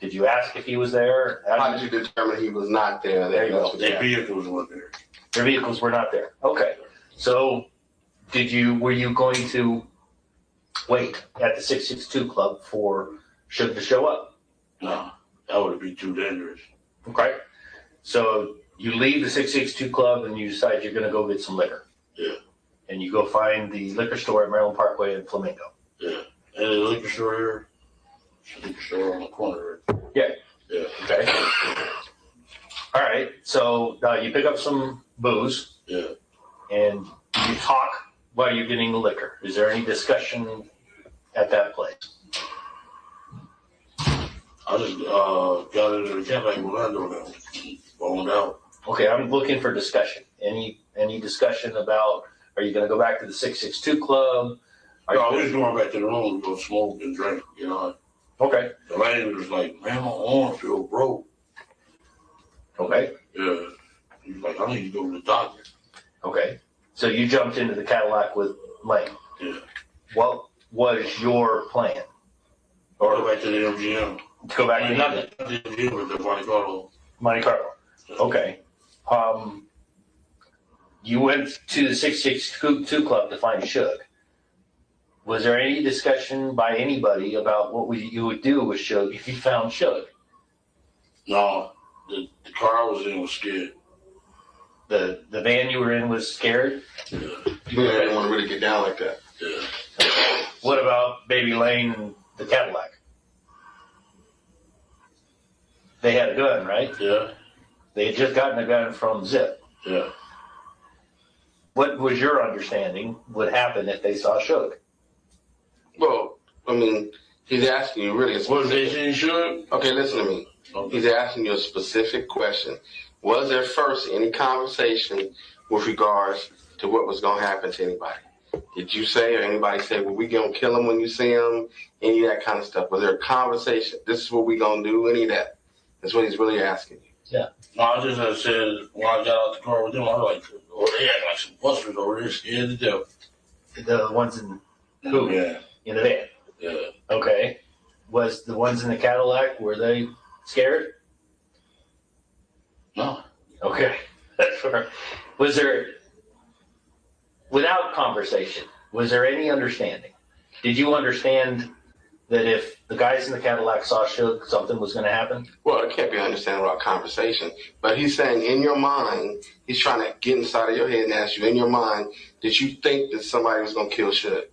did you ask if he was there? How did you determine he was not there? There you go. Their vehicles weren't there. Their vehicles were not there. Okay. So were you going to wait at the 662 club for Suge to show up? No. That would be too dangerous. Okay. So you leave the 662 club and you decide you're going to go get some liquor. Yeah. And you go find the liquor store at Maryland Parkway in Flamingo. Yeah. And the liquor store here. Liquor store on the corner. Yeah. Yeah. Okay. All right. So you pick up some booze. Yeah. And you talk while you're getting the liquor. Is there any discussion at that place? I just got into the cafe with Orlando now. Phoned out. Okay, I'm looking for discussion. Any discussion about, are you going to go back to the 662 club? No, we was going back to the room to go smoke and drink, you know. Okay. The lady was like, man, my arm feel broke. Okay. Yeah. He was like, I need to go to the doctor. Okay. So you jumped into the Cadillac with Lane. Yeah. What was your plan? Or go back to the MGM. Go back to Not the MGM, but the Monte Carlo. Monte Carlo. Okay. You went to the 662 club to find Suge. Was there any discussion by anybody about what you would do with Suge if you found Suge? No, the car I was in was scared. The van you were in was scared? Yeah. You didn't want to really get down like that. Yeah. What about Baby Lane and the Cadillac? They had a gun, right? Yeah. They had just gotten a gun from Zip. Yeah. What was your understanding would happen if they saw Suge? Well, I mean, he's asking you really a specific... Was they saying Suge? Okay, listen to me. Okay. He's asking you a specific question. Was there first any conversation with regards to what was going to happen to anybody? Did you say or anybody say, well, we going to kill him when you see him? Any of that kind of stuff. Was there a conversation? This is what we going to do? Any of that? That's what he's really asking you. Yeah. No, I just had said, when I got out the car with them, I was like, oh, they had like some busters over there scared to death. The ones in Yeah. in the van. Yeah. Okay. Was the ones in the Cadillac, were they Scared? No. Okay. That's fair. Was there, without conversation, was there any understanding? Did you understand that if the guys in the Cadillac saw Suge, something was going to happen? Well, it can't be understanding without conversation. But he's saying in your mind, he's trying to get inside of your head and ask you, in your mind, did you think that somebody was going to kill Suge?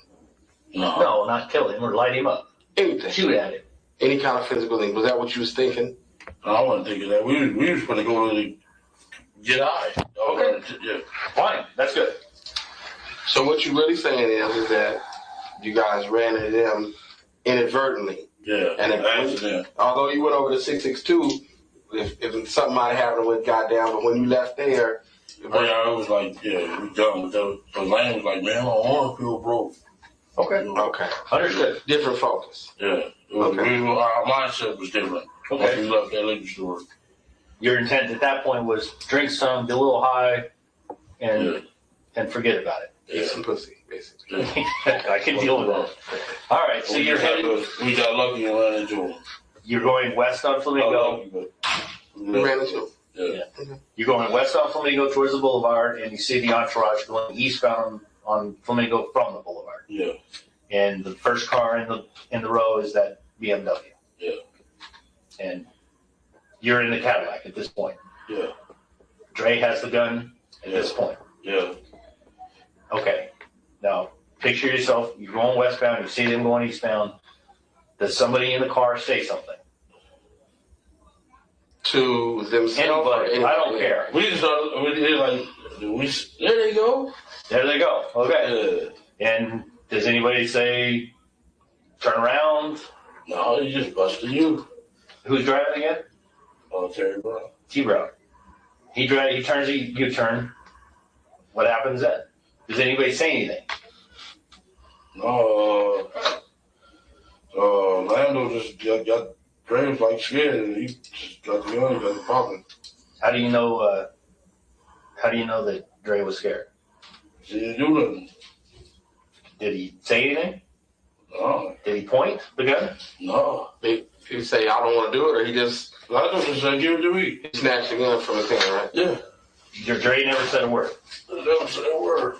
No, not kill him or light him up. Anything. Shoot at him. Any kind of physical thing. Was that what you was thinking? No, I wasn't thinking that. We was going to go really get high. Okay. Yeah. Fine. That's good. So what you're really saying is that you guys ran into them inadvertently. Yeah. And although you went over to 662, if something might have happened with goddamn, but when you left there, it was like, yeah, we done with that. The land was like, man, I don't want to feel broke. Okay. Okay. Understood. Different focus. Yeah. Our mindset was different. Okay. Once we left that liquor store. Your intent at that point was drink some, get a little high, and forget about it. Eat some pussy, basically. I can deal with that. All right, so you're headed. We got lucky and ran into him. You're going west on Flamingo. We ran into him. Yeah. You're going west on Flamingo towards the boulevard, and you see the entourage going eastbound on Flamingo from the boulevard. Yeah. And the first car in the row is that BMW. Yeah. And you're in the Cadillac at this point. Yeah. Dre has the gun at this point. Yeah. Okay. Now, picture yourself, you're going westbound, you see them going eastbound. Does somebody in the car say something? To themselves? Anybody. I don't care. We just there they go. There they go. Okay. And does anybody say, turn around? No, he just busted you. Who's driving again? Terry Brown. T. Brown. He turns a U-turn. What happens then? Does anybody say anything? No. Lando just got Dre was like scared, and he just got the gun, got it popping. How do you know that Dre was scared? He didn't do nothing. Did he say anything? No. Did he point the gun? No. Did he say, I don't want to do it, or he just... Lando just said, give it to me. He snatched the gun from his hand, right? Yeah. Your Dre never said a word. Never said a word.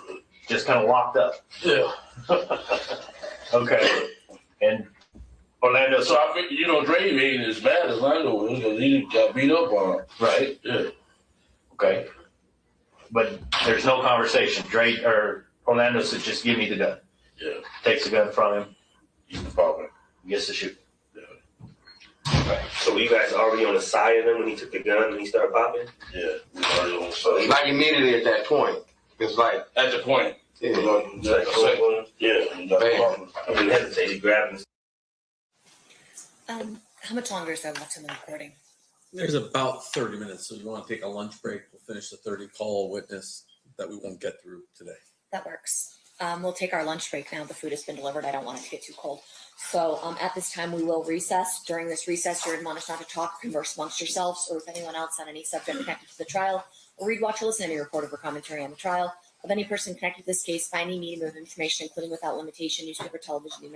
Just kind of locked up. Yeah. Okay. And Orlando. So I think Dre ain't as bad as Lando was because he got beat up on him. Right. Yeah. Okay. But there's no conversation. Dre or Orlando said, just give me the gun. Yeah. Takes the gun from him. He's popping. Gets to shoot. So were you guys already on the side of him when he took the gun and he started popping? Yeah, we were already on the side. Like immediately at that point. It's like... At the point. Yeah. I mean, hesitated, grabbed him. How much longer is there left in the recording? There's about 30 minutes, so you want to take a lunch break. We'll finish the 30 call witness that we won't get through today. That works. We'll take our lunch break now. The food has been delivered. I don't want it to get too cold. So at this time, we will recess. During this recess, you're admonished not to talk or converse amongst yourselves or with anyone else on any subject connected to the trial, or read, watch, or listen to any report or commentary on the trial of any person connected to this case by any medium of information, including without limitation, newspaper, television,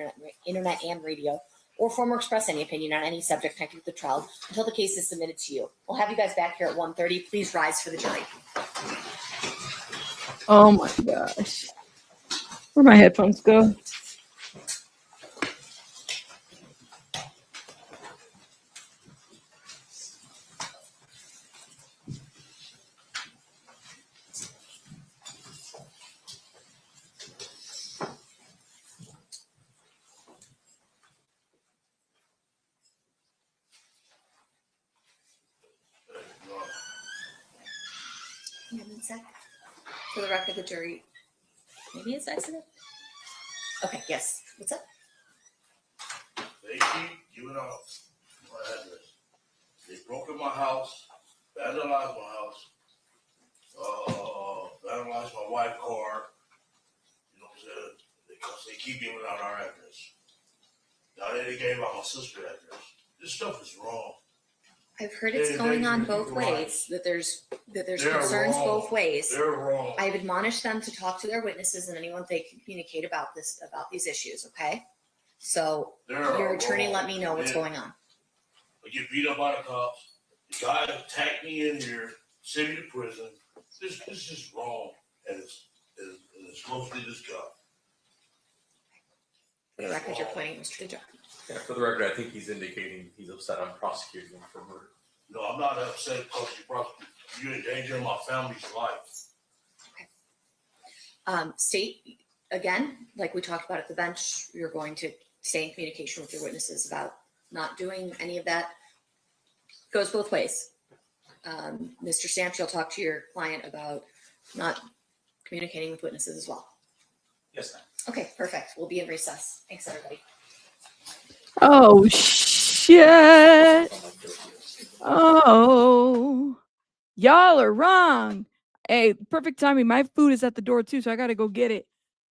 internet, and radio, or form or express any opinion on any subject connected to the trial until the case is submitted to you. We'll have you guys back here at 1:30. Please rise for the jury. Oh my gosh. Where'd my headphones go? Hang on one sec. For the record, the jury, maybe it's accident. Okay, yes. What's up? They keep giving out my address. They broke in my house, vandalized my house, vandalized my wife's car. You know what I'm saying? Because they keep giving out our address. Now they gave out my sister's address. This stuff is wrong. I've heard it's going on both ways, that there's concerns both ways. They're wrong. I've admonished them to talk to their witnesses and anyone they can communicate about these issues, okay? So your attorney let me know what's going on. I get beat up by the cops. The guy attacked me in here, sent me to prison. This is just wrong, and it's mostly this guy. For the record, you're pointing at Mr. DeJohn. Yeah, for the record, I think he's indicating he's upset I'm prosecuting him for murder. No, I'm not upset because you're endangering my family's life. State, again, like we talked about at the bench, you're going to stay in communication with your witnesses about not doing any of that. Goes both ways. Mr. Stamps, you'll talk to your client about not communicating with witnesses as well. Yes, ma'am. Okay, perfect. We'll be in recess. Thanks, everybody. Oh, shit. Oh, y'all are wrong. Hey, perfect timing. My food is at the door too, so I got to go get it.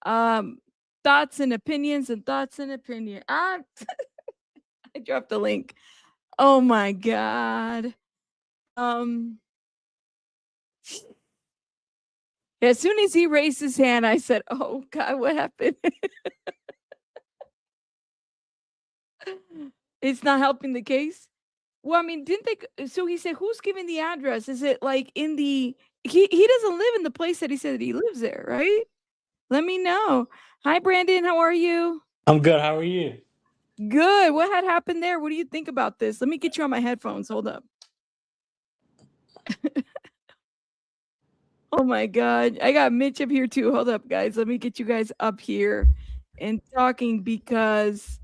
Thoughts and opinions and thoughts and opinion. I dropped the link. Oh my God. As soon as he raised his hand, I said, "Oh God, what happened?" It's not helping the case. Well, I mean, didn't they? So he said, "Who's giving the address? Is it like in the? He doesn't live in the place that he said that he lives there, right? Let me know. Hi, Brandon. How are you? I'm good. How are you? Good. What had happened there? What do you think about this? Let me get you on my headphones. Hold up. Oh my God. I got Mitch up here too. Hold up, guys. Let me get you guys up here and talking because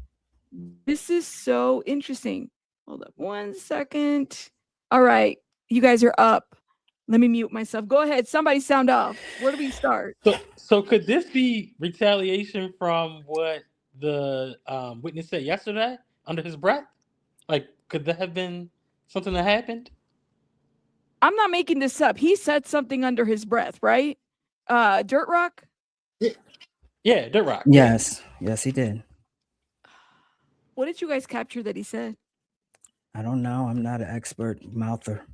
this is so interesting. Hold up 1 second. All right. You guys are up. Let me mute myself. Go ahead. Somebody sound off. Where do we start? So could this be retaliation from what the witness said yesterday under his breath? Like, could that have been something that happened? I'm not making this up. He said something under his breath, right? Dirt Rock? Yeah, Dirt Rock. Yes. Yes, he did. What did you guys capture that he said? I don't know. I'm not an expert mouther.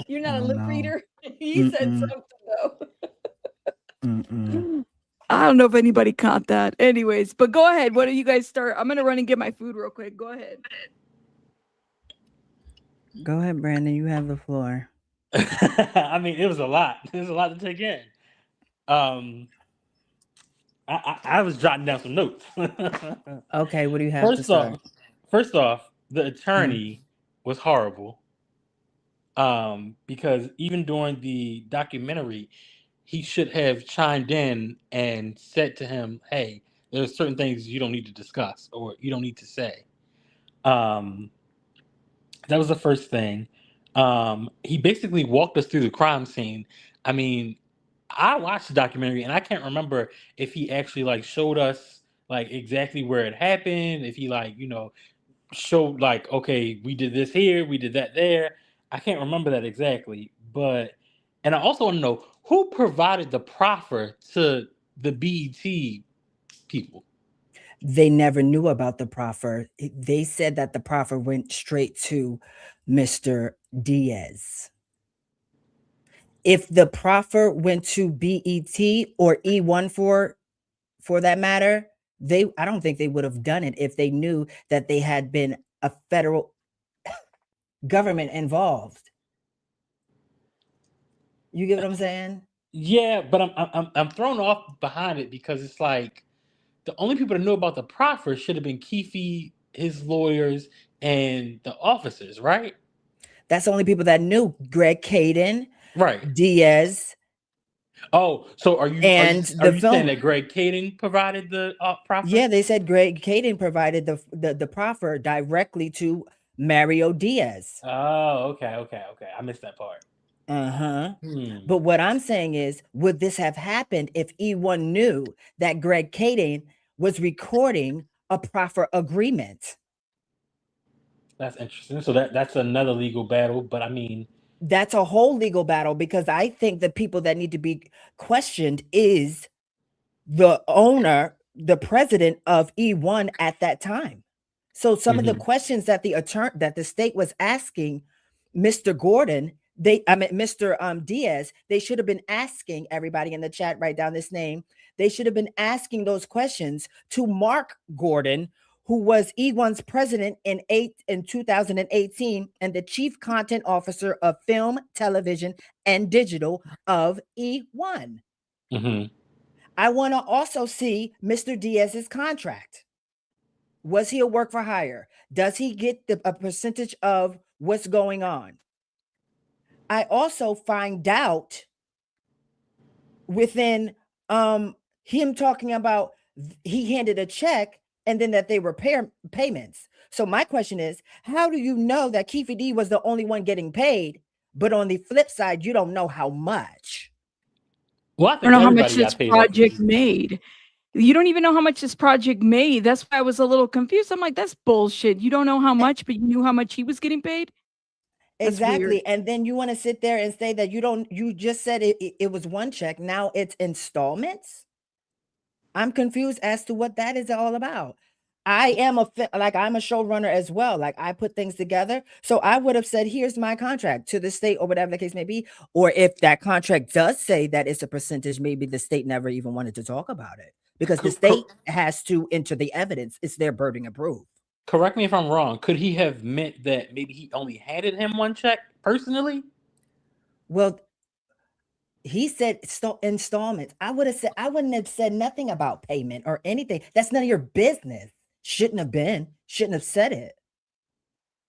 You're not a Oh, lip no. reader? He said Mm-mm. something, though. Mm-mm. I don't know if anybody caught that. Anyways, but go ahead. What do you guys start? I'm going to run and get my food real quick. Go ahead. Go ahead, Brandon. You have the floor. I mean, it was a lot. There's a lot to take in. I was jotting down some notes. Okay, what do you have to start? First off, the attorney was horrible. Because even during the documentary, he should have chimed in and said to him, "Hey, there's certain things you don't need to discuss or you don't need to say." That was the first thing. He basically walked us through the crime scene. I mean, I watched the documentary and I can't remember if he actually like showed us like exactly where it happened, if he like, showed like, okay, we did this here, we did that there. I can't remember that exactly, and I also want to know who provided the proffer to the BET people. They never knew about the proffer. They said that the proffer went straight to Mr. Diaz. If the proffer went to BET or E1 for that matter, I don't think they would have done it if they knew that they had been a federal government involved. You get what I'm saying? Yeah, but I'm thrown off behind it because it's like the only people that knew about the proffer should have been Keefe, his lawyers, and the officers, right? That's the only people that knew. Greg Caden, right? Diaz. Oh, so are you saying that Greg Caden provided the proffer? Yeah, they said Greg Caden provided the proffer directly to Mario Diaz. Oh, okay. I missed that part. But what I'm saying is, would this have happened if E1 knew that Greg Caden was recording a proffer agreement? That's interesting. So that's another legal battle, but I mean, that's a whole legal battle because I think the people that need to be questioned is the owner, the president of E1 at that time. So some of the questions that the state was asking Mr. Gordon, Mr. Diaz, they should have been asking everybody in the chat, write down this name. They should have been asking those questions to Mark Gordon, who was E1's president in 2018 and the chief content officer of film, television, and digital of E1. Mm-hmm. I want to also see Mr. Diaz's contract. Was he a work for hire? Does he get a percentage of what's going on? I also find out within him talking about he handed a check and then that they were payments. So my question is, how do you know that Keffe D was the only one getting paid, but on the flip side, you don't know how much? Well, I I don't know how much everybody this got paid project made. You don't even know how much this project made. That's why I was a little confused. I'm like, that's bullshit. You don't know how much, but you knew how much he was getting paid. That's Exactly. weird. And then you want to sit there and say that you just said it was one check. Now it's installments. I'm confused as to what that is all about. I'm a showrunner as well. Like I put things together. So I would have said, here's my contract to the state or whatever the case may be. Or if that contract does say that it's a percentage, maybe the state never even wanted to talk about it because the state has to enter the evidence. It's their burden of proof. Correct me if I'm wrong. Could he have meant that maybe he only handed him one check personally? Well, he said installments. I wouldn't have said nothing about payment or anything. That's none of your business. Shouldn't have been. Shouldn't have said it.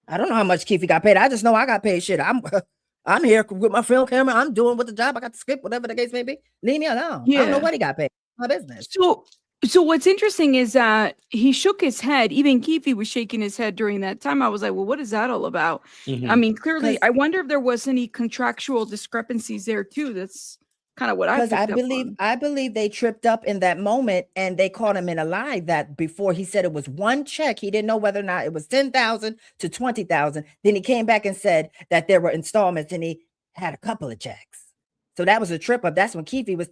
I don't know how much Keffe got paid. I just know I got paid. Shit, I'm here with my film camera. I'm doing with the job. I got the script, whatever the case may be. Leave me alone. I don't know what he got paid. My business. So what's interesting is that he shook his head. Even Keffe was shaking his head during that time. I was like, well, what is that all about? I mean, clearly, I wonder if there was any contractual discrepancies there too. That's kind of what I picked up on. I believe they tripped up in that moment and they caught him in a lie that before he said it was one check. He didn't know whether or not it was 10,000 to 20,000. Then he came back and said that there were installments and he had a couple of checks. So that was a trip up. That's when Keffe was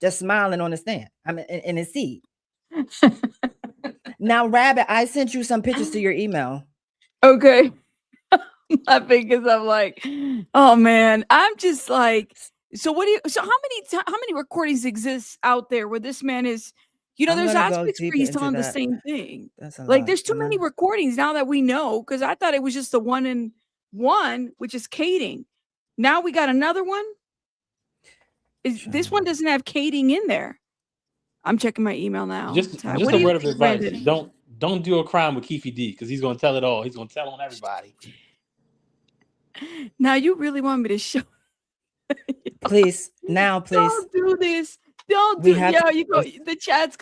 just smiling on the stand. I mean, in his seat. Now, Rabbit, I sent you some pictures to your email. Okay. I think because I'm like, oh man, I'm just like, so what do you? So how many recordings exist out there where this man is? You know, there's aspects where he's telling the same thing. Like, there's too many recordings now that we know. Because I thought it was just the one in one, which is Kading. Now we got another one. This one doesn't have Kading in there? I'm checking my email now. Just a word of advice: don't do a crime with Keefe D because he's going to tell it all. He's going to tell on everybody. Now you really want me to show? Please, now, please. Don't do this. Don't do. Yeah, you go. The chat's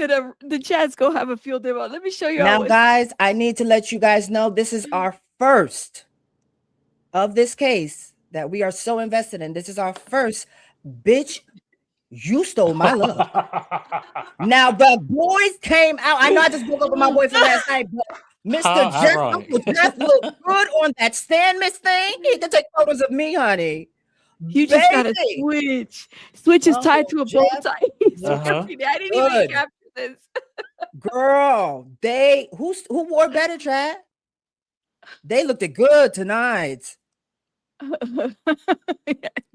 gonna have a field day. Let me show you. Now, guys, I need to let you guys know this is our first of this case that we are so invested in. This is our first. Bitch, you stole my love. Now the boys came out. I know I just broke up with my boyfriend last night, but Uncle Jeff looked good on that stand, Miss Thing. He can take photos of me, honey. You just got to switch. Switch is tied to a bow tie. I didn't even capture this. Girl, who wore better, Chad? They looked good tonight.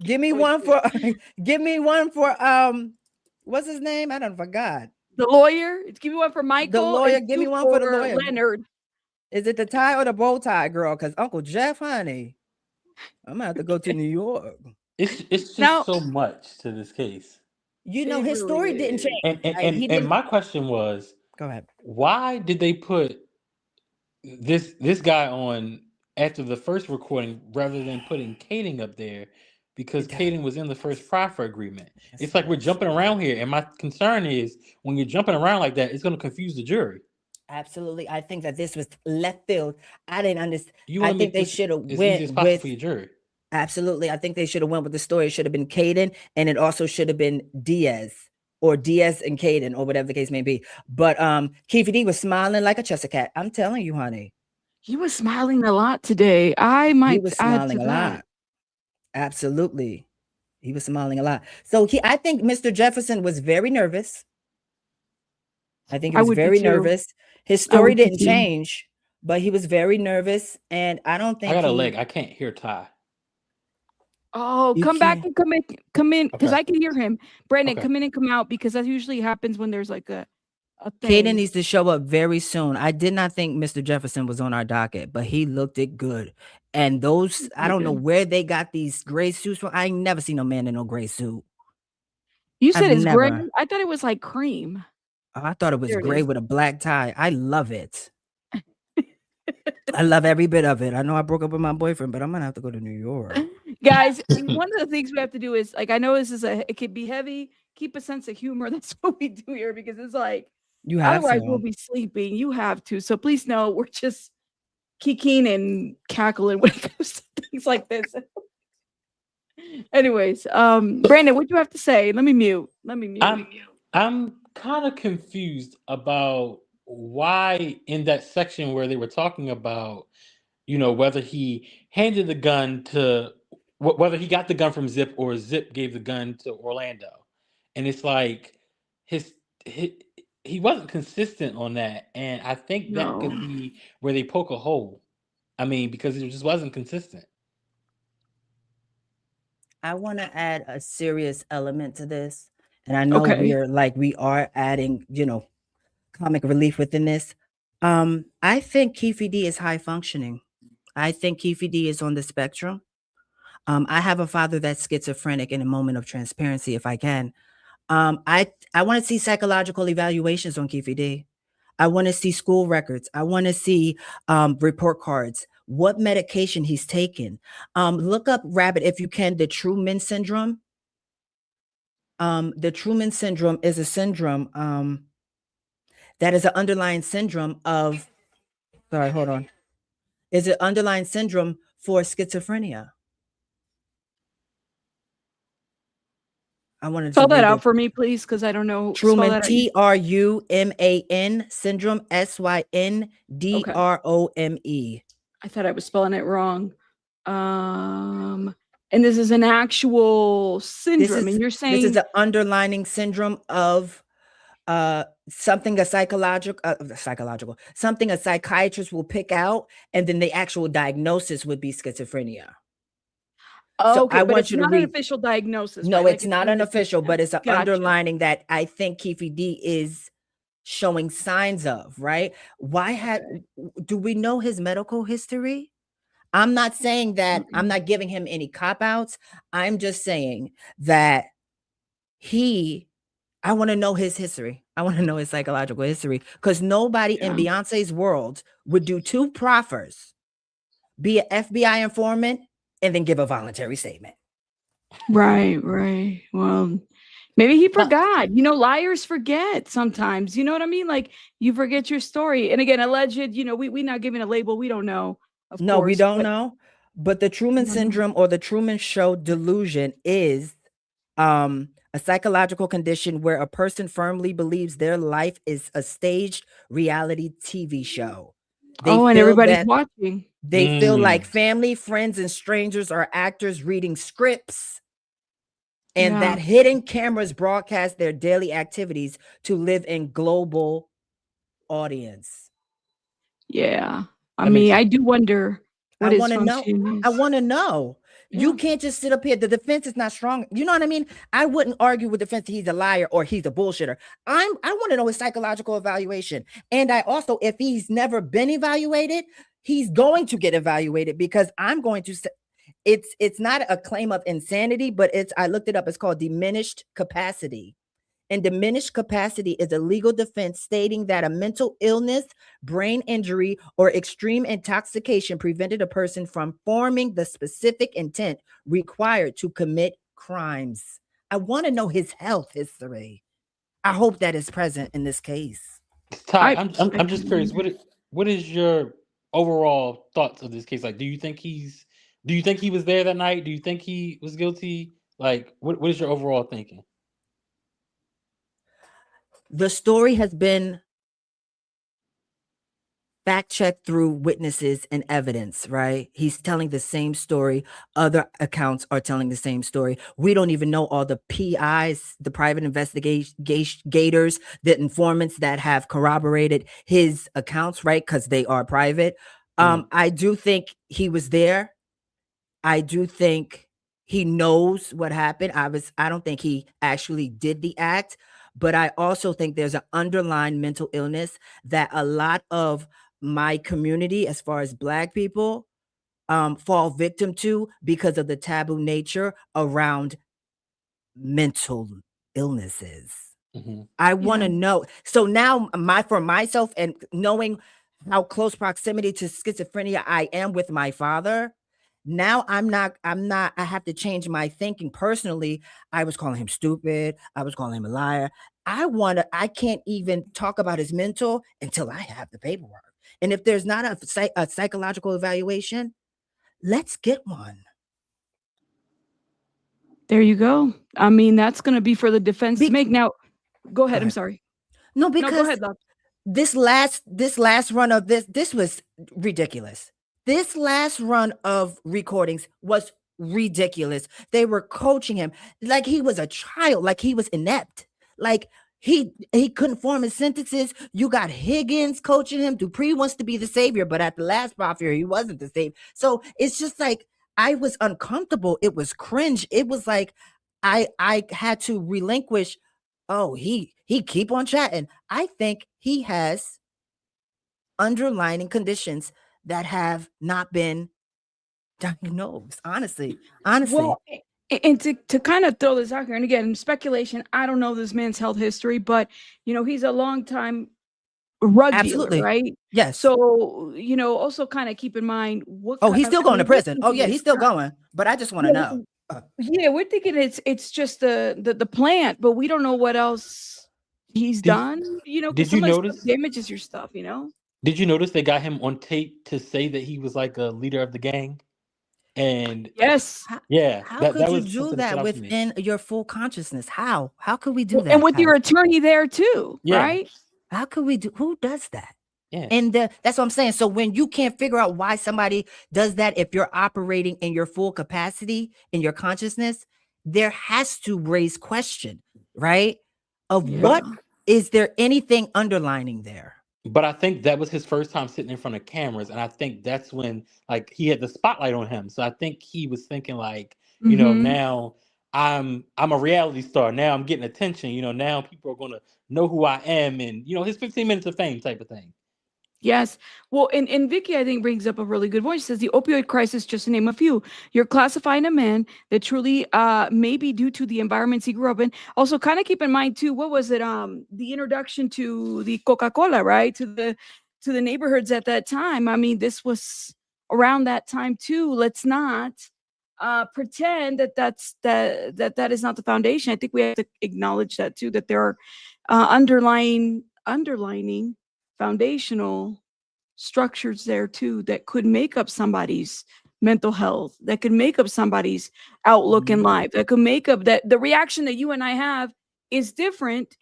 Give me one for what's his name? I don't forgot. The lawyer. Give me one for Michael. The lawyer. Give me one for the lawyer. Leonard. Is it the tie or the bow tie, girl? Because Uncle Jeff, honey, I'm gonna have to go to New York. It's just so much to this case. You know, his story didn't change. And my question was, go ahead. Why did they put this guy on after the first recording rather than putting Kading up there? Because Kading was in the first proffer agreement. It's like we're jumping around here. And my concern is when you're jumping around like that, it's going to confuse the jury. Absolutely. I think that this was left field. I didn't understand. I think they should have went with for your jury. Absolutely. I think they should have went with the story. It should have been Kading, and it also should have been Diaz or Diaz and Kading or whatever the case may be. But Keffe D was smiling like a Chester cat. I'm telling you, honey. He was smiling a lot today. I might He was smiling a lot. Absolutely. He was smiling a lot. So I think Mr. Jefferson was very nervous. I think he was very nervous. His story didn't change, but he was very nervous. And I don't think I got a leg. I can't hear Ty. Oh, come back and come in because I can hear him. Brandon, come in and come out because that usually happens when there's like a Kaden needs to show up very soon. I did not think Mr. Jefferson was on our docket, but he looked it good. And those, I don't know where they got these gray suits from. I ain't never seen no man in no gray suit. You said I've it's gray? never. I thought it was like cream. Oh, I thought it was There it gray is. with a black tie. I love it. I love every bit of it. I know I broke up with my boyfriend, but I'm gonna have to go to New York. Guys, one of the things we have to do is, like, I know this is it could be heavy. Keep a sense of humor. That's what we do here, because it's like, You have otherwise to. we'll be sleeping. You have to. So please know we're just kicking and cackling when it comes to things like this. Anyways, Brandon, what do you have to say? Let me mute. I'm kind of confused about why in that section where they were talking about, whether he handed the gun to, whether he got the gun from Zip or Zip gave the gun to Orlando. And it's like he wasn't consistent on that. And I think that could be where they poke a hole. I mean, because it just wasn't consistent. I want to add a serious element to this. And I know we are adding, comic relief within this. I think Keffe D is high functioning. I think Keffe D is on the spectrum. I have a father that's schizophrenic. In a moment of transparency, if I can, I want to see psychological evaluations on Keffe D. I want to see school records. I want to see report cards. What medication he's taken. Look up, Rabbit, if you can, the Truman syndrome. The Truman syndrome is a syndrome that is an underlying syndrome of. Sorry, hold on. Is an underlying syndrome for schizophrenia. I wanted to spell that out for me, please, because I don't know. Truman, TRUMAN syndrome, SYNDROME. I thought I was spelling it wrong. And this is an actual syndrome, and you're saying this is an underlining syndrome of something a something a psychiatrist will pick out, and then the actual diagnosis would be schizophrenia. Oh, okay, but it's not an official diagnosis. No, right? it's not an official, but it's an underlining that I think Keffe D is showing signs of, right? Do we know his medical history? I'm not saying that, I'm not giving him any cop-outs. I'm just saying that I want to know his history. I want to know his psychological history, because nobody in Beyonce's world would do 2 proffers, be an FBI informant, and then give a voluntary statement. Right. Well, maybe he forgot. Liars forget sometimes. You know what I mean? Like, you forget your story. And again, alleged, we not giving a label. We don't know. No, we don't know. But the Truman syndrome or the Truman Show delusion is a psychological condition where a person firmly believes their life is a staged reality TV show. And everybody's watching. They feel like family, friends, and strangers are actors reading scripts, and that hidden cameras broadcast their daily activities to live in global audience. Yeah. I mean, I do wonder what I want to know. is. I want to know. You can't just sit up here. The defense is not strong. You know what I mean? I wouldn't argue with the defense that he's a liar or he's a bullshitter. I want to know his psychological evaluation. And I also, if he's never been evaluated, he's going to get evaluated, because I'm going to say it's not a claim of insanity, but I looked it up. It's called diminished capacity. And diminished capacity is a legal defense stating that a mental illness, brain injury, or extreme intoxication prevented a person from forming the specific intent required to commit crimes. I want to know his health history. I hope that is present in this case. Ty, I'm just curious. What is your overall thoughts of this case? Like, do you think he was there that night? Do you think he was guilty? Like, what is your overall thinking? The story has been fact-checked through witnesses and evidence, right? He's telling the same story. Other accounts are telling the same story. We don't even know all the PIs, the private investigators, the informants that have corroborated his accounts, right? Because they are private. I do think he was there. I do think he knows what happened. I don't think he actually did the act, but I also think there's an underlying mental illness that a lot of my community, as far as Black people, fall victim to because of the taboo nature around mental illnesses. I want to know. So now for myself and knowing how close proximity to schizophrenia I am with my father, now I have to change my thinking personally. I was calling him stupid. I was calling him a liar. I can't even talk about his mental until I have the paperwork. And if there's not a psychological evaluation, let's get one. There you go. I mean, that's going to be for the defense to make. Now, go ahead. I'm sorry. No, because go ahead, love. this last run of this was ridiculous. This last run of recordings was ridiculous. They were coaching him like he was a child, like he was inept, like he couldn't form his sentences. You got Higgins coaching him. Dupree wants to be the savior, but at the last proffer, he wasn't the savior. So it's just like I was uncomfortable. It was cringe. It was like I had to relinquish. Oh, he keep on chatting. I think he has underlying conditions that have not been diagnosed. Honestly. Well, and to kind of throw this out here, and again, speculation. I don't know this man's health history, but he's a long time rug dealer, right? Yes. So also kind of keep in mind what. Oh, he's still going to prison. Oh yeah, he's still going. But I just want to know. Yeah, we're thinking it's just the plant, but we don't know what else he's done. Did you notice damages your stuff? Did you notice they got him on tape to say that he was like a leader of the gang? And yes, yeah, How could you do that within your full consciousness? How could we do that? And with your attorney there too, right? How could we do? Who does that? Yeah. And that's what I'm saying. So when you can't figure out why somebody does that, if you're operating in your full capacity in your consciousness, there has to raise question, right? Of what is there anything underlining there? But I think that was his first time sitting in front of cameras, and I think that's when he had the spotlight on him. So I think he was thinking now I'm a reality star. Now I'm getting attention. Now people are gonna know who I am, and his 15 minutes of fame type of thing. Yes. Well, and Vicky, I think, brings up a really good point. She says the opioid crisis, just to name a few, you're classifying a man that truly may be due to the environments he grew up in. Also, kind of keep in mind, too, what was it? The introduction to the Coca-Cola, right? To the neighborhoods at that time. I mean, this was around that time, too. Let's not pretend that is not the foundation. I think we have to acknowledge that, too, that there are underlining foundational structures there too that could make up somebody's mental health, that could make up somebody's outlook in life, that could make up that the reaction that you and I have is different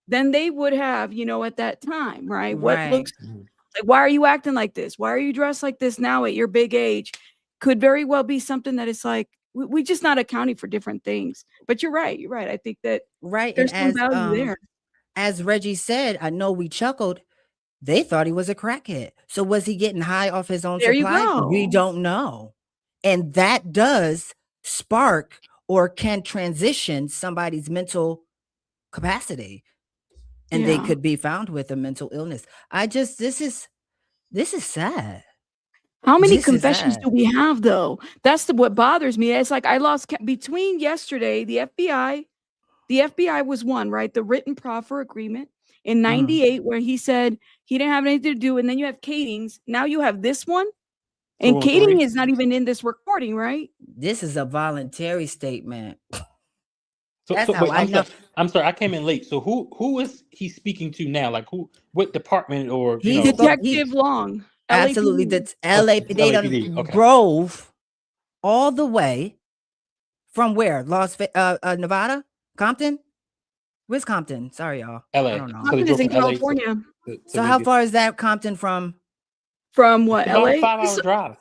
than they would have, at that time, right? What looks like, why are you acting like this? Why are you dressed like this now at your big age? Could very well be something that is like, we just not accounting for different things. But you're right. I think that there's some value there. As Reggie said, I know we chuckled. They thought he was a crackhead. So was he getting high off his own There you supply? go. We don't know. And that does spark or can transition somebody's mental capacity. And they could be found with a mental illness. This is sad. How many confessions do we have, though? That's what bothers me. It's like I lost between yesterday, the FBI was one, right? The written proffer agreement in 98, where he said he didn't have anything to do. And then you have Kading's. Now you have this one. And Kading is not even in this recording, right? This is a voluntary statement. I'm sorry, I came in late. So who is he speaking to now? Like what department or Detective Long. Absolutely. That's They done drove all the way from where? Nevada? Compton? Where's Compton? Sorry, y'all. LA. I don't know. Compton is in California. So how far is that Compton from? From what? About LA? a 5-hour drive.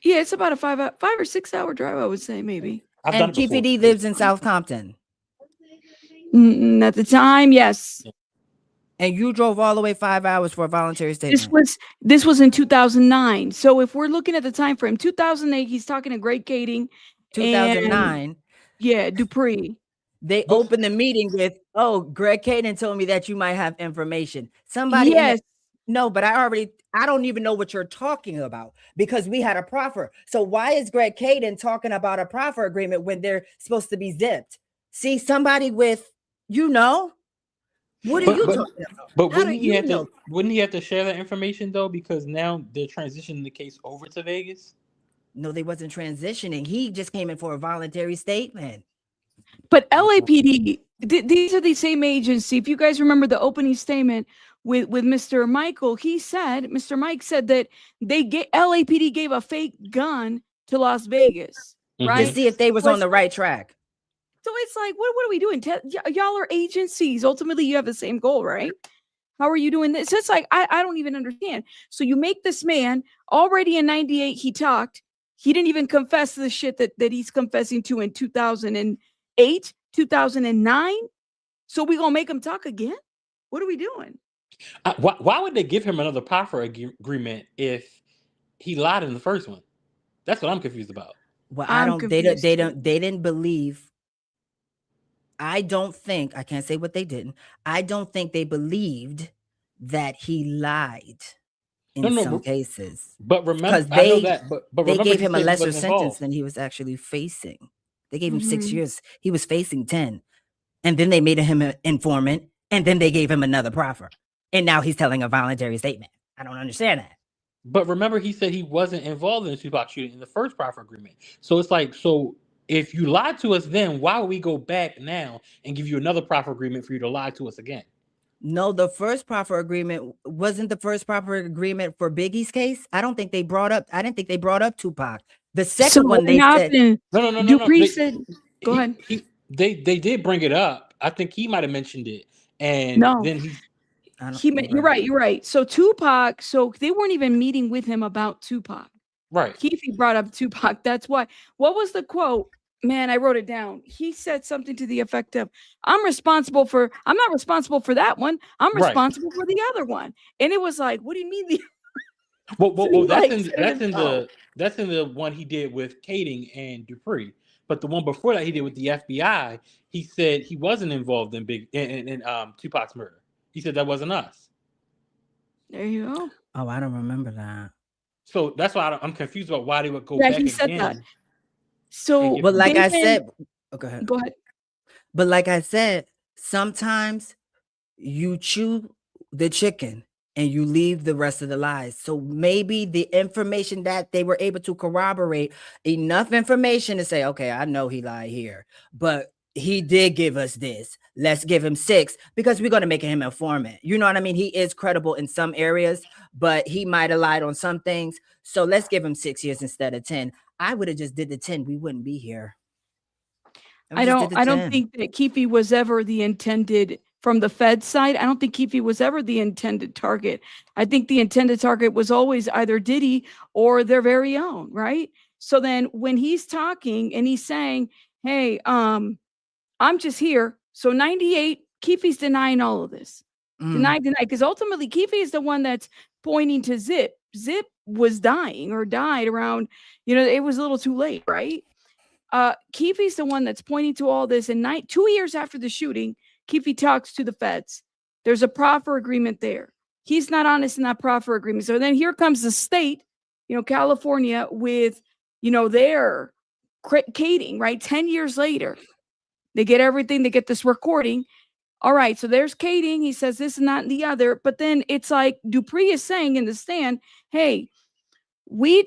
Yeah, it's about a 5 or 6 hour drive, I would say, maybe. And Keefe D lives in South Compton. At the time, yes. And you drove all the way 5 hours for a voluntary statement. This was in 2009. So if we're looking at the time frame, 2008, he's talking to Great Kading. 2009. Yeah, Dupree. They opened the meeting with, "Oh, Greg Caden told me that you might have information." Somebody in Yes. it. No, but I don't even know what you're talking about because we had a proffer. So why is Greg Caden talking about a proffer agreement when they're supposed to be zipped? See, somebody with, what are you talking about? But How do wouldn't he you have know? to? Wouldn't he have to share that information though? Because now they're transitioning the case over to Vegas. No, they wasn't transitioning. He just came in for a voluntary statement. But LAPD, these are the same agency. If you guys remember the opening statement with Mr. Michael, Mr. Mike said that LAPD gave a fake gun to Las Vegas, right? To see if they was on the right track. So it's like, what are we doing? Y'all are agencies. Ultimately, you have the same goal, right? How are you doing this? It's like, I don't even understand. So you make this man already in 98, he talked. He didn't even confess to the shit that he's confessing to in 2008, 2009. So we gonna make him talk again? What are we doing? Why would they give him another proffer agreement if he lied in the first one? That's what I'm confused about. Well, they confused didn't believe. I don't think, I can't say what they didn't. I don't think they believed that he lied in some cases. But remember, Because I know that, but they remember gave he him a said he lesser wasn't sentence involved. than he was actually facing. They gave him 6 Mhm. years. He was facing 10. And then they made him an informant. And then they gave him another proffer. And now he's telling a voluntary statement. I don't understand that. But remember, he said he wasn't involved in the Tupac shooting in the first proffer agreement. So it's like, so if you lied to us then, why would we go back now and give you another proffer agreement for you to lie to us again? No, the first proffer agreement wasn't the first proffer agreement for Biggie's case. I didn't think they brought up Tupac. The second one they said, No. Dupree said, go ahead. They did bring it up. I think he might have mentioned it. And No. then You're right. So Tupac, so they weren't even meeting with him about Tupac. Right. Keefe brought up Tupac. That's why. What was the quote? Man, I wrote it down. He said something to the effect of, I'm not responsible for that one. I'm Right. responsible for the other one. And it was like, what do you mean? Well, that's Like, in the one he did with Kading and Dupree. But the one before that he did with the FBI, he said he wasn't involved in Tupac's murder. He said that wasn't us. There you go. Oh, I don't remember that. So that's why I'm confused about why they would go Yeah, back he said again. that. So, but like I said, go ahead. But like I said, sometimes you chew the chicken and you leave the rest of the lies. So maybe the information that they were able to corroborate enough information to say, okay, I know he lied here, but he did give us this. Let's give him 6 because we're going to make him informant. You know what I mean? He is credible in some areas, but he might have lied on some things. So let's give him 6 years instead of 10. I would have just did the 10. We wouldn't be here. I don't think that Keefe was ever the intended from the Fed side. I don't think Keefe was ever the intended target. I think the intended target was always either Diddy or their very own, right? So then when he's talking and he's saying, hey, I'm just here. So 98, Keefe's denying all of this. Deny, because ultimately Keefe is the one that's pointing to Zip. Zip was dying or died around, it was a little too late, right? Keefe's the one that's pointing to all this. And 2 years after the shooting, Keefe talks to the feds. There's a proffer agreement there. He's not honest in that proffer agreement. So then here comes the state, California with, their Kading, right? 10 years later, they get everything. They get this recording. All right, so there's Kading. He says this and that and the other. But then it's like Dupree is saying in the stand, hey, we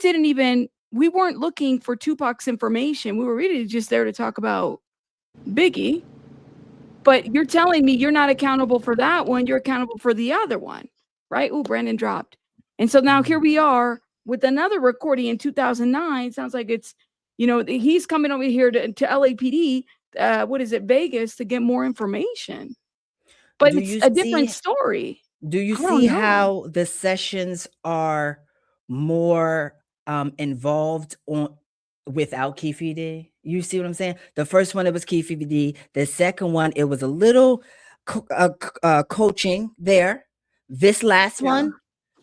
weren't looking for Tupac's information. We were really just there to talk about Biggie. But you're telling me you're not accountable for that one. You're accountable for the other one, right? Ooh, Brandon dropped. And so now here we are with another recording in 2009. Sounds like it's, he's coming over here to LAPD, Vegas, to get more information. But it's a different story. Do you see how the sessions are more involved without Keefe D? You see what I'm saying? The first one, it was Keefe D. The second one, it was a little coaching there. This last one,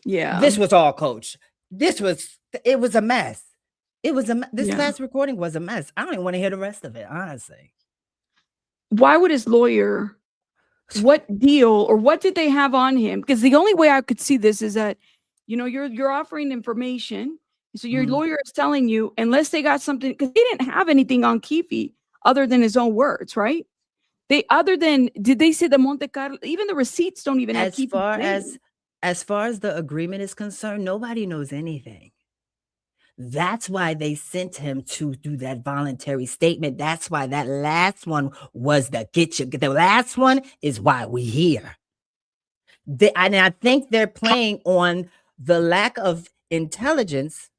this was all coached. It was a mess. This last recording was a mess. I don't even want to hear the rest of it, honestly. why would his lawyer, what deal or what did they have on him? Because the only way I could see this is that, you're offering information. So your lawyer is telling you, unless they got something, because they didn't have anything on Keefe other than his own words, right? Did they say the Monte Carlo, even the receipts don't even have Keefe's name. As far as the agreement is concerned, nobody knows anything. That's why they sent him to do that voluntary statement. That's why that last one was the last one is why we here. And I think they're playing on the lack of intelligence.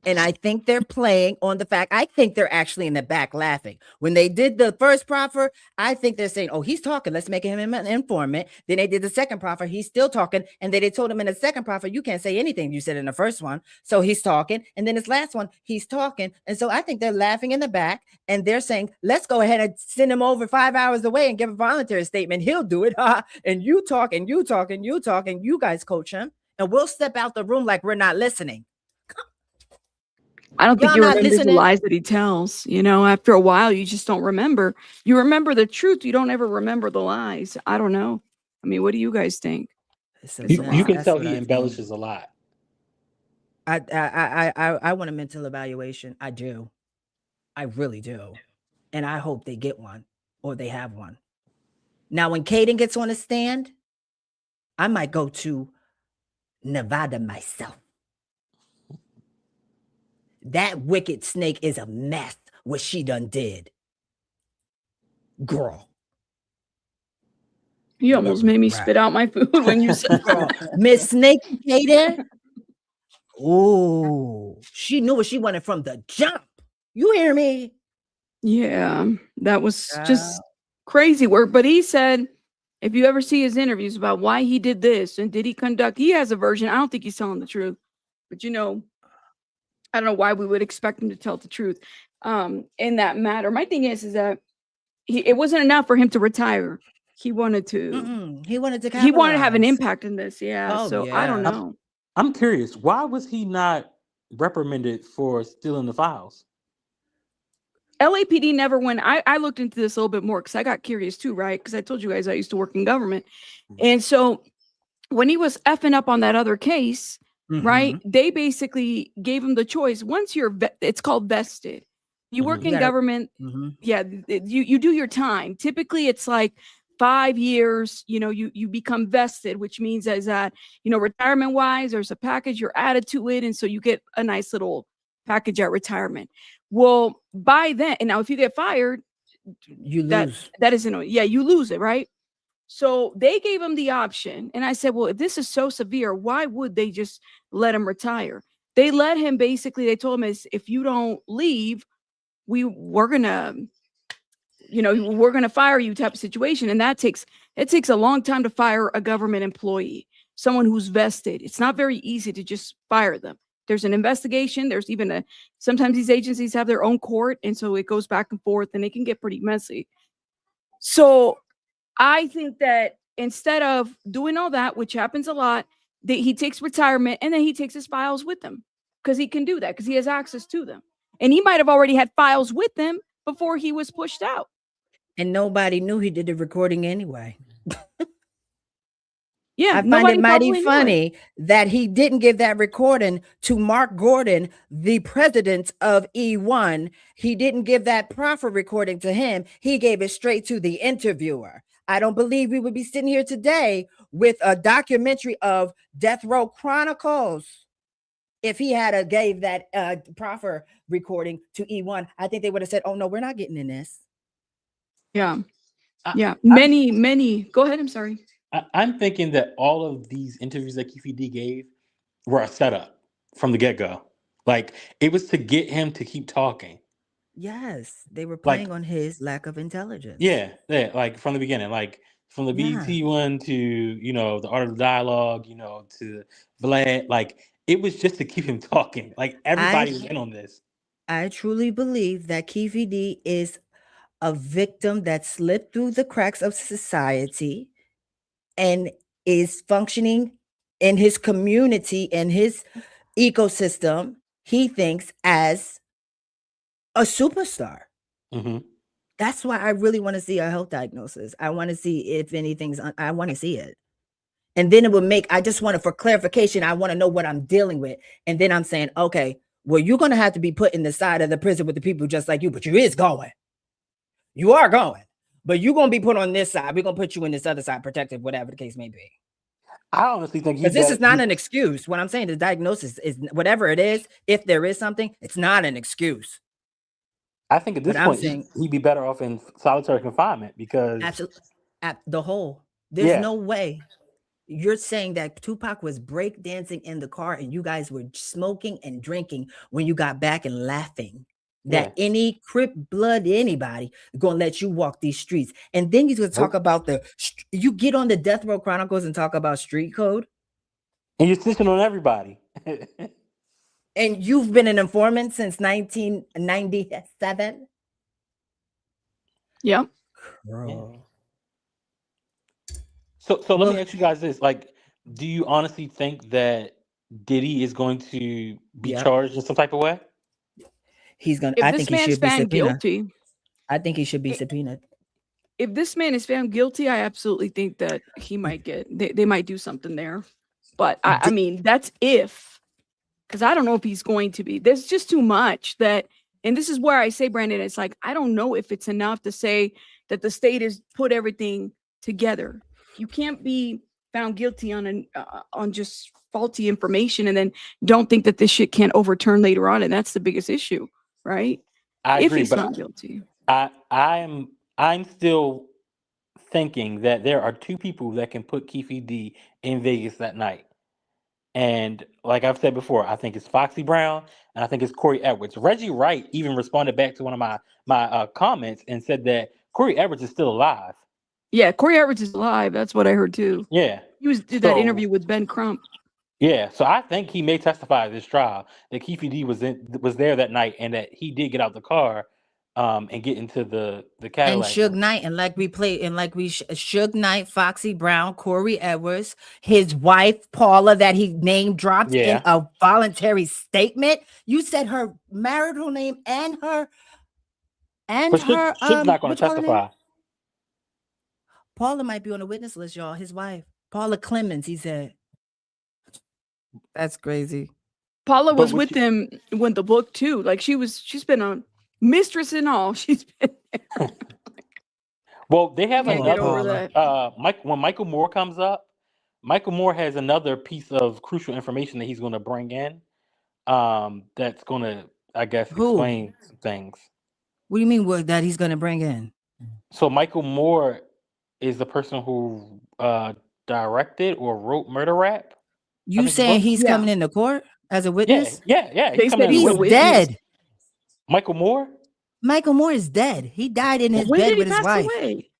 And I think they're playing on the fact, I think they're actually in the back laughing. When they did the first proffer, I think they're saying, oh, he's talking, let's make him an informant. Then they did the second proffer, he's still talking. And then they told him in the second proffer, you can't say anything you said in the first one. So he's talking. And then this last one, he's talking. And so I think they're laughing in the back and they're saying, let's go ahead and send him over 5 hours away and give a voluntary statement. He'll do it. And you talk and you talk and you talk and you guys coach him. And we'll step out the room like we're not listening. I don't think Y'all you not remember the listening? lies that he tells. After a while, you just don't remember. You remember the truth. You don't ever remember the lies. I don't know. I mean, what do you guys think? You can tell he embellishes a lot. I want a mental evaluation. I do. I really do. And I hope they get one or they have one. Now, when Caden gets on a stand, I might go to Nevada myself. That wicked snake is a mess, what she done did. Girl. You almost made me spit out my food when you said Miss Snake Caden. Oh, she knew what she wanted from the jump. You hear me? Yeah, that was just crazy work. But he said, if you ever see his interviews about why he did this and did he conduct, he has a version. I don't think he's telling the truth, but I don't know why we would expect him to tell the truth in that matter. My thing is that it wasn't enough for him to retire. He wanted to. He wanted to have an capitalize. impact in this. Yeah. Oh, So I don't know. I'm curious. Why was he not reprimanded for stealing the files? LAPD never went. I looked into this a little bit more because I got curious too, right? Because I told you guys I used to work in government. And so when he was effing up on that other case, right, they basically gave him the choice. Once it's called vested. You work in government. Yeah, you do your time. Typically, it's like 5 years, you become vested, which means is that, retirement wise, there's a package, you're added to it. And so you get a nice little package at retirement. Well, by then, and now if you get fired, you lose. That isn't, you lose it, right? So they gave him the option. And I said, well, if this is so severe, why would they just let him retire? They let him they told him if you don't leave, we're gonna fire you type of situation. And it takes a long time to fire a government employee, someone who's vested. It's not very easy to just fire them. There's an investigation. There's even sometimes these agencies have their own court. And so it goes back and forth and it can get pretty messy. So I think that instead of doing all that, which happens a lot, that he takes retirement and then he takes his files with him because he can do that because he has access to them. And he might have already had files with him before he was pushed out. And nobody knew he did the recording anyway. Yeah, I find it mighty funny that he didn't give that recording to Mark Gordon, the president of E1. He didn't give that proffer recording to him. He gave it straight to the interviewer. I don't believe we would be sitting here today with a documentary of Death Row Chronicles if he had gave that proffer recording to E1. I think they would have said, oh, no, we're not getting in this. Yeah. Yeah. Many. Go ahead. I'm sorry. I'm thinking that all of these interviews that Keffe D gave were a setup from the get-go. Like, it was to get him to keep talking. Yes, they were playing on his lack of intelligence. Yeah, like from the beginning, like from the BET one to, the Art of the Dialogue, to Vlad, like it was just to keep him talking. Like everybody was in on this. I truly believe that Keefe D is a victim that slipped through the cracks of society and is functioning in his community and his ecosystem, he thinks, as a superstar. That's why I really want to see a health diagnosis. I want to see if anything's, I want to see it. And then it would make, I just want it for clarification. I want to know what I'm dealing with. And then I'm saying, okay, well, you're going to have to be put in the side of the prison with the people just like you, but you is going. You are going. But you're going to be put on this side. We're going to put you in this other side, protected, whatever the case may be. I honestly think because this is not an excuse. What I'm saying, the diagnosis is whatever it is. If there is something, it's not an excuse. I think at this point he'd be better off in solitary confinement because absolutely at the whole. There's Yeah. no way you're saying that Tupac was breakdancing in the car and you guys were smoking and drinking when you got back and laughing. That any Crip blood anybody gonna let you walk these streets. And then he's gonna talk about you get on the Death Row Chronicles and talk about street code. And you're snitching on everybody. And you've been an informant since 1997. Yep. Girl. So let me ask you guys this: like, do you honestly think that Diddy is going to be charged in some type of way? He's gonna. If I this think he man's should be found subpoenaed. guilty, I think he should be subpoenaed. if this man is found guilty, I absolutely think that he might get. They might do something there, but I mean that's if, because I don't know if he's going to be. There's just too much that, and this is where I say, Brandon, it's like I don't know if it's enough to say that the state has put everything together. You can't be found guilty on just faulty information and then don't think that this shit can't overturn later on, and that's the biggest issue, right? I if agree, he's but found guilty. I'm still thinking that there are two people that can put Keefe D in Vegas that night. And like I've said before, I think it's Foxy Brown and I think it's Corey Edwards. Reggie Wright even responded back to one of my comments and said that Corey Edwards is still alive. Yeah, Corey Edwards is alive. That's what I heard too. Yeah. He did that interview with Ben Crump. Yeah, so I think he may testify at this trial that Keefe D was there that night and that he did get out the car and get into the Cadillac. And Suge Knight, and like we played, and like we Suge Knight, Foxy Brown, Corey Edwards, his wife Paula, that he name dropped in a voluntary statement. You said her marital name and her but Suge's not going to testify. Paula might be on the witness list, y'all. His wife, Paula Clemens, he said. That's crazy. Paula was with him when the book too. Like she's been a mistress and all. She's been there. Well, they have Can't get over another when Michael Moore comes up, Michael Moore has another piece of crucial information that he's going to bring in. That's going to, I guess, explain some things. What do you mean that he's going to bring in? So Michael Moore is the person who directed or wrote Murder Rap. You saying he's coming into court as a witness? Yeah. He's dead. Michael Moore? Michael Moore is dead. He died in his bed with his wife. Away?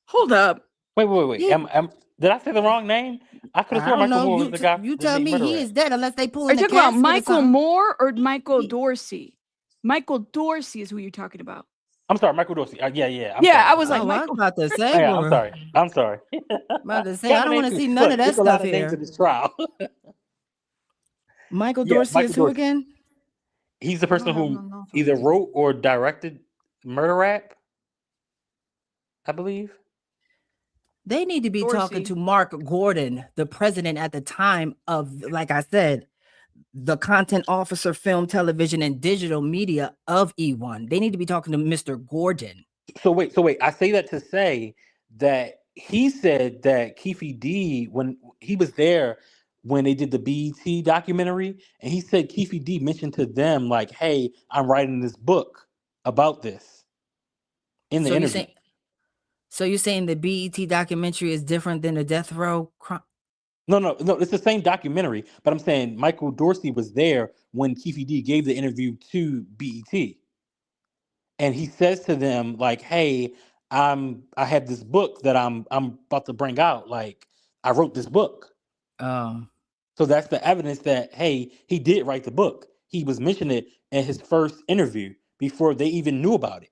Hold up. Wait. Yeah. Did I say the wrong name? I could have sworn Michael Moore was the guy. You tell me he is dead unless they pull Are in you the talking about casket or Michael something. Moore or Michael Dorsey? Michael Dorsey is who you're talking about. I'm sorry, Michael Dorsey. Yeah. I'm sorry. I was like, I was about to say, yeah, I'm sorry. About to say, I don't want to see none of that stuff here. To this trial. Michael Dorsey is who again? He's the person who either wrote or directed Murder Rap, I believe. They need to be talking to Mark Gordon, the president at the time of, like I said, the content officer, film, television, and digital media of E1. They need to be talking to Mr. Gordon. So wait. I say that to say that he said that Keffe D, when he was there when they did the BET documentary, and he said Keffe D mentioned to them like, "Hey, I'm writing this book about this." In the interview. So you're saying the BET documentary is different than the Death Row crime? No, it's the same documentary, but I'm saying Michael Dorsey was there when Keffe D gave the interview to BET. And he says to them, like, hey, I have this book that I'm about to bring out. Like, I wrote this book. So that's the evidence that, hey, he did write the book. He was mentioning it in his first interview before they even knew about it.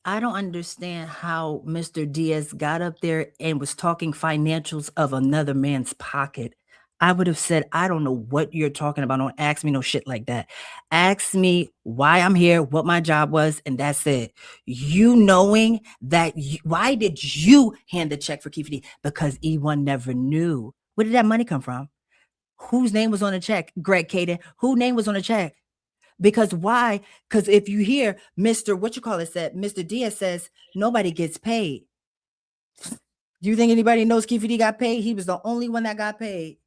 I don't understand how Mr. Diaz got up there and was talking financials of another man's pocket. I would have said, I don't know what you're talking about. Don't ask me no shit like that. Ask me why I'm here, what my job was, and that's it. You knowing that, why did you hand the check for Keefe D? Because E1 never knew. Where did that money come from? Whose name was on the check? Greg Caden. Whose name was on the check? Because why? Because if you hear Mr. said, Mr. Diaz says nobody gets paid. Do you think anybody knows Keefe D got paid? He was the only one that got paid.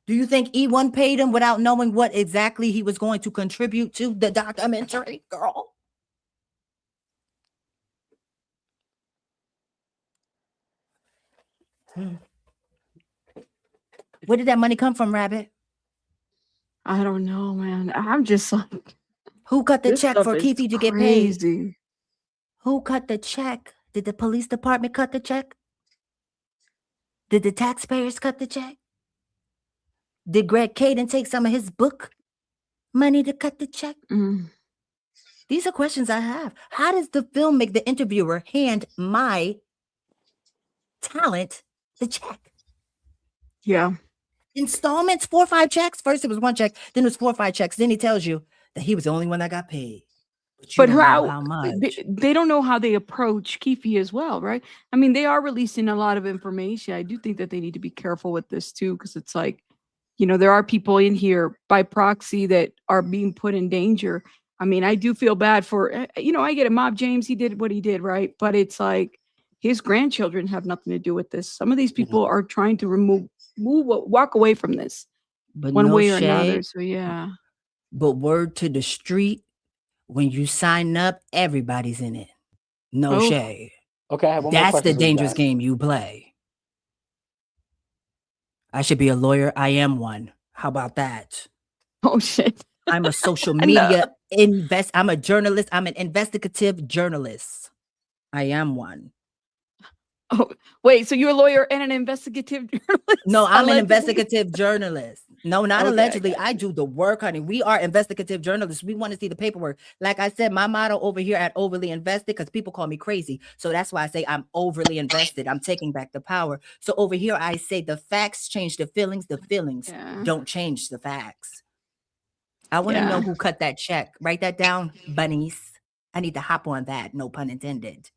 Do you think E1 paid him without knowing what exactly he was going to contribute to the documentary, girl? Where did that money come from, Rabbit? I don't know, man. I'm just like, who cut the this check stuff for is Keefe to get crazy. paid? Who cut the check? Did the police department cut the check? Did the taxpayers cut the check? Did Greg Caden take some of his book money to cut the check? These are questions I have. How does the filmmaker, the interviewer, hand my talent the check? Yeah. Installments, 4 or 5 checks. First it was 1 check, then it was 4 or 5 checks. Then he tells you that he was the only one that got paid. But don't know how much. they don't know how they approach Keefe as well, right? I mean, they are releasing a lot of information. I do think that they need to be careful with this too, because it's like, there are people in here by proxy that are being put in danger. I mean, I do feel bad for, I get it. Mob James, he did what he did, right? But it's like his grandchildren have nothing to do with this. Some of these people are trying to walk away from this But one no way or shade. another. So yeah. But word to the street, when you sign up, everybody's in it. No shade. Okay, I have one more That's question the for you dangerous guys. game you play. I should be a lawyer. I am one. How about that? Oh shit. I'm a social media I'm a journalist. I'm an investigative journalist. I am one. Oh, wait, so you're a lawyer and an investigative journalist? No, I'm Allegedly? an investigative journalist. No, not Okay, allegedly. I do the work, honey. We are investigative journalists. We want to see the paperwork. Like I said, my motto over here at Overly Invested, because people call me crazy. So that's why I say I'm overly invested. I'm taking back the power. So over here, I say the facts change the feelings. The feelings don't change the facts. I want to know who cut that check. Write that down, bunnies. I need to hop on that. No pun intended.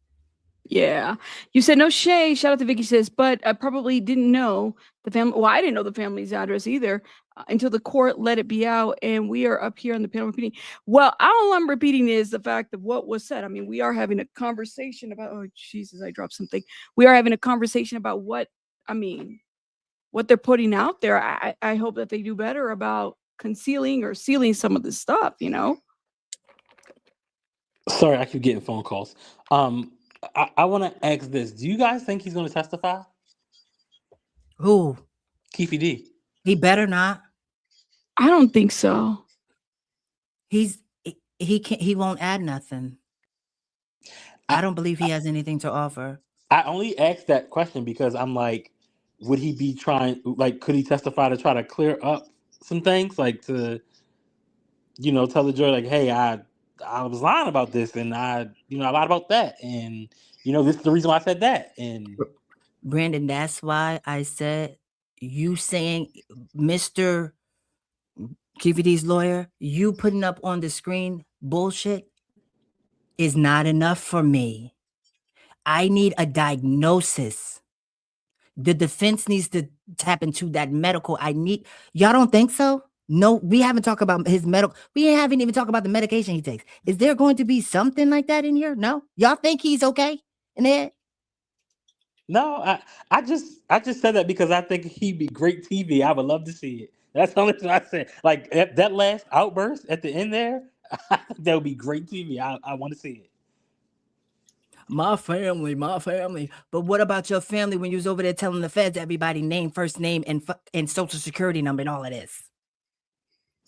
Yeah. You said no shade. Shout out to Vicky says, but I probably didn't know the family. Well, I didn't know the family's address either until the court let it be out. And we are up here on the panel repeating. Well, all I'm repeating is the fact of what was said. I mean, we are having a conversation about, oh, Jesus, I dropped something. We are having a conversation about what they're putting out there. I hope that they do better about concealing or sealing some of this stuff, Sorry, I keep getting phone calls. I want to ask this. Do you guys think he's going to testify? Who? Keefe D. He better not. I don't think so. He won't add nothing. I don't believe he has anything to offer. I only asked that question because I'm like, would he be could he testify to try to clear up some things? Like to, tell the jury, like, hey, I was lying about this and I lied about that. And, this is the reason why I said that. And Brandon, that's why I said you saying Mr. Keefe D's lawyer, you putting up on the screen bullshit is not enough for me. I need a diagnosis. The defense needs to tap into that medical. Y'all don't think so? No, we haven't talked about his medical. We haven't even talked about the medication he takes. Is there going to be something like that in here? No? Y'all think he's okay in there? No, I just said that because I think he'd be great TV. I would love to see it. That's the only thing I said. Like that last outburst at the end there, that would be great TV. I want to see it. My family. But what about your family when you was over there telling the feds everybody name, first name, and social security number and all of this?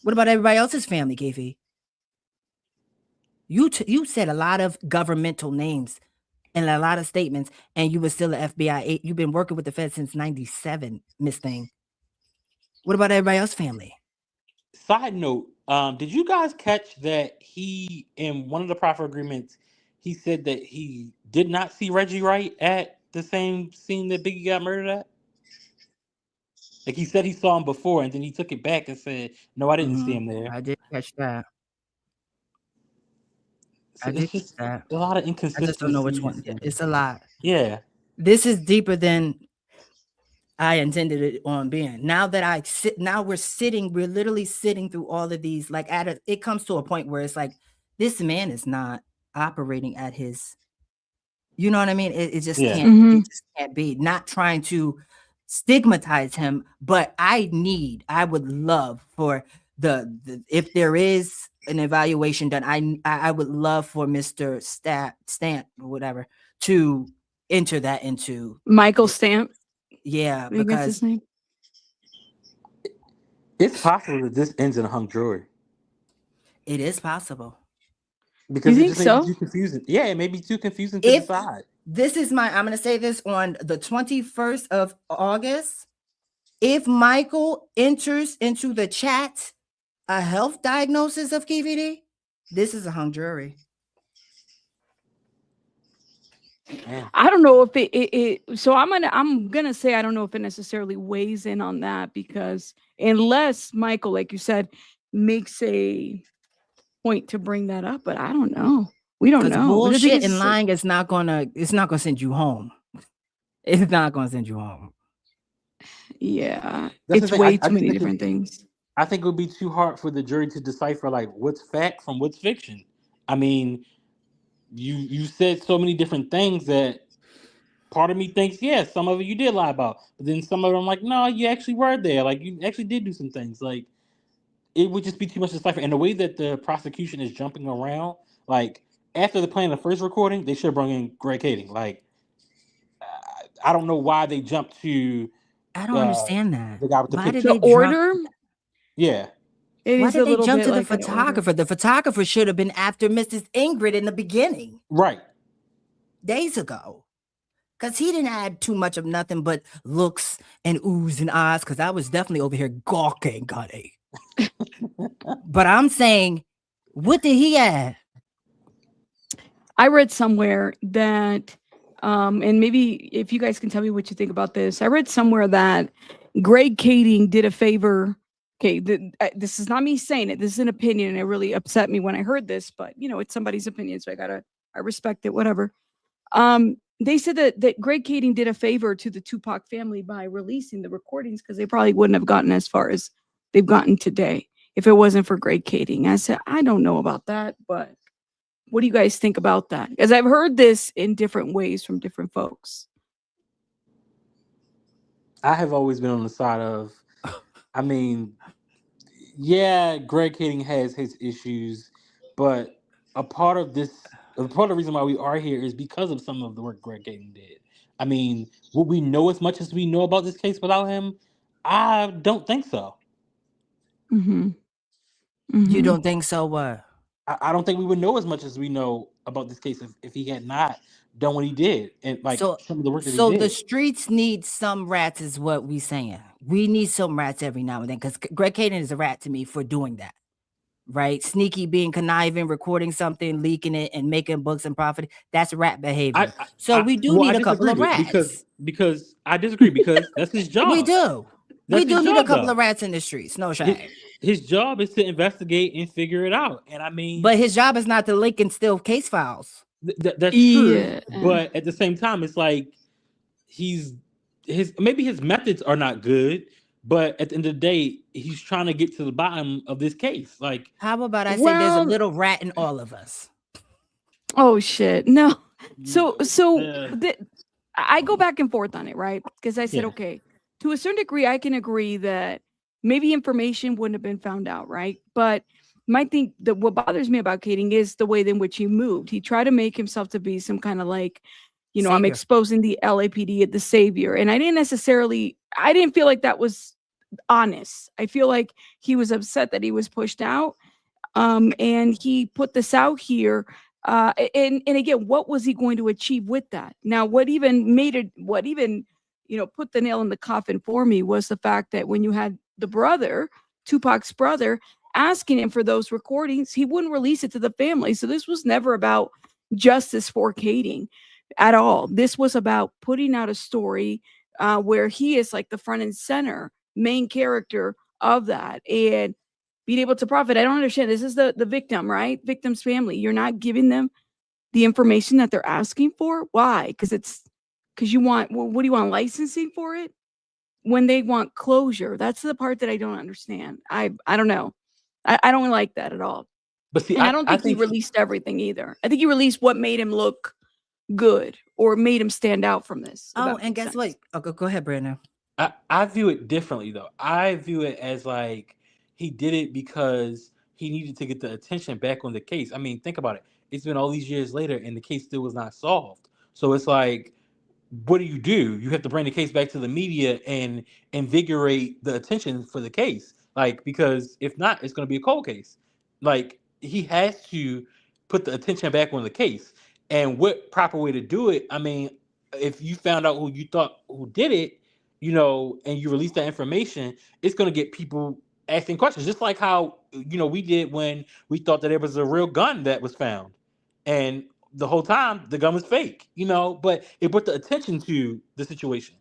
What about everybody else's family, Keefe? You said a lot of governmental names and a lot of statements, and you were still an FBI. You've been working with the Fed since '97, Miss Thing. What about everybody else's family? Side note, did you guys catch that he, in one of the proffer agreements, he said that he did not see Reggie Wright at the same scene that Biggie got murdered at? Like he said he saw him before, and then he took it back and said, "No, I didn't see him there." I did catch that. So I it's did catch just that. a lot of I just don't know which one. inconsistencies. It's a lot. Yeah. This is deeper than I intended it on being. Now that we're literally sitting through all of these. Like it comes to a point where it's like this man is not operating at his. You know what I mean? It just Yeah. can't. It just can't be. Not trying to stigmatize him, but I would love for the if there is an evaluation done, I would love for Mr. Stamp or whatever to enter that into Michael Stamp. Yeah, I think that's his because name. It's possible that this ends in a hung jury it is possible. because You it think just may be so? too confusing. Yeah, it may be too confusing to If decide. this is I'm going to say this on the 21st of August. If Michael enters into the chat a health diagnosis of Keefe D, this is a hung jury. I don't know if it so I'm gonna say I don't know if it necessarily weighs in on that, because unless Michael, like you said, makes a point to bring that up, but I don't know. We don't Because know. But the thing bullshit and is, lying is not gonna send you home. It's not gonna send you home. Yeah, That's the it's thing. way I too many think different things. I think it would be too hard for the jury to decipher like what's fact from what's fiction. I mean, you said so many different things that part of me thinks, yeah, some of it you did lie about, but then some of them like, no, you actually were there. Like you actually did do some things. Like it would just be too much to decipher. And the way that the prosecution is jumping around, like after the playing the first recording, they should have brought in Greg Kading. Like I don't know why they jumped to I don't understand that. the guy with the Why did picture. The they jump? order, Yeah. it Why is did a they little jump bit to the like an order. photographer? The photographer should have been after Mrs. Ingrid in the beginning, Right. days ago. Because he didn't add too much of nothing but looks and oohs and ahs, because I was definitely over here gawking, Gunny. But I'm saying, what did he add? I read somewhere that, and maybe if you guys can tell me what you think about this, I read somewhere that Greg Kading did a favor. Okay, this is not me saying it. This is an opinion, and it really upset me when I heard this. But you know, it's somebody's opinion, so I respect it. Whatever. They said that Greg Kading did a favor to the Tupac family by releasing the recordings, because they probably wouldn't have gotten as far as they've gotten today if it wasn't for Greg Kading. I said, I don't know about that, but what do you guys think about that? Because I've heard this in different ways from different folks. I have always been on the side of, I mean, yeah, Greg Kading has his issues, but a part of the reason why we are here is because of some of the work Greg Kading did. I mean, would we know as much as we know about this case without him? I don't think so. Mm-hmm. You don't think so? What? I don't think we would know as much as we know about this case if he had not done what he did, and like some of the work that he did. The streets need some rats, is what we saying. We need some rats every now and then, because Greg Kading is a rat to me for doing that. Right? Sneaky, being conniving, recording something, leaking it, and making books and profiting. That's rat behavior. We need a couple of rats. Because I disagree, because that's his job. We do. We do need a couple of rats in the streets. No shame. His job is to investigate and figure it out. And I mean, but his job is not to link and steal case files. That's true. But at the same time, it's like maybe his methods are not good, but at the end of the day, he's trying to get to the bottom of this case. Like, how about I say there's a little rat in all of us? Oh shit. No. So I go back and forth on it, right? Because I said, okay, to a certain degree, I can agree that maybe information wouldn't have been found out, right? But my thing that what bothers me about Kading is the way in which he moved. He tried to make himself to be some kind of like, you know, savior. I'm exposing the LAPD at the savior. And I didn't feel like that was honest. I feel like he was upset that he was pushed out. And he put this out here. And again, what was he going to achieve with that? Now, what even put the nail in the coffin for me was the fact that when you had the brother, Tupac's brother, asking him for those recordings, he wouldn't release it to the family. So this was never about justice for Kading at all. This was about putting out a story where he is like the front and center main character of that and being able to profit. I don't understand. This is the victim, right? Victim's family. You're not giving them the information that they're asking for. Why? Because you want, well, what do you want, licensing for it? When they want closure. That's the part that I don't understand. I don't know. I don't like that at all. But see, And I don't think he released everything either. I think he released what made him look good or made him stand out from this. Oh, and guess what? Oh, go ahead, Brandon. I view it differently though. I view it as like he did it because he needed to get the attention back on the case. I mean, think about it. It's been all these years later and the case still was not solved. So it's like, what do? You have to bring the case back to the media and invigorate the attention for the case. Like, because if not, it's going to be a cold case. Like, he has to put the attention back on the case. And what proper way to do it? I mean, if you found out who you thought who did it, and you release that information, it's going to get people asking questions. Just like how, we did when we thought that there was a real gun that was found. And the whole time the gun was fake, but it brought the attention to the situation.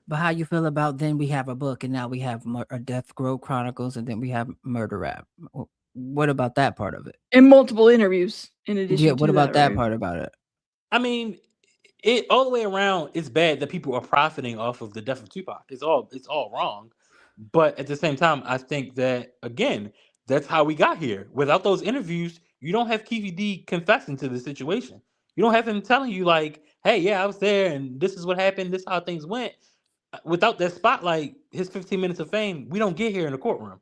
But how you feel about then we have a book and now we have a Death Row Chronicles and then we have Murder Rap. What about that part of it? And multiple interviews in addition. Yeah, what to about that right? part about it? I mean, it all the way around. It's bad that people are profiting off of the death of Tupac. It's all wrong. But at the same time, I think that again, that's how we got here. Without those interviews, you don't have Keefe D confessing to the situation. You don't have him telling you like, "Hey, yeah, I was there, and this is what happened. This is how things went." Without that spotlight, his 15 minutes of fame, we don't get here in the courtroom.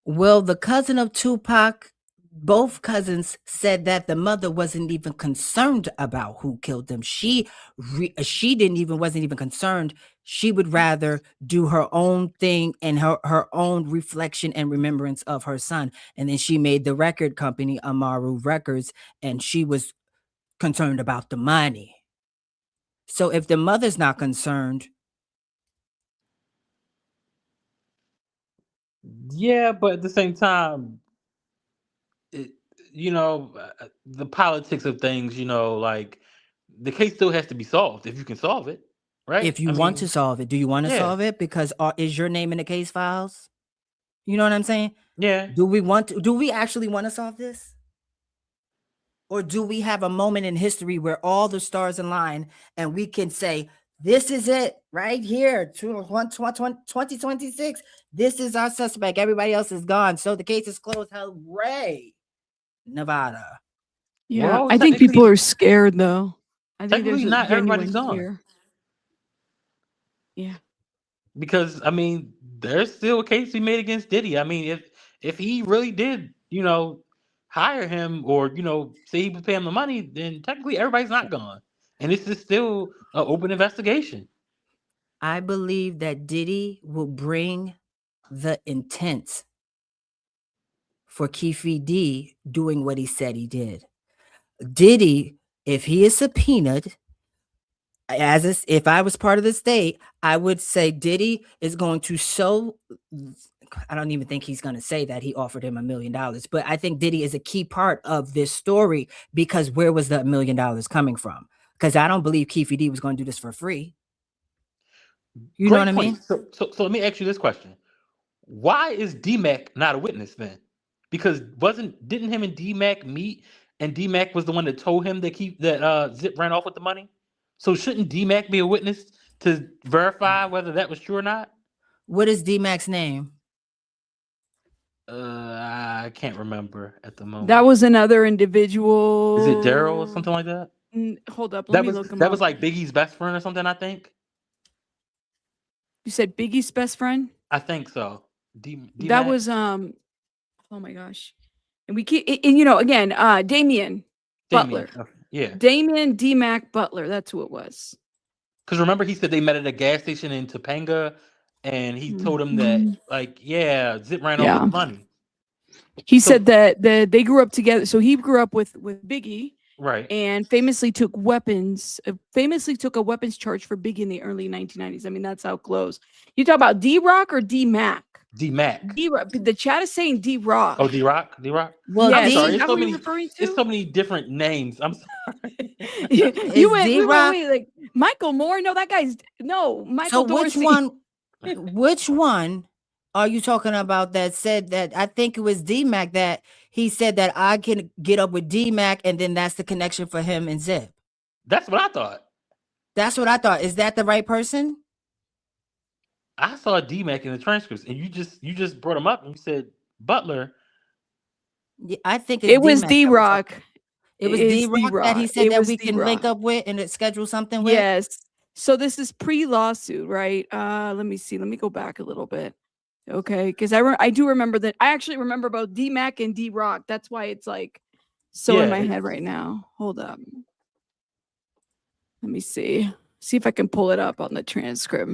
Well, the cousin of Tupac, both cousins said that the mother wasn't even concerned about who killed them. She wasn't even concerned. She would rather do her own thing and her own reflection and remembrance of her son. And then she made the record company, Amaru Records, and she was concerned about the money. So if the mother's not concerned. Yeah, but at the same time, the politics of things, like the case still has to be solved if you can solve it, right? If you want to solve it, do you want to solve it? Because is your name in the case files? You know what I'm saying? Yeah. Do we actually want to solve this? Or do we have a moment in history where all the stars align and we can say, this is it right here, 2026. This is our suspect. Everybody else is gone. So the case is closed. Hooray. Nevada. Yeah, Well, I think people are scared though. I think there's not everybody's genuine gone. fear. Yeah. Because I mean, there's still a case to be made against Diddy. I mean, if he really did, hire him or say he was paying him the money, then technically everybody's not gone, and this is still an open investigation. I believe that Diddy will bring the intent for Keefe D doing what he said he did. Diddy, if he is subpoenaed, if I was part of the state, I would say Diddy is going to show. I don't even think he's going to say that he offered him $1 million, but I think Diddy is a key part of this story because where was the $1 million coming from? Because I don't believe Keefe D was going to do this for free. You know what I mean? So let me ask you this question: why is D-Mac not a witness then? Because didn't him and D-Mac meet, and D-Mac was the one that told him that Zip ran off with the money? So shouldn't D-Mac be a witness to verify whether that was true or not? What is D-Mac's name? I can't remember at the moment. That was another individual. Is it Daryl or something like that? Hold up, let me look him up. That was like Biggie's best friend or something, I think. You said Biggie's best friend? I think so. That was oh my gosh. And we keep again, Damian Butler. Yeah. Damian D-Mac Butler, that's who it was. Because remember, he said they met at a gas station in Topanga, and he told him that, Zip ran off with money. He said that they grew up together. So he grew up with Biggie, right? And famously took a weapons charge for Biggie in the early 1990s. I mean, that's how close. You talk about D-Rock or D-Mac? D-Mac. D-Rock. The chat is saying D-Rock. Oh, D-Rock? D-Rock? Well, I'm sorry. is that what you're referring to? It's so many different names. I'm sorry. You went, D-Rock? like, Michael Moore? No, that guy's Michael So which Dorsey. which one are you talking about that said that? I think it was D-Mac that he said that I can get up with D-Mac and then that's the connection for him and Zip. That's what I thought. That's what I thought. Is that the right person? I saw D-Mac in the transcripts, and you just brought him up and you said Butler. Yeah, I think it's It was D-Mac. D-Rock. It was D-Rock that he said that we can link up with and schedule something with? Yes. So this is pre-lawsuit, right? Let me see. Let me go back a little bit. Okay, because I do remember that. I actually remember about D-Mac and D-Rock. That's why it's like so in my head right now. Hold up. Let me see. See if I can pull it up on the transcript.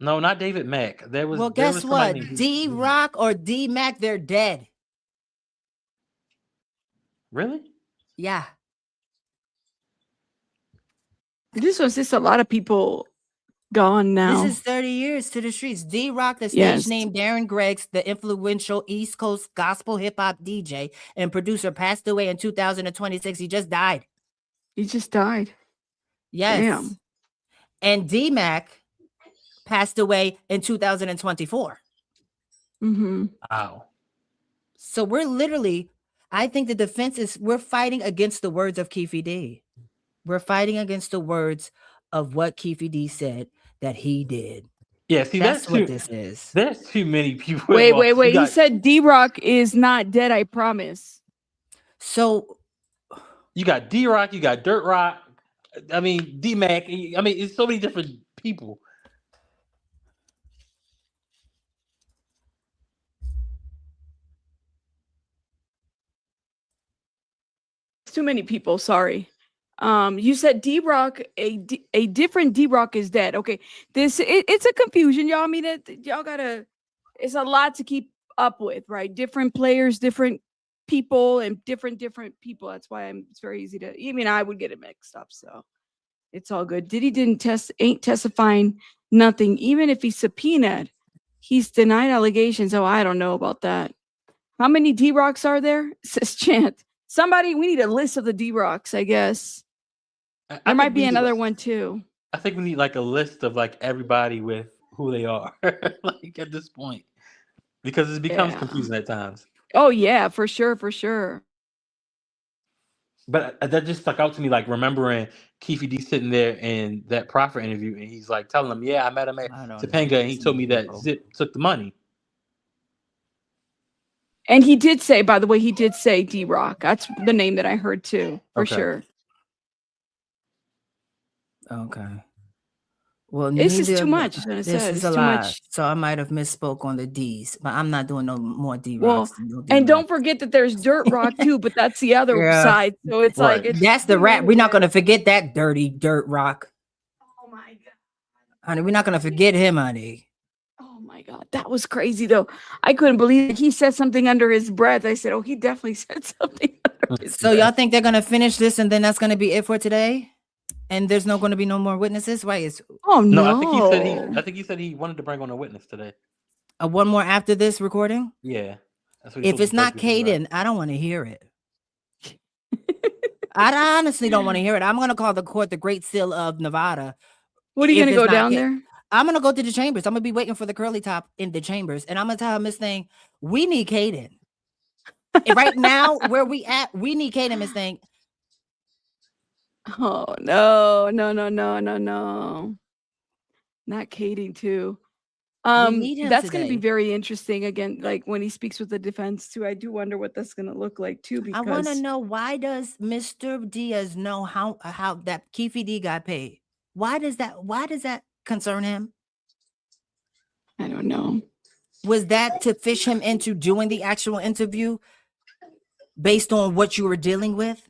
No, not David Mack. Well, guess what? D-Rock or D-Mac, they're dead. Really? Yeah. This was just a lot of people gone now. This is 30 years to the streets. D-Rock, the stage Yes. name Darren Greggs, the influential East Coast gospel hip-hop DJ and producer, passed away in 2026. He just died. He just died. Yes. Damn. And D-Mac passed away in 2024. Mm-hmm. Wow. So we're literally, I think the defense is, we're fighting against the words of Keffe D. We're fighting against the words of what Keffe D said that he did. Yeah, see, that's what too, this is. There's too many people. Wait. involved. He said D-Rock is not dead, I promise. So you got D-Rock, you got Dirt Rock. I mean, D-Mac. I mean, it's so many different people. It's too many people. Sorry. You said D-Rock, a different D-Rock is dead. Okay, it's a confusion, y'all. I mean, y'all gotta. It's a lot to keep up with, right? Different players, different people, and different people. That's why it's very easy to. I mean, I would get it mixed up, so it's all good. Diddy ain't testifying nothing. Even if he's subpoenaed, he's denied allegations. Oh, I don't know about that. How many D-Rocks are there? Says Chant. Somebody, we need a list of the D-Rocks, I guess. There might be another one too. I think we need like a list of like everybody with who they are, like at this point, because it becomes confusing at times. Oh yeah, for sure. But that just stuck out to me, like remembering Keefe D sitting there in that proffer interview, and he's like telling them, "Yeah, I met him at Topanga, and he told me that Zip took the money." And he did say, by the way, D-Rock. That's the name that I heard too, for sure. Okay. Well, this is too much. This is a lot. So I might have misspoke on the D's, but I'm not doing no more D-Rocks. Well, and don't forget that there's Dirt Rock too, but that's the other side. So it's like that's the rap. We're not gonna forget that dirty Dirt Rock. Oh my god, honey, we're not gonna forget him, honey. Oh my god, that was crazy though. I couldn't believe it. He said something under his breath. I said, "Oh, he definitely said something." Under his breath. Y'all think they're gonna finish this and then that's gonna be it for today? And there's not going to be no more witnesses, right? No. I think he said he wanted to bring on a witness today. One more after this recording? Yeah. That's what if it's not Caden, I don't want to hear it. I honestly don't want to hear it. I'm going to call the court the Great Seal of Nevada. What are you going to go down there? I'm going to go to the chambers. I'm going to be waiting for the curly top in the chambers. And I'm going to tell him this thing. We need Caden. Right now, where we at, we need Caden, Miss Thing. Oh no. Not Katie too. That's going to be very interesting again, like when he speaks with the defense too. I do wonder what that's going to look like too, because I want to know, why does Mr. Diaz know how that Keffe D got paid? Why does that concern him? I don't know. Was that to fish him into doing the actual interview based on what you were dealing with?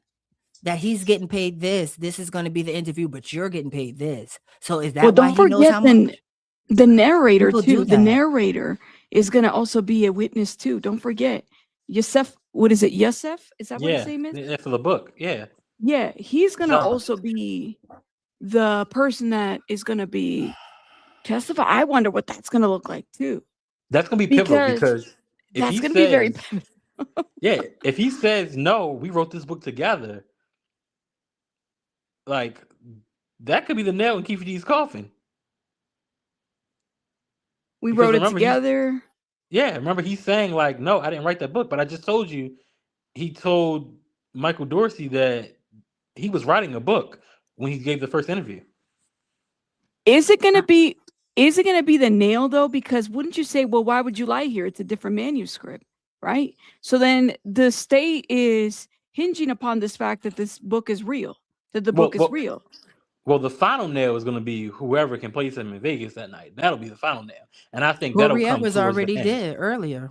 That he's getting paid this is going to be the interview, but you're getting paid this. So is that why he knows how much? The narrator too. The narrator is going to also be a witness too. Don't forget, Yosef. What is it? Yosef? Is that what his name is? Yeah, for the book. Yeah. Yeah, he's going to also be the person that is going to be testify. I wonder what that's going to look like too. That's going to be pivotal because that's going to be very pivotal. Yeah, if he says no, we wrote this book together. Like That could be the nail in Keefe D's coffin. We Because wrote it remember, together. Yeah, remember he's saying like, no, I didn't write that book, but I just told you he told Michael Dorsey that he was writing a book when he gave the first interview. Is it gonna be the nail though? Because wouldn't you say, well, why would you lie here? It's a different manuscript, right? So then the state is hinging upon this fact that this book is real, that the book is real. Well, the final nail is going to be whoever can place him in Vegas that night. That'll be the final nail, and I think that'll Corey come Edwards towards already the end. did earlier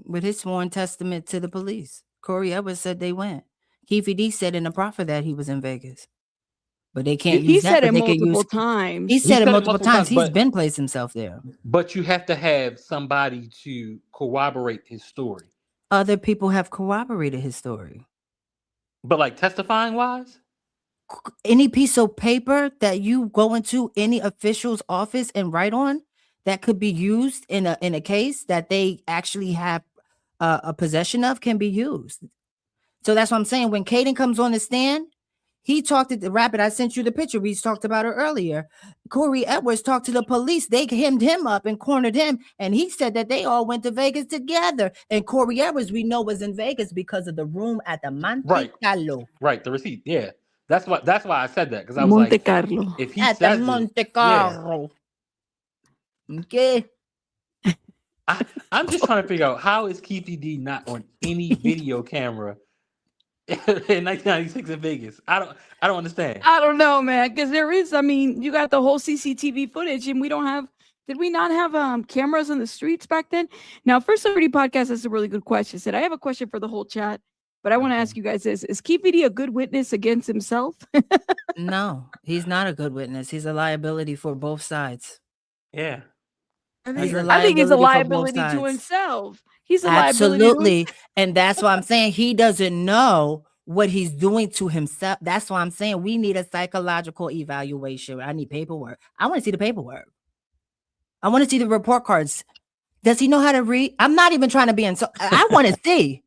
with his sworn testament to the police. Corey Edwards said they went. Keefe D said in the proffer that he was in Vegas, but they can't He use that. said it But they can multiple use. times. He said it multiple times. He's been placed himself there. But you have to have somebody to corroborate his story. Other people have corroborated his story. But like testifying wise? Any piece of paper that you go into any official's office and write on that could be used in a case that they actually have a possession of can be used. So that's what I'm saying. When Caden comes on the stand, he talked to the Rapid. I sent you the picture. We talked about it earlier. Corey Edwards talked to the police. They hemmed him up and cornered him. And he said that they all went to Vegas together. And Corey Edwards, we know, was in Vegas because of the room at the Monte Carlo. Right, the receipt. Yeah. That's why I said that. Because I was Monte like, Carlo. if he At says the Monte it, Carlo. yeah. Okay. I'm just trying to figure out how is Keefe D not on any video camera in 1996 in Vegas? I don't understand. I don't know, man, because there is. I mean, you got the whole CCTV footage, and we don't have. Did we not have cameras on the streets back then? Now, First Liberty Podcast is a really good question. Said I have a question for the whole chat, but I want to ask you guys this: is Keefe D a good witness against himself? No, he's not a good witness. He's a liability for both sides. Yeah. I think he's a liability to himself. He's a liability. Absolutely. And that's why I'm saying he doesn't know what he's doing to himself. That's why I'm saying we need a psychological evaluation. I need paperwork. I want to see the paperwork. I want to see the report cards. Does he know how to read? I'm not even trying to be I want to see.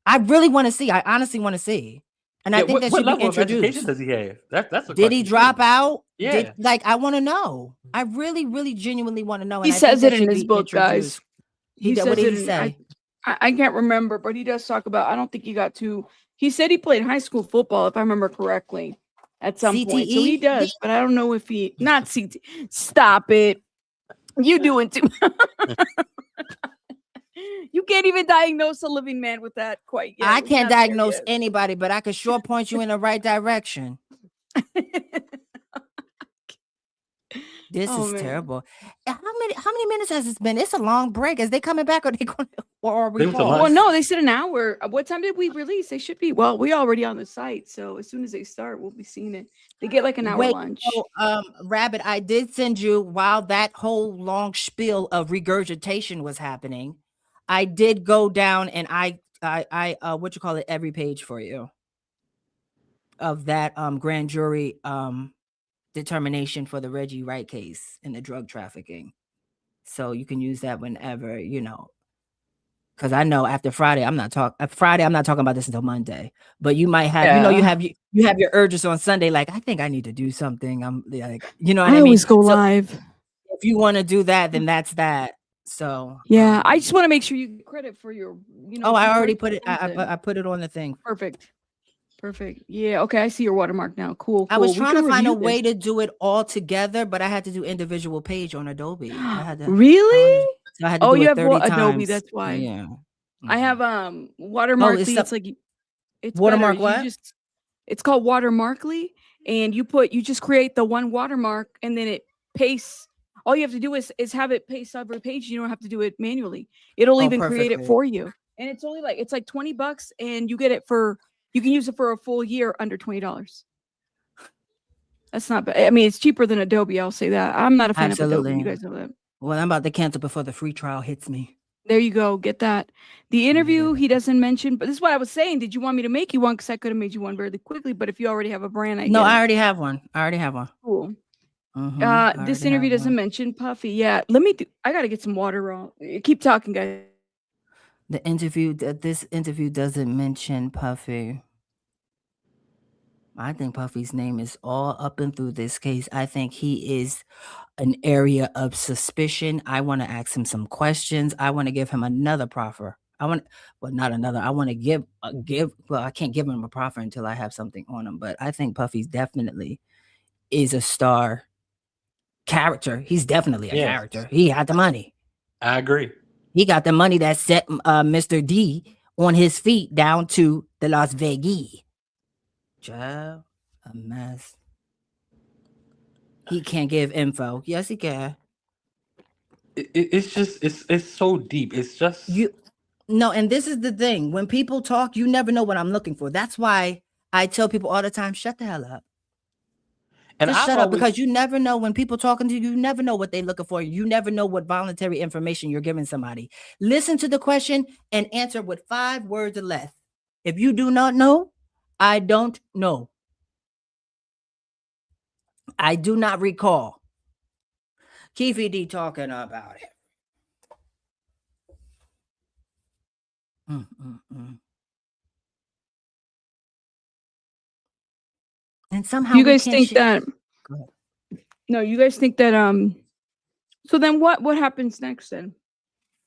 I really want to see. I honestly want to see. And I think that should be introduced. What level of education does he have? That's a Did he drop out? Yeah. I want to know. I really, really genuinely want to know. He says it in his book, guys. What did he say? I can't remember, but he does talk about. I don't think he got to. He said he played high school football, if I remember correctly, at some point. So he does, but I don't know if he not CT. Stop it! You doing too. You can't even diagnose a living man with that quite yet. I can't diagnose anybody, but I can sure point you in the right direction. This is terrible. How many minutes has this been? It's a long break. Is they coming back or they going or we Well, no, they said an hour. What time did we release? They should be. Well, we already on the site, so as soon as they start, we'll be seeing it. They get like an hour lunch. So, Rabbit, I did send you while that whole long spiel of regurgitation was happening. I did go down and I what you call it, every page for you of that grand jury determination for the Reggie Wright case and the drug trafficking. So you can use that whenever, because I know after Friday, I'm not talking about this until Monday, but you might have, you have your urges on Sunday. Like, I think I need to do something. I'm like, what I always go live. If you want to do that, then that's that. So yeah, I just want to make sure you get credit for your, I already put it. I put it on the thing. Perfect. Yeah. Okay. I see your watermark now. Cool. I was trying to find a way to do it all together, but I had to do individual page on Adobe. I had to, really? So I had to do you it have 30 Adobe. times. That's why. Yeah. I have Watermarkly. It's watermark better. what? It's called Watermarkly, and you just create the one watermark, and then it pastes. All you have to do is have it paste every page. You don't have to do it manually. It'll even create it for you, and it's only like $20, and you get it you can use it for a full year under $20. That's not bad. I mean, it's cheaper than Adobe. I'll say that. I'm not a fan of Adobe. You guys know that. Well, I'm about to cancel before the free trial hits me. There you go. Get that. The interview he doesn't mention, but this is what I was saying. Did you want me to make you one? Because I could have made you one very quickly. But if you already have a brand, I already have one. Cool. This interview doesn't mention Puffy. Yeah. I got to get some water on. Keep talking, guys. This interview doesn't mention Puffy. I think Puffy's name is all up and through this case. I think he is an area of suspicion. I want to ask him some questions. I want to give him another proffer. Not another. I want to well, I can't give him a proffer until I have something on him, but I think Puffy's definitely is a star character. He's definitely a character. He had the money. I agree. He got the money that set Mr. D on his feet down to the Las Vegas. Child, a mess. He can't give info. Yes, he can. It's just it's so deep. It's just No, and this is the thing. When people talk, you never know what I'm looking for. That's why I tell people all the time, shut the hell up. And Just I've shut up, always- because you never know when people talking to you, you never know what they're looking for. You never know what voluntary information you're giving somebody. Listen to the question and answer with 5 words or less. If you do not know, I don't know. I do not recall. Keefe D talking about it. And somehow you we guys can't think that Go ahead. no, you guys think that so then what happens next then?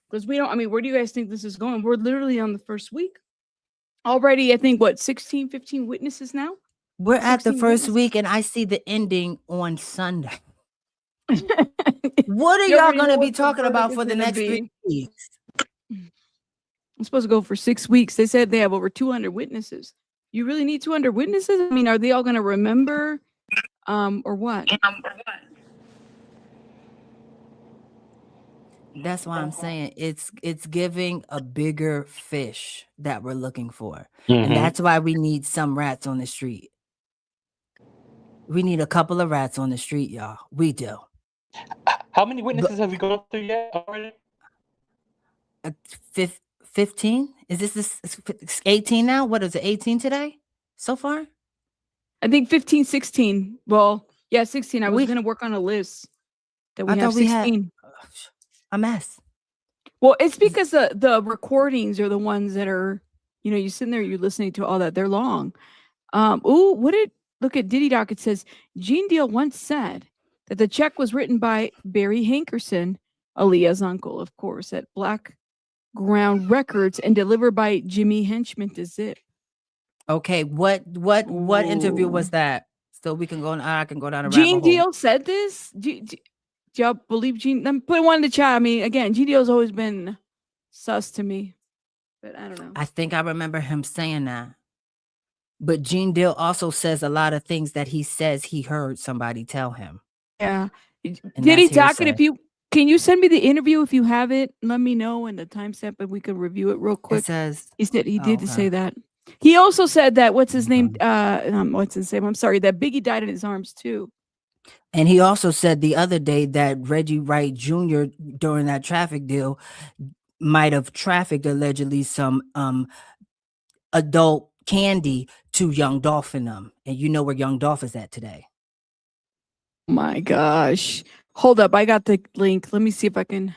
Because we don't, I mean, where do you guys think this is going? We're literally on the first week. Already, I think, what, 16, 15 witnesses now? We're at the 16 first witnesses. week and I see the ending on Sunday. What are You y'all already going know to be what the talking about verdict for is the gonna next 3 be. weeks? I'm supposed to go for 6 weeks. They said they have over 200 witnesses. You really need 200 witnesses? I mean, are they all going to remember or what? That's why I'm saying it's giving a bigger fish that we're looking for. Mhm. And that's why we need some rats on the street. We need a couple of rats on the street, y'all. We do. How many witnesses have we gone through yet already? 15? Is this 18 now? What is it, 18 today so far? I think 15, 16. Well, yeah, 16. I was going to work on a list that we I have thought we had 16. a mess. Well, it's because the recordings are the ones that are, you know, you sitting there, you're listening to all that. They're long. Look at Diddy Doc. It says Gene Deal once said that the check was written by Barry Hankerson, Aaliyah's uncle, of course, at Black Ground Records and delivered by Jimmy Henchman to Zip. Okay, what interview was that? So we can go. I can go down a rabbit Gene hole. Deal said this. Do y'all believe Gene? Let me put one in the chat. I mean, again, Gene Deal's always been sus to me, but I don't know. I think I remember him saying that. But Gene Deal also says a lot of things that he says he heard somebody tell him. Yeah. And Diddy that's talking? hearsay. Can you send me the interview if you have it? Let me know and the timestamp and we can review it real quick. It says He said he did okay. say that. He also said that what's his name? What's his name? I'm sorry, that Biggie died in his arms too. And he also said the other day that Reggie Wright Jr. during that traffic deal might have trafficked allegedly some adult candy to Young Dolph and them. And you know where Young Dolph is at today. My gosh. Hold up. I got the link. Let me see if I can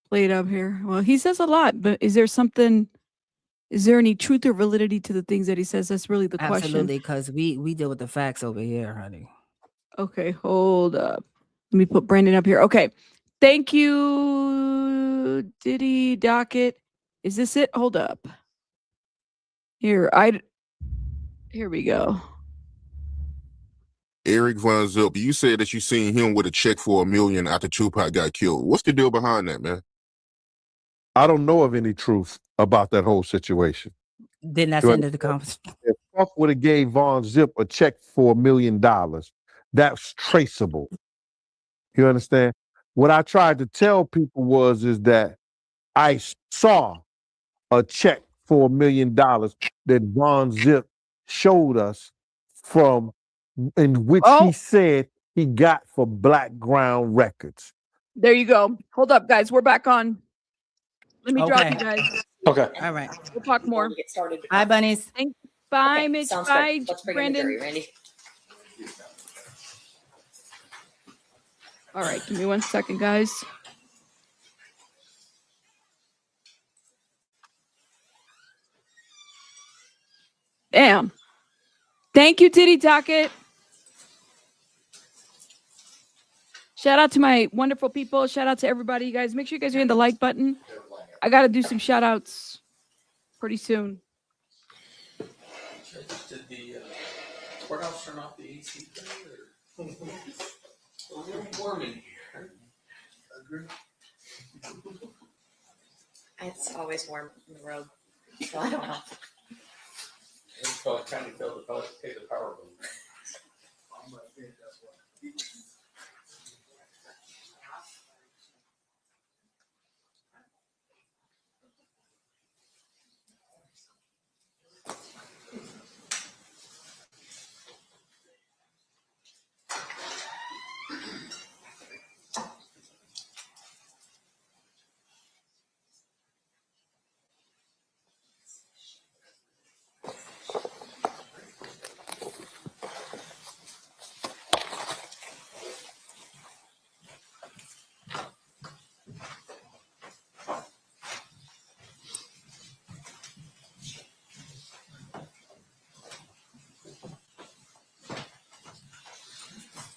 play it up here. Well, he says a lot, but is there any truth or validity to the things that he says? That's really the question. Absolutely, because we deal with the facts over here, honey. Okay, hold up. Let me put Brandon up here. Okay. Thank you, Diddy Docket. Is this it? Hold up. Here we go. Eric Von Zip, you said that you seen him with a check for $1 million after Tupac got killed. What's the deal behind that, man? I don't know of any truth about that whole situation. Then that's the end of the conversation. If Puff would have gave Von Zip a check for $1 million, that's traceable. You understand? What I tried to tell people is that I saw a check for $1 million that Von Zip showed us from, in which he said he got for Black Ground Records. There you go. Hold up, guys. We're back on. Let me drop Okay. you guys. Okay. All right. We'll talk more. Get started. Hi, bunnies. Bye, Okay, Mitch. sounds Bye, good. Let's bring in the Brandon. jury, Randy. All right, give me 1 second, guys. Damn. Thank you, Titty Talkit. Shout out to my wonderful people. Shout out to everybody. You guys, make sure you guys are hitting the like button. I got to do some shout outs pretty soon. Did the courthouse turn off the AC thing? Or? It's a little warm in here. It's always warm in the road, so I don't know. It's called county bill to take the power bill.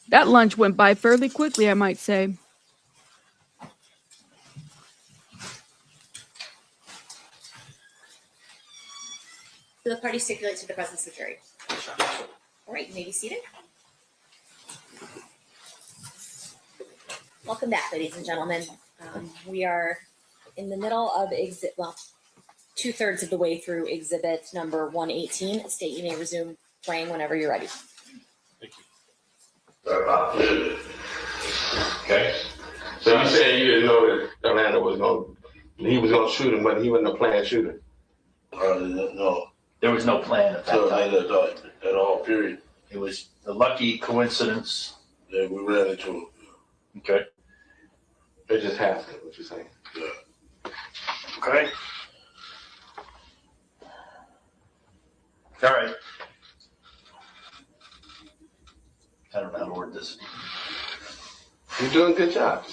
That lunch went by fairly quickly, I might say. So the party stipulates to the presence of the jury. All right, you may be seated. Welcome back, ladies and gentlemen. We are in the middle of 2/3 of the way through exhibit number 118. State, you may resume playing whenever you're ready. Okay. So you said you didn't know that Orlando was going to shoot him, but he wasn't a planned shooter. No. There was no plan at that time. At all, period. It was a lucky coincidence. Yeah, we ran into him. Okay. It just happened, what you're saying. Yeah. Okay. All right. I don't know how to word this. You're doing a good job.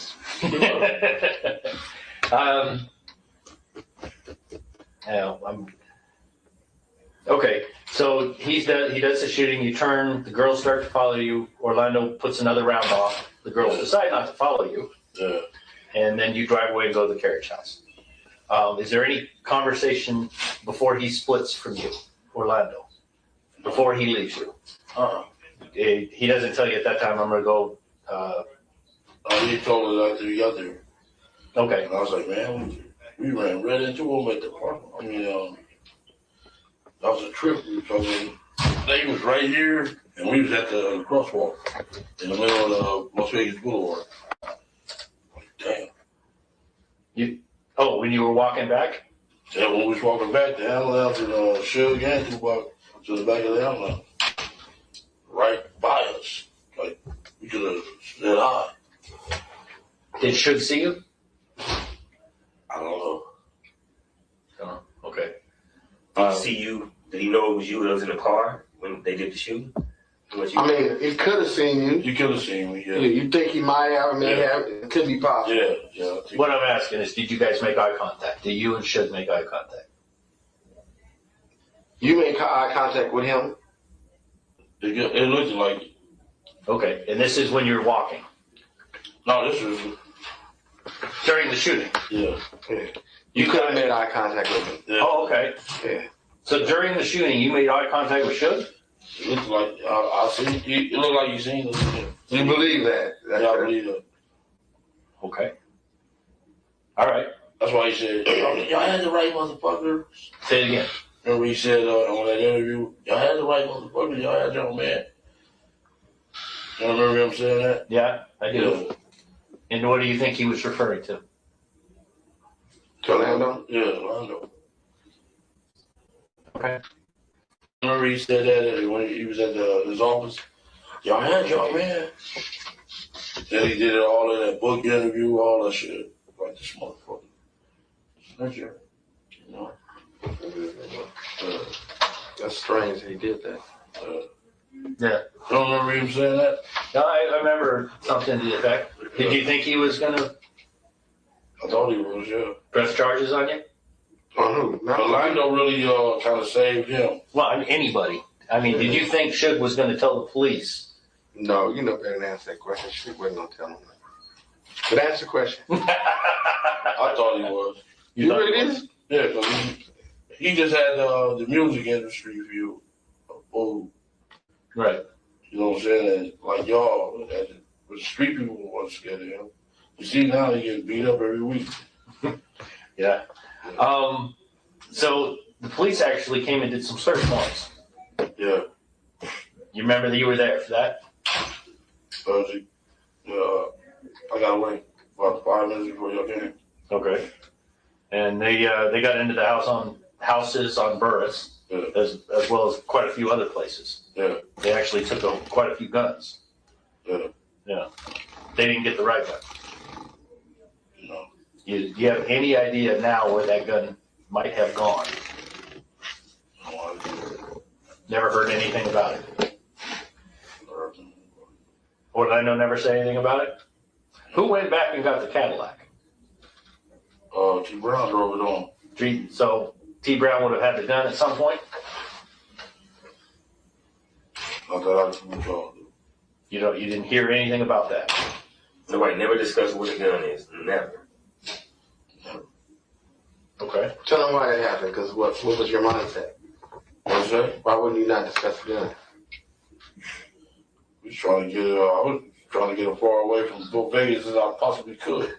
Okay, so he does the shooting. You turn. The girls start to follow you. Orlando puts another round off. The girls decide not to follow you. Yeah. And then you drive away and go to the carriage house. Is there any conversation before he splits from you, Orlando? Before he leaves you? He doesn't tell you at that time, I'm going to go. He told us after we got there. Okay. And I was like, man, we ran right into him at the park. I mean, that was a trip. They was right here, and we was at the crosswalk in the middle of Las Vegas Boulevard. Damn. When you were walking back? Yeah, when we was walking back, the ambulance and Shug and Tupac to the back of the ambulance. Right by us. Like, we could have said hi. Did Shug see you? I don't know. Okay. Did he see you? Did he know it was you that was in the car when they did the shooting? I mean, he could have seen you. You could have seen me, yeah. You think he might have, it could be possible. Yeah. What I'm asking is, did you guys make eye contact? Did you and Shug make eye contact? You make eye contact with him? It looked like it. Okay, and this is when you're walking? No, this was during the shooting? Yeah. You could have made eye contact with him. Yeah. Oh, okay. Yeah. So during the shooting, you made eye contact with Shug? It looked like I see. It looked like you seen it. You believe that? Yeah, I believe that. Okay. All right. That's why he said, y'all had the right motherfucker. Say it again. Remember he said on that interview, y'all had the right motherfucker. Y'all had your man. You remember him saying that? Yeah, I do. Yeah. And what do you think he was referring to? To Orlando? Yeah, Orlando. Okay. Remember he said that when he was at his office? Y'all had your man. Then he did it all in that book interview, all that shit. Like this motherfucker. That's you know. That's strange he did that. Yeah. You don't remember him saying that? No, I remember something to the effect. Did you think he was going to I thought he was, yeah. press charges on you? On who? Orlando really kind of saved him. Well, I mean, anybody. I mean, did you think Suge was going to tell the police? No, you know better than answer that question. Suge wasn't gonna tell him that. But answer the question. I thought he was. You really did? Yeah, because he just had the music industry view. Oh, right. You know what I'm saying? And like y'all, the street people wasn't scared of him. You see now he getting beat up every week. Yeah. So the police actually came and did some search warrants. Yeah. You remember that you were there for that? I got away about 5 minutes before y'all came. Okay. And they got into the houses on Burris, as well as quite a few other places. Yeah. They actually took quite a few guns. Yeah. Yeah. They didn't get the right gun. No. You have any idea now where that gun might have gone? Never heard anything about it. Or did I never say anything about it? Who went back and got the Cadillac? T. Brown drove it on. So T. Brown would have had the gun at some point? Not that I can recall. You didn't hear anything about that? Nobody never discussed what the gun is. Never. Okay. Tell them why that happened, because what was your mindset? What's that? Why wouldn't you not discuss the gun? I was trying to get as far away from Vegas as I possibly could.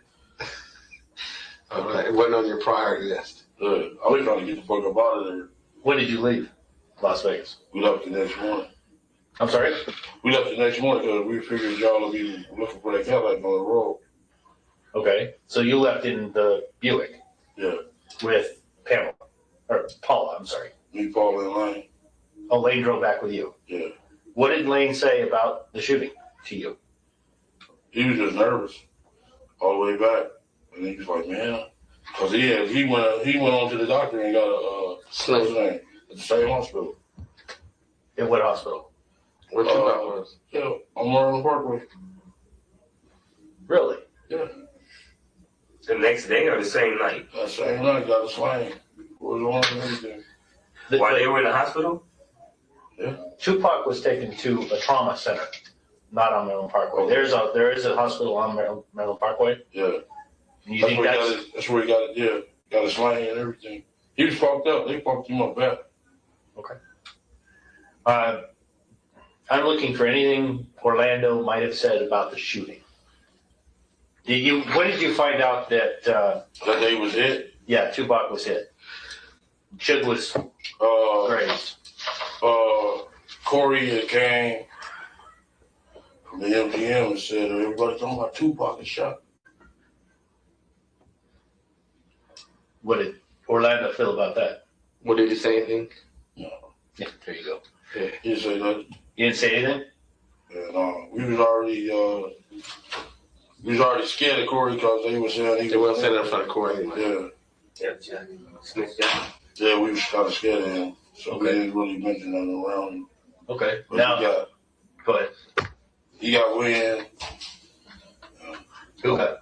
Okay. It wasn't on your priority list. I was trying to get the fuck up out of there. When did you leave Las Vegas? We left the next morning. I'm sorry? We left the next morning because we figured y'all would be looking for that Cadillac on the road. Okay. So you left in the Buick? Yeah. With Pamela. Or Paula, I'm sorry. Me, Paula, and Lane. Oh, Lane drove back with you? Yeah. What did Lane say about the shooting to you? He was just nervous all the way back. And he was like, man. Because he went on to the doctor and got a sling at the same hospital. In what hospital? Where Tupac was? Yeah, on Marlin Parkway. Really? Yeah. The next day or the same night? That same night, got a sling. Was on and everything. While they were in the hospital? Yeah. Tupac was taken to a trauma center, not on Maryland Parkway. There is a hospital on Maryland Parkway. Yeah. And you think that's where he got it. Yeah, got a sling and everything. He was fucked up. They fucked him up bad. Okay. I'm looking for anything Orlando might have said about the shooting. When did you find out that that day was hit? Yeah, Tupac was hit. Suge was grazed. Corey had came from the MGM and said, everybody talking about Tupac is shot. What did Orlando feel about that? What, did he say anything? No. Yeah, there you go. Yeah, he didn't say nothing. You didn't say anything? Yeah, no. We was already scared of Corey because they were saying They weren't saying that in front of Corey anyway. Yeah. Yeah. Yeah, we was kind of scared of him. So we didn't really mention nothing around him. Okay. But Now, go ahead. He got wind. Who got?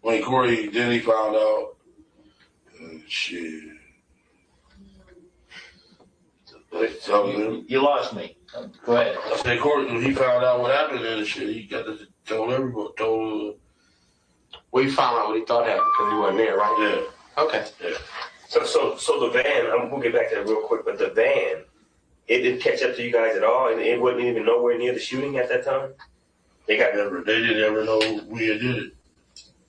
When Corey, then he found out. Shit. You lost me. Go ahead. I said Corey, when he found out what happened and shit, he got to tell everybody. Well, he found out what he thought happened because he wasn't there, right? Yeah. Okay. Yeah. So the van, we'll get back to that real quick, but the van, it didn't catch up to you guys at all, and it wasn't even nowhere near the shooting at that time? They didn't ever know we had did it.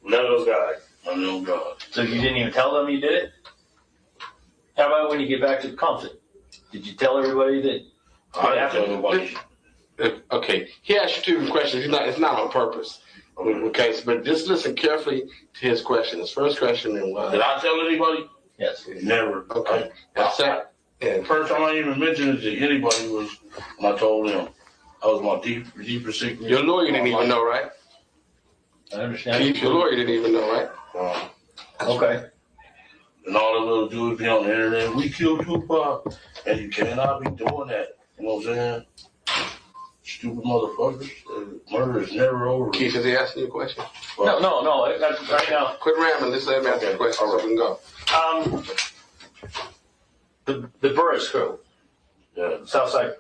None of those guys? None of those guys. So you didn't even tell them you did it? How about when you get back to Compton? Did you tell everybody that? I didn't tell nobody. Okay. He asked you two questions. It's not on purpose. Okay, but just listen carefully to his question. His first question was... Did I tell anybody? Yes. Never. Okay. First time I even mentioned it to anybody was when I told them. I was my deeper secret. Your lawyer didn't even know, right? I understand. Keefe, your lawyer didn't even know, right? Okay. And all the little dudes be on the internet, we killed Tupac, and you cannot be doing that. You know what I'm saying? Stupid motherfuckers. Murder is never over. Keefe, is he asking you a question? No. Right now. Quit rambling. Just let me ask you a question so we can go. The Burris crew. Southside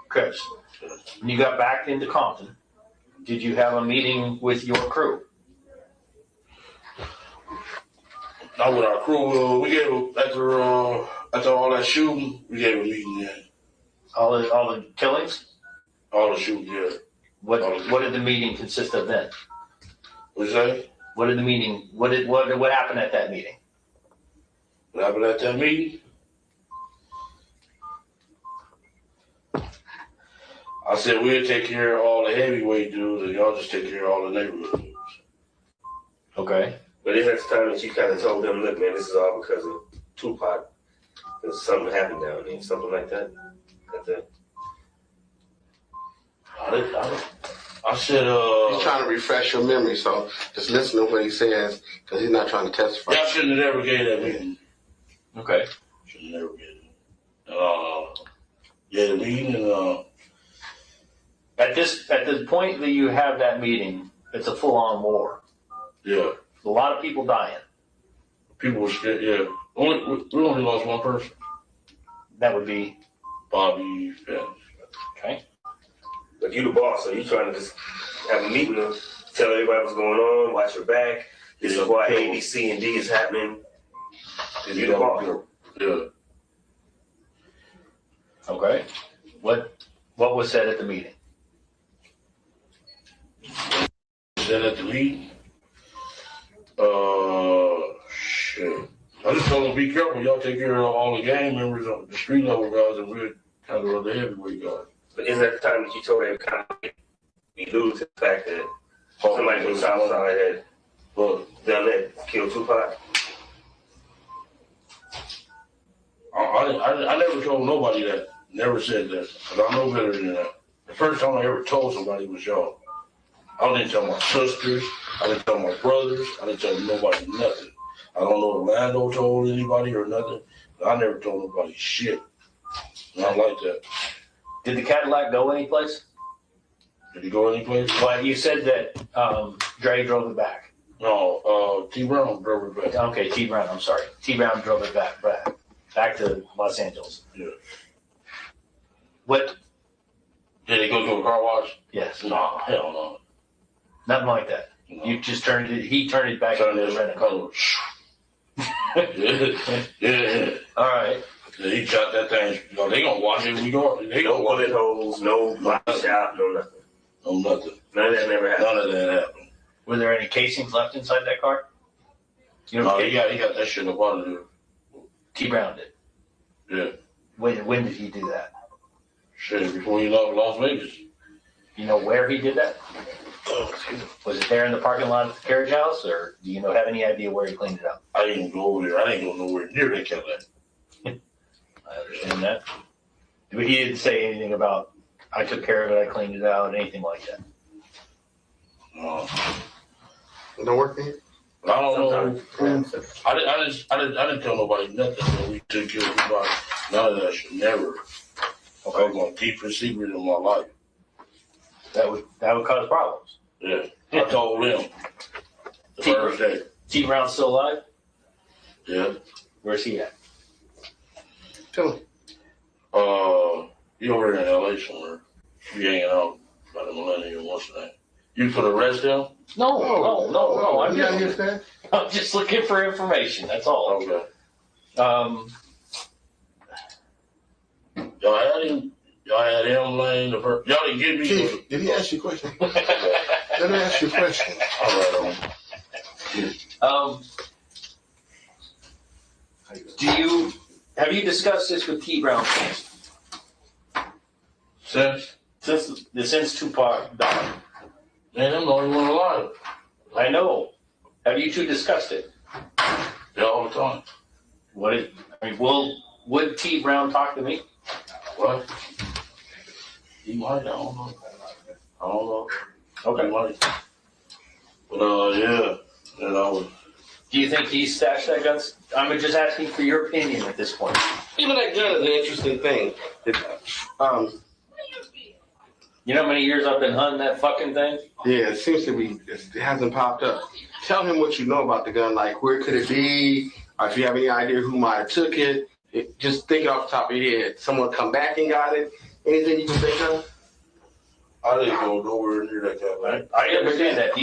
Crips. When you got back into Compton, did you have a meeting with your crew? Not with our crew. We gave after all that shooting, we gave a meeting. Yeah. All the killings? All the shooting, yeah. What did the meeting consist of then? What'd you say? What did the meeting? What happened at that meeting? What happened at that meeting? I said we'll take care of all the heavyweight dudes, and y'all just take care of all the neighborhood dudes. Okay. But isn't that the time that you kind of told them, look, man, this is all because of Tupac? Because something happened down there, something like that? I said, he's trying to refresh your memory, so just listen to what he says, because he's not trying to testify. y'all shouldn't have ever gave that meeting. Okay. Shouldn't have never gave it. Yeah, the meeting and At the point that you have that meeting, it's a full-on war. Yeah. A lot of people dying. People were scared. Yeah. We only lost one person. That would be Bobby Fenn. Okay. But you the boss, so you trying to just have a meeting and tell everybody what's going on, watch your back. This is why A, B, C, and D is happening. You the boss. Yeah. Okay. What was said at the meeting? Said at the meeting? Shit. I just told them be careful. Y'all take care of all the gang members, the street level guys, and we'll handle the heavyweight guys. But isn't that the time that you told every kind of we lose the fact that somebody from the South Side had done that, killed Tupac? I never told nobody that. Never said that. Because I know better than that. The first time I ever told somebody was y'all. I didn't tell my sisters. I didn't tell my brothers. I didn't tell nobody nothing. I don't know if Lando told anybody or nothing. I never told nobody shit. Not like that. Did the Cadillac go anyplace? Did he go anyplace? Well, you said that Dre drove it back. No, T Brown drove it back. Okay, T Brown. I'm sorry. T Brown drove it back to Los Angeles. Yeah. What? Did he go to a car wash? Yes. No, hell no. Nothing like that. No. You just turned it. He turned it back into the rental. Yeah. All right. Yeah, he shot that thing. They gonna watch it. We go. They No gonna watch bullet it. holes, no body shot, no nothing. No nothing. None of that never happened. None of that happened. Were there any casings left inside that car? You know, No, he got that shit up out of there. T Brown did. Yeah. When did he do that? Shit, before he left Las Vegas. You know where he did that? Was it there in the parking lot at the carriage house, or do you have any idea where he cleaned it up? I didn't go over there. I didn't go nowhere near that Cadillac. I understand that. But he didn't say anything about, I took care of it, I cleaned it out, anything like that. No. It don't work for you? I don't know. I didn't tell nobody nothing that we took care of anybody. None of that shit. Never. Okay. I was going to keep a secret in my life. That would cause problems. Yeah. I told them the first day. T Brown's still alive? Yeah. Where's he at? Tell him. He over there in LA somewhere. He hanging out by the Millennium. What's that? You put arrest him? No. I'm just looking for information. That's all. Okay. Y'all had him laying the first. Y'all didn't give me. Keith, did he ask you a question? Let me ask you a question. All right. Have you discussed this with T Brown since Tupac died? Man, I'm the only one alive. I know. Have you two discussed it? Yeah, all the time. Would T Brown talk to me? What? He might. I don't know. Okay. He might. But yeah. Do you think he stashed that gun? I'm just asking for your opinion at this point. Even that gun is an interesting thing. You know how many years I've been hunting that fucking thing? Yeah, it seems to be, it hasn't popped up. Tell him what you know about the gun, like where could it be, or if you have any idea who might have took it, Just thinking off the top of your head, someone come back and got it. Anything you can think of? I didn't go nowhere near that guy. I understand that.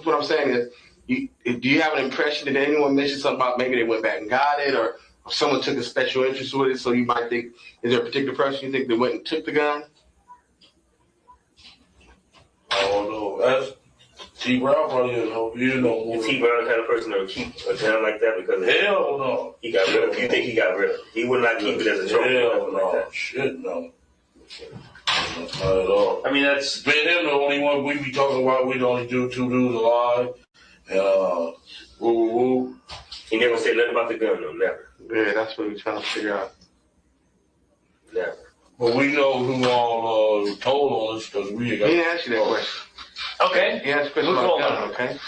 What I'm saying is, do you have an impression that anyone mentioned something about maybe they went back and got it, or someone took a special interest with it? So you might think, is there a particular person you think that went and took the gun? I don't know. That's T. Brown probably didn't know. You didn't know. Is T. Brown the kind of person that would keep a gun like that? Because hell no. He got rid of it. You think he got rid of it? He would not keep it as a trophy. Hell Like no. that. Shit no. Not at all. I mean, that's me and him the only one we be talking about. We the only two dudes alive. And woo woo woo. He never said nothing about the gun though. Never. Yeah, that's what we're trying to figure out. Never. But we know who all told on us because we got. He didn't ask you that question. Okay. He asked a question Who about told gun, him? okay?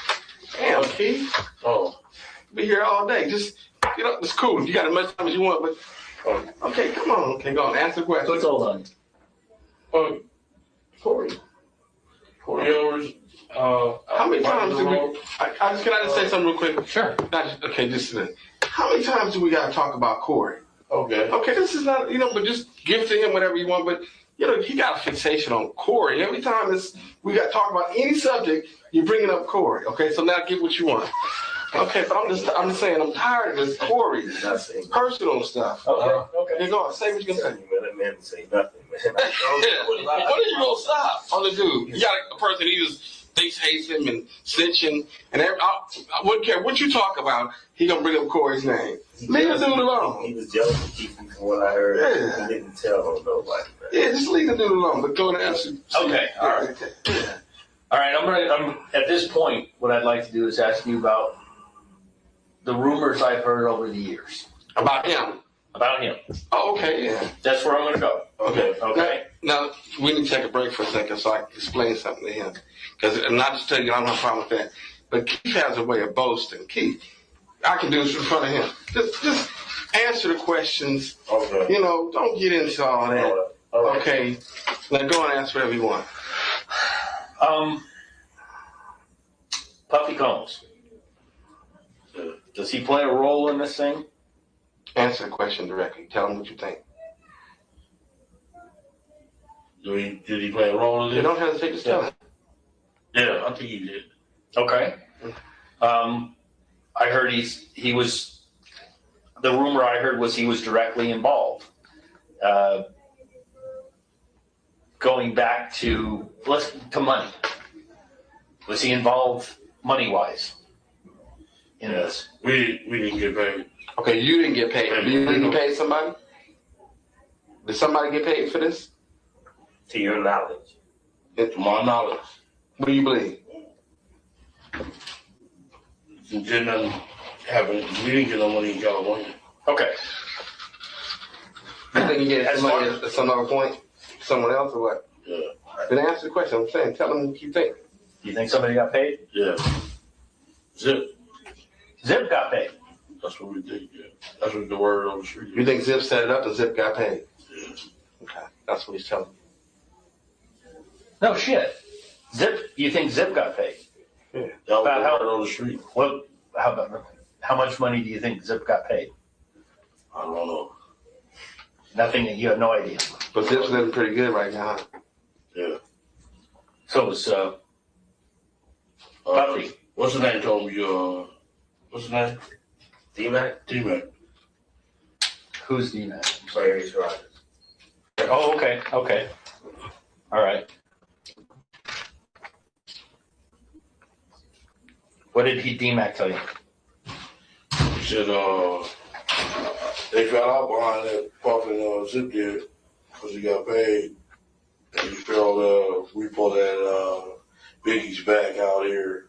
Damn, Keith. Oh. Be here all day. Just, it's cool. You got as much time as you want, but okay, come on. Okay, go on. Answer the question. Who told on you? Corey. Corey Overs. How many times do we? Can I just say something real quick? Sure. Okay, just a minute. How many times do we got to talk about Corey? Okay. Okay, this is not, but just give to him whatever you want. But he got a fixation on Corey. Every time we got to talk about any subject, you're bringing up Corey. Okay, so now get what you want. Okay, but I'm just saying I'm tired of this Corey personal stuff. Okay. You're going say what you're gonna say. That man didn't say nothing, man. When are you gonna stop on the dude? You got a person he just thinks hates him and snitching, and I wouldn't care what you talk about. He gonna bring up Corey's name. Leave the dude alone. He was jealous of Keefe from what I heard. Yeah. He didn't tell on nobody. Man. Yeah, just leave the dude alone. But go and answer. Okay. All right. All right. I'm at this point. What I'd like to do is ask you about the rumors I've heard over the years About him. about him. Oh, okay, yeah. That's where I'm going to go. Okay. Okay. Now, we need to take a break for a second so I can explain something to him. Because, not just tell you, I don't have a problem with that. But Keith has a way of boasting. Keith, I can do this in front of him. Just answer the questions. Okay. Don't get into all that. All right. Okay. Now go and answer whatever you want. Puffy Combs. Does he play a role in this thing? Answer the question directly. Tell him what you think. Did he play a role in You it? don't hesitate to tell him. Yeah, I think he did. Okay. I heard he was. The rumor I heard was he was directly involved. Going back to money. Was he involved money-wise in this? We didn't get paid. Okay, you didn't get paid. Did you pay somebody? Did somebody get paid for this? To your knowledge. To my knowledge. What do you believe? We didn't get no money in California. Okay. You think you get somebody at some other point? Someone else or what? Yeah. Then answer the question. I'm saying, tell them what you think. You think somebody got paid? Yeah. Zip. Zip got paid. That's what we think, yeah. That's what the word on the street. You think Zip set it up and Zip got paid? Yeah. Okay, that's what he's telling you. No shit. Zip. You think Zip got paid? Yeah. That was About the how- word on the street. How much money do you think Zip got paid? I don't know. Nothing. You have no idea. But Zip's living pretty good right now. Yeah. So it was Puffy. What's the name told me? What's the name? D-Mac? D-Mac. Who's D-Mac? Larry Rogers. Oh, okay. Okay. All right. What did D-Mac tell you? He said, they fell out behind that Puff and Zip did because he got paid. And he fell, we pulled that Biggie's back out here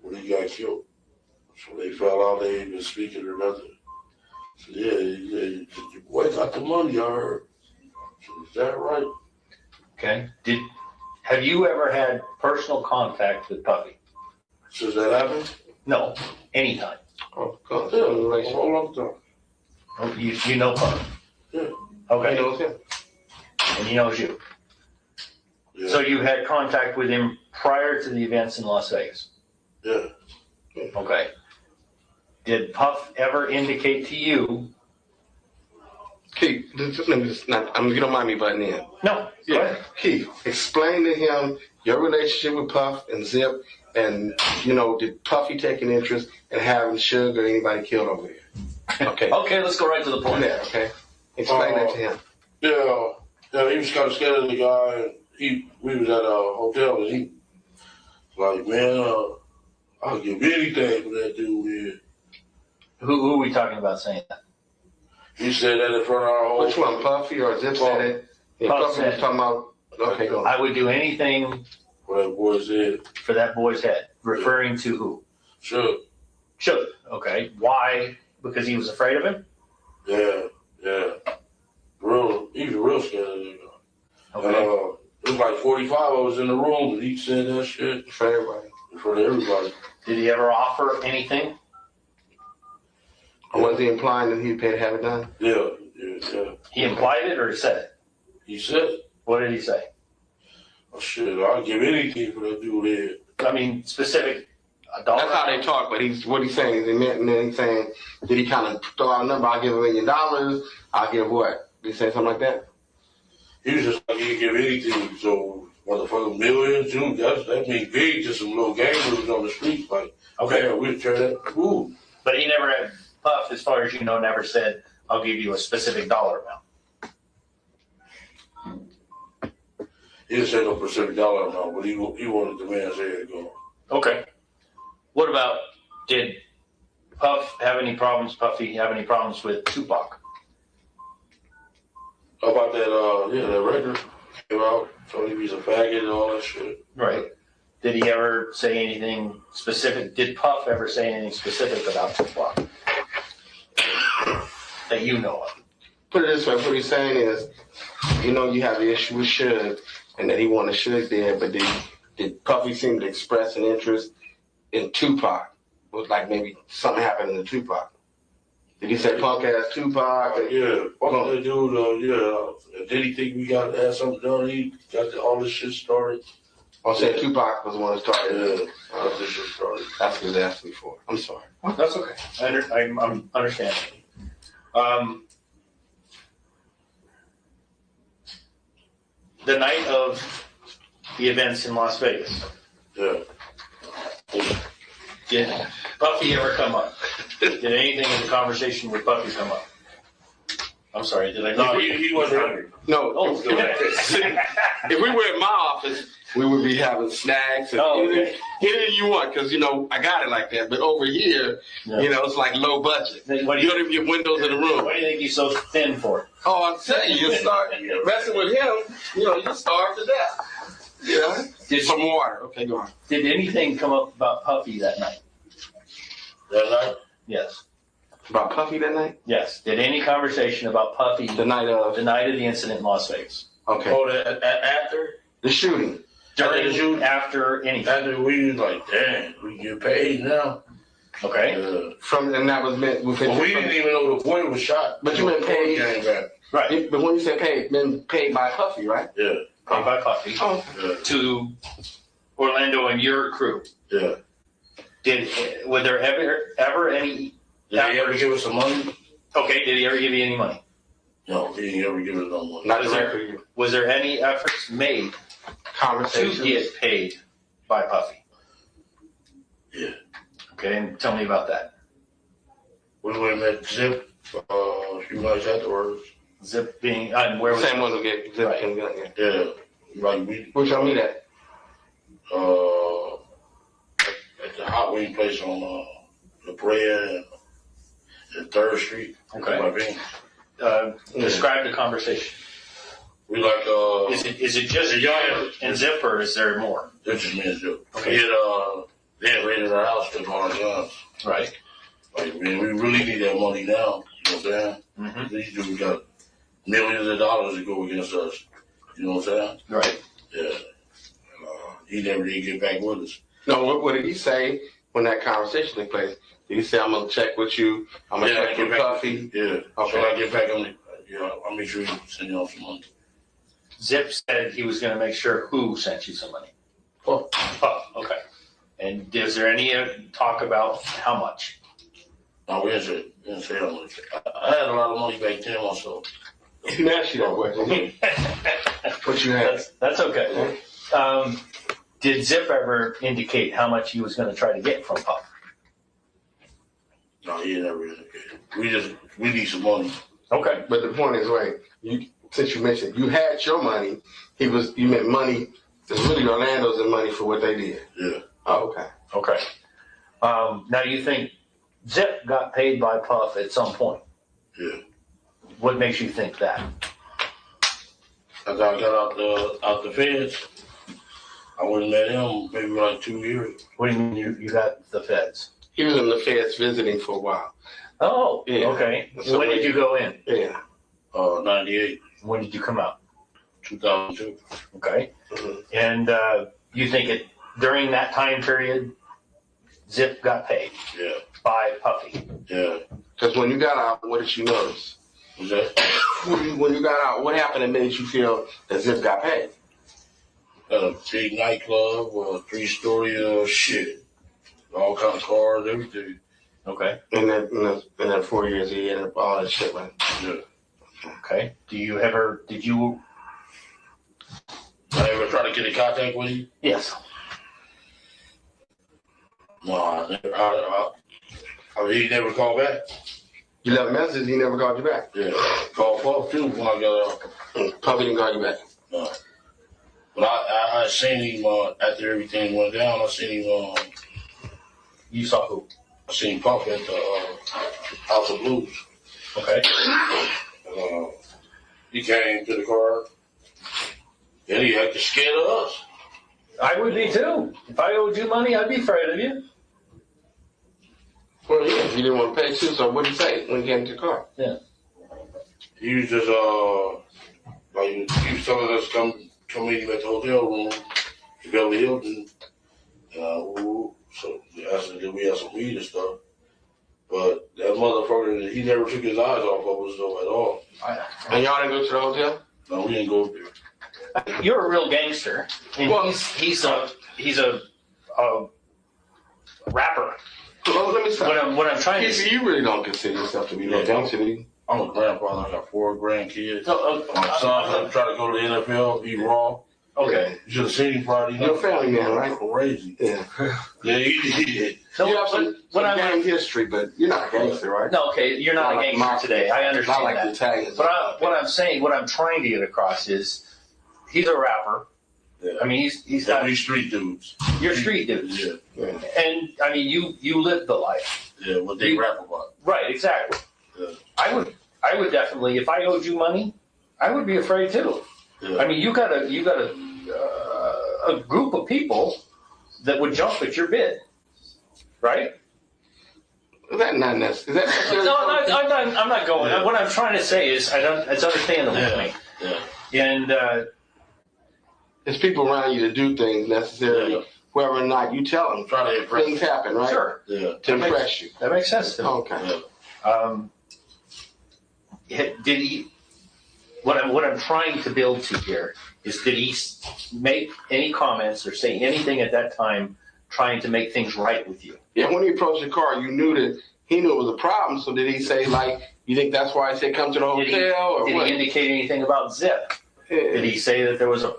when he got killed. So they fell out, they ain't been speaking or nothing. So yeah, your boy got the money, I heard. So is that right? Okay. Have you ever had personal contact with Puffy? Since that happened? No. Anytime. Oh, God. Yeah, a whole long time. Oh, you know Puffy? Yeah. Okay. He knows him. And he knows you. Yeah. So you had contact with him prior to the events in Las Vegas? Yeah. Okay. Did Puff ever indicate to you? Keith, let me just, you don't mind me butting in. No. Yeah, Keith, explain to him your relationship with Puff and Zip, and did Puffy take an interest in having Suge or anybody killed over there? Okay. Okay, let's go right to the point. Yeah, okay. Explain that to him. Yeah, he was kind of scared of the guy. And we was at a hotel, and he was like, man, I'll give anything for that dude here. Who are we talking about saying that? He said that in front of our whole. Which one, Puffy or Zip said it? Yeah, Puffy was talking about. Okay, go on. I would do anything for that boy's head. For that boy's head, referring to who? Suge. Suge. Okay. Why? Because he was afraid of him. Yeah. He was real scared of him. Okay. It was like 45 of us in the room, and he said that shit for everybody. For everybody. Did he ever offer anything? Or was he implying that he'd pay to have it done? Yeah. He implied it or he said it? He said it. What did he say? Oh, shit, I'll give anything for that dude there. I mean, specific dollar. That's how they talk, but what he's saying is, and then he's saying, did he kind of throw out a number? I'll give $1 million. I'll give what? Did he say something like that? He was just like, he'd give anything. So, motherfucker, millions, too. That means big to some little gamblers on the street. Like, okay, yeah, we'd turn that. Ooh. But he never had, Puff, as far as you know, never said, I'll give you a specific dollar amount. He didn't say no specific dollar amount, but he wanted the man's head to go. Okay. What about, did Puffy have any problems with Tupac? About that, that record came out, told him he's a faggot and all that shit. Right. Did he ever say anything specific? Did Puff ever say anything specific about Tupac that you know of? Put it this way, what he's saying is, you have the issue with Suge, and that he wanted Suge there, but did Puffy seem to express an interest in Tupac? Was like maybe something happened in the Tupac. Did he say punk ass Tupac? Yeah, fuck that dude, yeah. Did he think we got to have something done? He got all this shit started. I'm saying Tupac was the one that started. Yeah, all this shit started. That's what he asked me for. I'm sorry. That's okay. I'm understanding. The night of the events in Las Vegas. Yeah. Did Puffy ever come up? Did anything in the conversation with Puffy come up? I'm sorry, did I? No, he wasn't hungry. No. Oh, go ahead. If we were in my office, we would be having snacks and anything you want, because I got it like that. But over here, it's like low budget. You don't even get windows in the room. Why do you think he's so thin for? Oh, I'm telling you, you start messing with him, you starve to death. Yeah. Some water. Okay, go on. Did anything come up about Puffy that night? That night? Yes. About Puffy that night? Yes. Did any conversation about Puffy the night of the incident in Las Vegas? Okay. Oh, after the shooting. During the shooting, after anything. After we was like, damn, we get paid now. Okay. And that was meant. We didn't even know the boy was shot. But you meant paid. Right. But when you said paid, meant paid by Puffy, right? Yeah. Paid by Puffy. Oh. Yeah. To Orlando and your crew. Yeah. Were there ever any? Did he ever give us some money? Okay. Did he ever give you any money? No, he didn't ever give us no money. Not directly. Was there any efforts made to get paid by Puffy? Yeah. Okay, and tell me about that. We went and met Zip a few months afterwards. Zip being, where was Same one who get Zip and gun, yeah. Yeah. Like we. Where'd y'all meet at? At the hot wing place on La Brea and 3rd Street. Okay. Describe the conversation. We like Is it just you and Zip, or is there more? It's just me and Zip. Okay. They had raided our house, took all our guns. Right. Like, man, we really need that money now. You know what I'm saying? Mm-hmm. These dudes got millions of dollars to go against us. You know what I'm saying? Right. Yeah. He never did get back with us. No, what did he say when that conversation took place? Did he say, I'm going to check with you, I'm going to check with Puffy? Yeah. Okay. So I get back, I'll make sure he send you all some money. Zip said he was going to make sure who sent you some money. Oh. Okay. And is there any talk about how much? No, we didn't say how much. I had a lot of money back then myself. Let me ask you that question. What you had? That's okay. Did Zip ever indicate how much he was going to try to get from Puff? No, he never indicated. We need some money. Okay. But the point is, wait, since you mentioned you had your money, you meant money. It's really Orlando's and money for what they did. Yeah. Oh, okay. Okay. Now you think Zip got paid by Puff at some point? Yeah. What makes you think that? After I got out the feds, I went and met him maybe like 2 years. What do you mean you got the feds? He was in the feds visiting for a while. Oh, yeah. Okay. So when did you go in? Yeah. 98. When did you come out? 2002. Okay. Mm-hmm. And you think during that time period, Zip got paid? Yeah. By Puffy? Yeah. Because when you got out, what did you notice? Was that? When you got out, what happened that made you feel that Zip got paid? A big nightclub, a 3-story shit, all kinds of cars, everything. Okay. In that 4 years, he ended up all that shit, right? Yeah. Okay. Did you I ever try to get in contact with you? Yes. No, I never. He never called back. You left a message, he never called you back? Yeah. Called Puff too when I got out. Puff didn't call you back? No. But I seen him after everything went down. I seen him. You saw who? I seen Puff at the House of Blues. Okay. He came to the car. And he acted scared of us. I would be too. If I owed you money, I'd be afraid of you. Well, yeah, you didn't want to pay too, so what did he say when he came to the car? Yeah. He was just he was telling us come meet him at the hotel room in Beverly Hilton. So he asked us if we had some weed and stuff. But that motherfucker, he never took his eyes off of us though at all. And y'all didn't go to the hotel? No, we didn't go there. You're a real gangster, and he's a rapper. Well, let me stop. What I'm trying to say, you really don't consider yourself to be no gangster, do you? I'm a grandfather. I got 4 grandkids. My son trying to go to the NFL. He raw. Okay. You should have seen him Friday. You're a family man, right? Crazy. Yeah. Yeah, he did. So, you have some gang history, but you're not a gangster, right? No, okay, you're not a like gangster today. I understand not like that. the Italians. But what I'm trying to get across is he's a rapper. Yeah. I mean, he's got these street dudes. You're street dudes. Yeah. And I mean, you live the life. Yeah, what they rap about. Right, exactly. Yeah. I would definitely, if I owed you money, I would be afraid too. Yeah. I mean, you got a group of people that would jump at your bid, right? Is that not necessary? Is that No, I'm not going. Yeah. What I'm trying to say is, it's understandable to me. Yeah. And there's people around you to do things necessarily, whether or not you tell them. Try to impress things happen, right? Sure. Yeah. To impress you. That makes sense to me. Okay. Yeah. Did he? What I'm trying to build to here is, did he make any comments or say anything at that time trying to make things right with you? Yeah, when he approached the car, you knew that he knew it was a problem. So did he say, like, you think that's why he said come to the hotel? Did he indicate anything about Zip? Yeah. Did he say that there was a?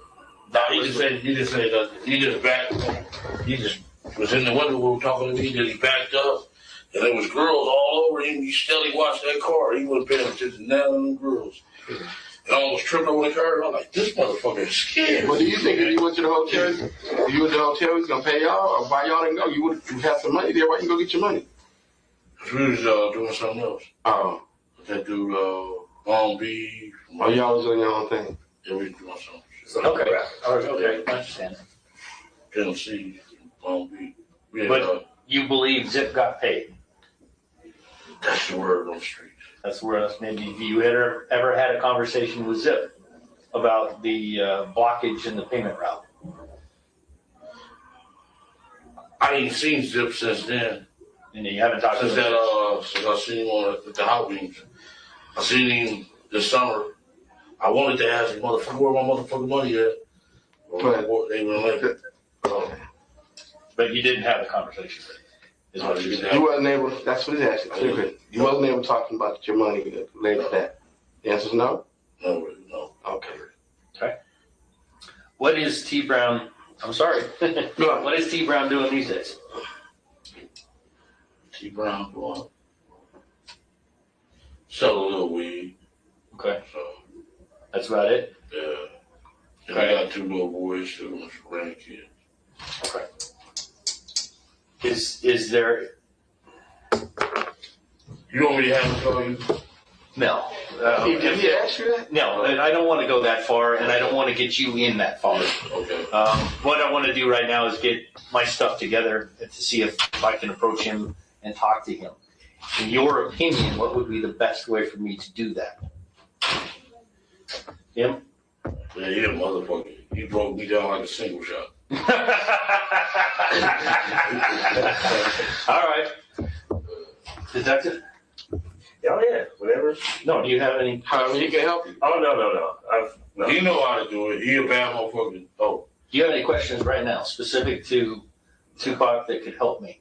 No, he just was in the window. We were talking to me. That he backed up, and there was girls all over him. He steadily watched that car. He wasn't paying attention to none of them girls. And I almost tripped over the car. I'm like, this motherfucker is scared. But do you think if you went to the hotel, if you went to the hotel, he's gonna pay y'all, or why y'all didn't go? You would have some money there. Why you go get your money? We was doing something else. Oh. That dude, Long Beach. Oh, y'all was doing your own thing. Yeah, we was doing something. Okay. Okay. I understand. Tennessee, Long Beach. But you believe Zip got paid? That's the word on the street. That's where maybe you ever had a conversation with Zip about the blockage in the payment route? I ain't seen Zip since then. And you haven't talked since to him? Since I seen him at the house meetings. I seen him this summer. I wanted to ask him, motherfucker, where my motherfucking money at? But they wouldn't let it. But you didn't have a conversation with him? Is what you're saying. You wasn't able. That's what he's asking. Clearly, you wasn't able to talk about your money related to that. The answer is no. No. Okay. Okay. What is T Brown? I'm sorry. What is T Brown doing these days? T Brown going sell a little weed. Okay. So that's about it. Yeah. And I got 2 little boys too, and some grandkids. Okay. Is there? You want me to have to tell you? No. Did he ask you that? No, I don't want to go that far, and I don't want to get you in that far. Okay. What I want to do right now is get my stuff together to see if I can approach him and talk to him. In your opinion, what would be the best way for me to do that? Him? Yeah, he a motherfucker. He broke me down like a single shot. All right. Detective? Oh yeah, whatever. No, do you have any? However he can help you. Oh no. No. He know how to do it. He a bad motherfucker. Oh. Do you have any questions right now specific to Tupac that could help me?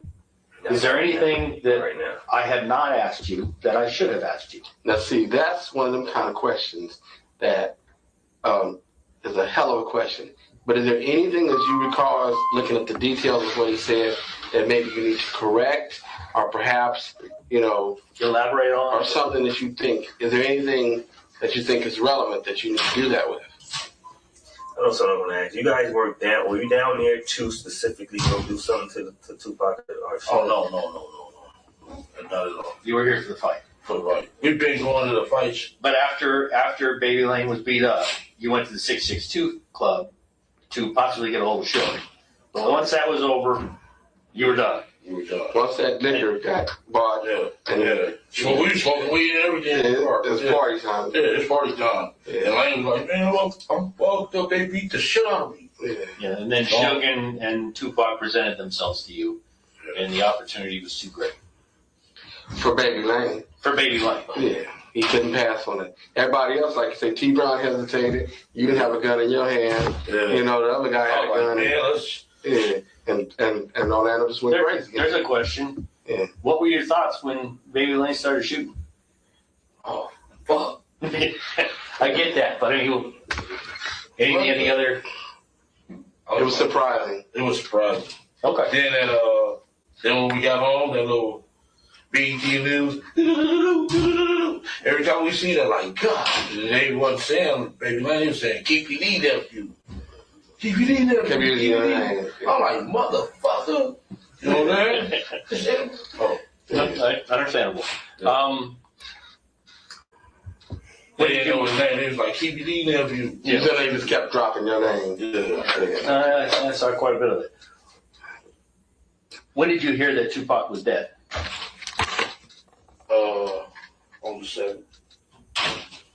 Is there anything that right now I have not asked you that I should have asked you? Now, see, that's one of them kind of questions that is a hell of a question. But is there anything that you recall as looking at the details of what he said that maybe you need to correct, or perhaps, elaborate on, or something that you think? Is there anything that you think is relevant that you need to do that with? I know something I'm gonna ask. You guys were you down there to specifically go do something to Tupac? Oh no. Not at all. You were here for the fight. For the fight. We've been going to the fights. But after Baby Lane was beat up, you went to the 662 club to possibly get a hold of Shorty. But once that was over, you were done. Once that liquor got bought, So we smoking weed and everything. It's party time. Yeah, it's party time. Yeah. And Lane was like, man, I'm fucked up. They beat the shit out of me. Yeah, and then Suge and Tupac presented themselves to you, and the opportunity was too great. For Baby Lane. For Baby Lane. Yeah, he couldn't pass on it. Everybody else, like you say, T Brown hesitated. You didn't have a gun in your hand. Yeah. The other guy had a gun. Man, and Orlando just went crazy. There's a question. Yeah. What were your thoughts when Baby Lane started shooting? Oh, fuck. I get that, but any other? It was surprising. It was surprising. Okay. Then when we got home, that little BET News, every time we see that, like, God, and they wasn't saying, Baby Lane was saying, Keefe D nephew. Keefe D nephew. I'm like, motherfucker. You know what I'm saying? Understandable. They didn't know his name. He was like, Keefe D nephew. Yeah. So they just kept dropping your name. I saw quite a bit of it. When did you hear that Tupac was dead? On the 7th.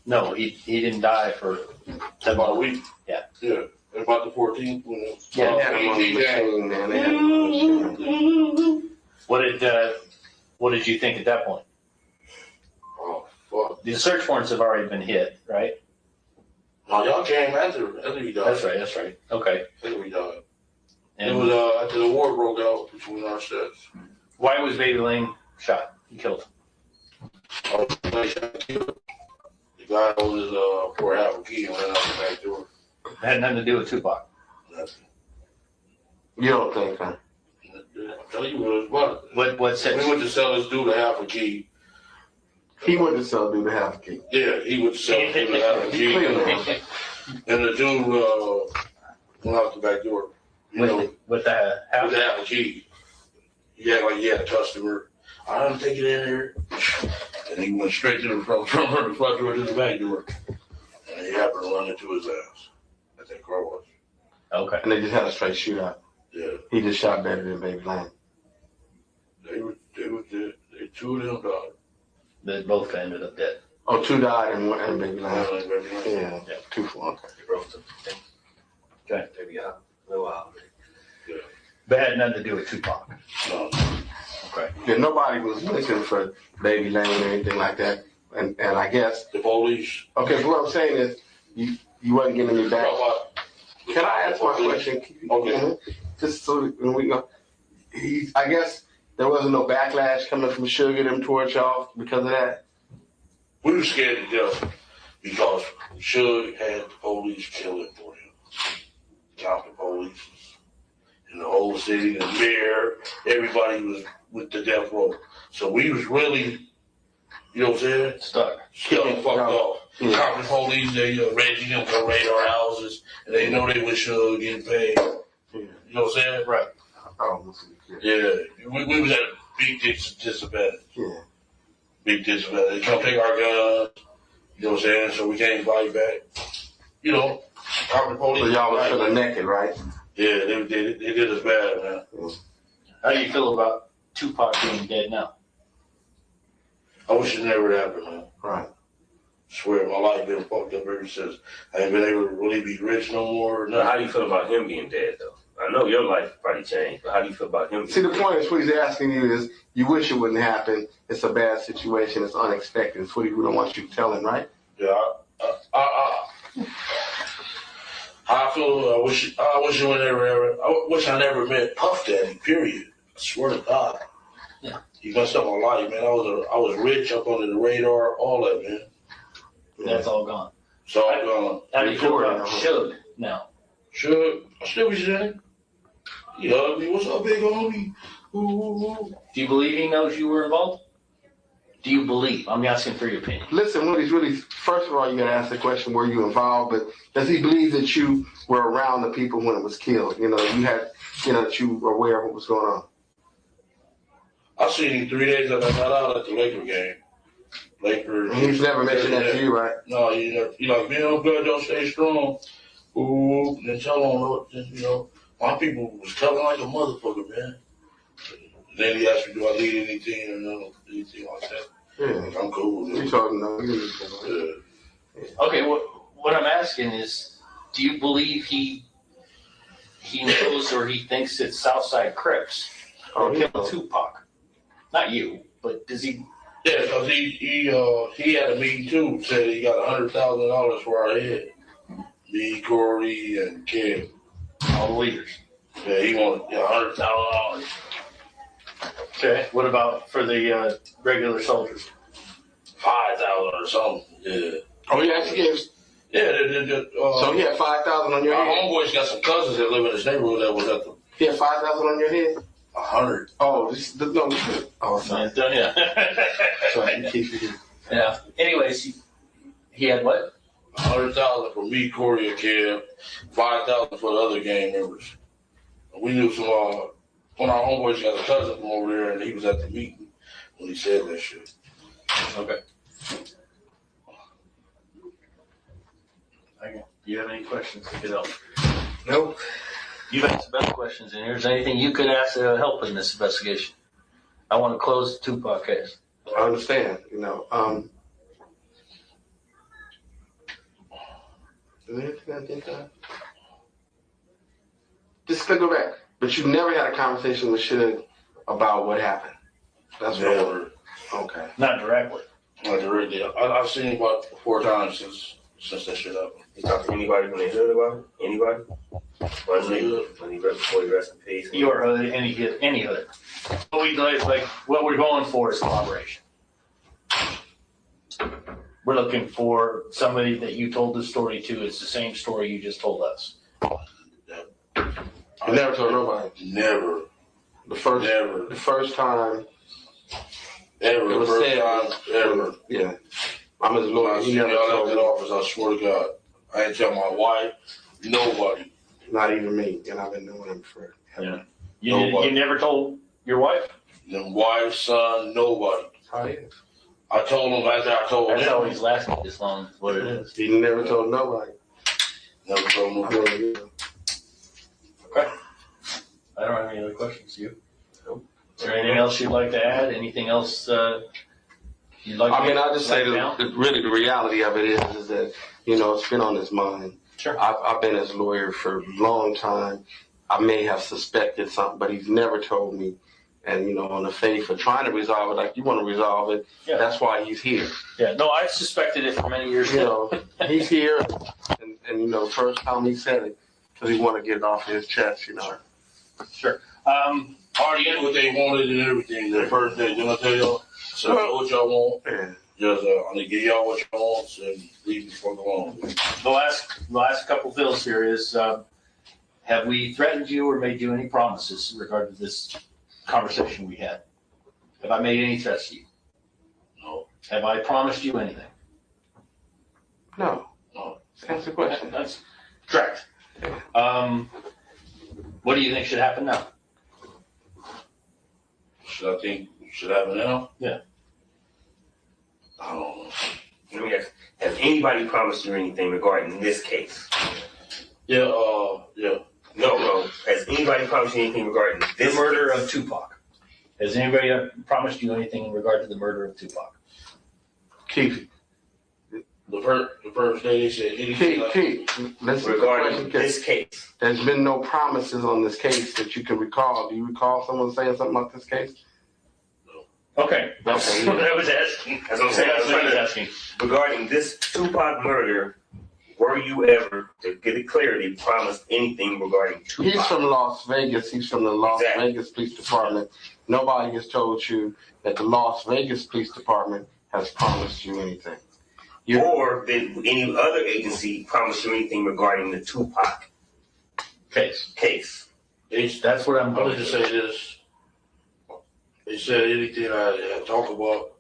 No, he didn't die for about a week. Yeah. Yeah. About the 14th. Yeah, they had him on the machine, man. They had him on the machine. What did you think at that point? Oh, fuck. The search warrants have already been hit, right? No, y'all came after he died. That's right. Okay. After he died. And it was after the war broke out between our sets. Why was Baby Lane shot and killed? The guy owed his poor half a key and ran out the back door. It had nothing to do with Tupac. Nothing. You don't think, huh? I'm telling you what it was. What said? We went to sell this dude a half a key. He went to sell dude a half a key. Yeah, he went to sell this dude a half a key. And the dude went out the back door. With the half a key. He had he had a customer. I don't take it in there. And he went straight to the front door to the back door. And he happened to run into his ass at that car wash. Okay. And they just had a straight shootout. Yeah. He just shot better than Baby Lane. They two of them died. They both ended up dead. Oh, 2 died and Baby Lane. Yeah. 2 for okay. Okay. Maybe a little while. Yeah. But it had nothing to do with Tupac. No. Okay. Yeah, nobody was looking for Baby Lane or anything like that. And I guess the police. Okay, so what I'm saying is you wasn't giving me back. Can I ask my question? Okay. Just so when we know, I guess there wasn't no backlash coming from Sugar them towards y'all because of that? We were scared to death because Suge had the police killing for him. County police in the whole city, the mayor, everybody was with the death row. So we was really, you know what I'm saying? Stuck fucked off. Yeah. County police, they Reggie them come raid our houses, and they know they was Suge getting paid. Yeah. You know what I'm saying? Right. Yeah. We was at a big disadvantage. Yeah. Big disadvantage. They come take our guns. You know what I'm saying? So we can't fight back. You know, county police. So y'all was feeling naked, right? Yeah, they did us bad, man. How do you feel about Tupac being dead now? I wish it never happened, man. Right. Swear my life been fucked up ever since. I ain't been able to really be rich no more. Now, how do you feel about him being dead, though? I know your life probably changed, but how do you feel about him? See, the point is what he's asking you is, you wish it wouldn't happen. It's a bad situation. It's unexpected. It's what he don't want you to tell him, right? Yeah. I feel. I wish it would never ever. I wish I never met Puff Daddy. Period. I swear to God. Yeah. He messed up my life, man. I was rich, up under the radar, all that, man. That's all gone. It's all gone. How do you feel about Suge now? Suge, I still be saying. He hugged me. What's up, big homie? Ooh. Do you believe he knows you were involved? Do you believe? I'm asking for your opinion. Listen, what he's really, first of all, you got to ask the question, were you involved? But does he believe that you were around the people when it was killed? You know, you had, that you were aware of what was going on. I seen him 3 days after I got out at the Laker game. Lakers. And he's never mentioned that to you, right? No, he never. He like, man, I'm good, don't stay strong. Ooh, then tell him, my people was telling like a motherfucker, man. Then he asked me, do I lead anything or no, anything like that? Yeah. I'm cool. You told him no. Yeah. Okay, what I'm asking is, do you believe he knows or he thinks it's Southside Crips that killed Tupac? Not you, but does he? Yeah, because he had a meeting too. Said he got $100,000 for our head. Me, Corey, and Kev. All the leaders. Yeah, he wanted $100,000. Okay. What about for the regular soldiers? 5,000 or something. Yeah. Oh, he actually gave. Yeah. So he had 5,000 on your our head. homeboys got some cousins that live in this neighborhood that was at the. He had 5,000 on your head. 100. Oh, no. Oh, sorry. Yeah. Sorry, Keefe D. Yeah. Anyways, he had what? 100,000 for me, Corey, and Kev. 5,000 for the other gang members. We knew some. One of our homeboys got a cousin from over there, and he was at the meeting when he said that shit. Okay. Okay. Do you have any questions to get up? Nope. You've asked the best questions in here. Is there anything you could ask to help in this investigation? I want to close the Tupac case. I understand, Is there anything I think of? Just to go back. But you never had a conversation with Suge about what happened. That's Never. Okay. Not directly. Not directly. I've seen him about 4 times since that shit happened. You talk to anybody when they heard about it? Anybody? When he before he rest in peace. Your hood, any hood. What we're going for is collaboration. We're looking for somebody that you told the story to. It's the same story you just told us. I never told nobody. Never. The first time. Ever. It was The first said. time ever. Yeah. I'm his lawyer. I He see never y'all told at me. that office, I swear to God. I ain't tell my wife, nobody. Not even me. And I've been knowing him for. Yeah. You never told your wife? Then wife, son, nobody. How it is. I told him after I told That's him. how he's lasted this long, is what it is. He never told nobody. Never told nobody. Okay. I don't have any other questions. You? Nope. Is there anything else you'd like to add? Anything else you'd like to I'll just say down? really the reality of it is that, it's been on his mind. Sure. I've been his lawyer for a long time. I may have suspected something, but he's never told me. And, on the faith of trying to resolve it, like you want to resolve it, that's why he's here. Yeah, no, I suspected it for many years. He's here, and the first time he said it, because he wanted to get it off his chest, Sure. already get what they wanted and everything. The first day, didn't I tell y'all? So what y'all want? Just I'm gonna give y'all what y'all want and leave this fuck alone. The last couple bills here is, have we threatened you or made you any promises in regard to this conversation we had? Have I made any threats to you? No. Have I promised you anything? No. No. That's the question. That's correct. What do you think should happen now? Should happen now? Yeah. I don't know. Let me ask, has anybody promised you anything regarding this case? Yeah, yeah. No. Has anybody promised you anything regarding this The murder of Tupac. Has anybody promised you anything in regard to the murder of Tupac? Keefe. The first day they said anything. Keith, listen regarding this case? There's been no promises on this case that you can recall. Do you recall someone saying something about this case? Okay. That's what I was asking. That's what I'm saying. I was trying to asking. Regarding this Tupac murder, were you ever, to get it clarity, promised anything regarding Tupac? He's from Las Vegas. He's from the Las Vegas Police Department. Nobody has told you that the Las Vegas Police Department has promised you anything. Or did any other agency promise you anything regarding the Tupac case? That's what I'm I going would to just say. say this. They said anything I talk about.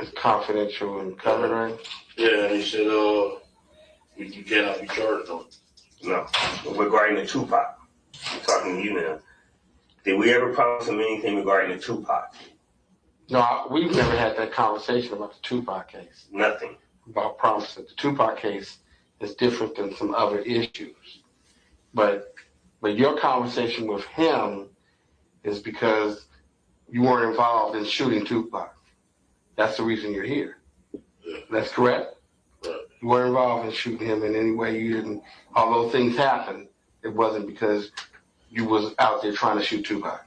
It's confidential and covered, right? Yeah, they said you cannot be charged on it. No. Regarding the Tupac. I'm talking to you now. Did we ever promise him anything regarding the Tupac? No, we've never had that conversation about the Tupac case. Nothing. About promises. The Tupac case is different than some other issues. But your conversation with him is because you weren't involved in shooting Tupac. That's the reason you're here. Yeah. That's correct? Right. You weren't involved in shooting him in any way. You didn't. Although things happened, it wasn't because you was out there trying to shoot Tupac.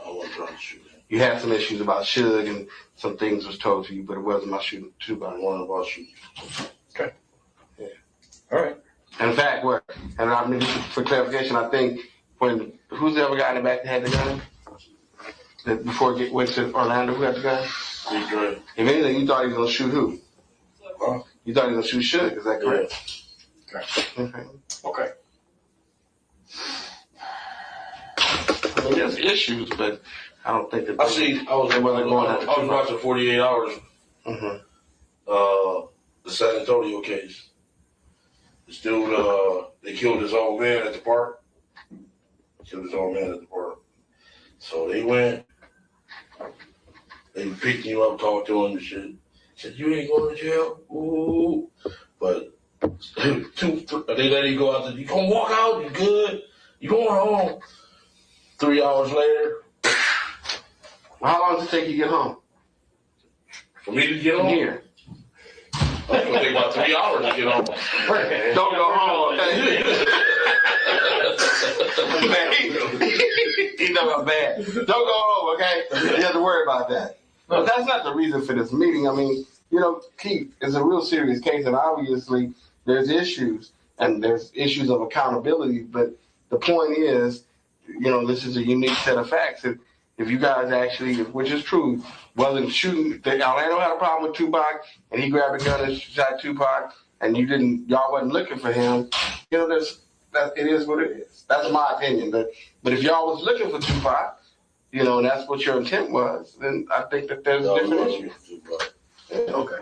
I wasn't trying to shoot him. You had some issues about Suge and some things was told to you, but it wasn't about shooting Tupac. I wasn't about shooting. Okay. Yeah. All right. In fact, and I mean, for clarification, I think who's the other guy in the back that had the gun? That before it went to Orlando, who had the gun? If anything, you thought he was going to shoot who? Huh? You thought he was going to shoot Suge, is that correct? Yeah. Okay. I mean, there's issues, but I don't think that I was watching 48 Hours. Mm-hmm. The San Antonio case. This dude, they killed his old man at the park. So they went. They picked him up, talked to him and shit. Said, "You ain't going to jail." Ooh. But they let him go out there. You gonna walk out? You good? You going home? 3 hours later. How long does it take you to get home? For me to get home? Here. It's gonna take about 3 hours to get home. Don't go home, okay? He know I'm bad. Don't go home, okay? You have to worry about that. But that's not the reason for this meeting. I mean, Keith, it's a real serious case, and obviously there's issues, and there's issues of accountability. But the point is, this is a unique set of facts. If you guys actually, which is true, wasn't shooting, Orlando had a problem with Tupac, and he grabbed a gun and shot Tupac, and y'all wasn't looking for him. It is what it is. That's my opinion. But if y'all was looking for Tupac, and that's what your intent was, then I think that there's a different issue. Yeah. Okay.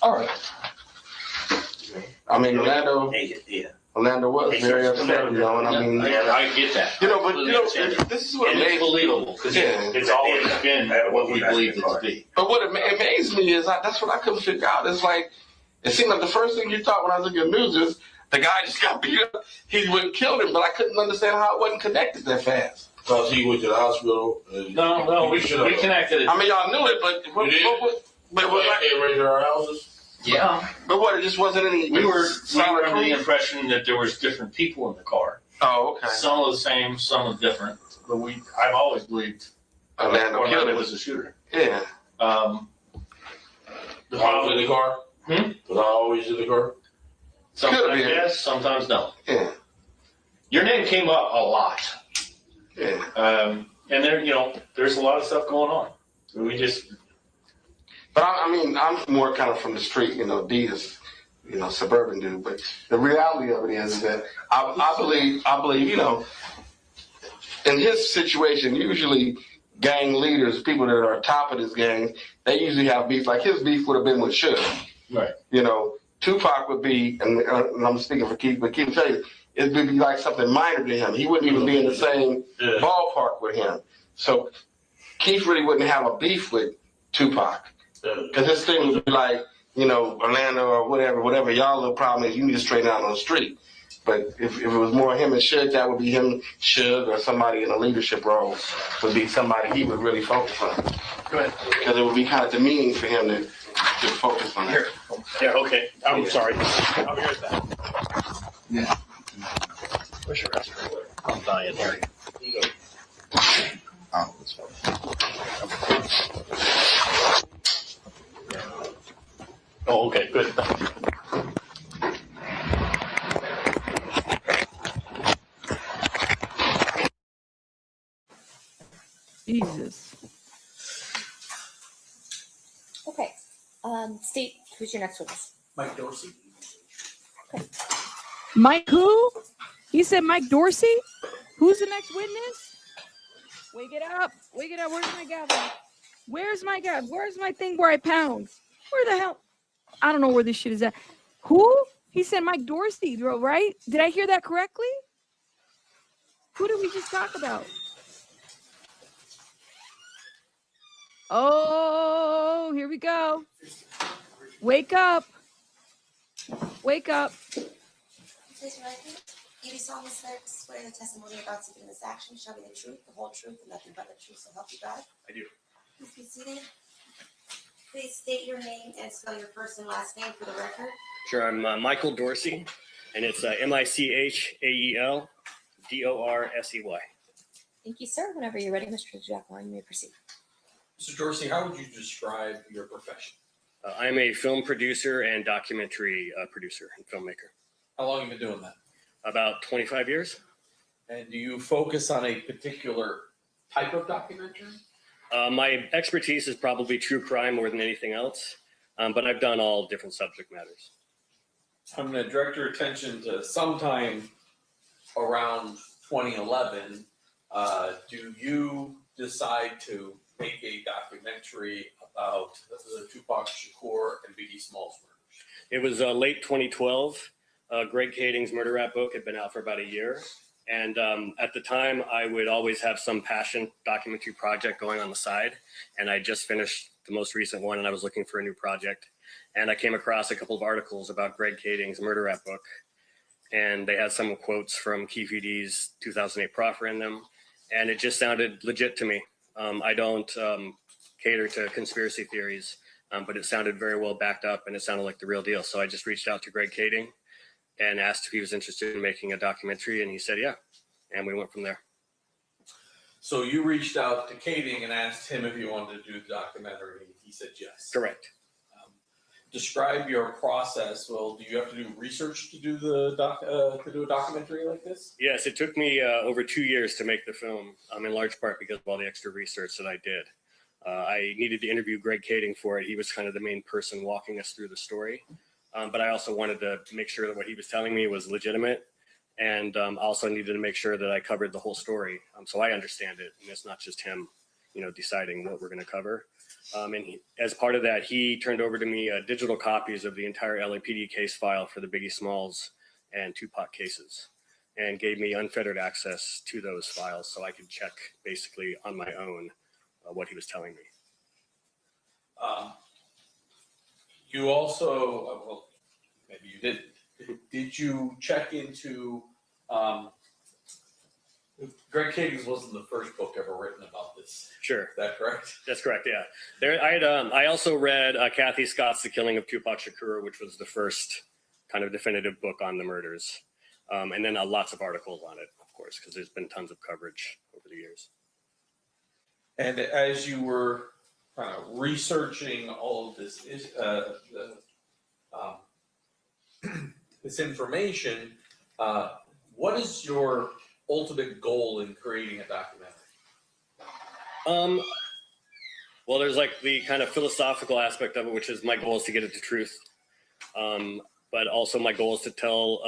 All right. I mean, Orlando was very upset, and I mean, I get that. But this is what it's believable because it's always been what we believed it to be. But what amazed me is that's what I couldn't figure out. It's like it seemed like the first thing you thought when I was looking at the news is the guy just got beat up. He went and killed him, but I couldn't understand how it wasn't connected that fast. Because he went to the hospital. No, we connected it. I mean, y'all knew it, but can't raise our houses. Yeah. But it just wasn't any. We were under the impression that there was different people in the car. Oh, okay. Some of the same, some of different. But I've always believed Orlando was the shooter. Yeah. Was I in the car? Was I always in the car? Sometimes yes, sometimes no. Yeah. Your name came up a lot. Yeah. And there, there's a lot of stuff going on. We just. But I mean, I'm more kind of from the street. D is, suburban dude. But the reality of it is that I believe, in his situation, usually gang leaders, people that are top of this gang, they usually have beef. Like his beef would have been with Suge. Right. Tupac would be, and I'm speaking for Keefe, but Keefe tell you, it would be like something minor to him. He wouldn't even be in the same ballpark with him. So Keefe really wouldn't have a beef with Tupac. Because his thing would be like, Orlando or whatever y'all little problem is, you need to straighten out on the street. But if it was more him and Suge, that would be him, Suge, or somebody in a leadership role would be somebody he would really focus on. Go ahead. Because it would be kind of demeaning for him to focus on that. Yeah, okay. I'm sorry. I'll be right back. Yeah. Where's your restroom? I'm dying here. Oh, that's Oh, okay, good. Jesus. Okay. State, who's your next witness? Mike Dorsey. Mike who? He said Mike Dorsey? Who's the next witness? Wake it up. Wake it up. Where's my gavel? Where's my gavel? Where's my thing where I pound? Where the hell? I don't know where this shit is at. Who? He said Mike Dorsey, right? Did I hear that correctly? Who did we just talk about? Oh, here we go. Wake up. Wake up. Please write it. You do solemnly swear the testimony you're about to give in this action shall be the truth, the whole truth, and nothing but the truth, so help you God. I do. Please be seated. Please state your name and spell your first and last name for the record. Sure, I'm Michael Dorsey, and it's MichaelDorsey. Thank you, sir. Whenever you're ready, Mr. Duane, you may proceed. Mr. Dorsey, how would you describe your profession? I'm a film producer and documentary producer and filmmaker. How long have you been doing that? About 25 years. And do you focus on a particular type of documentary? My expertise is probably true crime more than anything else, but I've done all different subject matters. I'm going to direct your attention to sometime around 2011. Do you decide to make a documentary about the Tupac Shakur and Biggie Smalls murders? It was late 2012. Greg Kading's murder rap book had been out for about a year. And at the time, I would always have some passion documentary project going on the side. And I just finished the most recent one, and I was looking for a new project. And I came across a couple of articles about Greg Kading's murder rap book. And they had some quotes from Keefe D's 2008 proffer in them. And it just sounded legit to me. I don't cater to conspiracy theories, but it sounded very well backed up, and it sounded like the real deal. So I just reached out to Greg Kading and asked if he was interested in making a documentary, and he said, yeah. And we went from there. So you reached out to Kading and asked him if he wanted to do the documentary. He said yes. Correct. Describe your process. Well, do you have to do research to do a documentary like this? Yes, it took me over 2 years to make the film, in large part because of all the extra research that I did. I needed to interview Greg Kading for it. He was kind of the main person walking us through the story. But I also wanted to make sure that what he was telling me was legitimate. And also needed to make sure that I covered the whole story. So I understand it. And it's not just him, deciding what we're going to cover. As part of that, he turned over to me digital copies of the entire LAPD case file for the Biggie Smalls and Tupac cases, and gave me unfettered access to those files so I could check basically on my own what he was telling me. You also, well, maybe you didn't. Did you check into Greg Kading's wasn't the first book ever written about this. Sure. Is that correct? That's correct, yeah. I also read Kathy Scott's The Killing of Tupac Shakur, which was the first kind of definitive book on the murders. And then lots of articles on it, of course, because there's been tons of coverage over the years. And as you were researching all of this, this information, what is your ultimate goal in creating a documentary? Well, there's like the kind of philosophical aspect of it, which is my goal is to get at the truth. But also my goal is to tell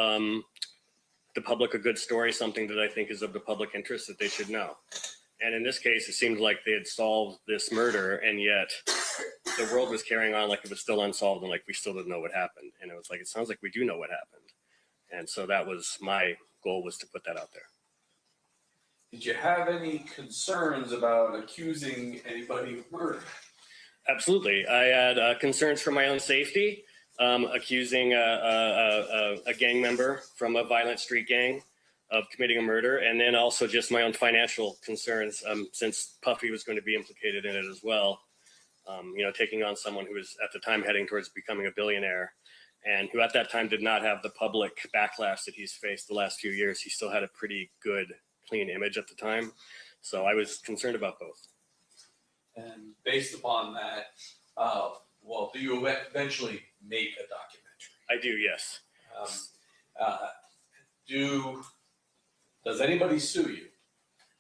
the public a good story, something that I think is of the public interest that they should know. And in this case, it seemed like they had solved this murder, and yet the world was carrying on like it was still unsolved and like we still didn't know what happened. And it was like, it sounds like we do know what happened. And so that was my goal, was to put that out there. Did you have any concerns about accusing anybody of murder? Absolutely. I had concerns for my own safety, accusing a gang member from a violent street gang of committing a murder, and then also just my own financial concerns, since Puffy was going to be implicated in it as well. You know, taking on someone who was at the time heading towards becoming a billionaire, and who at that time did not have the public backlash that he's faced the last few years. He still had a pretty good, clean image at the time. So I was concerned about both. And based upon that, well, do you eventually make a documentary? I do, yes. Does anybody sue you?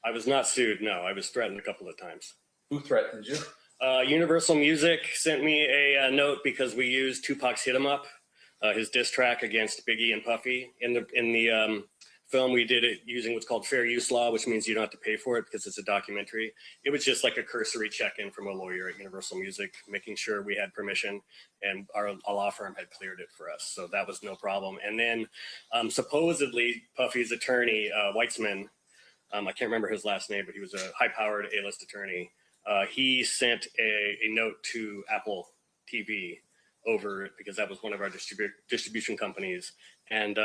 I was not sued, no. I was threatened a couple of times. Who threatened you? Universal Music sent me a note because we used Tupac's Hit 'Em Up, his diss track against Biggie and Puffy. In the film, we did it using what's called fair use law, which means you don't have to pay for it because it's a documentary. It was just like a cursory check-in from a lawyer at Universal Music, making sure we had permission, and our law firm had cleared it for us. So that was no problem. And then supposedly Puffy's attorney, Weitzman, I can't remember his last name, but he was a high-powered A-list attorney. He sent a note to Apple TV over it because that was one of our distribution companies, and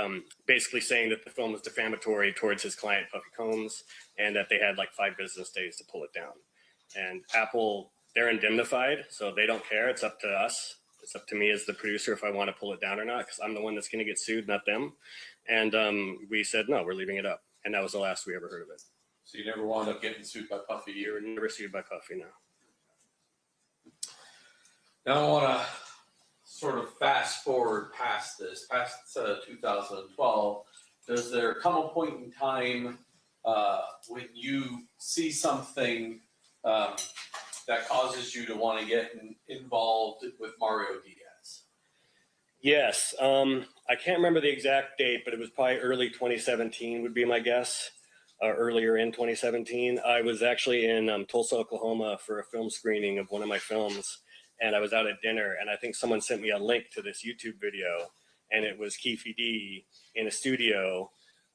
basically saying that the film was defamatory towards his client Puffy Combs, and that they had like 5 business days to pull it down. And Apple, they're indemnified, so they don't care. It's up to us. It's up to me as the producer if I want to pull it down or not, because I'm the one that's going to get sued, not them. And we said, no, we're leaving it up. And that was the last we ever heard of it. So you never wound up getting sued by Puffy? You were never sued by Puffy, no. Now I want to sort of fast forward past this, past 2012. Does there come a point in time when you see something that causes you to want to get involved with Mario Diaz? Yes. I can't remember the exact date, but it was probably early 2017 would be my guess. Earlier in 2017. I was actually in Tulsa, Oklahoma for a film screening of one of my films, and I was out at dinner, and I think someone sent me a link to this YouTube video, and it was Keefe D in a studio.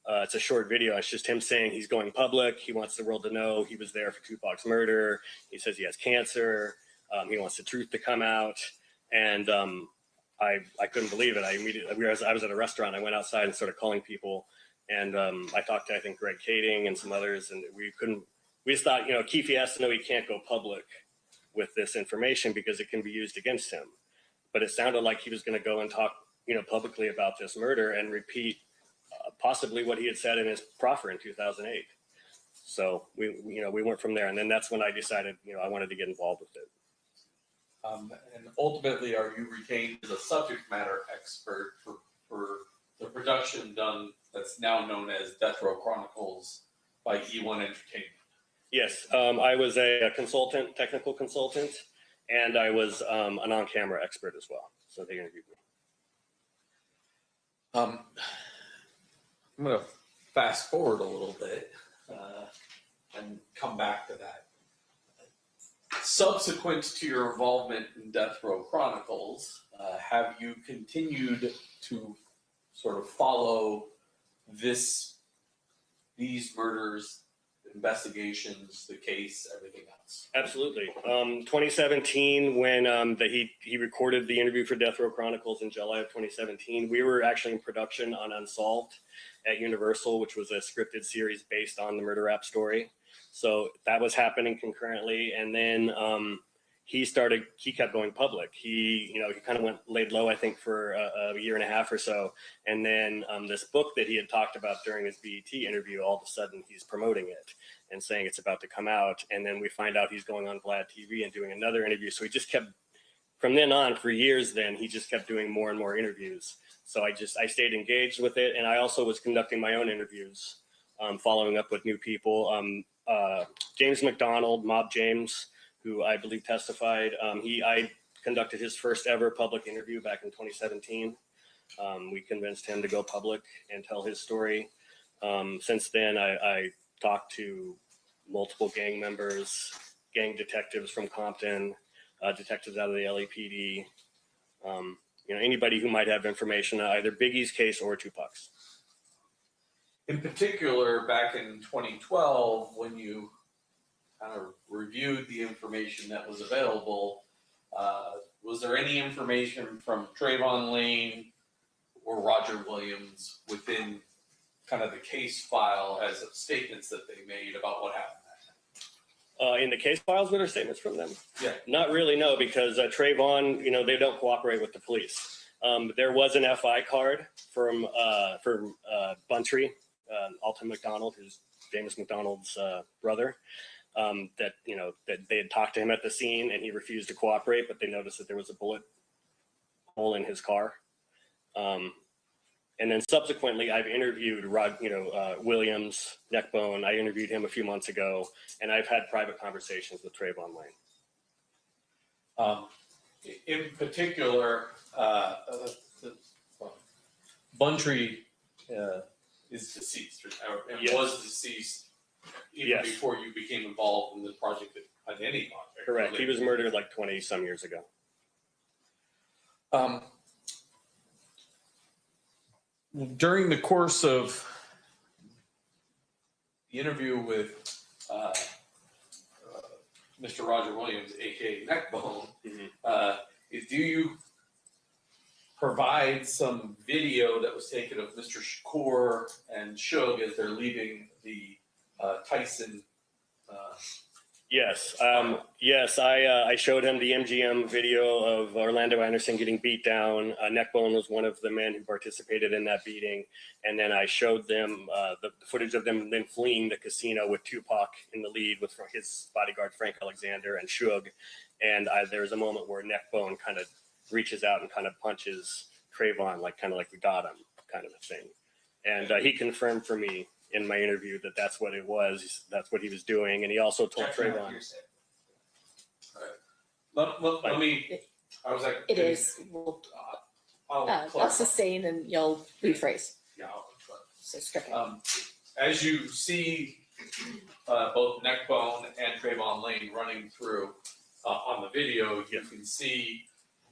It's a short video. It's just him saying he's going public. He wants the world to know he was there for Tupac's murder. He says he has cancer. He wants the truth to come out. And I couldn't believe it. I was at a restaurant. I went outside and started calling people. And I talked to, I think, Greg Kading and some others, and we just thought, you know, Keefe has to know he can't go public with this information because it can be used against him. But it sounded like he was going to go and talk, you know, publicly about this murder and repeat possibly what he had said in his proffer in 2008. So we went from there, and then that's when I decided, you know, I wanted to get involved with it. And ultimately, are you retained as a subject matter expert for the production done that's now known as Death Row Chronicles by E1 Entertainment? Yes, I was a consultant, technical consultant, and I was an on-camera expert as well. So they interviewed me. I'm going to fast forward a little bit and come back to that. Subsequent to your involvement in Death Row Chronicles, have you continued to sort of follow these murders, investigations, the case, everything else? Absolutely. 2017, when he recorded the interview for Death Row Chronicles in July of 2017, we were actually in production on Unsolved at Universal, which was a scripted series based on the murder rap story. So that was happening concurrently. And then he kept going public. He kind of laid low, I think, for a year and a half or so. And then this book that he had talked about during his BET interview, all of a sudden he's promoting it and saying it's about to come out. And then we find out he's going on Vlad TV and doing another interview. So he just kept, from then on, for years then, he just kept doing more and more interviews. So I stayed engaged with it. And I also was conducting my own interviews following up with new people. James McDonald, Mob James, who I believe testified, I conducted his first ever public interview back in 2017. We convinced him to go public and tell his story. Since then, I talked to multiple gang members, gang detectives from Compton, detectives out of the LAPD, anybody who might have information on either Biggie's case or Tupac's. In particular, back in 2012, when you kind of reviewed the information that was available, was there any information from Trayvon Lane or Roger Williams within kind of the case file as statements that they made about what happened? In the case files, were there statements from them? Yeah. Not really, no, because Trayvon, they don't cooperate with the police. There was an FI card from Buntry, Alton McDonald, who's James McDonald's brother, that they had talked to him at the scene and he refused to cooperate, but they noticed that there was a bullet hole in his car. And then subsequently, I've interviewed Williams, Neckbone. I interviewed him a few months ago, and I've had private conversations with Trayvon Lane. In particular, Buntry is deceased, and Yes. was deceased even Yes. before you became involved in the project at any project. Correct. He was murdered like 20 some years ago. During the course of the interview with Mr. Roger Williams, aka Neckbone, do you provide some video that was taken of Mr. Shakur and Suge as they're leaving the Tyson? Yes. Yes, I showed him the MGM video of Orlando Anderson getting beat down. Neckbone was one of the men who participated in that beating. And then I showed them the footage of them then fleeing the casino with Tupac in the lead with his bodyguard, Frank Alexander, and Suge. And there was a moment where Neckbone kind of reaches out and kind of punches Trayvon, kind of like we got him kind of a thing. And he confirmed for me in my interview that that's what it was. That's what he was doing. And he also told Trayvon. Let me, I was like. It is. I'll sustain and you'll rephrase. Yeah. So script. As you see both Neckbone and Trayvon Lane running through on the video, you can see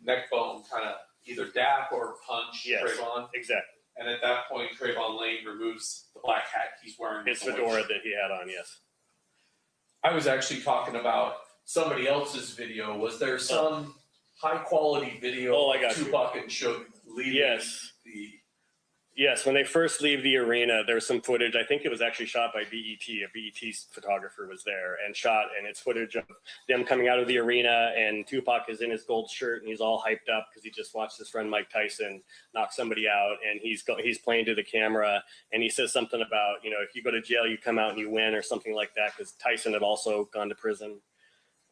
Neckbone kind of either dap or punch Trayvon. Exactly. And at that point, Trayvon Lane removes the black hat he's wearing. His fedora that he had on, yes. I was actually talking about somebody else's video. Was there some high quality video of Tupac and Suge leaving the... Yes, when they first leave the arena, there's some footage. I think it was actually shot by BET. A BET photographer was there and shot, and it's footage of them coming out of the arena, and Tupac is in his gold shirt, and he's all hyped up because he just watched his friend Mike Tyson knock somebody out, and he's playing to the camera, and he says something about, if you go to jail, you come out and you win, or something like that, because Tyson had also gone to prison,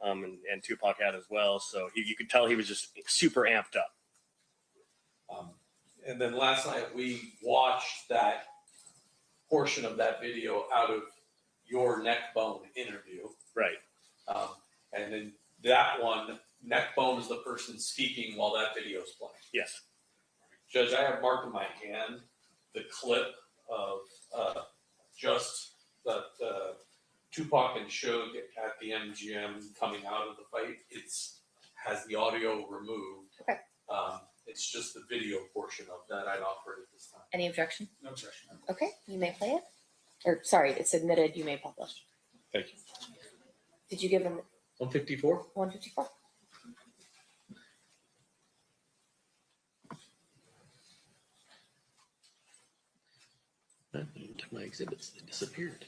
and Tupac had as well. So you could tell he was just super amped up. And then last night we watched that portion of that video out of your Neckbone interview. Right. And then that one, Neckbone is the person speaking while that video is playing. Yes. Judge, I have marked in my hand the clip of just that Tupac and Suge at the MGM coming out of the fight. Has the audio removed. Okay. It's just the video portion of that I'd offer at this time. Any objection? No objection. Okay, you may play it. Or sorry, it's admitted. You may publish. Thank you. Did you give him 154? 154? Took my exhibits, they disappeared.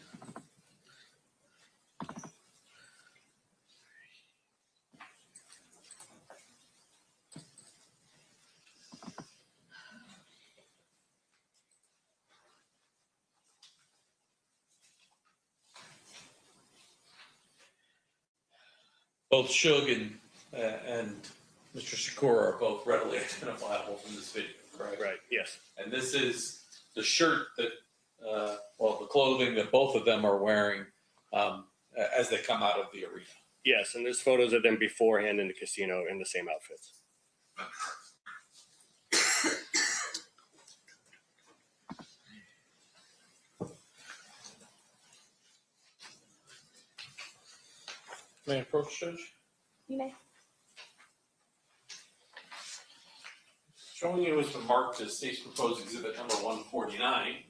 Both Suge and Mr. Shakur are both readily identifiable from this video, correct? Right, yes. And this is the shirt that the clothing that both of them are wearing as they come out of the arena. Yes, and there's photos of them beforehand in the casino in the same outfits. May I approach, Judge? You may. Showing you as marked as state's proposed exhibit number 149.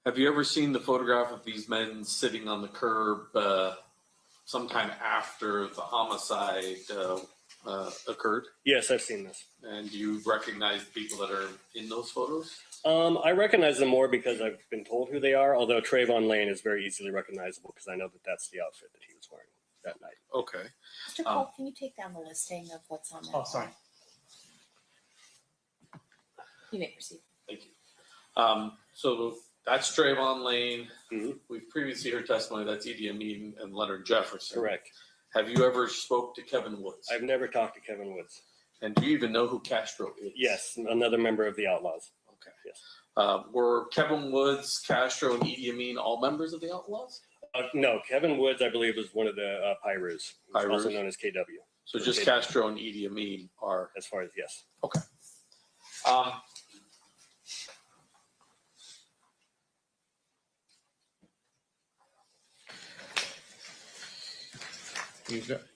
Have you ever seen the photograph of these men sitting on the curb sometime after the homicide occurred? Yes, I've seen this. And do you recognize the people that are in those photos? I recognize them more because I've been told who they are, although Trayvon Lane is very easily recognizable because I know that that's the outfit that he was wearing that night. Okay. Mr. Cole, can you take down the listing of what's on that? Oh, sorry. You may proceed. Thank you. So that's Trayvon Lane. We've previously heard testimony that's Idi Amin and Leonard Jefferson. Correct. Have you ever spoke to Kevin Woods? I've never talked to Kevin Woods. And do you even know who Castro is? Yes, another member of the Outlaws. Okay. Yes. Were Kevin Woods, Castro, and Idi Amin all members of the Outlaws? No, Kevin Woods, I believe, was one of the Pyrus, also known as KW. So just KW. Castro and Idi Amin are. As far as, yes. Okay.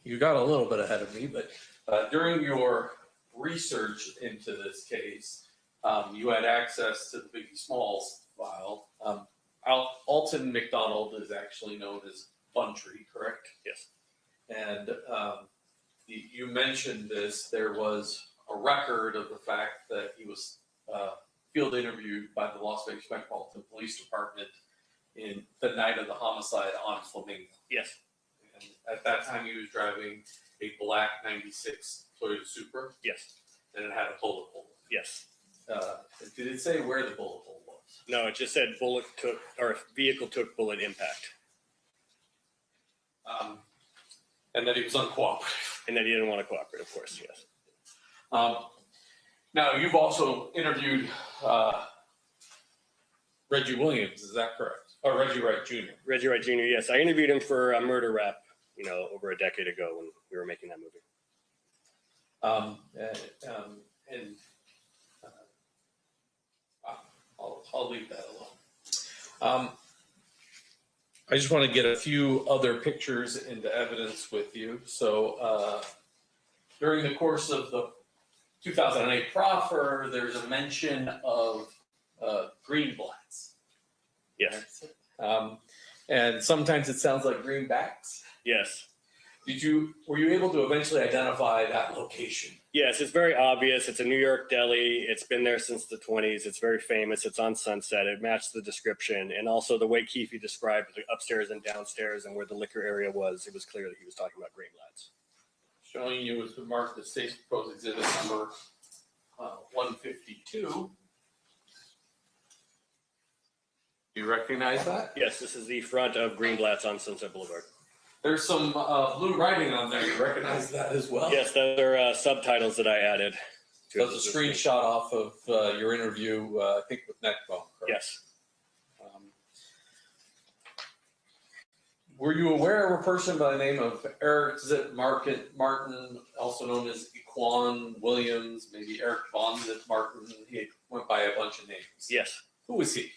You got a little bit ahead of me, but during your research into this case, you had access to the Biggie Smalls file. Alton McDonald is actually known as Buntree, correct? Yes. And you mentioned this. There was a record of the fact that he was field interviewed by the Las Vegas Metropolitan Police Department in the night of the homicide on Flamingo. Yes. And at that time, he was driving a black '96 Toyota Supra. Yes. And it had a bullet hole. Yes. Did it say where the bullet hole was? No, it just said vehicle took bullet impact. And that he was uncooperative. And that he didn't want to cooperate, of course, yes. Now, you've also interviewed Reggie Williams, is that correct? Or Reggie Wright Jr. Reggie Wright Jr., yes. I interviewed him for a murder rap, over a decade ago when we were making that movie. I'll leave that alone. I just want to get a few other pictures into evidence with you. So during the course of the 2008 proffer, there's a mention of greenblatts. Yes. And sometimes it sounds like greenbacks. Yes. Were you able to eventually identify that location? Yes, it's very obvious. It's a New York deli. It's been there since the 20s. It's very famous. It's on Sunset. It matched the description. And also the way Keefe described the upstairs and downstairs and where the liquor area was, it was clear that he was talking about greenblatts. Showing you was marked the state's proposed exhibit number 152. Do you recognize that? Yes, this is the front of Greenblatt's on Sunset Boulevard. There's some blue writing on there. You recognize that as well? Yes, those are subtitles that I added. That's a screenshot off of your interview, I think, with Neckbone, correct? Yes. Were you aware of a person by the name of Eric Zip Martin, also known as Equan Williams, maybe Eric Von Zip Martin? He went by a bunch of names. Yes. Who was he?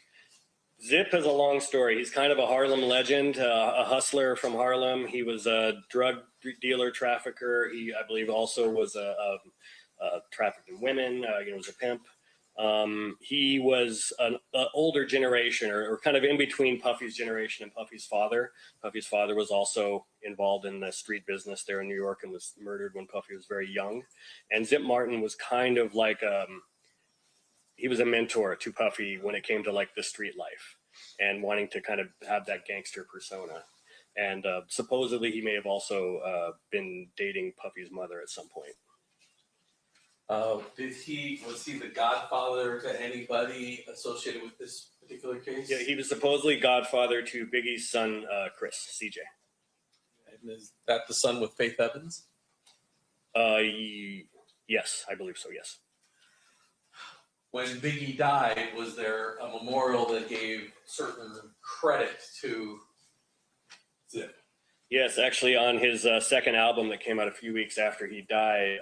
Zip has a long story. He's kind of a Harlem legend, a hustler from Harlem. He was a drug dealer, trafficker. He, I believe, also was a trafficked women. Was a pimp. He was an older generation, or kind of in between Puffy's generation and Puffy's father. Puffy's father was also involved in the street business there in New York and was murdered when Puffy was very young. And Zip Martin was kind of like he was a mentor to Puffy when it came to like the street life and wanting to kind of have that gangster persona. And supposedly he may have also been dating Puffy's mother at some point. Was he the godfather to anybody associated with this particular case? Yeah, he was supposedly godfather to Biggie's son, Chris, CJ. And is that the son with Faith Evans? Yes, I believe so, yes. when Biggie died, was there a memorial that gave certain credit to Zip? Yes, actually, on his second album that came out a few weeks after he died,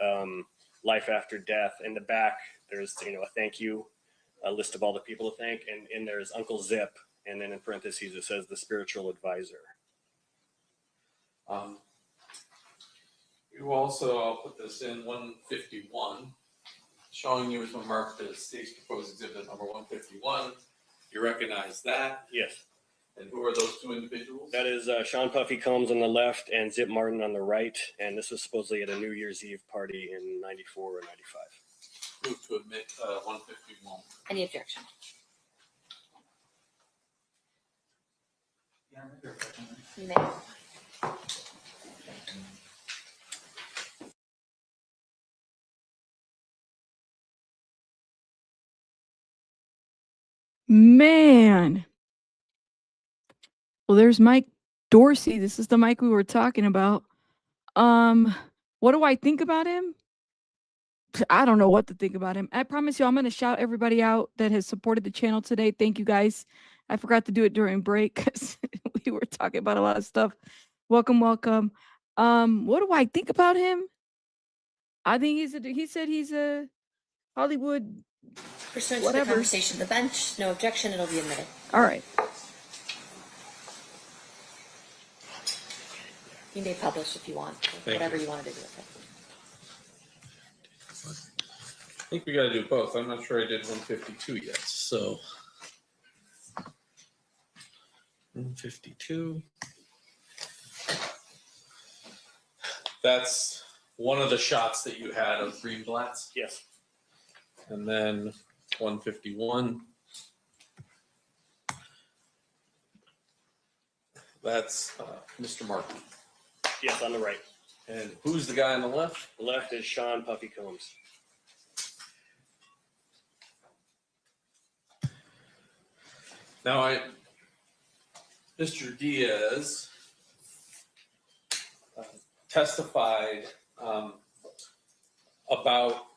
Life After Death, in the back there's a thank you, a list of all the people to thank, and in there's Uncle Zip, and then in parentheses it says the spiritual advisor. You also, I'll put this in 151, showing you as marked as state's proposed exhibit number 151. You recognize that? Yes. And who are those two individuals? That is Sean Puffy Combs on the left and Zip Martin on the right, and this was supposedly at a New Year's Eve party in 94 or 95. Move to admit 151. Any objection? You may. Man. Well, there's Mike Dorsey. This is the Mike we were talking about. What do I think about him? I don't know what to think about him. I promise you, I'm going to shout everybody out that has supported the channel today. Thank you, guys. I forgot to do it during break because we were talking about a lot of stuff. Welcome, welcome. What do I think about him? I think he said he's a Hollywood Pursuant to the whatever. conversation, the bench, no objection, it'll be admitted. All right. You may publish if you want, whatever you want to do with it. I think we got to do both. I'm not sure I did 152 yet. So 152. That's one of the shots that you had of Greenblatt's. Yes. And then 151. That's Mr. Martin. Yes, on the right. And who's the guy on the left? The left is Sean Puffy Combs. Now, Mr. Diaz testified about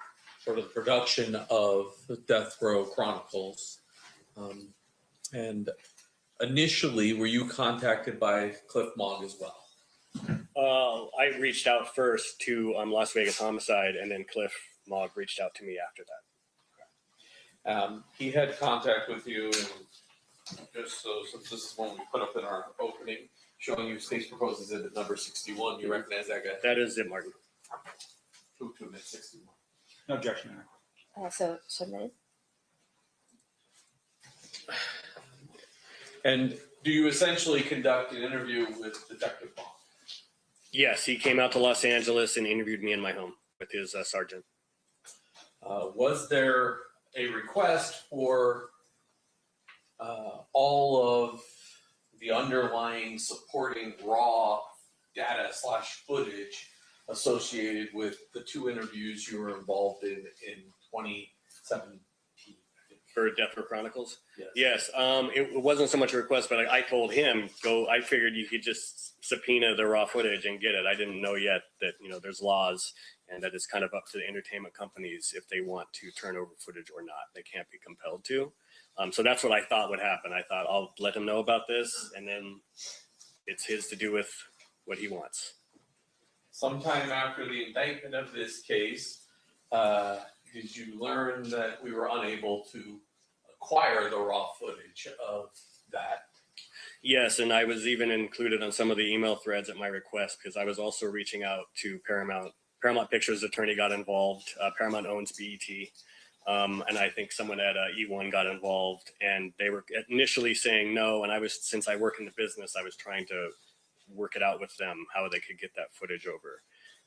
sort of the production of the Death Row Chronicles. And initially, were you contacted by Cliff Mogg as well? I reached out first to Las Vegas Homicide, and then Cliff Mogg reached out to me after that. He had contact with you, and just so since this is one we put up in our opening, showing you state's proposed exhibit number 61, you recognize that guy? That is Zip Martin. Move to admit 61. No objection, Your Honor. So submitted. And do you essentially conduct an interview with Detective Mogg? Yes, he came out to Los Angeles and interviewed me in my home with his sergeant. Was there a request for all of the underlying supporting raw data / footage associated with the two interviews you were involved in 2017? For Death Row Chronicles? Yes. It wasn't so much a request, but I told him, I figured you could just subpoena the raw footage and get it. I didn't know yet that, there's laws and that it's kind of up to the entertainment companies if they want to turn over footage or not. They can't be compelled to. So that's what I thought would happen. I thought I'll let him know about this, and then it's his to do with what he wants. Sometime after the indictment of this case, did you learn that we were unable to acquire the raw footage of that? Yes, and I was even included on some of the email threads at my request because I was also reaching out to Paramount. Paramount Pictures attorney got involved. Paramount owns BET. And I think someone at E1 got involved, and they were initially saying no. And since I work in the business, I was trying to work it out with them, how they could get that footage over.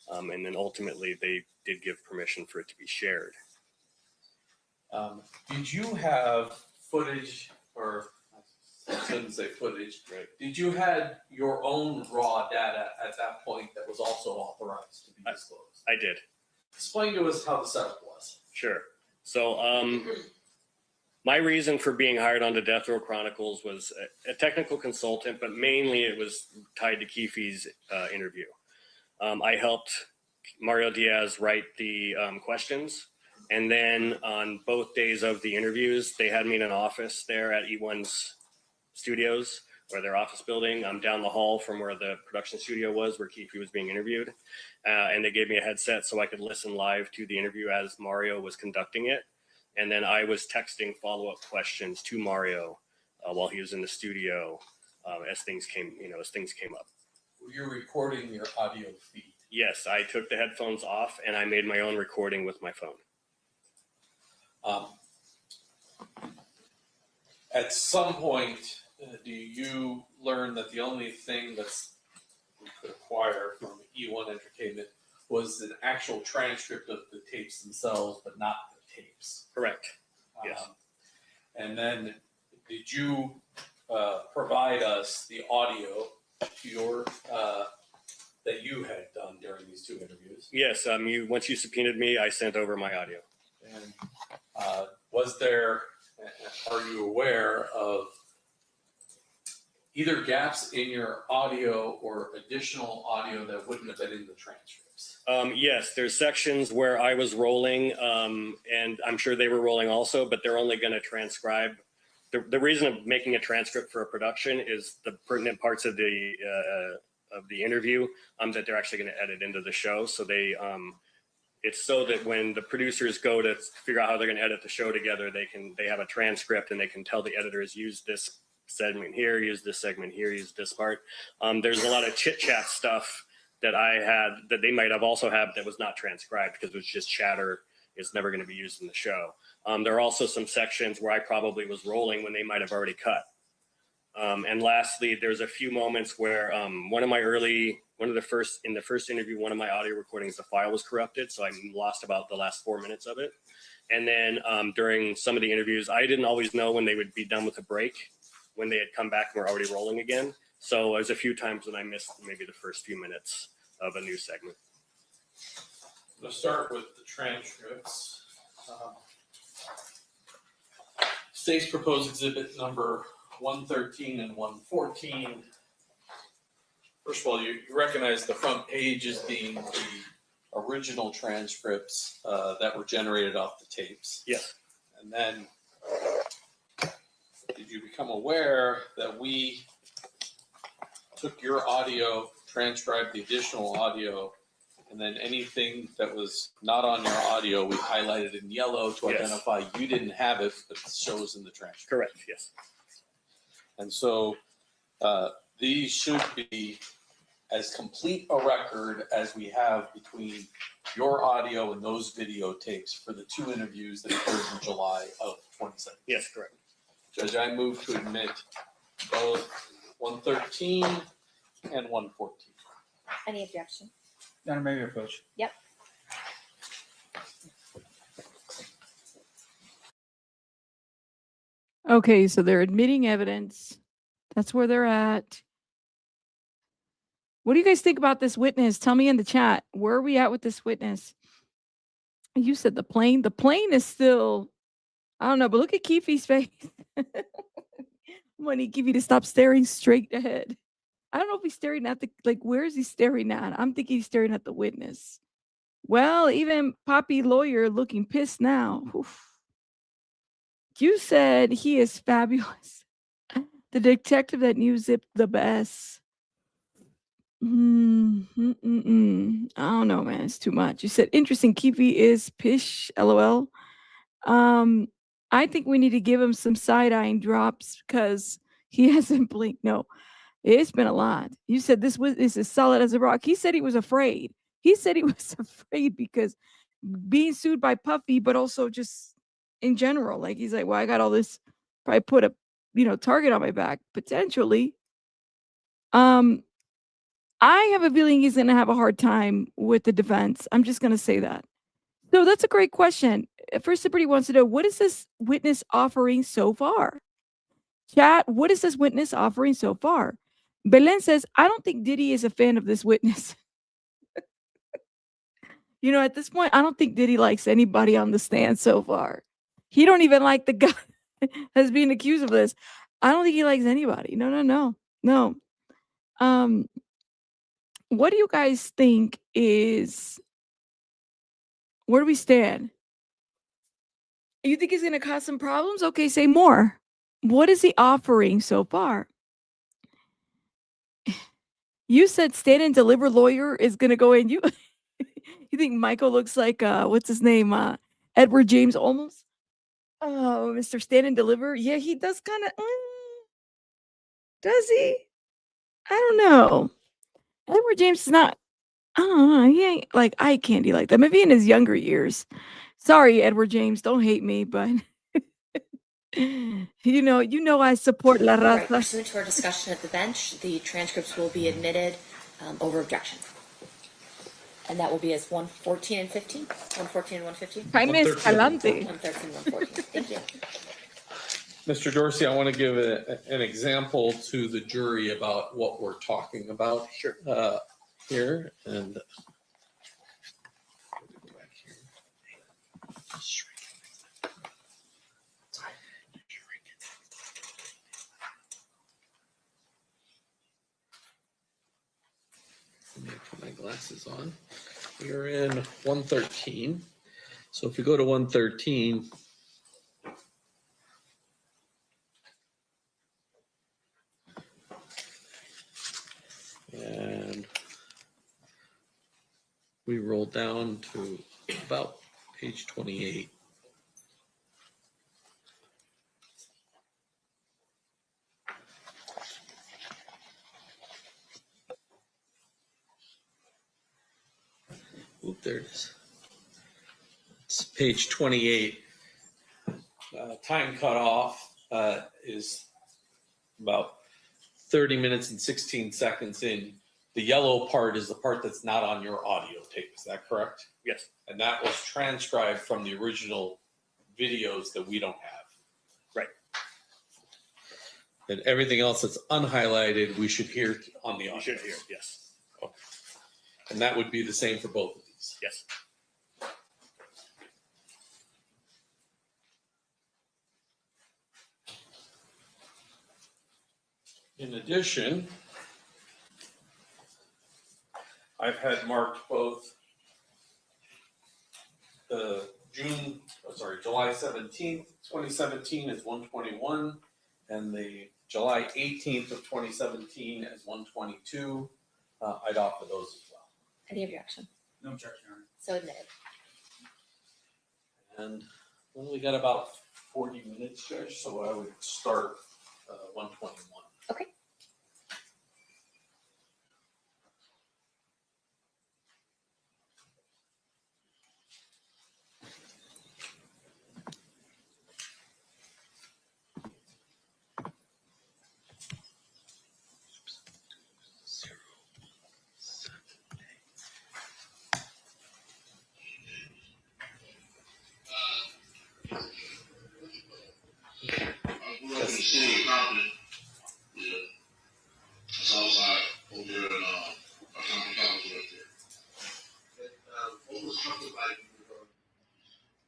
And then ultimately they did give permission for it to be shared. Did you have footage, or I shouldn't say footage, right. Did you have your own raw data at that point that was also authorized to be disclosed? I did. Explain to us how the setup was. Sure. So my reason for being hired onto Death Row Chronicles was a technical consultant, but mainly it was tied to Keefe's interview. I helped Mario Diaz write the questions, And then on both days of the interviews, they had me in an office there at E1's studios, or their office building. I'm down the hall from where the production studio was, where Keefe was being interviewed. And they gave me a headset so I could listen live to the interview as Mario was conducting it. And then I was texting follow-up questions to Mario while he was in the studio as things came up. You're recording your audio feed. Yes, I took the headphones off and I made my own recording with my phone. At some point, do you learn that the only thing we could acquire from E1 Entertainment was an actual transcript of the tapes themselves, but not the tapes? Correct. Yes. And then did you provide us the audio to your that you had done during these two interviews? Yes. Once you subpoenaed me, I sent over my audio. And are you aware of either gaps in your audio or additional audio that wouldn't have been in the transcripts? Yes, there's sections where I was rolling, and I'm sure they were rolling also, but they're only going to transcribe. The reason of making a transcript for a production is the pertinent parts of the interview that they're actually going to edit into the show. So it's so that when the producers go to figure out how they're going to edit the show together, they have a transcript and they can tell the editors use this segment here, use this segment here, use this part. There's a lot of chit chat stuff that I had that they might have also had that was not transcribed because it was just chatter. It's never going to be used in the show. There are also some sections where I probably was rolling when they might have already cut. And lastly, there's a few moments where in the first interview, one of my audio recordings, the file was corrupted. So I lost about the last 4 minutes of it. And then during some of the interviews, I didn't always know when they would be done with a break, when they had come back and were already rolling again. So there's a few times when I missed maybe the first few minutes of a new segment. Let's start with the transcripts. State's proposed exhibit number 113 and 114. First of all, you recognize the front page as being the original transcripts that were generated off the tapes. Yes. And then did you become aware that we took your audio, transcribed the additional audio, and then anything that was not on your audio, we highlighted in yellow to identify you didn't have it, but it shows in the transcript? Correct, yes. And so these should be as complete a record as we have between your audio and those videotapes for the two interviews that occurred in July of 2017. Yes, correct. Judge, I move to admit both 113 and 114. Any objection? Madam Mayor, approach. Yep. Okay, so they're admitting evidence. That's where they're at. What do you guys think about this witness? Tell me in the chat. Where are we at with this witness? You said the plane. The plane is still, I don't know, but look at Keefe's face. I'm gonna need Keefe to stop staring straight ahead. I don't know if he's staring at where is he staring at? I'm thinking he's staring at the witness. Well, even Poppy lawyer looking pissed now. Oof. You said he is fabulous. The detective that knew Zip the best. I don't know, man. It's too much. You said interesting. Keefe is pish. LOL. I think we need to give him some side-eyeing drops because he hasn't blinked. No, it's been a lot. You said this is as solid as a rock. He said he was afraid. He said he was afraid because being sued by Puffy, but also just in general. Like he's like, well, I got all this. Probably put a target on my back potentially. I have a feeling he's going to have a hard time with the defense. I'm just going to say that. So that's a great question. First, Liberty wants to know, what is this witness offering so far? Chat, what is this witness offering so far? Belen says, I don't think Diddy is a fan of this witness. At this point, I don't think Diddy likes anybody on the stand so far. He don't even like the guy that's being accused of this. I don't think he likes anybody. No. What do you guys think is, where do we stand? You think it's going to cause some problems? Okay, say more. What is he offering so far? You said stand and deliver lawyer is going to go in. You think Michael looks like what's his name? Edward James almost? Oh, Mr. Stand and Deliver. Yeah, he does kind of. Does he? I don't know. Edward James is not. I don't know. He ain't like eye candy like that. Maybe in his younger years. Sorry, Edward James. Don't hate me, but you know, I support La Right. Raza. Pursuant to our discussion at the bench, the transcripts will be admitted over objection. And that will be as 114 and 15? 114 and 115? Jaime Escalante. 113 and 114. Thank you. Mr. Dorsey, I want to give an example to the jury about what we're talking about here. And let me put my glasses on. We're in 113. So if we go to 113, and we roll down to about page 28. Oop, there it is. It's page 28. Time cutoff is about 30 minutes and 16 seconds in. The yellow part is the part that's not on your audio tape. Is that correct? Yes. And that was transcribed from the original videos that we don't have. Right. And everything else that's unhighlighted, we should hear on the audio. You should hear, yes. Okay. And that would be the same for both of these. Yes. In addition, I've had marked both the July 17th, 2017 as 121 and the July 18th of 2017 as 122. I'd offer those as well. Any objection? No objection, Your Honor. So admitted. And we only got about 40 minutes, Judge, so I would start 121. Okay.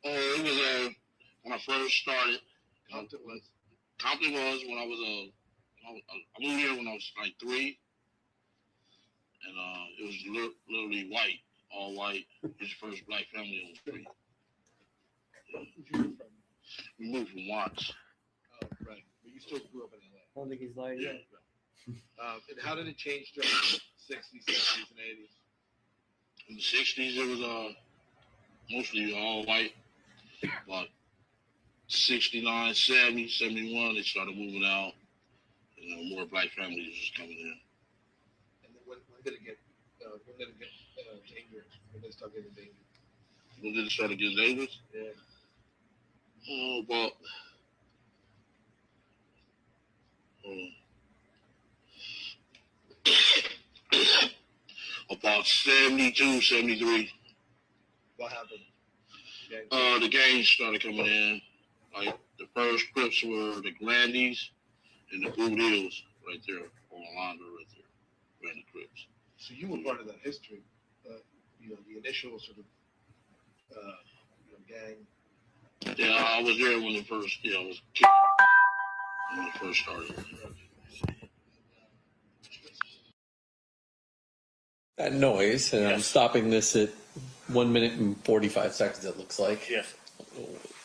It was when I first started. Compton was when I was I moved here when I was like 3, and it was literally white, all white. It was the first black family on the street. We moved from Watts. Oh, right. But you still grew up in LA. I don't think he's lying yet. And how did it change during the 60s, 70s, and 80s? In the 60s, it was mostly all white. But 69, 70, 71, they started moving out. More black families was coming in. And then when did it get dangerous? When did it start getting dangerous? When did it start to get dangerous? Yeah. Oh, about 72, 73. What happened? The gangs started coming in. Like the first Crips were the Grandies and the Boot Hills right there on Alondra right there. Grandy Crips. So you were part of that history, the initial sort of gang. Yeah, I was there when it first, I was when it first started. That noise, and I'm stopping this at 1 minute and 45 seconds, it looks like. Yes.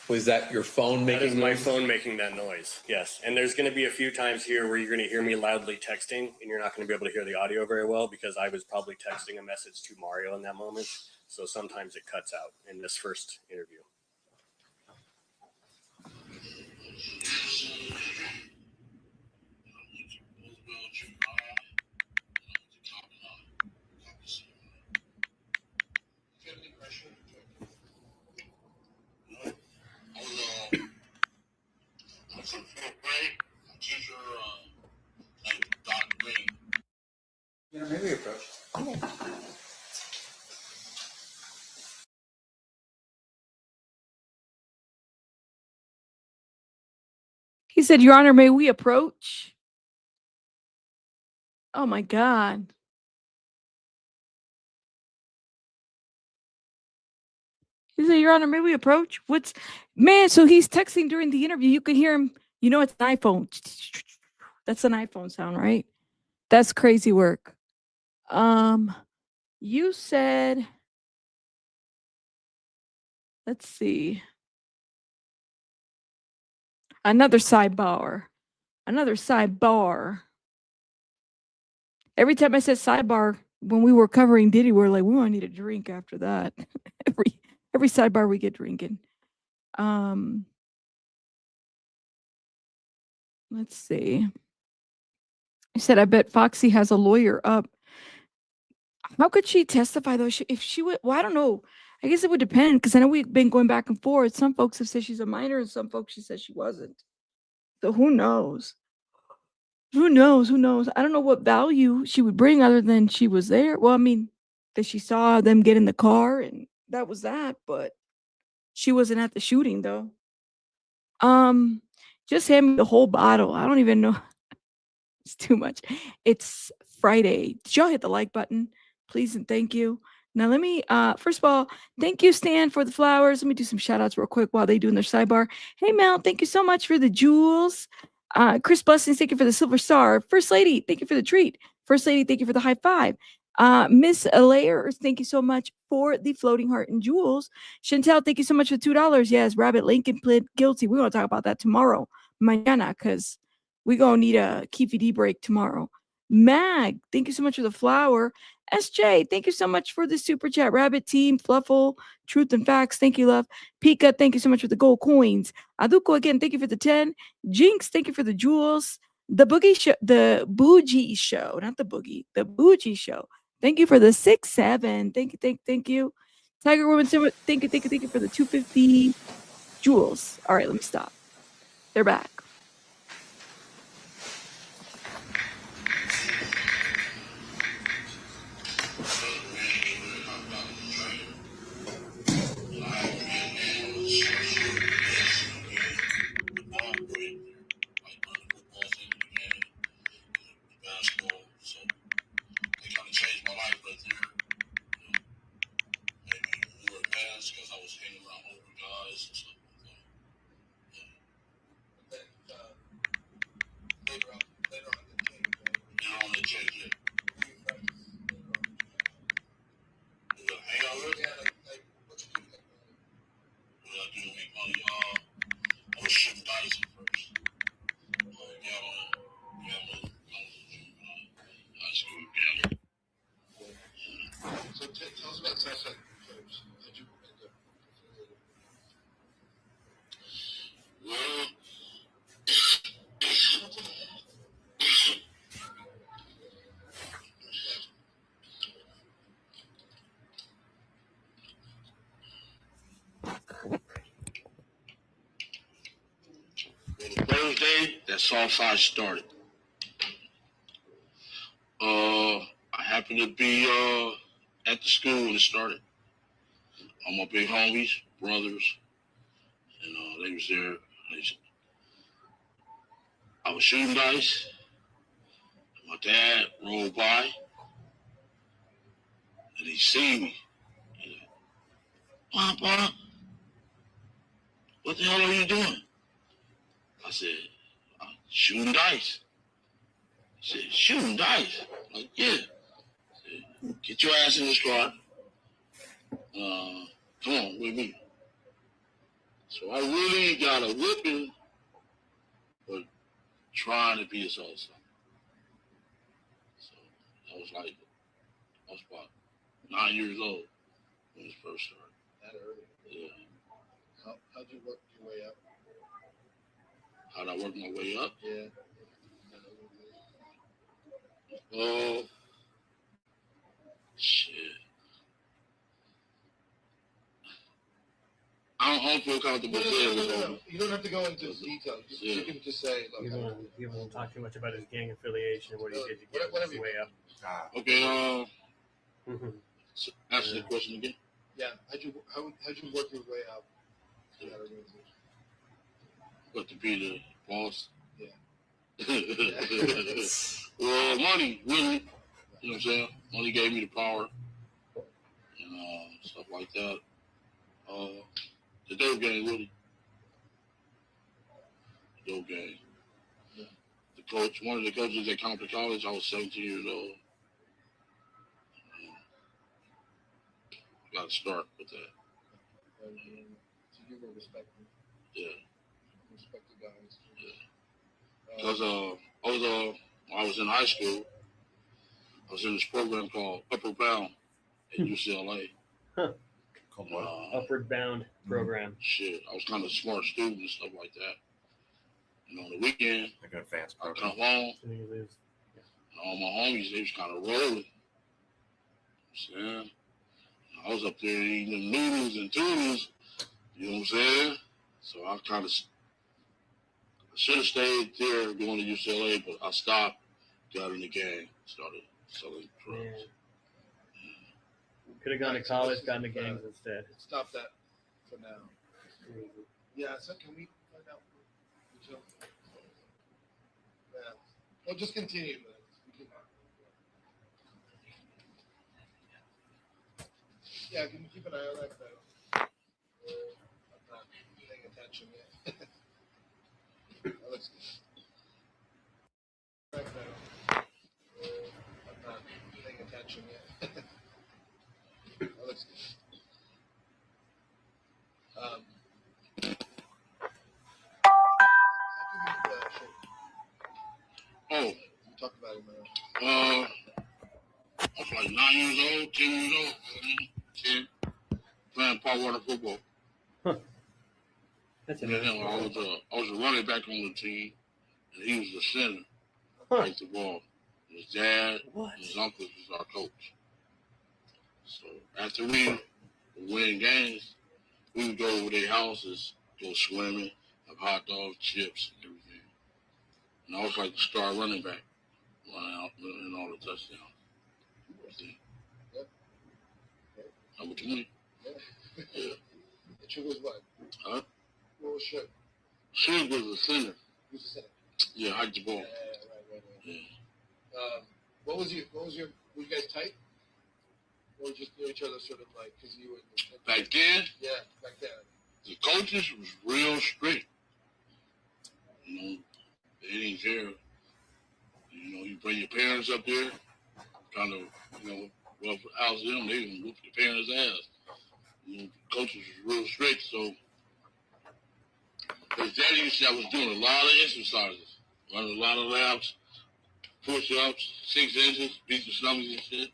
Was that your phone That is making my noise? phone making that noise, yes. And there's going to be a few times here where you're going to hear me loudly texting, and you're not going to be able to hear the audio very well because I was probably texting a message to Mario in that moment. So sometimes it cuts out in this first interview. You know, maybe approach. He said, Your Honor, may we approach? Oh my God. He said, Your Honor, may we approach? Man, so he's texting during the interview. You can hear him. You know, it's an iPhone. That's an iPhone sound, right? That's crazy work. You said, let's see. Another sidebar. Every time I said sidebar, when we were covering Diddy, we were like, we want to need a drink after that. every sidebar we get drinking. Let's see. I said, I bet Foxy has a lawyer up. How could she testify though? If she would, well, I don't know. I guess it would depend because I know we've been going back and forth. Some folks have said she's a minor, and some folks she said she wasn't. So who knows? Who knows? Who knows? I don't know what value she would bring other than she was there. Well, I mean, that she saw them get in the car and that was that, but she wasn't at the shooting though. Just hand me the whole bottle. I don't even know. It's too much. It's Friday. Did y'all hit the like button? Please and thank you. Now let me first of all, thank you, Stan, for the flowers. Let me do some shout outs real quick while they doing their sidebar. Hey Mel, thank you so much for the jewels. Chris Blessings, thank you for the silver star. First Lady, thank you for the treat. First Lady, thank you for the high five. Miss Alair, thank you so much for the floating heart and jewels. Chantel, thank you so much for $2. Yes, Rabbit Lincoln pled guilty. We're gonna talk about that tomorrow, mañana, because we're gonna need a Keefe D break tomorrow. Mag, thank you so much for the flower. SJ, thank you so much for the super chat. Rabbit Team, Fluffle, Truth and Facts, thank you, love. Pika, thank you so much for the gold coins. Aduko, again, thank you for the 10. Jinx, thank you for the jewels. The Bougie Show, not the Boogie, the Bougie Show. Thank you for the 6-7. Thank you. Tiger Woman, thank you for the 250 jewels. All right, let me stop. They're back. Thursday, that Southside started. I happened to be at the school when it started. All my big homies, brothers, and they was there. I was shooting dice. My dad rolled by, and he seen me. He's like, Papa, what the hell are you doing? I said, I'm shooting dice. He said, shooting dice? I'm like, yeah. I said, get your ass in this car. Come on with me. So I really got a whipping for trying to be his old son. So I was about 9 years old when it first started. That early. Yeah. How'd you work your way up? How'd I work my way up? Yeah. Oh, shit. I don't feel comfortable saying No. You don't have to go into detail. You can just say, look. You won't talk too much about his gang affiliation and what he did to get his way up. Okay, so answer the question again. Yeah, how'd you work your way up to that organization? What, to be the boss? Yeah. Well, money, really. You know what I'm saying? Money gave me the power and stuff like that. The dope game, really. The dope game. Yeah. The coach, one of the coaches at Compton College, I was 17 years old. Got to start with that. So you were respected. Yeah. Respected guys. Yeah. Because when I was in high school, I was in this program called Upward Bound at UCLA. Huh. Upward Bound program. Shit, I was kind of a smart student and stuff like that. And on the weekend, like an advanced I program. come home, and all my homies, they was kind of rolling. You know what I'm saying? I was up there eating them noodles and toodles, you know what I'm saying? So I kind of should have stayed there going to UCLA, but I stopped, got in the gang, started selling drugs. Yeah. Could have gone to college, gotten to gangs instead. Stop that for now. Yeah, so can we find out? Yeah. Well, just continue. Yeah, can you keep an eye on that? I'm not paying attention yet. That looks good. I'm not paying attention yet. That looks good. Oh. You talked about it, man. I was like 9 years old, 10 years old, 10, playing part water football. Huh. That's and interesting. I was a running back on the team, and he was the center. Huh. Like the ball. His dad What? and his uncle was our coach. So after we win games, we would go over their houses, go swimming, have hot dogs, chips, and everything. And I was like the star running back, running out and all the touchdowns. Number 20. Yeah. Yeah. The trick was what? Huh? What was Shook? Shook was the center. Who's the center? Yeah, hiked the ball. Right. Yeah. What was your, were you guys tight? Or just knew each other sort of like, because you were. Back then? Yeah, back then. The coaches was real strict. You know, they didn't care. You know, you bring your parents up there, kind of, you know, well, house them, they gonna whoop your parents' ass. You know, coaches was real strict, so his daddy used to, I was doing a lot of exercises, running a lot of laps, push-ups, 6 inches, beat the stomachs and shit.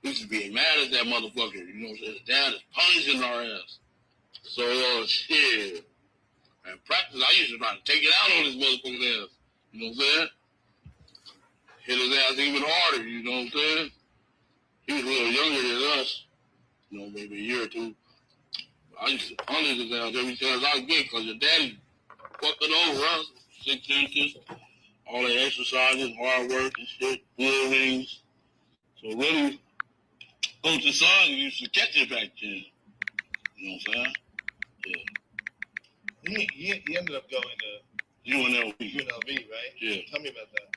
We used to be mad at that motherfucker, you know what I'm saying? His dad is punishing our ass. So, shit. And practice, I used to try to take it out on his motherfucking ass. You know what I'm saying? Hit his ass even harder, you know what I'm saying? He was a little younger than us, you know, maybe a year or two. I used to punish his ass every chance I could get because your daddy fucking over us. 6 inches, all the exercises, hard work and shit, bull rings. So really, Coach's son used to catch it back then. You know what I'm saying? Yeah. He ended up going to UNLV. UNLV, right? Yeah. Tell me about that.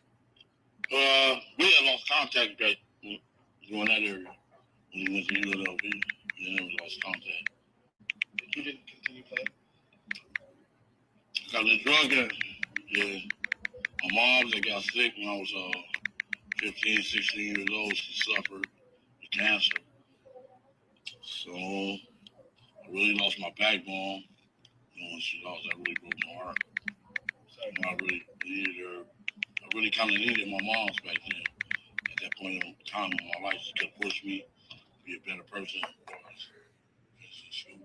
We had lost contact back during that area when he went to UNLV. And then we lost contact. You didn't continue playing? Got in drug game. Yeah. My mom that got sick when I was 15, 16 years old. She suffered with cancer. So I really lost my backbone. You know, when she lost, that really broke my heart. You know, I really kind of needed my mom's back then. At that point in time in my life, she could push me to be a better person. She was, he's a good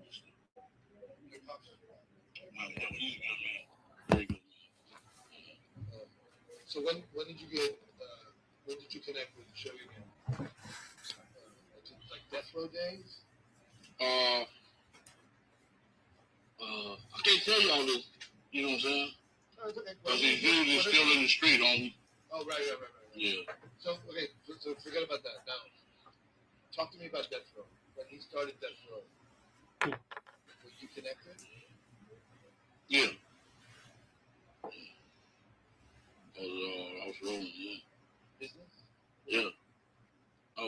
man. Very good man. So when did you get? When did you connect with Suge again? Like Death Row days? I can't tell you all this. You know what I'm saying? Because he's usually still in the street, homie. Oh, right. Yeah. So okay, so forget about that. Now, talk to me about Death Row. When he started Death Row, were you connected? Yeah. I was rolling, yeah. Business? Yeah. I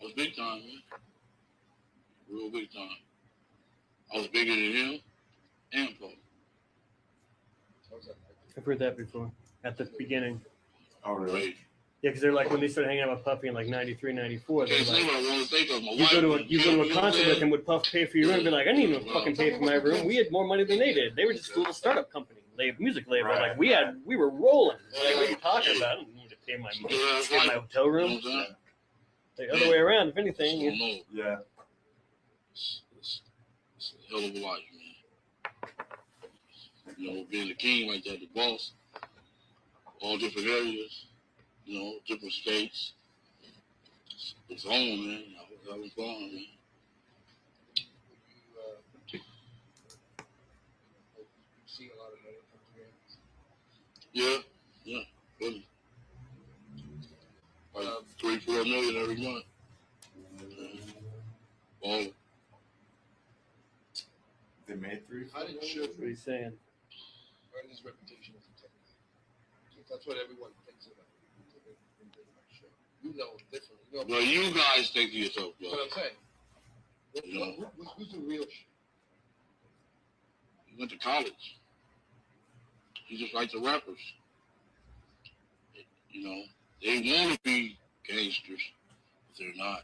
was big time, man. Real big time. I was bigger than him and Paul. I've heard that before at the beginning. Oh, really? Yeah, because they're like when they started hanging out with Puffy in like 93, 94. Can't say Like, what I want to think of. My you wife. go to a concert with him, would Puff pay for your room? And be like, I didn't even fucking pay for my room. We had more money than they did. They were just a little startup company, music label. Right. Like we were rolling. Like, what are you talking about? I don't need to pay my hotel room. The other way around, if anything. Yeah. It's a hell of a life, man. You know, being the king like that, the boss, all different areas, you know, different states. It's on, man. I was having fun, man. See a lot of money come together. Yeah, really. Like 3-4 million every month. All They made 3. How did Suge What are you saying? earn his reputation as a tech guy? That's what everyone thinks about. You know differently. You know, well, you guys think to yourself, that's what I'm saying. You know, Who's the real shit? he went to college. He just like the rappers. You know, they want to be gangsters, but they're not.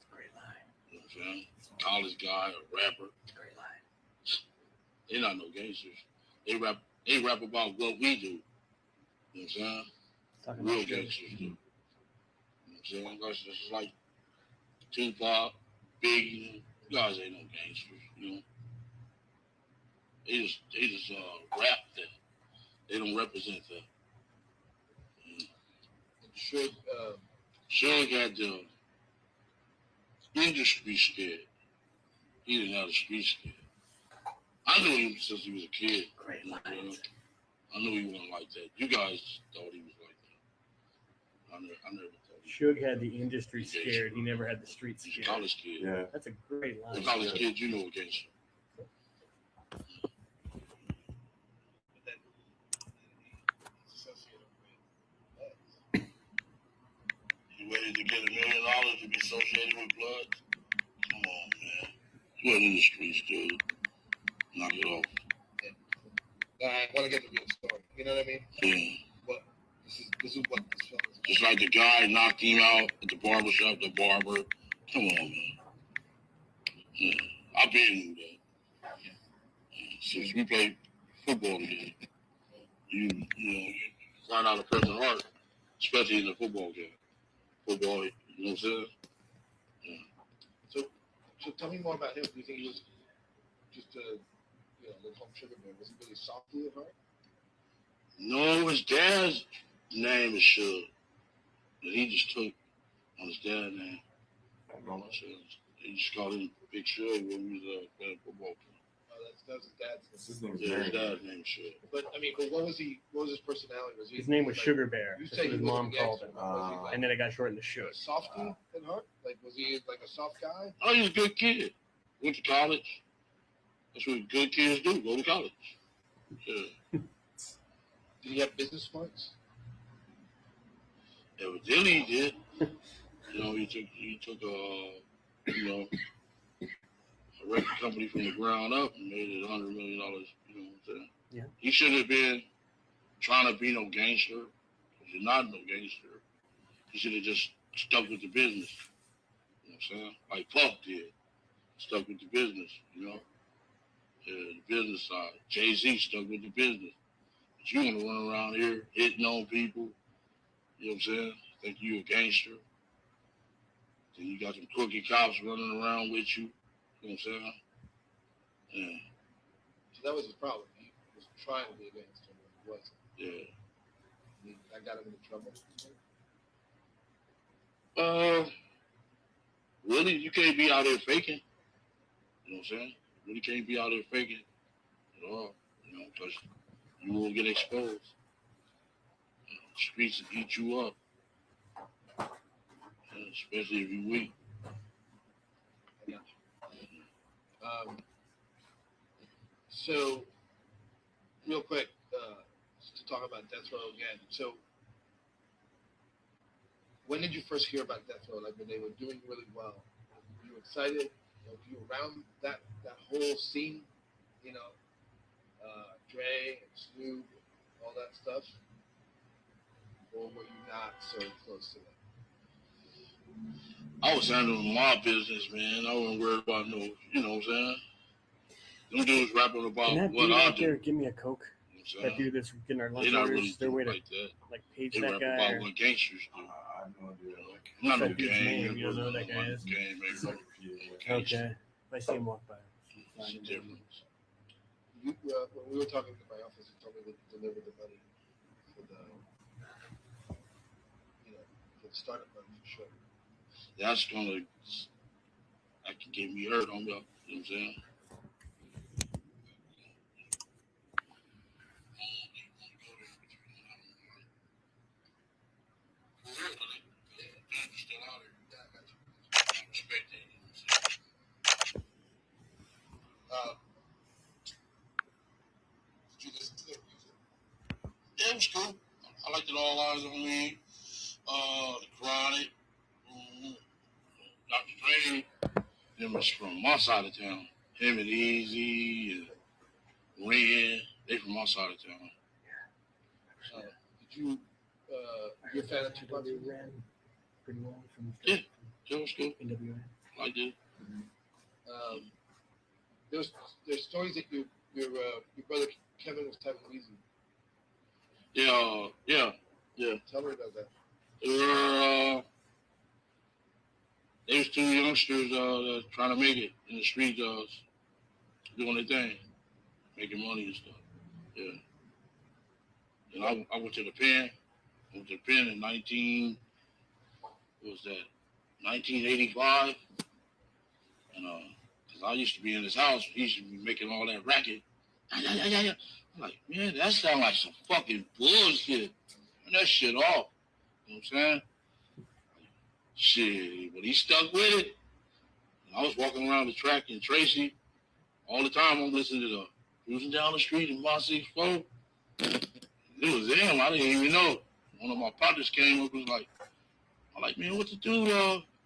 Great line. You know what I'm saying? College guy or rapper. Great line. They're not no gangsters. They rap about what we do. You know what I'm saying? Talking Real about gangsters do. You know what I'm saying? That's just like Tupac, Biggie. You guys ain't no gangsters, you know. They just rap that. They don't represent that. Suge had the industry scared. He didn't have the street scared. I knew him since he was a kid. Great you know, lines. I knew he wasn't like that. You guys thought he was like that. I never thought he Suge had the industry scared. He never had the street He's scared. a college kid. Yeah. That's a great line. The college kid, you know a gangster. You ready to get $1 million to be associated with blood? Come on, man. You wasn't in the streets, dude. Knock it off. I want to get the real story. You know what I mean? Yeah. But this is what this film is. Just like the guy knocked him out at the barber shop, the barber. Come on, man. Yeah. I've been through that. Yeah. Since we played football together, you know, you find out a person's heart, especially in a football game. Football, you know what I'm saying? Yeah. So tell me more about him. Do you think he was just a, little home sugar bear? Was he really softy at heart? No, his dad's name is Suge. And he just took on his dad's name. He just called him Big Suge when he was playing football. That was his dad's name. Yeah, his dad's name is Suge. But what was his personality? Was he, His name was like, Sugar Bear. You That's say what his he was mom a called gangster, him. but was he like And then it got shortened to Suge. softy at heart? Like, was he like a soft guy? Oh, he's a good kid. Went to college. That's what good kids do, go to college. Yeah. Did he have business smarts? Evidently he did. You know, he took a record company from the ground up and made it $100 million, you know what I'm saying? Yeah. He shouldn't have been trying to be no gangster. He's not no gangster. He should have just stuck with the business. You know what I'm saying? Like Puff did. stuck with the business, you know. The business side. Jay-Z stuck with the business. But you want to run around here hitting on people, you know what I'm saying? Think you a gangster. Then you got some crooked cops running around with you, you know what I'm saying? Yeah. So that was his problem. He was trying to be a gangster, but he wasn't. Yeah. That got him into trouble. Really, you can't be out here faking. You know what I'm saying? You really can't be out here faking at all. You know, because you will get exposed. You know, the streets will eat you up. Especially if you're weak. So, real quick, to talk about Death Row again. So, when did you first hear about Death Row? Like when they were doing really well, were you excited? Were you around that whole scene? You know, Dre and Snoop, and all that stuff, or were you not so close to them? I was handling my business, man. I wasn't worried about no, you know what I'm saying? Them dudes rapping about Can that what dude I out do. there give me a Coke? You know That dude that's getting our lunch They're not orders, really their way to like that. like page They that rap guy. about Or... what gangsters do. I have no idea. Like, I'm not no that dude's gang. name, you don't know who that guy is? Gang, maybe. Okay. If I see him walk by. It's a difference. You, when we were talking in my office, you told me that you delivered the money for the, you know, for the startup money for sure. That's gonna, that can get me hurt on me. You know what I'm saying? Did you listen to their music? Yeah, it was cool. I liked it. All Eyes on Me, The Chronic, Dr. Dre. Them was from my side of town. Him and Easy and Red, they from my side of town. Did you, you're a fan of Tupac? Ran pretty well from Yeah, it was cool. NWA. I did. There's stories that your brother Kevin was having easy. Yeah. Tell me about that. They was two youngsters trying to make it in the street, doing their thing, making money and stuff. Yeah. And I went to the pen. I went to the pen in 1985? And cause I used to be in his house. He used to be making all that racket. Yeah. I'm like, man, that sounds like some fucking bullshit. Turn that shit off. You know what I'm saying? Shit, but he stuck with it. And I was walking around the track in Tracy all the time. I'm listening to the cruising down the street in my 6'4". It was him. I didn't even know. One of my partners came up and was like, I'm like, man, what the dude,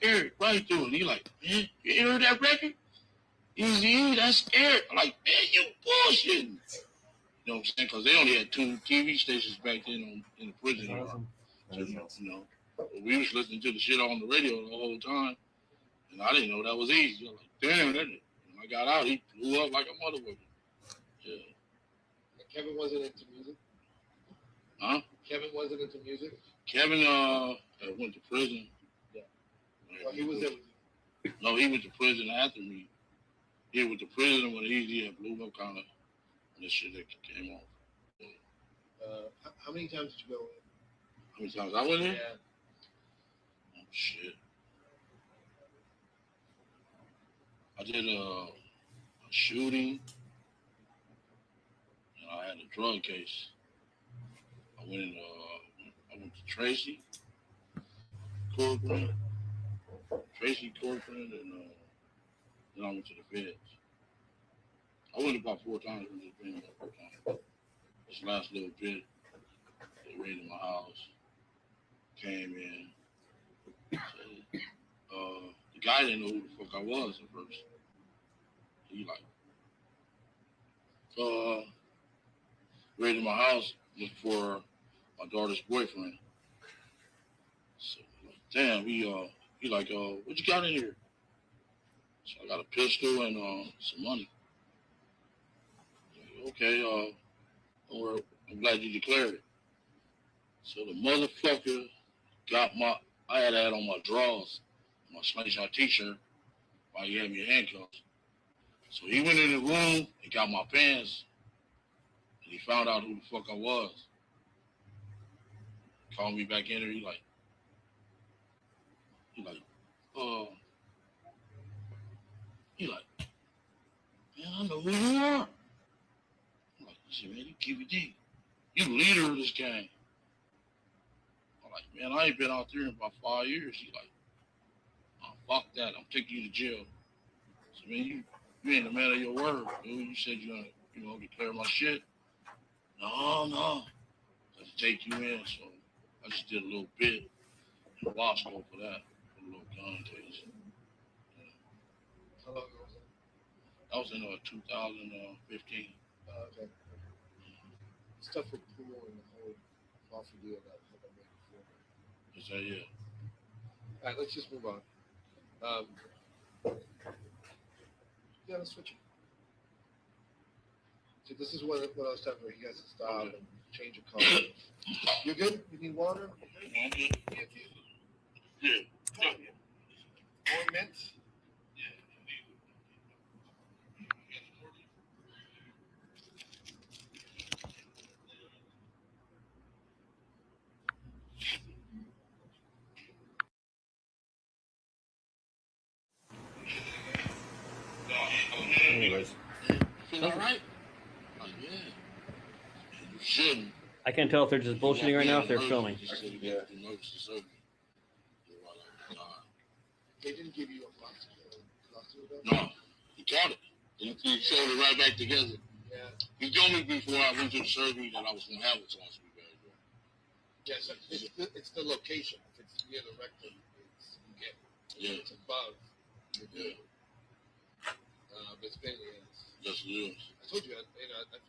Eric Wright doing? He like, man, you heard that record? Easy, that's Eric. I'm like, man, you bullshitting. You know what I'm saying? Because they only had 2 TV stations back then in the prison. Awesome. So, you know, we was listening to the shit on the radio the whole time. And I didn't know that was easy. I was like, damn, that. When I got out, he blew up like a motherfucker. Yeah. And Kevin wasn't into music? Huh? Kevin wasn't into music? Kevin went to prison. Yeah. Well, he was there with you. No, he went to prison after me. He went to prison when he had blew up kind of this shit that came off. How many times did you go in? How many times I went in? Yeah. Oh, shit. I did a shooting, and I had a drug case. I went to Tracy, courtroom, and then I went to the feds. I went about 4 times. This last little bit, they raided my house, came in. The guy didn't know who the fuck I was at first. He like, raided my house for my daughter's boyfriend. So, damn, he like, what you got in here? So I got a pistol and some money. Okay, don't worry. I'm glad you declared it. So the motherfucker got I had that on my drawers, my slingshot t-shirt, while he had me handcuffs. So he went in the room and got my pants, and he found out who the fuck I was. Called me back in there. He like, man, I know who you are. I'm like, listen, man, you Keefe D. You the leader of this gang. I'm like, man, I ain't been out there in about 5 years. He like, oh, fuck that. I'm taking you to jail. So, man, you ain't a man of your word, dude. You said you're gonna declare my shit. No. Let's take you in. So I just did a little bit in law school for that. For a little gun case. How long ago was that? That was in 2015. Okay. Stuff with pool and the whole lawful deal that I made before. Is that yeah? All right, let's just move on. Yeah, let's switch it. So this is what I was talking about. He has to stop and change your color. You good? You need water? I'm good. Yeah. More mints? Anyways. Feel all right? Like, yeah. You shouldn't. I can't tell if they're just bullshitting right now, if they're filming. Yeah. They didn't give you a box. No, he caught it. He showed it right back together. Yeah. He told me before I went to the surgery that I was going to have a colostomy bag. Yes, it's the location. If it's near the rectum, you get. Yeah. It's above. Yeah. But it's pain in the ass. Yes, it is. I told you, I've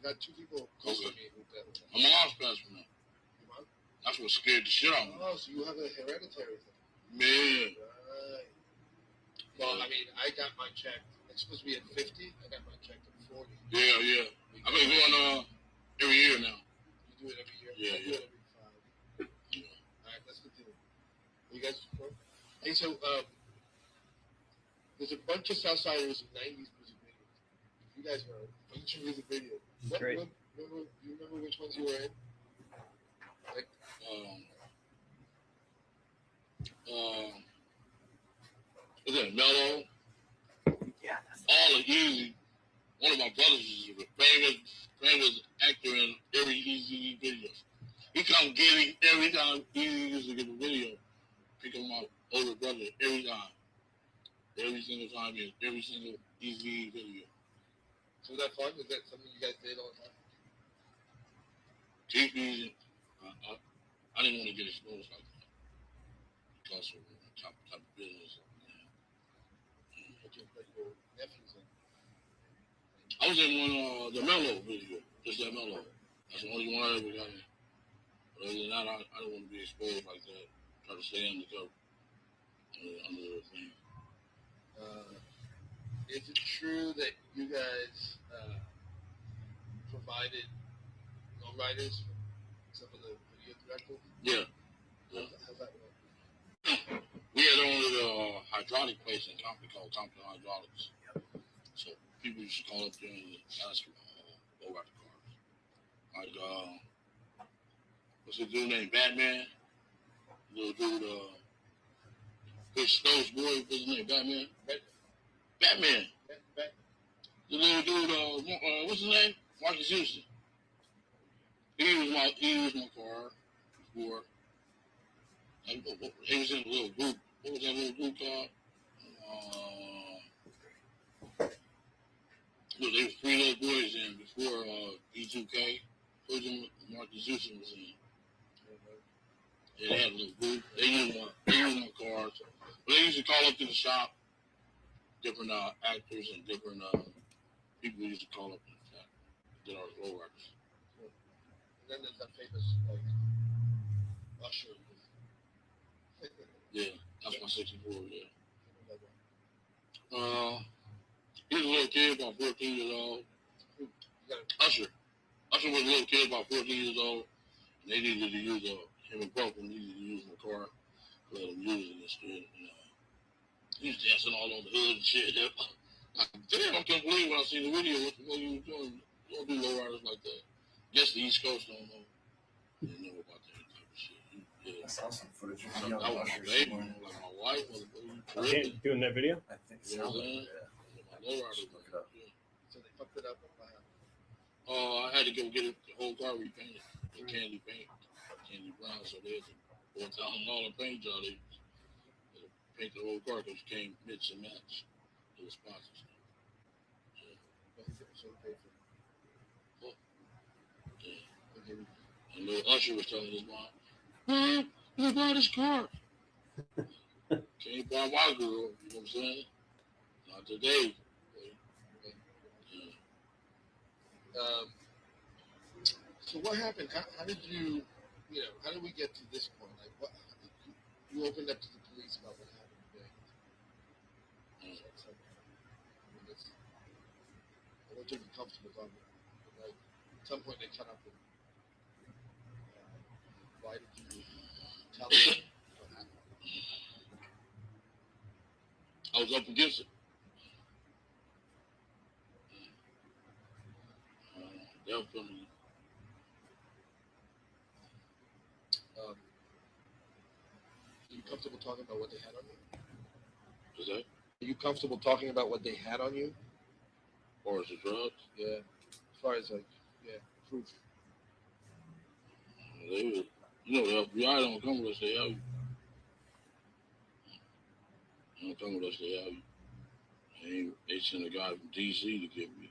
had 2 people close to me with that. I'm a hospital now. You want? That's what scared the shit out of me. Oh, so you have a hereditary thing. Man. Right. Well, I mean, I got my check. It's supposed to be at 50. I got my check at 40. Yeah. I've been going every year now. You do it every year? Yeah. I do it every 5. Yeah. All right, let's continue. You guys support? Hey, so there's a bunch of Southsiders in 90s music videos. You guys know a bunch of music videos. Great. Do you remember which ones you were in? Like, is that Mellow? Yeah. All the Easy. One of my brothers is a famous actor in every Easy video. He come getting every time Easy used to get a video. Pick up my older brother every time. Every single time in every single Easy video. So was that fun? Was that something you guys did all the time? Keefe D, I didn't want to get exposed like that. Because of the type of business. Like your nephews in. I was in one the Mellow video. Just that Mellow. That's the only one I ever got in. But other than that, I don't want to be exposed like that. Try to stay undercover. Under the thing. Is it true that you guys provided lowriders for some of the video directors? Yeah. How's that work? We had only the hydraulic place in Compton called Compton Hydraulics. So people used to call up there and ask for lowrider cars. Like, what's the dude named Batman? Little dude, Chris Stowe's boy, what's his name? Batman? Batman. The little dude, what's his name? Marcus Houston. He was my car before. He was in a little group. What was that little group called? There was 3 little boys in before E2K. Marcus Houston was in. Yeah, they had a little group. They used my cars. But they used to call up to the shop. Different actors and different people used to call up and did our lowriders. And then there's that famous Usher. Yeah, that's my 64, yeah. He was a little kid, about 14 years old. Usher. Usher was a little kid, about 14 years old. And they needed to use him and Brooklyn needed to use my car. Let him use it and shit. He was dancing all on the hood and shit. Damn, I can't believe when I seen the video what the fuck he was doing. You don't do lowriders like that. Guess the East Coast don't know. They don't know about that type of shit. Yeah. I saw some footage of you. That was my baby, like my wife was doing that video? I think so. Yeah. My lowriders look it up. Yeah. So they fucked it up. I had to go get the whole car repainted. The candy paint, candy brown. So they had to $1,000 paint job. They paint the whole car because it came mix and match. It was sponsors. And little Usher was telling his mom, "Mom, you bought this car. Can't buy my girl." You know what I'm saying? Not today. So what happened? How did you how did we get to this point? Like, what? You opened up to the police about what happened today. I don't think you're comfortable talking. Like, at some point they cut up. Why did you tell them what happened? I was up against it. Definitely. Are you comfortable talking about what they had on you? Is that? Are you comfortable talking about what they had on you? Or is it drugs? Yeah. As far as proof. They were, the FBI don't come with us, they have you. They don't come with us, they have you. They sent a guy from DC to get me.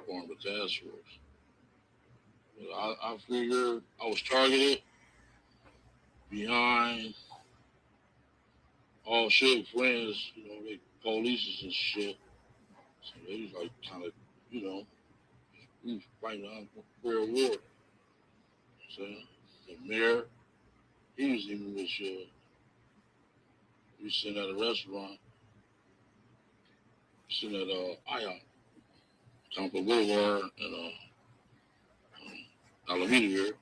Formed a task force. But I figured I was targeted behind all shit friends, they police and shit. So they was like kind of, we was fighting on real war. So the mayor, he was even with we sitting at a restaurant, sitting at IHOP, Tampa Boulevard and Alameda here.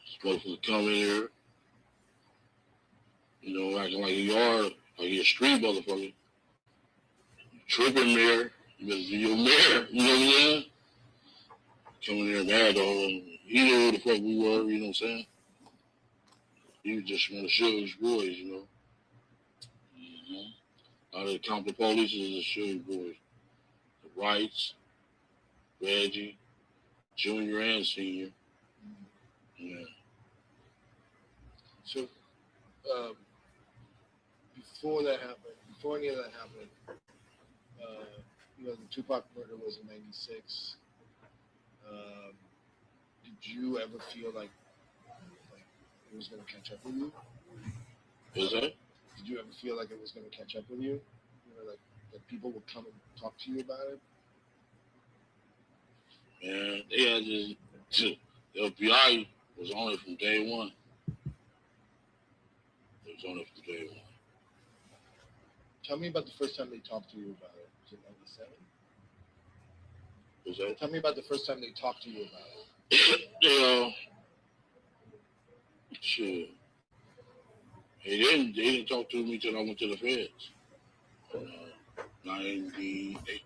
Supposed to come in here, acting like you are, like you're a street motherfucker. Tripping mayor, you better do your mayor, you know what I'm saying? Coming in there mad though, and he knew who the fuck we were, you know what I'm saying? He was just want to show his boys, Out of the Compton police is the show his boys. The Wrights, Reggie, Jr. and Senior. Yeah. So, before that happened, before any of that happened, the Tupac murder was in '96. Did you ever feel like it was going to catch up with you? Is that? Did you ever feel like it was going to catch up with you? Like that people would come and talk to you about it? Man, they had the FBI was on it from day one. It was on it from day one. Tell me about the first time they talked to you about it. Was it '97? Was that? Tell me about the first time they talked to you about it. Shit. They didn't talk to me till I went to the feds. 98.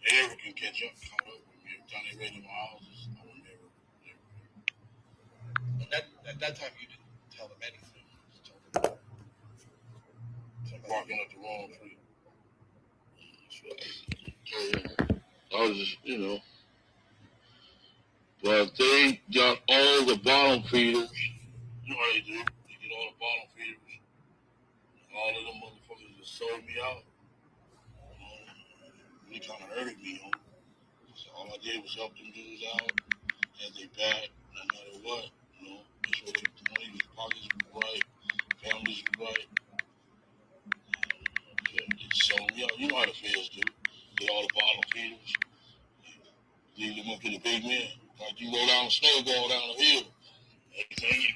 They never can catch up, come up with me. Every time they raided my houses, I would never. And at that time, you didn't tell them anything. You just told them barking up the wrong tree. I was just, But they got all the bottom feeders. You know how they do. They get all the bottom feeders. All of them motherfuckers that sold me out. They kind of hurted me, So all I did was help them dudes out. Had they back, no matter what. Make sure the money was pockets were right. Families were right. They sold me out. You know how the feds do. Get all the bottom feeders. Leave them up to the big men. Like you roll down the snowball down the hill. Everything you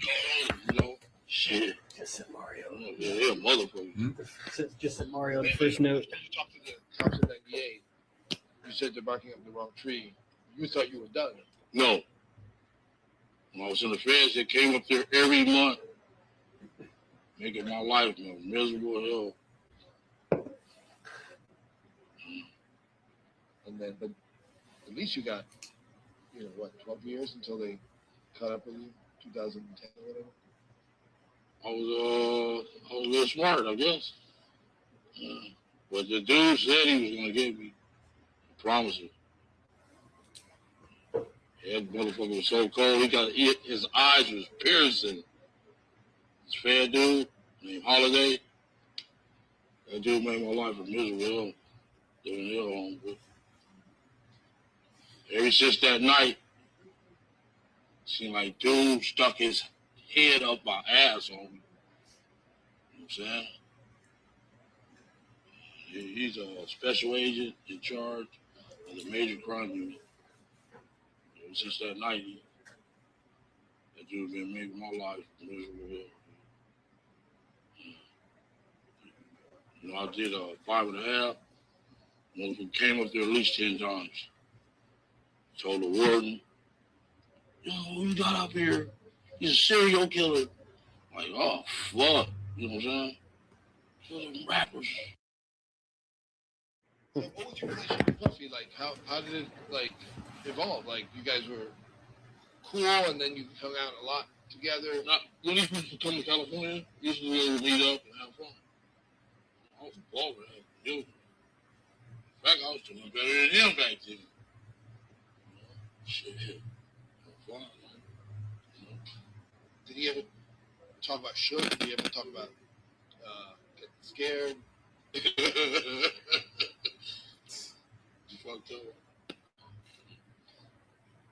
go over, Shit. Yes, Mario. Yeah, Just sent Mario the first note. You talked to the cops in 98. You said they're barking up the wrong tree. You thought you were done. No. When I was in the feds, they came up there every month, making my life miserable as hell. And then, but at least you got, 12 years until they caught up with you, 2010 or whatever. I was real smart, I guess. But the dude said he was gonna get me. I promise you. That motherfucker was so cold. His eyes was piercing. This fat dude named Holiday. That dude made my life a miserable. Living hell on, but ever since that night, seemed like dude stuck his head up my ass on me. You know what I'm saying? He's a special agent in charge of the major crime unit. Ever since that night, that dude been making my life miserable. I did 5.5. Motherfucker came up there at least 10 times. Told the warden, yo, who you got up here? He's a serial killer. Like, oh, fuck. You know what I'm saying? Kill them rappers. What was your relationship with Puffy like? How did it evolve? Like you guys were cool and then you hung out a lot together. When these people come to California, usually we would meet up and have fun. I was a baller, dude. In fact, I was doing better than him back then. Shit. Fun, man. Did he ever talk about shook? Did he ever talk about getting scared? You fucked up.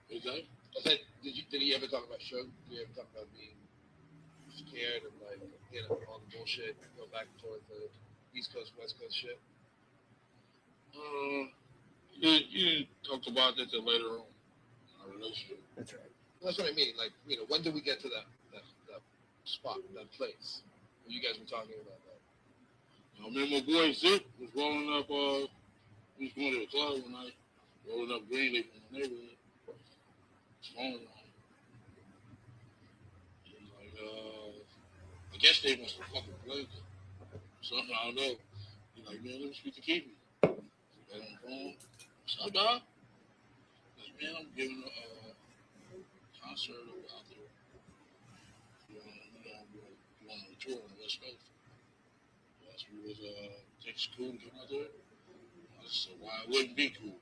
What's that? I said, did he ever talk about shook? Did he ever talk about being scared of all the bullshit, go back and forth, the East Coast, West Coast shit? You talked about that later on in our relationship. That's right. That's what I mean. Like, when did we get to that spot, that place where you guys were talking about that? I remember my boy Zip was rolling up, he was going to the club one night, rolling up green leaf in the neighborhood. His phone on. He was like, I guess they must have fucking played it. Something, I don't know. He's like, man, let me speak to Keefe D. Got on the phone. What's up, dog? Like, man, I'm giving a concert out there. You want to tour on the West Coast? Asked me was think it's cool to come out there. I said, why it wouldn't be cool?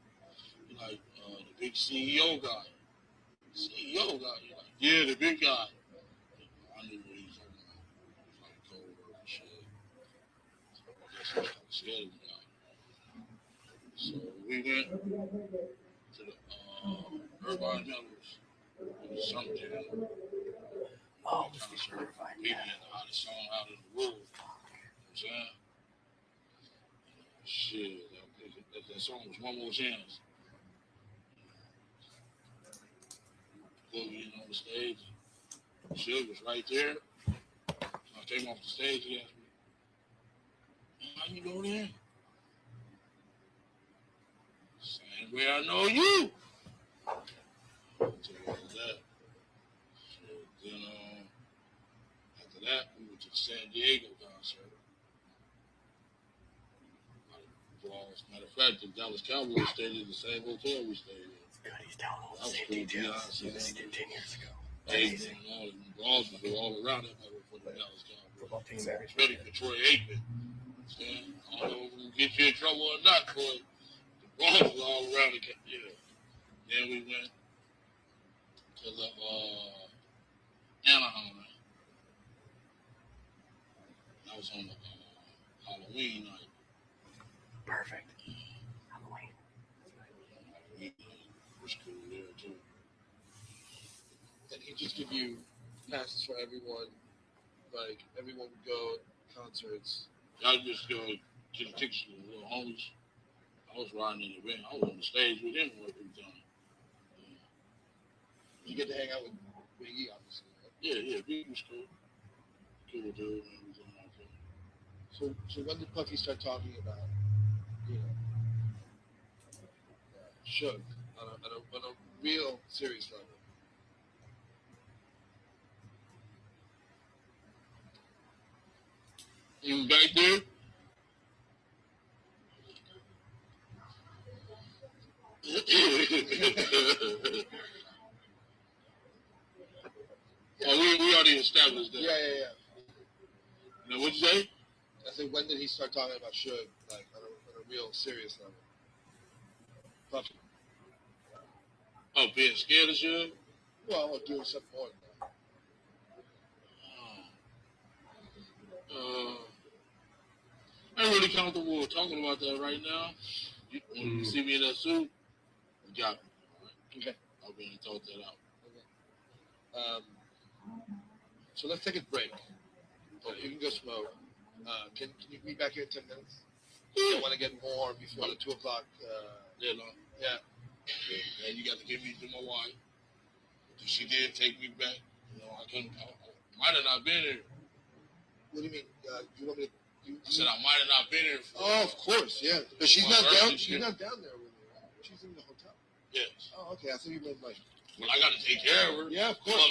He's like, the big CEO guy. CEO guy? He's like, yeah, the big guy. I knew what he was talking about. He was like cold and shit. So I guess I was kind of scared of the guy. So we went to the Urban Millers. It was something. Oh, concert. He had the hottest song out in the world. You know what I'm saying? Shit, that song was One More Chance. Put me on the stage. Shit was right there. So I came off the stage. He asked me, how you go there? Same way I know you. So what was that? Shit, then after that, we went to the San Diego concert. Matter of fact, the Dallas Cowboys stayed in the same hotel we stayed in. God, he's telling all the same details. This did 10 years ago. Amazing. Balls would go all around that for the Dallas Cowboys. Football team, ready for Troy Aikman. I don't know if we'll get you in trouble or not, but the balls were all around the yeah. Then we went to the Anaheim. That was on the Halloween night. Perfect. Halloween. Was cool there too. And he'd just give you passes for everyone. Like everyone would go to concerts. I just go get the tickets with the little homies. I was riding in the van. I was on the stage with him every time. You get to hang out with Biggie, obviously. Right? Yeah, Biggie was cool. Cool dude and everything like that. So when did Puffy start talking about, you know, Suge on a real serious level? You was back there? Oh, we already established that. Yeah. Now, what'd you say? I said, when did he start talking about Suge, like on a real serious level? Puffy. Oh, being scared of Suge? Well, or doing something more than that. I ain't really comfortable talking about that right now. When you see me in that suit, you got me. All right? Okay. I'll be able to talk that out. So let's take a break. You can go smoke. Can you be back here in 10 minutes? I want to get more before the 2 o'clock. Deadline. Yeah. And you got to give me to my wife. She did take me back. You know, I might have not been here. What do you mean? You want me to? I said I might have not been here. Oh, of course, yeah. But she's not down. She's not down there with you, right? She's in the hotel. Yes. Oh, okay. I thought you meant like. Well, I got to take care of her. Yeah, of course.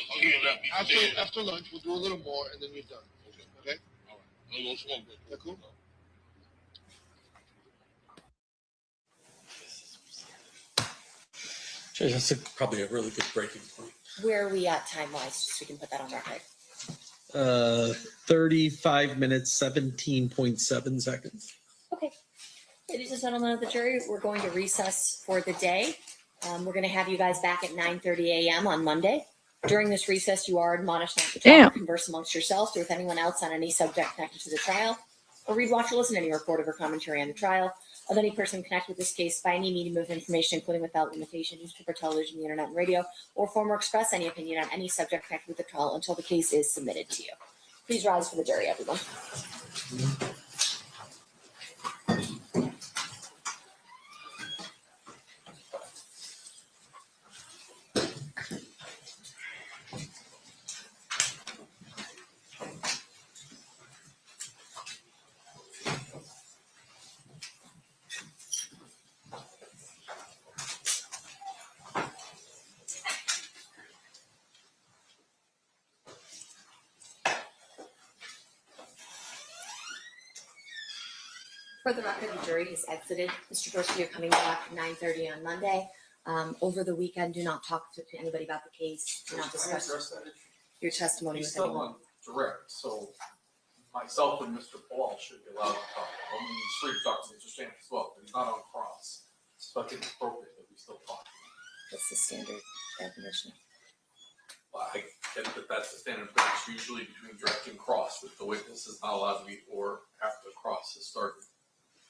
After lunch, we'll do a little more, and then you're done. Okay. All right. I'm gonna smoke with you. Yeah, cool. Sure, that's probably a really good breaking point. Where are we at time-wise, so we can put that on record? 35 minutes, 17.7 seconds. Okay. Ladies and gentlemen of the jury, we're going to recess for the day. We're going to have you guys back at 9:30 a.m. on Monday. During this recess, you are admonished not to talk or converse amongst yourselves or with anyone else on any subject connected to the trial, or read, watch, or listen to any reported or commentary on the trial of any person connected with this case by any medium of information, including without limitation, newspaper, television, the internet, and radio, or form or express any opinion on any subject connected with the trial until the case is submitted to you. Please rise for the jury, everyone. For the record, the jury has exited. Mr. Dorsey, you're coming back at 9:30 on Monday. Over the weekend, do not talk to anybody about the case. Do not discuss your testimony He's with still anyone. on direct, so myself and Mr. Paul should be allowed to talk. I mean, street talks Mr. Stamp as well, but he's not on cross. So I think it's appropriate that we still talk. What's the standard definition? Well, I get that that's the standard, but it's usually between direct and cross, that the witness is not allowed to be or after the cross has started.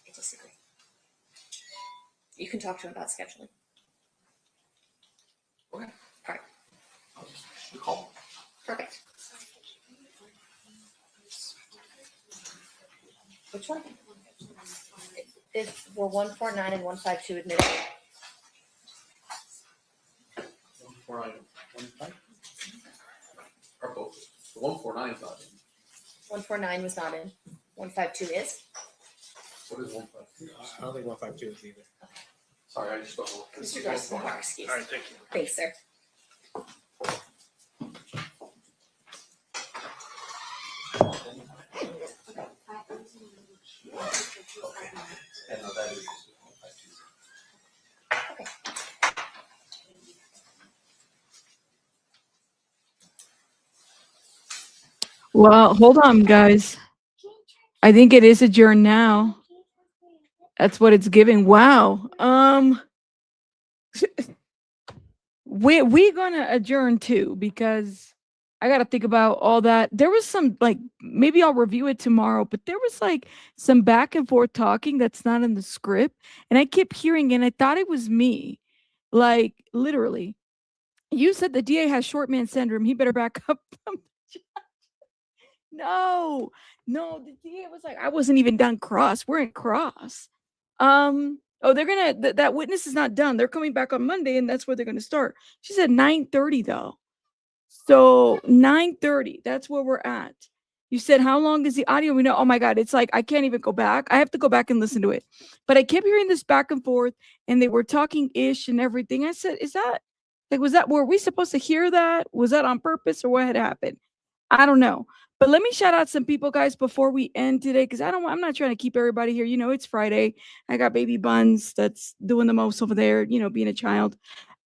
I disagree. You can talk to him about scheduling. Okay. All right. I'll just call him. Perfect. Which one? Were 149 and 152 admitted? 149 are both. The 149 is not in. 149 was not in. 152 is? What is 152? I don't think 152 is either. Sorry, I just don't know. Mr. Garcia, our excuse. All right, thank you. Thanks, sir. And no, that is 152. Okay. Well, hold on, guys. I think it is adjourned now. That's what it's giving. Wow. We're gonna adjourn too because I gotta think about all that. There was some maybe I'll review it tomorrow, but there was some back and forth talking that's not in the script, and I kept hearing it and I thought it was me. Literally. You said the DA has short man syndrome. He better back up from the judge. No, the DA was like, I wasn't even done cross. We're in cross. They're gonna that witness is not done. They're coming back on Monday, and that's where they're gonna start. She said 9:30 though. So 9:30, that's where we're at. You said, how long is the audio? We know. Oh my God. It's like, I can't even go back. I have to go back and listen to it. But I kept hearing this back and forth and they were talking ish and everything. I said, is that like, were we supposed to hear that? Was that on purpose or what had happened? I don't know. But let me shout out some people, guys, before we end today. Cause I'm not trying to keep everybody here. You know, it's Friday. I got baby Buns that's doing the most over there, you know, being a child.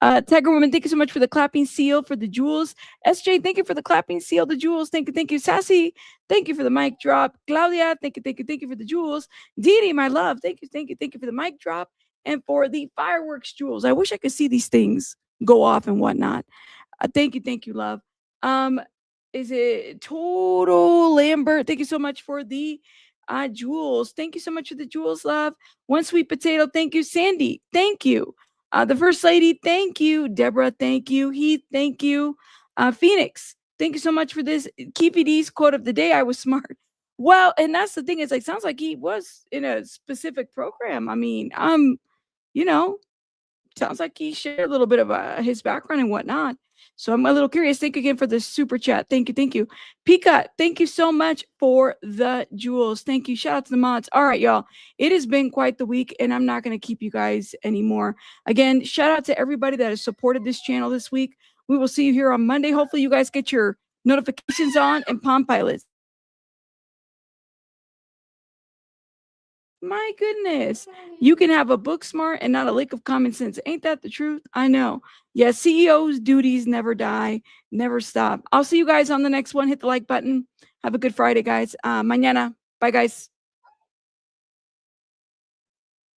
Tiger Woman, thank you so much for the clapping seal for the jewels. SJ, thank you for the clapping seal, the jewels. Thank you, thank you. Sassy, thank you for the mic drop. Claudia, thank you, thank you, thank you for the jewels. Didi, my love, thank you, thank you, thank you for the mic drop and for the fireworks jewels. I wish I could see these things go off and whatnot. Thank you, love. Is it Total Lambert? Thank you so much for the jewels. Thank you so much for the jewels, love. One Sweet Potato, thank you. Sandy, thank you. The First Lady, thank you. Deborah, thank you. Heath, thank you. Phoenix, thank you so much for this. Keefe D's quote of the day. I was smart. Well, and that's the thing. It's like, sounds like he was in a specific program. I mean, you know, sounds like he shared a little bit of his background and whatnot. So I'm a little curious. Thank you again for the super chat. Thank you. Thank you. Pika, thank you so much for the jewels. Thank you. Shout out to the mods. All right, y'all. It has been quite the week, and I'm not going to keep you guys anymore. Again, shout out to everybody that has supported this channel this week. We will see you here on Monday. Hopefully, you guys get your notifications on and Palm Pilots. My goodness, you can have a book smart and not a lick of common sense. Ain't that the truth? I know. Yeah, CEOs' duties never die, never stop. I'll see you guys on the next one. Hit the like button. Have a good Friday, guys. Mañana. Bye, guys.